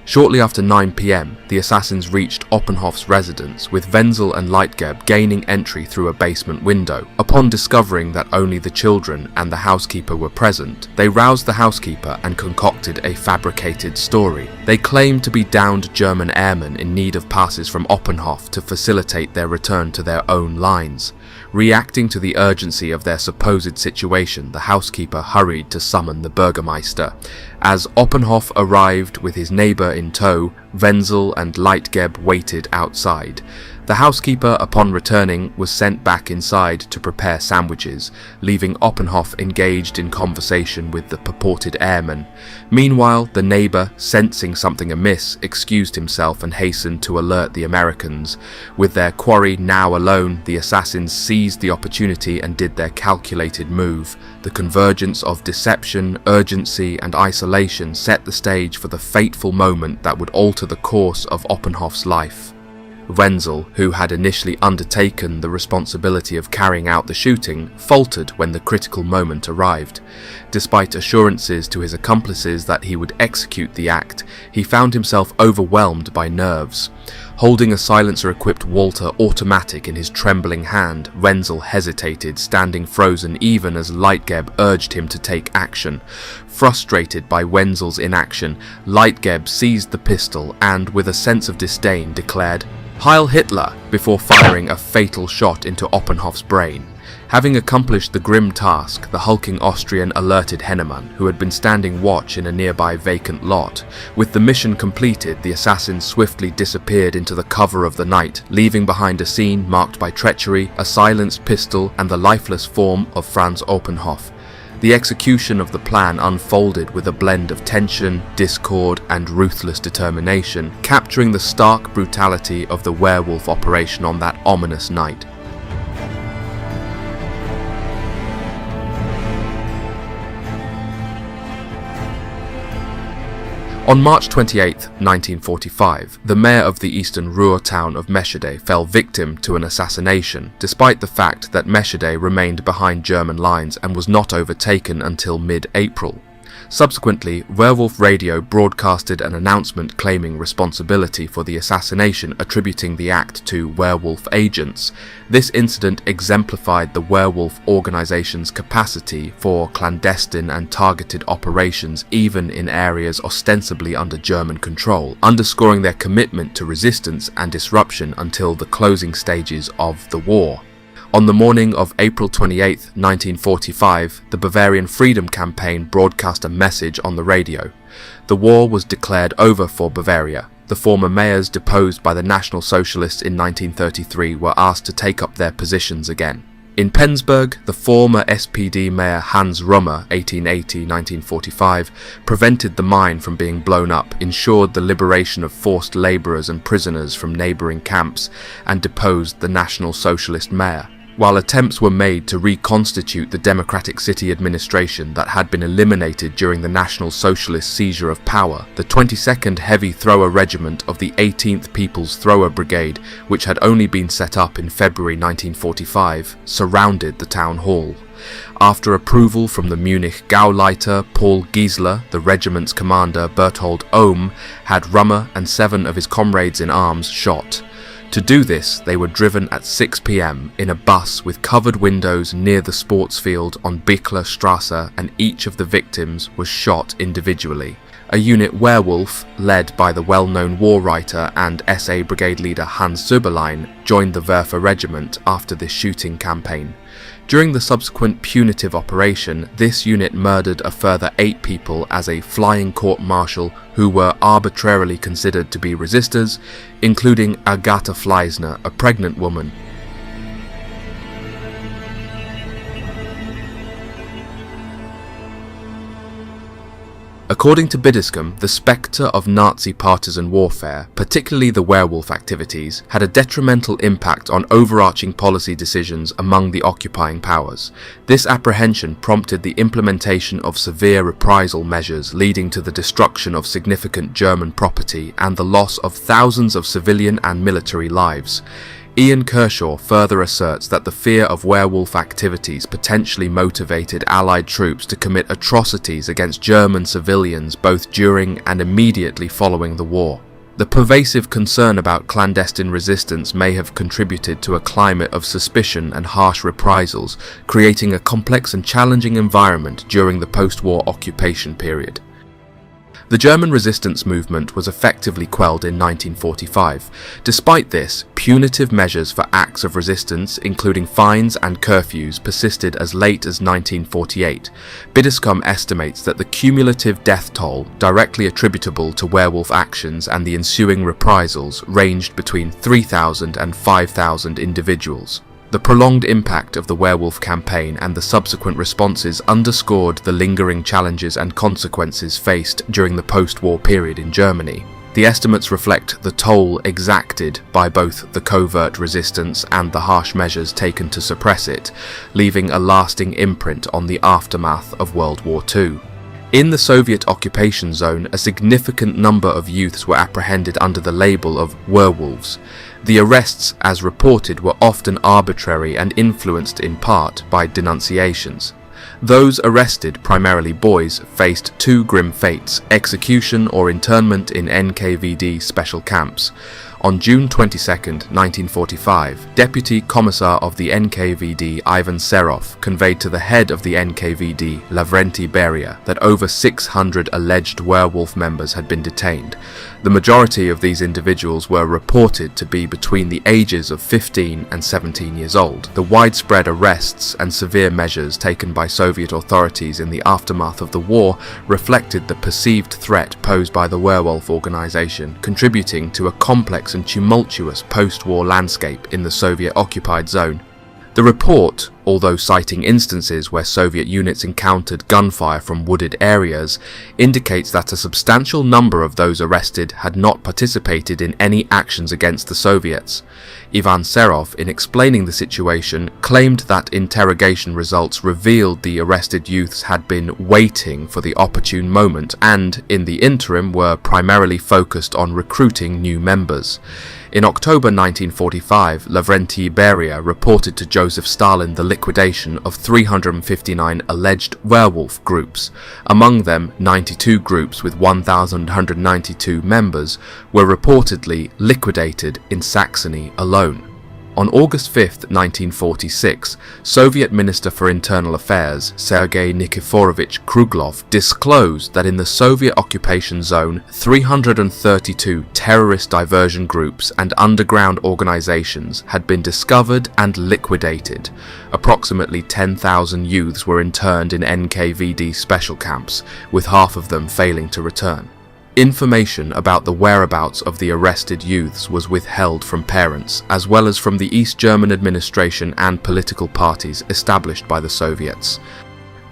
S1: Shortly after 9 PM, the assassins reached Oppenhoff's residence, with Wenzel and Leitgeb gaining entry through a basement window. Upon discovering that only the children and the housekeeper were present, they roused the housekeeper and concocted a fabricated story. They claimed to be downed German airmen in need of passes from Oppenhoff to facilitate their return to their own lines. Reacting to the urgency of their supposed situation, the housekeeper hurried to summon the Burgermeister. As Oppenhoff arrived with his neighbour in tow, Wenzel and Leitgeb waited outside. The housekeeper, upon returning, was sent back inside to prepare sandwiches, leaving Oppenhoff engaged in conversation with the purported airman. Meanwhile, the neighbour, sensing something amiss, excused himself and hastened to alert the Americans. With their quarry now alone, the assassins seized the opportunity and did their calculated move. The convergence of deception, urgency and isolation set the stage for the fateful moment that would alter the course of Oppenhoff's life. Wenzel, who had initially undertaken the responsibility of carrying out the shooting, faltered when the critical moment arrived. Despite assurances to his accomplices that he would execute the act, he found himself overwhelmed by nerves. Holding a silencer-equipped Walter automatic in his trembling hand, Wenzel hesitated, standing frozen even as Leitgeb urged him to take action. Frustrated by Wenzel's inaction, Leitgeb seized the pistol and, with a sense of disdain, declared, "Heil Hitler!" before firing a fatal shot into Oppenhoff's brain. Having accomplished the grim task, the hulking Austrian alerted Hennemann, who had been standing watch in a nearby vacant lot. With the mission completed, the assassins swiftly disappeared into the cover of the night, leaving behind a scene marked by treachery, a silenced pistol, and the lifeless form of Franz Oppenhoff. The execution of the plan unfolded with a blend of tension, discord, and ruthless determination, capturing the stark brutality of the werewolf operation on that ominous night. On March 28, 1945, the mayor of the eastern Ruhr town of Meschede fell victim to an assassination, despite the fact that Meschede remained behind German lines and was not overtaken until mid-April. Subsequently, Werewolf Radio broadcasted an announcement claiming responsibility for the assassination, attributing the act to werewolf agents. This incident exemplified the werewolf organization's capacity for clandestine and targeted operations even in areas ostensibly under German control, underscoring their commitment to resistance and disruption until the closing stages of the war. On the morning of April 28, 1945, the Bavarian Freedom Campaign broadcast a message on the radio. The war was declared over for Bavaria. The former mayors deposed by the National Socialists in 1933 were asked to take up their positions again. In Penzberg, the former SPD mayor Hans Rummer, 1880-1945, prevented the mine from being blown up, ensured the liberation of forced labourers and prisoners from neighbouring camps, and deposed the National Socialist mayor. While attempts were made to reconstitute the democratic city administration that had been eliminated during the National Socialist seizure of power, the 22nd Heavy Thrower Regiment of the 18th People's Thrower Brigade, which had only been set up in February 1945, surrounded the town hall. After approval from the Munich Gauleiter Paul Giesler, the regiment's commander Berthold Ohm had Rummer and 7 of his comrades in arms shot. To do this, they were driven at 6 PM in a bus with covered windows near the sports field on Bickler Strasse, and each of the victims was shot individually. A unit Werewolf, led by the well-known war writer and SA brigade leader Hans Söberlein, joined the Werfer regiment after this shooting campaign. During the subsequent punitive operation, this unit murdered a further 8 people as a flying court-martial who were arbitrarily considered to be resistors, including Agatha Fleisner, a pregnant woman. According to Biddiscombe, the spectre of Nazi partisan warfare, particularly the werewolf activities, had a detrimental impact on overarching policy decisions among the occupying powers. This apprehension prompted the implementation of severe reprisal measures, leading to the destruction of significant German property and the loss of thousands of civilian and military lives. Ian Kershaw further asserts that the fear of werewolf activities potentially motivated Allied troops to commit atrocities against German civilians both during and immediately following the war. The pervasive concern about clandestine resistance may have contributed to a climate of suspicion and harsh reprisals, creating a complex and challenging environment during the post-war occupation period. The German resistance movement was effectively quelled in 1945. Despite this, punitive measures for acts of resistance, including fines and curfews, persisted as late as 1948. Bidiscombe estimates that the cumulative death toll, directly attributable to werewolf actions and the ensuing reprisals, ranged between 3,000 and 5,000 individuals. The prolonged impact of the werewolf campaign and the subsequent responses underscored the lingering challenges and consequences faced during the post-war period in Germany. The estimates reflect the toll exacted by both the covert resistance and the harsh measures taken to suppress it, leaving a lasting imprint on the aftermath of World War II. In the Soviet occupation zone, a significant number of youths were apprehended under the label of werewolves. The arrests, as reported, were often arbitrary and influenced in part by denunciations. Those arrested, primarily boys, faced two grim fates: execution or internment in NKVD special camps. On June 22, 1945, Deputy Commissar of the NKVD Ivan Serov conveyed to the head of the NKVD, Lavrenti Beria, that over 600 alleged werewolf members had been detained. The majority of these individuals were reported to be between the ages of 15 and 17 years old. The widespread arrests and severe measures taken by Soviet authorities in the aftermath of the war reflected the perceived threat posed by the werewolf organization, contributing to a complex and tumultuous post-war landscape in the Soviet-occupied zone. The report, although citing instances where Soviet units encountered gunfire from wooded areas, indicates that a substantial number of those arrested had not participated in any actions against the Soviets. Ivan Serov, in explaining the situation, claimed that interrogation results revealed the arrested youths had been waiting for the opportune moment and, in the interim, were primarily focused on recruiting new members. In October 1945, Lavrenti Beria reported to Joseph Stalin the liquidation of 359 alleged werewolf groups. Among them, 92 groups with 1,192 members were reportedly liquidated in Saxony alone. On August 5, 1946, Soviet Minister for Internal Affairs Sergei Nikiforovich Kruglov disclosed that in the Soviet occupation zone, 332 terrorist diversion groups and underground organizations had been discovered and liquidated. Approximately 10,000 youths were interned in NKVD special camps, with half of them failing to return. Information about the whereabouts of the arrested youths was withheld from parents, as well as from the East German administration and political parties established by the Soviets.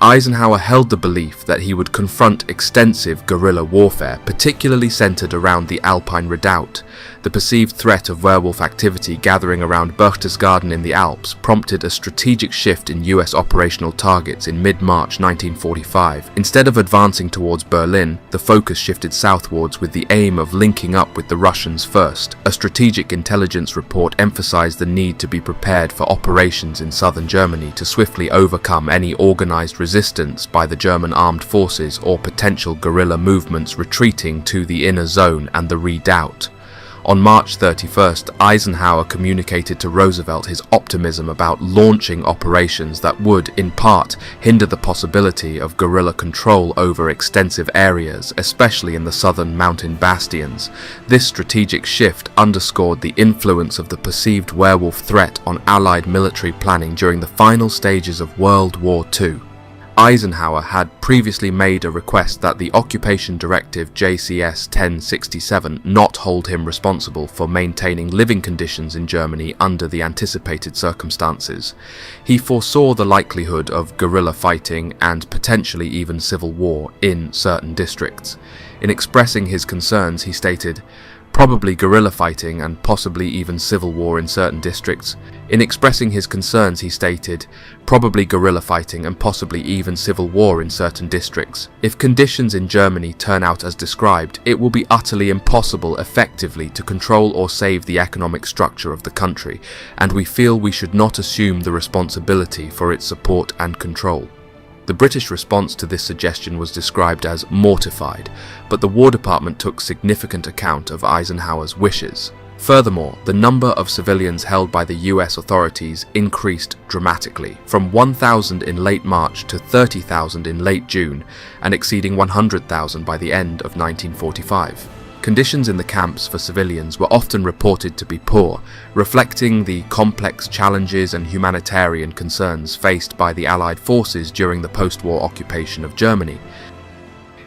S1: Eisenhower held the belief that he would confront extensive guerrilla warfare, particularly centered around the Alpine Redoubt. The perceived threat of werewolf activity gathering around Berchtesgaden in the Alps prompted a strategic shift in US operational targets in mid-March 1945. Instead of advancing towards Berlin, the focus shifted southwards with the aim of linking up with the Russians first. A strategic intelligence report emphasized the need to be prepared for operations in southern Germany to swiftly overcome any organized resistance by the German armed forces or potential guerrilla movements retreating to the inner zone and the redoubt. On March 31st, Eisenhower communicated to Roosevelt his optimism about launching operations that would, in part, hinder the possibility of guerrilla control over extensive areas, especially in the southern mountain bastions. This strategic shift underscored the influence of the perceived werewolf threat on Allied military planning during the final stages of World War II. Eisenhower had previously made a request that the Occupation Directive JCS 1067 not hold him responsible for maintaining living conditions in Germany under the anticipated circumstances. He foresaw the likelihood of guerrilla fighting and potentially even civil war in certain districts. In expressing his concerns, he stated, probably guerrilla fighting and possibly even civil war in certain districts. In expressing his concerns, he stated, "Probably guerrilla fighting and possibly even civil war in certain districts. If conditions in Germany turn out as described, it will be utterly impossible effectively to control or save the economic structure of the country, and we feel we should not assume the responsibility for its support and control." The British response to this suggestion was described as mortified, but the War Department took significant account of Eisenhower's wishes. Furthermore, the number of civilians held by the US authorities increased dramatically, from 1,000 in late March to 30,000 in late June, and exceeding 100,000 by the end of 1945. Conditions in the camps for civilians were often reported to be poor, reflecting the complex challenges and humanitarian concerns faced by the Allied forces during the post-war occupation of Germany.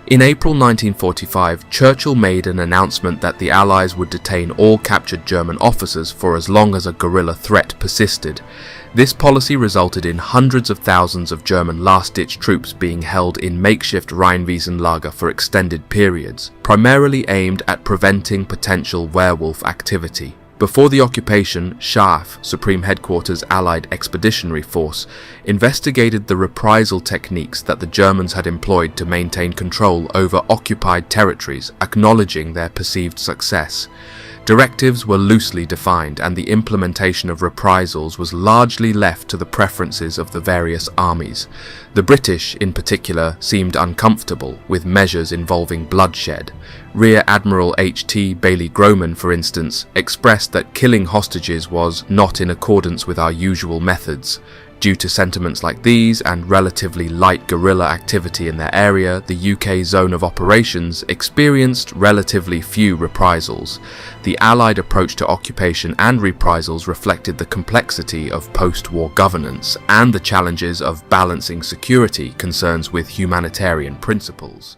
S1: In April 1945, Churchill made an announcement that the Allies would detain all captured German officers for as long as a guerrilla threat persisted. This policy resulted in hundreds of thousands of German last-ditch troops being held in makeshift Rheinwiesenlager for extended periods, primarily aimed at preventing potential werewolf activity. Before the occupation, SHAF, Supreme Headquarters Allied Expeditionary Force, investigated the reprisal techniques that the Germans had employed to maintain control over occupied territories, acknowledging their perceived success. Directives were loosely defined, and the implementation of reprisals was largely left to the preferences of the various armies. The British, in particular, seemed uncomfortable with measures involving bloodshed. Rear Admiral H.T. Bailey-Groman, for instance, expressed that killing hostages was not in accordance with our usual methods. Due to sentiments like these and relatively light guerrilla activity in their area, the UK zone of operations experienced relatively few reprisals. The Allied approach to occupation and reprisals reflected the complexity of post-war governance and the challenges of balancing security concerns with humanitarian principles.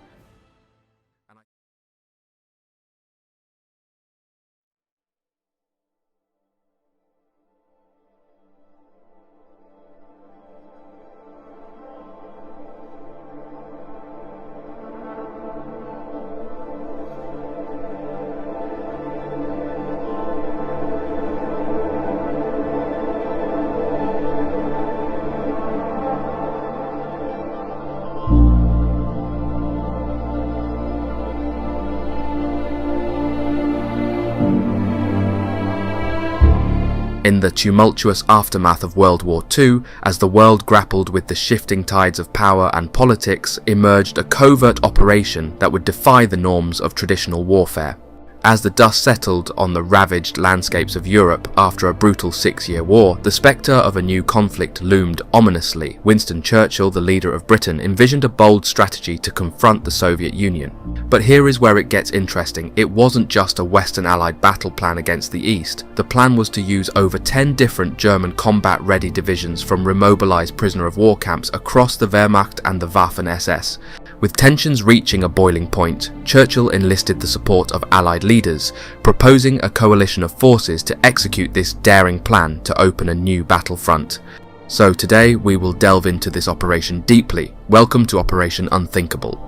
S1: In the tumultuous aftermath of World War II, as the world grappled with the shifting tides of power and politics, emerged a covert operation that would defy the norms of traditional warfare. As the dust settled on the ravaged landscapes of Europe after a brutal 6-year war, the spectre of a new conflict loomed ominously. Winston Churchill, the leader of Britain, envisioned a bold strategy to confront the Soviet Union. But here is where it gets interesting. It wasn't just a Western Allied battle plan against the East. The plan was to use over 10 different German combat-ready divisions from remobilized prisoner of war camps across the Wehrmacht and the Waffen-SS. With tensions reaching a boiling point, Churchill enlisted the support of Allied leaders, proposing a coalition of forces to execute this daring plan to open a new battlefront. So today we will delve into this operation deeply. Welcome to Operation Unthinkable.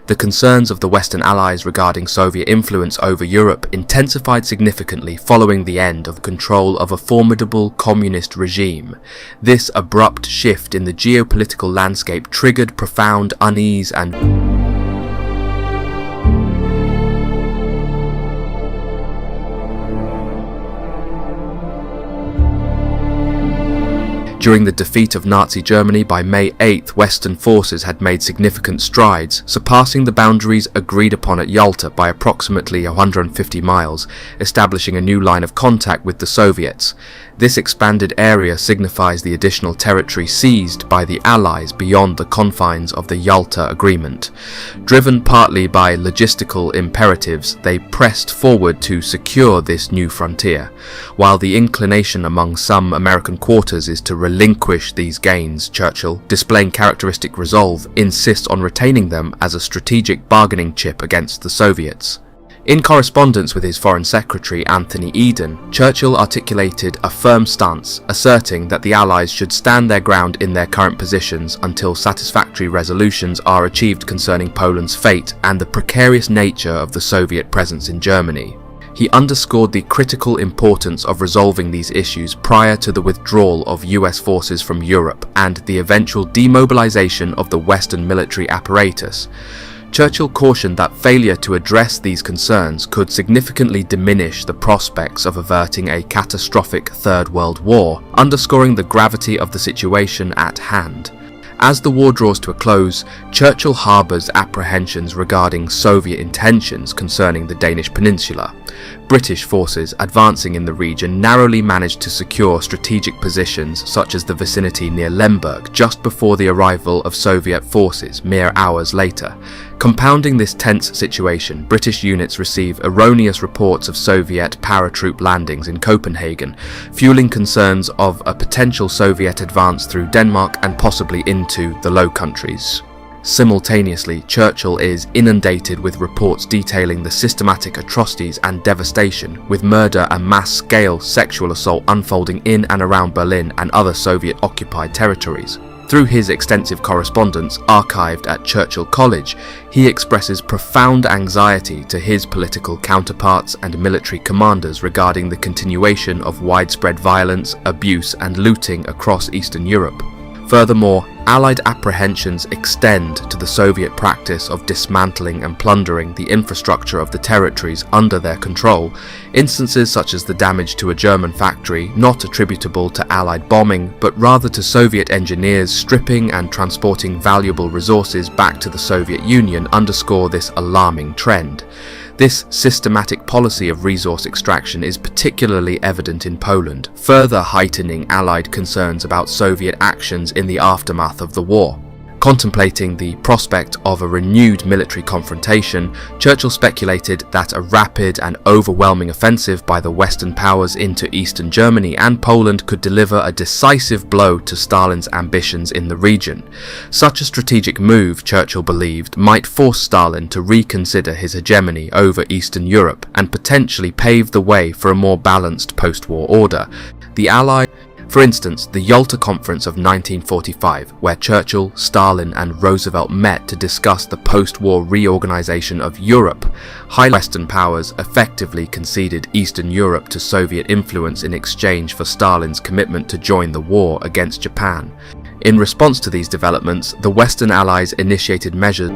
S1: The concerns of the Western Allies regarding Soviet influence over Europe intensified significantly following the end of control of a formidable communist regime. This abrupt shift in the geopolitical landscape triggered profound unease and During the defeat of Nazi Germany by May 8th, Western forces had made significant strides, surpassing the boundaries agreed upon at Yalta by approximately 150 miles, establishing a new line of contact with the Soviets. This expanded area signifies the additional territory seized by the Allies beyond the confines of the Yalta Agreement. Driven partly by logistical imperatives, they pressed forward to secure this new frontier. While the inclination among some American quarters is to relinquish these gains, Churchill, displaying characteristic resolve, insists on retaining them as a strategic bargaining chip against the Soviets. In correspondence with his Foreign Secretary Anthony Eden, Churchill articulated a firm stance, asserting that the Allies should stand their ground in their current positions until satisfactory resolutions are achieved concerning Poland's fate and the precarious nature of the Soviet presence in Germany. He underscored the critical importance of resolving these issues prior to the withdrawal of US forces from Europe and the eventual demobilization of the Western military apparatus. Churchill cautioned that failure to address these concerns could significantly diminish the prospects of averting a catastrophic Third World War, underscoring the gravity of the situation at hand. As the war draws to a close, Churchill harbours apprehensions regarding Soviet intentions concerning the Danish peninsula. British forces advancing in the region narrowly managed to secure strategic positions such as the vicinity near Lemberg just before the arrival of Soviet forces mere hours later. Compounding this tense situation, British units receive erroneous reports of Soviet paratroop landings in Copenhagen, fueling concerns of a potential Soviet advance through Denmark and possibly into the Low Countries. Simultaneously, Churchill is inundated with reports detailing the systematic atrocities and devastation, with murder and mass-scale sexual assault unfolding in and around Berlin and other Soviet-occupied territories. Through his extensive correspondence archived at Churchill College, he expresses profound anxiety to his political counterparts and military commanders regarding the continuation of widespread violence, abuse and looting across Eastern Europe. Furthermore, Allied apprehensions extend to the Soviet practice of dismantling and plundering the infrastructure of the territories under their control, instances such as the damage to a German factory not attributable to Allied bombing, but rather to Soviet engineers stripping and transporting valuable resources back to the Soviet Union underscore this alarming trend. This systematic policy of resource extraction is particularly evident in Poland, further heightening Allied concerns about Soviet actions in the aftermath of the war. Contemplating the prospect of a renewed military confrontation, Churchill speculated that a rapid and overwhelming offensive by the Western powers into Eastern Germany and Poland could deliver a decisive blow to Stalin's ambitions in the region. Such a strategic move, Churchill believed, might force Stalin to reconsider his hegemony over Eastern Europe and potentially pave the way for a more balanced post-war order. For instance, the Yalta Conference of 1945, where Churchill, Stalin and Roosevelt met to discuss the post-war reorganization of Europe, high Western powers effectively conceded Eastern Europe to Soviet influence in exchange for Stalin's commitment to join the war against Japan. In response to these developments, the Western Allies initiated measures.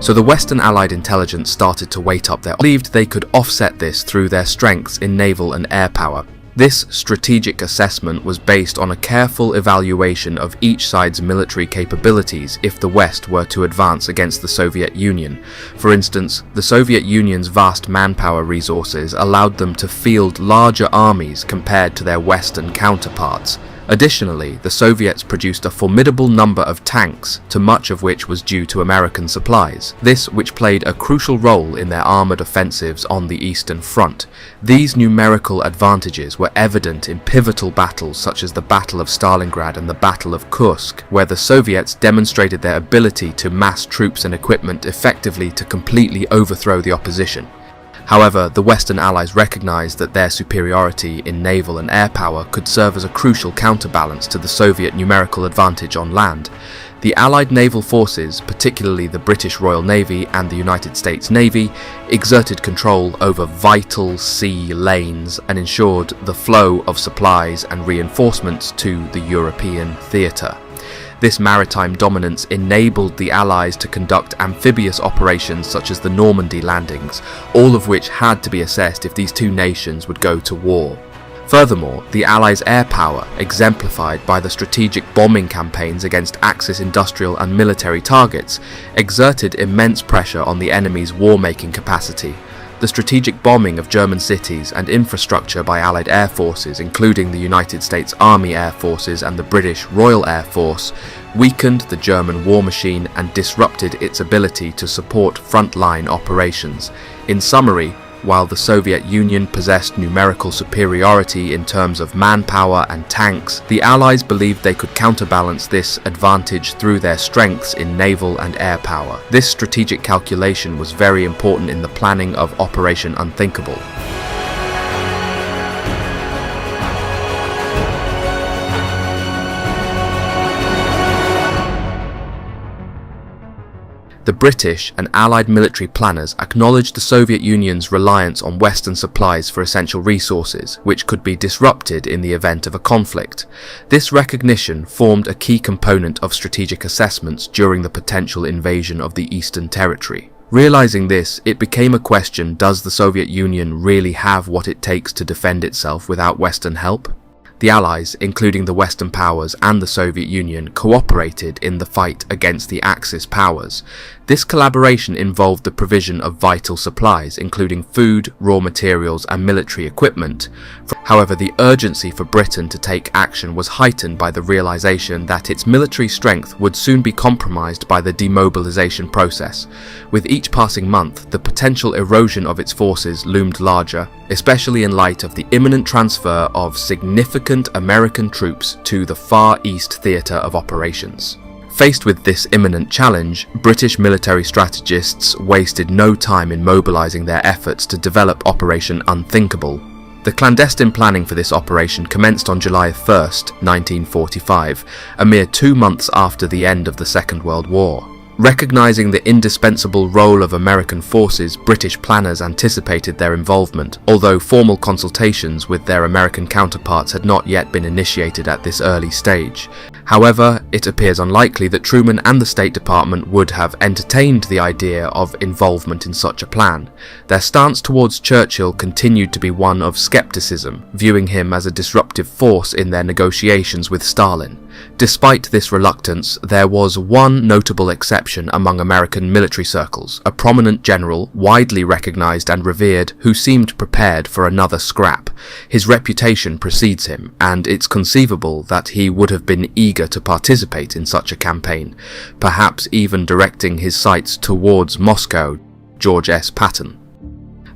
S1: So the Western Allied intelligence started to weight up believed they could offset this through their strengths in naval and air power. This strategic assessment was based on a careful evaluation of each side's military capabilities if the West were to advance against the Soviet Union. For instance, the Soviet Union's vast manpower resources allowed them to field larger armies compared to their Western counterparts. Additionally, the Soviets produced a formidable number of tanks, to much of which was due to American supplies, this which played a crucial role in their armoured offensives on the Eastern Front. These numerical advantages were evident in pivotal battles such as the Battle of Stalingrad and the Battle of Kursk, where the Soviets demonstrated their ability to mass troops and equipment effectively to completely overthrow the opposition. However, the Western Allies recognized that their superiority in naval and air power could serve as a crucial counterbalance to the Soviet numerical advantage on land. The Allied naval forces, particularly the British Royal Navy and the United States Navy, exerted control over vital sea lanes and ensured the flow of supplies and reinforcements to the European theatre. This maritime dominance enabled the Allies to conduct amphibious operations such as the Normandy landings, all of which had to be assessed if these two nations would go to war. Furthermore, the Allies' air power, exemplified by the strategic bombing campaigns against Axis industrial and military targets, exerted immense pressure on the enemy's war-making capacity. The strategic bombing of German cities and infrastructure by Allied air forces, including the United States Army Air Forces and the British Royal Air Force, weakened the German war machine and disrupted its ability to support frontline operations. In summary, While the Soviet Union possessed numerical superiority in terms of manpower and tanks, the Allies believed they could counterbalance this advantage through their strengths in naval and air power. This strategic calculation was very important in the planning of Operation Unthinkable. The British and Allied military planners acknowledged the Soviet Union's reliance on Western supplies for essential resources, which could be disrupted in the event of a conflict. This recognition formed a key component of strategic assessments during the potential invasion of the Eastern Territory. Realizing this, it became a question: does the Soviet Union really have what it takes to defend itself without Western help? The Allies, including the Western powers and the Soviet Union, cooperated in the fight against the Axis powers. This collaboration involved the provision of vital supplies, including food, raw materials, and military equipment. However, the urgency for Britain to take action was heightened by the realization that its military strength would soon be compromised by the demobilization process. With each passing month, the potential erosion of its forces loomed larger, especially in light of the imminent transfer of significant American troops to the Far East theatre of operations. Faced with this imminent challenge, British military strategists wasted no time in mobilizing their efforts to develop Operation Unthinkable. The clandestine planning for this operation commenced on July 1st, 1945, a mere 2 months after the end of the Second World War. Recognizing the indispensable role of American forces, British planners anticipated their involvement, although formal consultations with their American counterparts had not yet been initiated at this early stage. However, it appears unlikely that Truman and the State Department would have entertained the idea of involvement in such a plan. Their stance towards Churchill continued to be one of skepticism, viewing him as a disruptive force in their negotiations with Stalin. Despite this reluctance, there was one notable exception among American military circles, a prominent general, widely recognized and revered, who seemed prepared for another scrap. His reputation precedes him, and it's conceivable that he would have been eager to participate in such a campaign, perhaps even directing his sights towards Moscow. George S. Patton.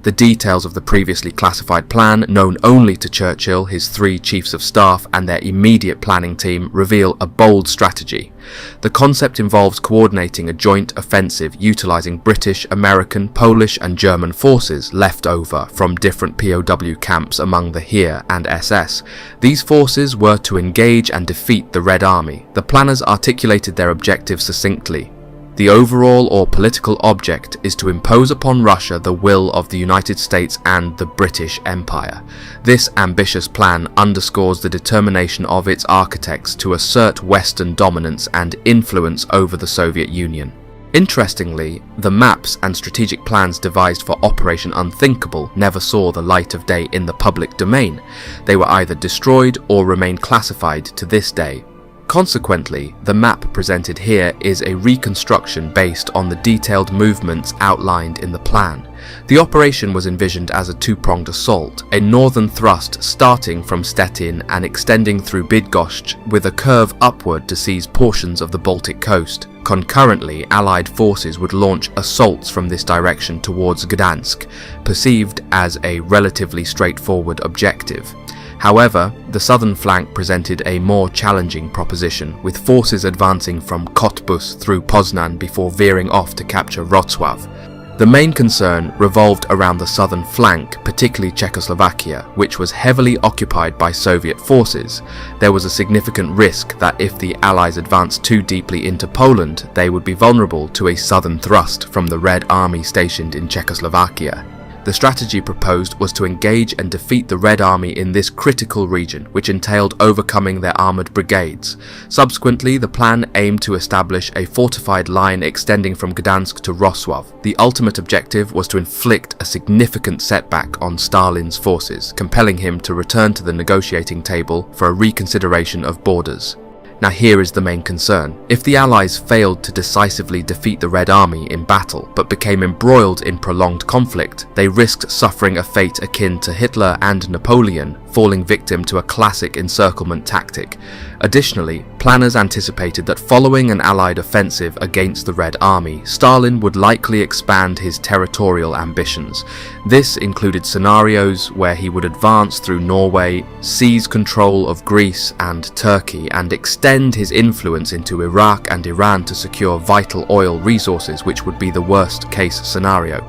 S1: The details of the previously classified plan, known only to Churchill, his 3 chiefs of staff, and their immediate planning team, reveal a bold strategy. The concept involves coordinating a joint offensive utilizing British, American, Polish, and German forces left over from different POW camps among the Heer and SS. These forces were to engage and defeat the Red Army. The planners articulated their objectives succinctly. The overall or political object is to impose upon Russia the will of the United States and the British Empire. This ambitious plan underscores the determination of its architects to assert Western dominance and influence over the Soviet Union. Interestingly, the maps and strategic plans devised for Operation Unthinkable never saw the light of day in the public domain. They were either destroyed or remain classified to this day. Consequently, the map presented here is a reconstruction based on the detailed movements outlined in the plan. The operation was envisioned as a 2-pronged assault, a northern thrust starting from Stettin and extending through Bydgoszcz with a curve upward to seize portions of the Baltic coast. Concurrently, Allied forces would launch assaults from this direction towards Gdansk, perceived as a relatively straightforward objective. However, the southern flank presented a more challenging proposition, with forces advancing from Cottbus through Poznan before veering off to capture Wrocław. The main concern revolved around the southern flank, particularly Czechoslovakia, which was heavily occupied by Soviet forces. There was a significant risk that if the Allies advanced too deeply into Poland, they would be vulnerable to a southern thrust from the Red Army stationed in Czechoslovakia. The strategy proposed was to engage and defeat the Red Army in this critical region, which entailed overcoming their armoured brigades. Subsequently, the plan aimed to establish a fortified line extending from Gdansk to Wrocław. The ultimate objective was to inflict a significant setback on Stalin's forces, compelling him to return to the negotiating table for a reconsideration of borders. Now here is the main concern. If the Allies failed to decisively defeat the Red Army in battle, but became embroiled in prolonged conflict, they risked suffering a fate akin to Hitler and Napoleon falling victim to a classic encirclement tactic. Additionally, planners anticipated that following an Allied offensive against the Red Army, Stalin would likely expand his territorial ambitions. This included scenarios where he would advance through Norway, seize control of Greece and Turkey, and extend his influence into Iraq and Iran to secure vital oil resources, which would be the worst-case scenario.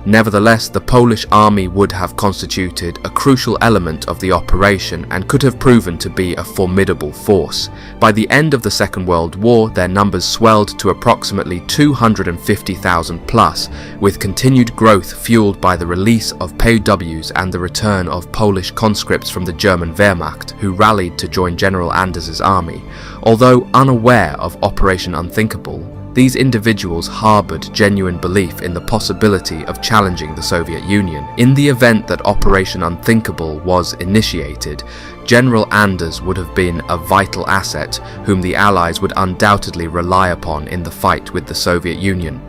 S1: Nevertheless, the Polish army would have constituted a crucial element of the operation and could have proven to be a formidable force. By the end of the Second World War, their numbers swelled to approximately 250,000 plus, with continued growth fueled by the release of POWs and the return of Polish conscripts from the German Wehrmacht, who rallied to join General Anders's army. Although unaware of Operation Unthinkable, these individuals harbored genuine belief in the possibility of challenging the Soviet Union. In the event that Operation Unthinkable was initiated, General Anders would have been a vital asset whom the Allies would undoubtedly rely upon in the fight with the Soviet Union.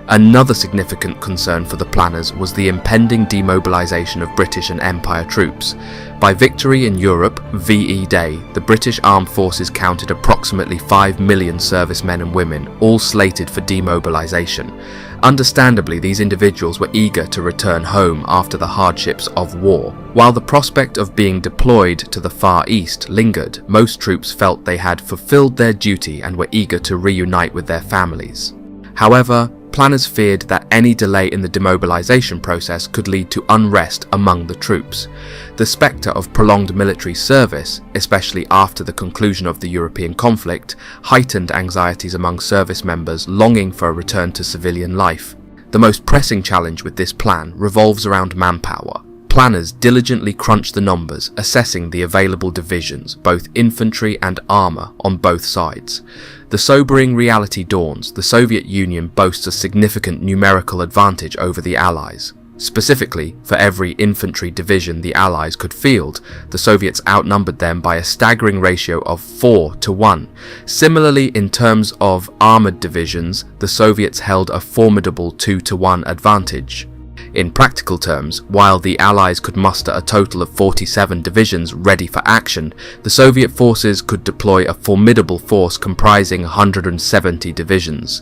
S1: Another significant concern for the planners was the impending demobilization of British and Empire troops. By victory in Europe, VE Day, the British Armed Forces counted approximately 5 million servicemen and women, all slated for demobilization. Understandably, these individuals were eager to return home after the hardships of war. While the prospect of being deployed to the Far East lingered, most troops felt they had fulfilled their duty and were eager to reunite with their families. However, planners feared that any delay in the demobilization process could lead to unrest among the troops. The spectre of prolonged military service, especially after the conclusion of the European conflict, heightened anxieties among service members longing for a return to civilian life. The most pressing challenge with this plan revolves around manpower. Planners diligently crunched the numbers, assessing the available divisions, both infantry and armour, on both sides. The sobering reality dawns: the Soviet Union boasts a significant numerical advantage over the Allies. Specifically, for every infantry division the Allies could field, the Soviets outnumbered them by a staggering ratio of 4 to 1. Similarly, in terms of armoured divisions, the Soviets held a formidable 2 to 1 advantage. In practical terms, while the Allies could muster a total of 47 divisions ready for action, the Soviet forces could deploy a formidable force comprising 170 divisions.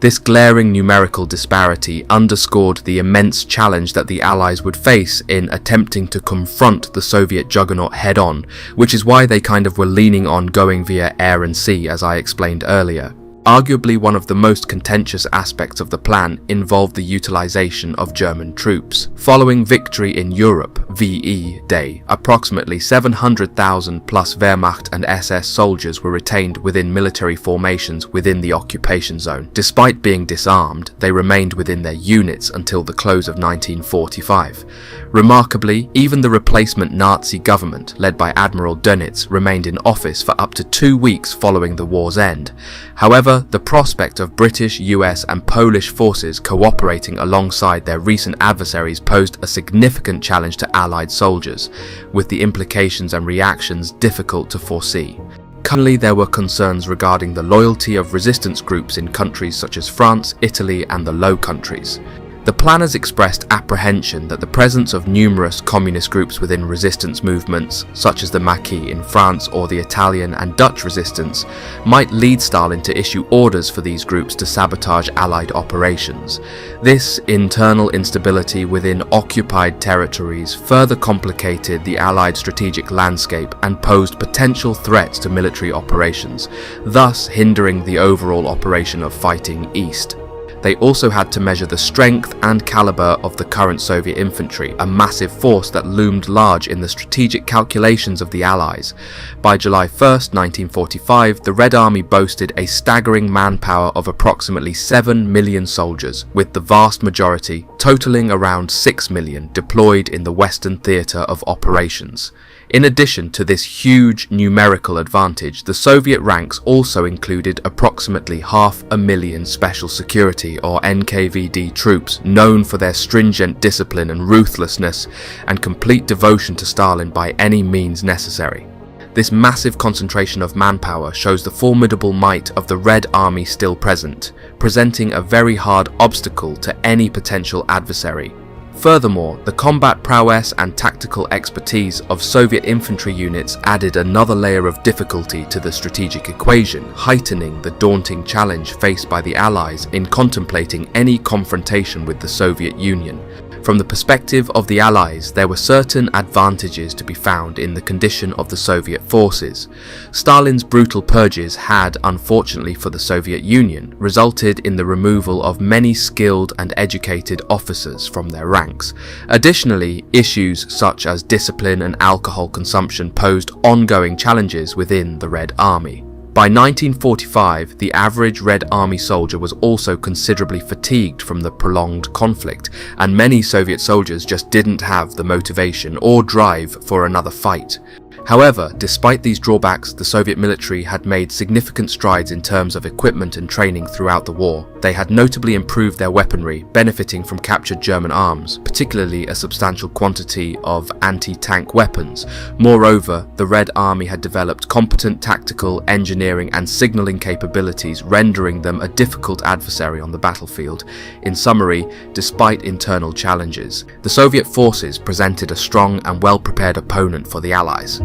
S1: This glaring numerical disparity underscored the immense challenge that the Allies would face in attempting to confront the Soviet juggernaut head-on, which is why they kind of were leaning on going via air and sea, as I explained earlier. Arguably one of the most contentious aspects of the plan involved the utilization of German troops. Following victory in Europe, VE Day, approximately 700,000 plus Wehrmacht and SS soldiers were retained within military formations within the occupation zone. Despite being disarmed, they remained within their units until the close of 1945. Remarkably, even the replacement Nazi government, led by Admiral Dönitz, remained in office for up to 2 weeks following the war's end. However, the prospect of British, US and Polish forces cooperating alongside their recent adversaries posed a significant challenge to Allied soldiers, with the implications and reactions difficult to foresee. Currently, there were concerns regarding the loyalty of resistance groups in countries such as France, Italy and the Low Countries. The planners expressed apprehension that the presence of numerous communist groups within resistance movements, such as the Maquis in France or the Italian and Dutch resistance, might lead Stalin to issue orders for these groups to sabotage Allied operations. This internal instability within occupied territories further complicated the Allied strategic landscape and posed potential threats to military operations, thus hindering the overall operation of fighting east. They also had to measure the strength and caliber of the current Soviet infantry, a massive force that loomed large in the strategic calculations of the Allies. By July 1st, 1945, the Red Army boasted a staggering manpower of approximately 7 million soldiers, with the vast majority, totaling around 6 million, deployed in the Western theatre of operations. In addition to this huge numerical advantage, the Soviet ranks also included approximately 500,000 Special Security or NKVD troops known for their stringent discipline and ruthlessness and complete devotion to Stalin by any means necessary. This massive concentration of manpower shows the formidable might of the Red Army still present, presenting a very hard obstacle to any potential adversary. Furthermore, the combat prowess and tactical expertise of Soviet infantry units added another layer of difficulty to the strategic equation, heightening the daunting challenge faced by the Allies in contemplating any confrontation with the Soviet Union. From the perspective of the Allies, there were certain advantages to be found in the condition of the Soviet forces. Stalin's brutal purges had, unfortunately for the Soviet Union, resulted in the removal of many skilled and educated officers from their ranks. Additionally, issues such as discipline and alcohol consumption posed ongoing challenges within the Red Army. By 1945, the average Red Army soldier was also considerably fatigued from the prolonged conflict, and many Soviet soldiers just didn't have the motivation or drive for another fight. However, despite these drawbacks, the Soviet military had made significant strides in terms of equipment and training throughout the war. They had notably improved their weaponry, benefiting from captured German arms, particularly a substantial quantity of anti-tank weapons. Moreover, the Red Army had developed competent tactical, engineering and signalling capabilities, rendering them a difficult adversary on the battlefield. In summary, despite internal challenges, the Soviet forces presented a strong and well-prepared opponent for the Allies.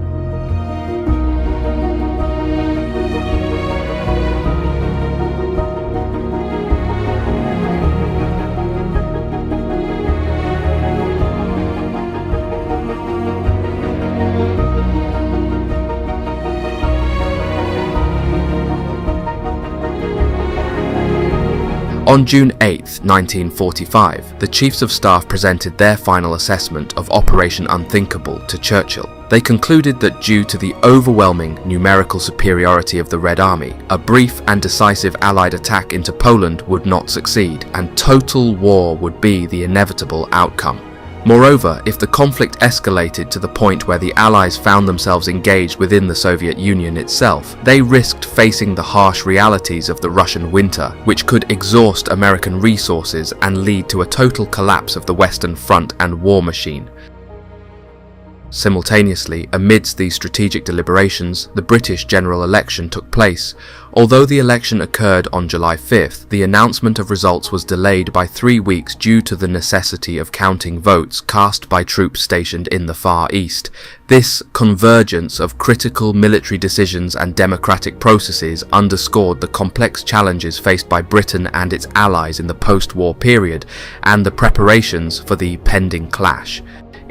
S1: On June 8, 1945, the Chiefs of Staff presented their final assessment of Operation Unthinkable to Churchill. They concluded that due to the overwhelming numerical superiority of the Red Army, a brief and decisive Allied attack into Poland would not succeed, and total war would be the inevitable outcome. Moreover, if the conflict escalated to the point where the Allies found themselves engaged within the Soviet Union itself, they risked facing the harsh realities of the Russian winter, which could exhaust American resources and lead to a total collapse of the Western Front and war machine. Simultaneously, amidst these strategic deliberations, the British general election took place. Although the election occurred on July 5th, the announcement of results was delayed by 3 weeks due to the necessity of counting votes cast by troops stationed in the Far East. This convergence of critical military decisions and democratic processes underscored the complex challenges faced by Britain and its allies in the post-war period, and the preparations for the pending clash.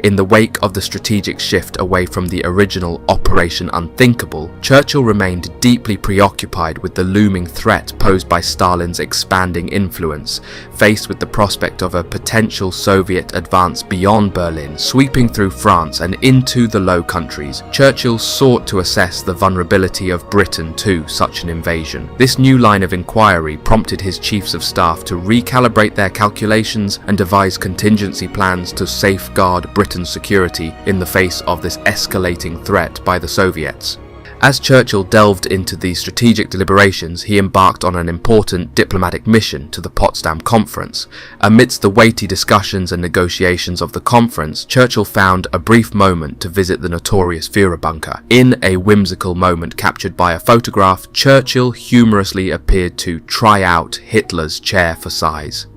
S1: In the wake of the strategic shift away from the original Operation Unthinkable, Churchill remained deeply preoccupied with the looming threat posed by Stalin's expanding influence. Faced with the prospect of a potential Soviet advance beyond Berlin, sweeping through France and into the Low Countries, Churchill sought to assess the vulnerability of Britain to such an invasion. This new line of inquiry prompted his chiefs of staff to recalibrate their calculations and devise contingency plans to safeguard Britain's security in the face of this escalating threat by the Soviets. As Churchill delved into these strategic deliberations, he embarked on an important diplomatic mission to the Potsdam Conference. Amidst the weighty discussions and negotiations of the conference, Churchill found a brief moment to visit the notorious Führer bunker. In a whimsical moment captured by a photograph, Churchill humorously appeared to try out Hitler's chair for size.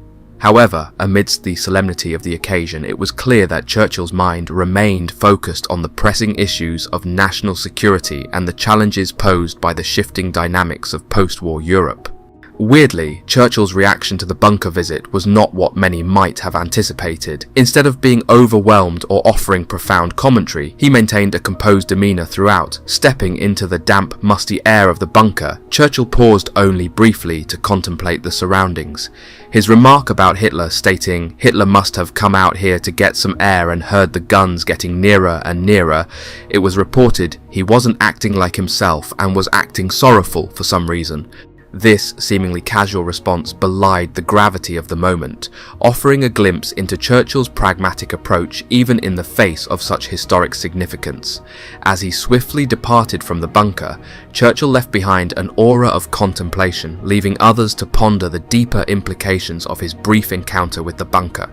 S1: However, amidst the solemnity of the occasion, it was clear that Churchill's mind remained focused on the pressing issues of national security and the challenges posed by the shifting dynamics of post-war Europe. Weirdly, Churchill's reaction to the bunker visit was not what many might have anticipated. Instead of being overwhelmed or offering profound commentary, he maintained a composed demeanour throughout. Stepping into the damp, musty air of the bunker, Churchill paused only briefly to contemplate the surroundings. His remark about Hitler, stating, "Hitler must have come out here to get some air and heard the guns getting nearer and nearer," it was reported he wasn't acting like himself and was acting sorrowful for some reason. This seemingly casual response belied the gravity of the moment, offering a glimpse into Churchill's pragmatic approach even in the face of such historic significance. As he swiftly departed from the bunker, Churchill left behind an aura of contemplation, leaving others to ponder the deeper implications of his brief encounter with the bunker.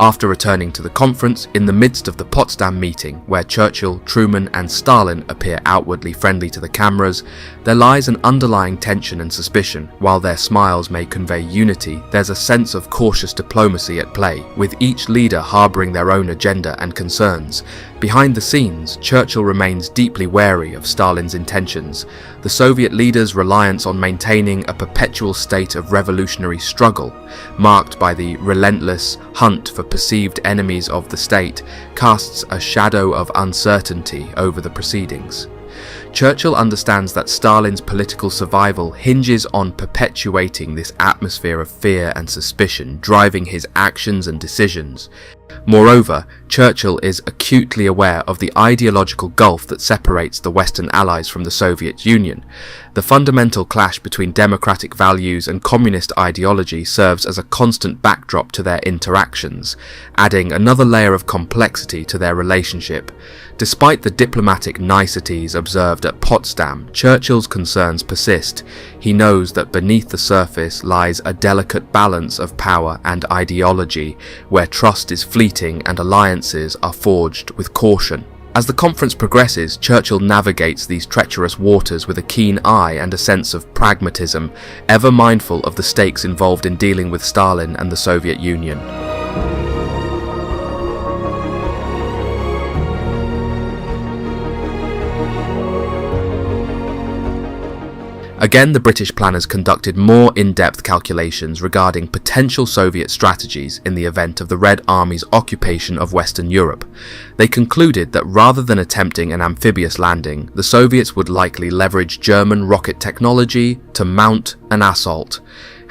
S1: After returning to the conference, in the midst of the Potsdam meeting, where Churchill, Truman and Stalin appear outwardly friendly to the cameras, there lies an underlying tension and suspicion. While their smiles may convey unity, there's a sense of cautious diplomacy at play, with each leader harbouring their own agenda and concerns. Behind the scenes, Churchill remains deeply wary of Stalin's intentions. The Soviet leader's reliance on maintaining a perpetual state of revolutionary struggle, marked by the relentless hunt for perceived enemies of the state, casts a shadow of uncertainty over the proceedings. Churchill understands that Stalin's political survival hinges on perpetuating this atmosphere of fear and suspicion, driving his actions and decisions. Moreover, Churchill is acutely aware of the ideological gulf that separates the Western Allies from the Soviet Union. The fundamental clash between democratic values and communist ideology serves as a constant backdrop to their interactions, adding another layer of complexity to their relationship. Despite the diplomatic niceties observed at Potsdam, Churchill's concerns persist. He knows that beneath the surface lies a delicate balance of power and ideology, where trust is fleeting and alliances are forged with caution. As the conference progresses, Churchill navigates these treacherous waters with a keen eye and a sense of pragmatism, ever mindful of the stakes involved in dealing with Stalin and the Soviet Union. Again, the British planners conducted more in-depth calculations regarding potential Soviet strategies in the event of the Red Army's occupation of Western Europe. They concluded that rather than attempting an amphibious landing, the Soviets would likely leverage German rocket technology to mount an assault.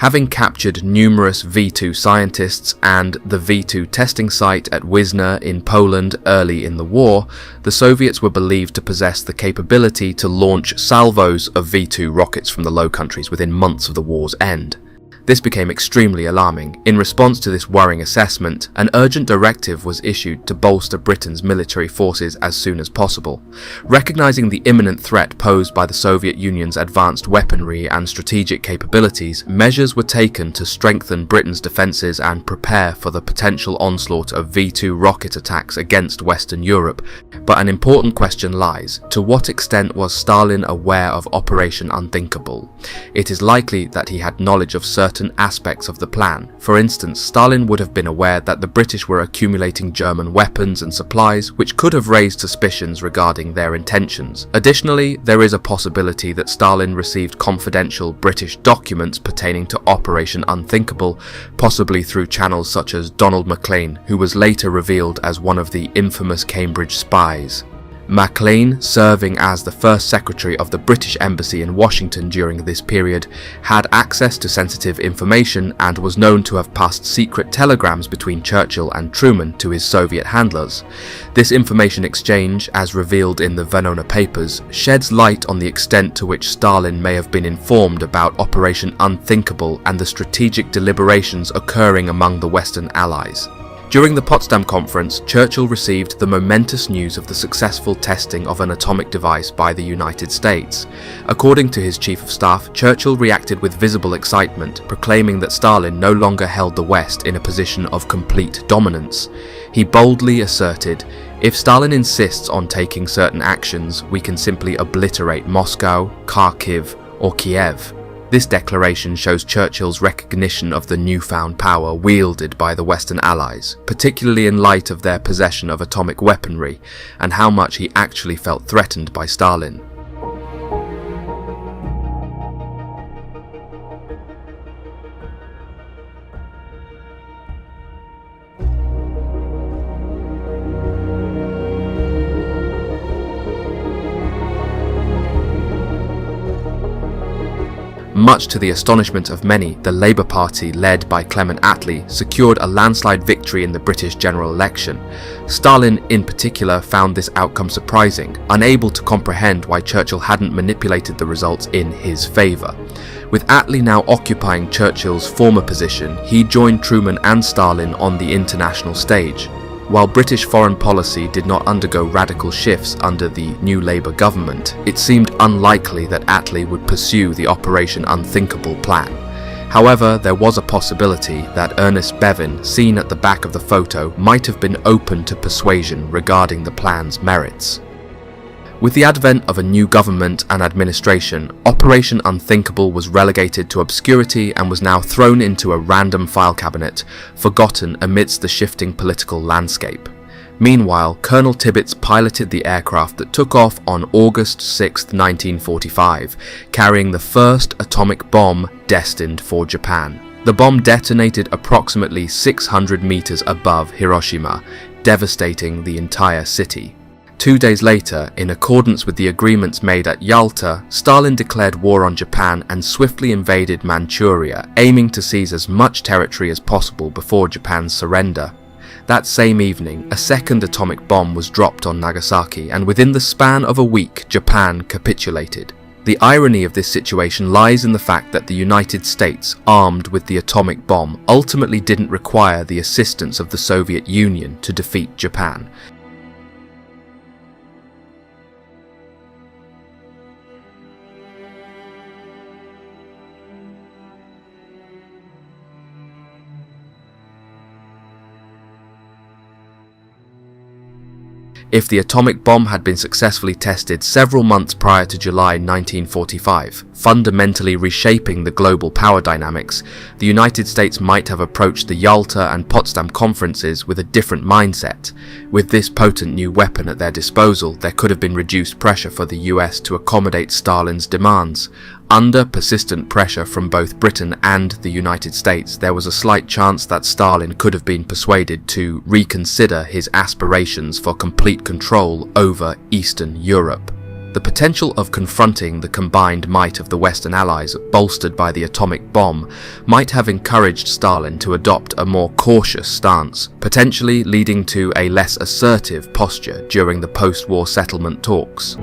S1: Having captured numerous V2 scientists and the V2 testing site at Windsor in Poland early in the war, the Soviets were believed to possess the capability to launch salvos of V2 rockets from the Low Countries within months of the war's end. This became extremely alarming. In response to this worrying assessment, an urgent directive was issued to bolster Britain's military forces as soon as possible. Recognizing the imminent threat posed by the Soviet Union's advanced weaponry and strategic capabilities, measures were taken to strengthen Britain's defences and prepare for the potential onslaught of V2 rocket attacks against Western Europe. But an important question lies: to what extent was Stalin aware of Operation Unthinkable? It is likely that he had knowledge of certain aspects of the plan. For instance, Stalin would have been aware that the British were accumulating German weapons and supplies, which could have raised suspicions regarding their intentions. Additionally, there is a possibility that Stalin received confidential British documents pertaining to Operation Unthinkable, possibly through channels such as Donald Maclean, who was later revealed as one of the infamous Cambridge spies. Maclean, serving as the first secretary of the British Embassy in Washington during this period, had access to sensitive information and was known to have passed secret telegrams between Churchill and Truman to his Soviet handlers. This information exchange, as revealed in the Venona papers, sheds light on the extent to which Stalin may have been informed about Operation Unthinkable and the strategic deliberations occurring among the Western Allies. During the Potsdam Conference, Churchill received the momentous news of the successful testing of an atomic device by the United States. According to his Chief of Staff, Churchill reacted with visible excitement, proclaiming that Stalin no longer held the West in a position of complete dominance. He boldly asserted, "If Stalin insists on taking certain actions, we can simply obliterate Moscow, Kharkiv, or Kiev." This declaration shows Churchill's recognition of the newfound power wielded by the Western Allies, particularly in light of their possession of atomic weaponry, and how much he actually felt threatened by Stalin. Much to the astonishment of many, the Labour Party, led by Clement Attlee, secured a landslide victory in the British general election. Stalin, in particular, found this outcome surprising, unable to comprehend why Churchill hadn't manipulated the results in his favour. With Attlee now occupying Churchill's former position, he joined Truman and Stalin on the international stage. While British foreign policy did not undergo radical shifts under the new Labour government, it seemed unlikely that Attlee would pursue the Operation Unthinkable plan. However, there was a possibility that Ernest Bevin, seen at the back of the photo, might have been open to persuasion regarding the plan's merits. With the advent of a new government and administration, Operation Unthinkable was relegated to obscurity and was now thrown into a random file cabinet, forgotten amidst the shifting political landscape. Meanwhile, Colonel Tibbets piloted the aircraft that took off on August 6, 1945, carrying the first atomic bomb destined for Japan. The bomb detonated approximately 600 meters above Hiroshima, devastating the entire city. 2 days later, in accordance with the agreements made at Yalta, Stalin declared war on Japan and swiftly invaded Manchuria, aiming to seize as much territory as possible before Japan's surrender. That same evening, a second atomic bomb was dropped on Nagasaki, and within the span of a week, Japan capitulated. The irony of this situation lies in the fact that the United States, armed with the atomic bomb, ultimately didn't require the assistance of the Soviet Union to defeat Japan. If the atomic bomb had been successfully tested several months prior to July 1945, fundamentally reshaping the global power dynamics, the United States might have approached the Yalta and Potsdam conferences with a different mindset. With this potent new weapon at their disposal, there could have been reduced pressure for the US to accommodate Stalin's demands. Under persistent pressure from both Britain and the United States, there was a slight chance that Stalin could have been persuaded to reconsider his aspirations for complete control over Eastern Europe. The potential of confronting the combined might of the Western Allies, bolstered by the atomic bomb, might have encouraged Stalin to adopt a more cautious stance, potentially leading to a less assertive posture during the post-war settlement talks.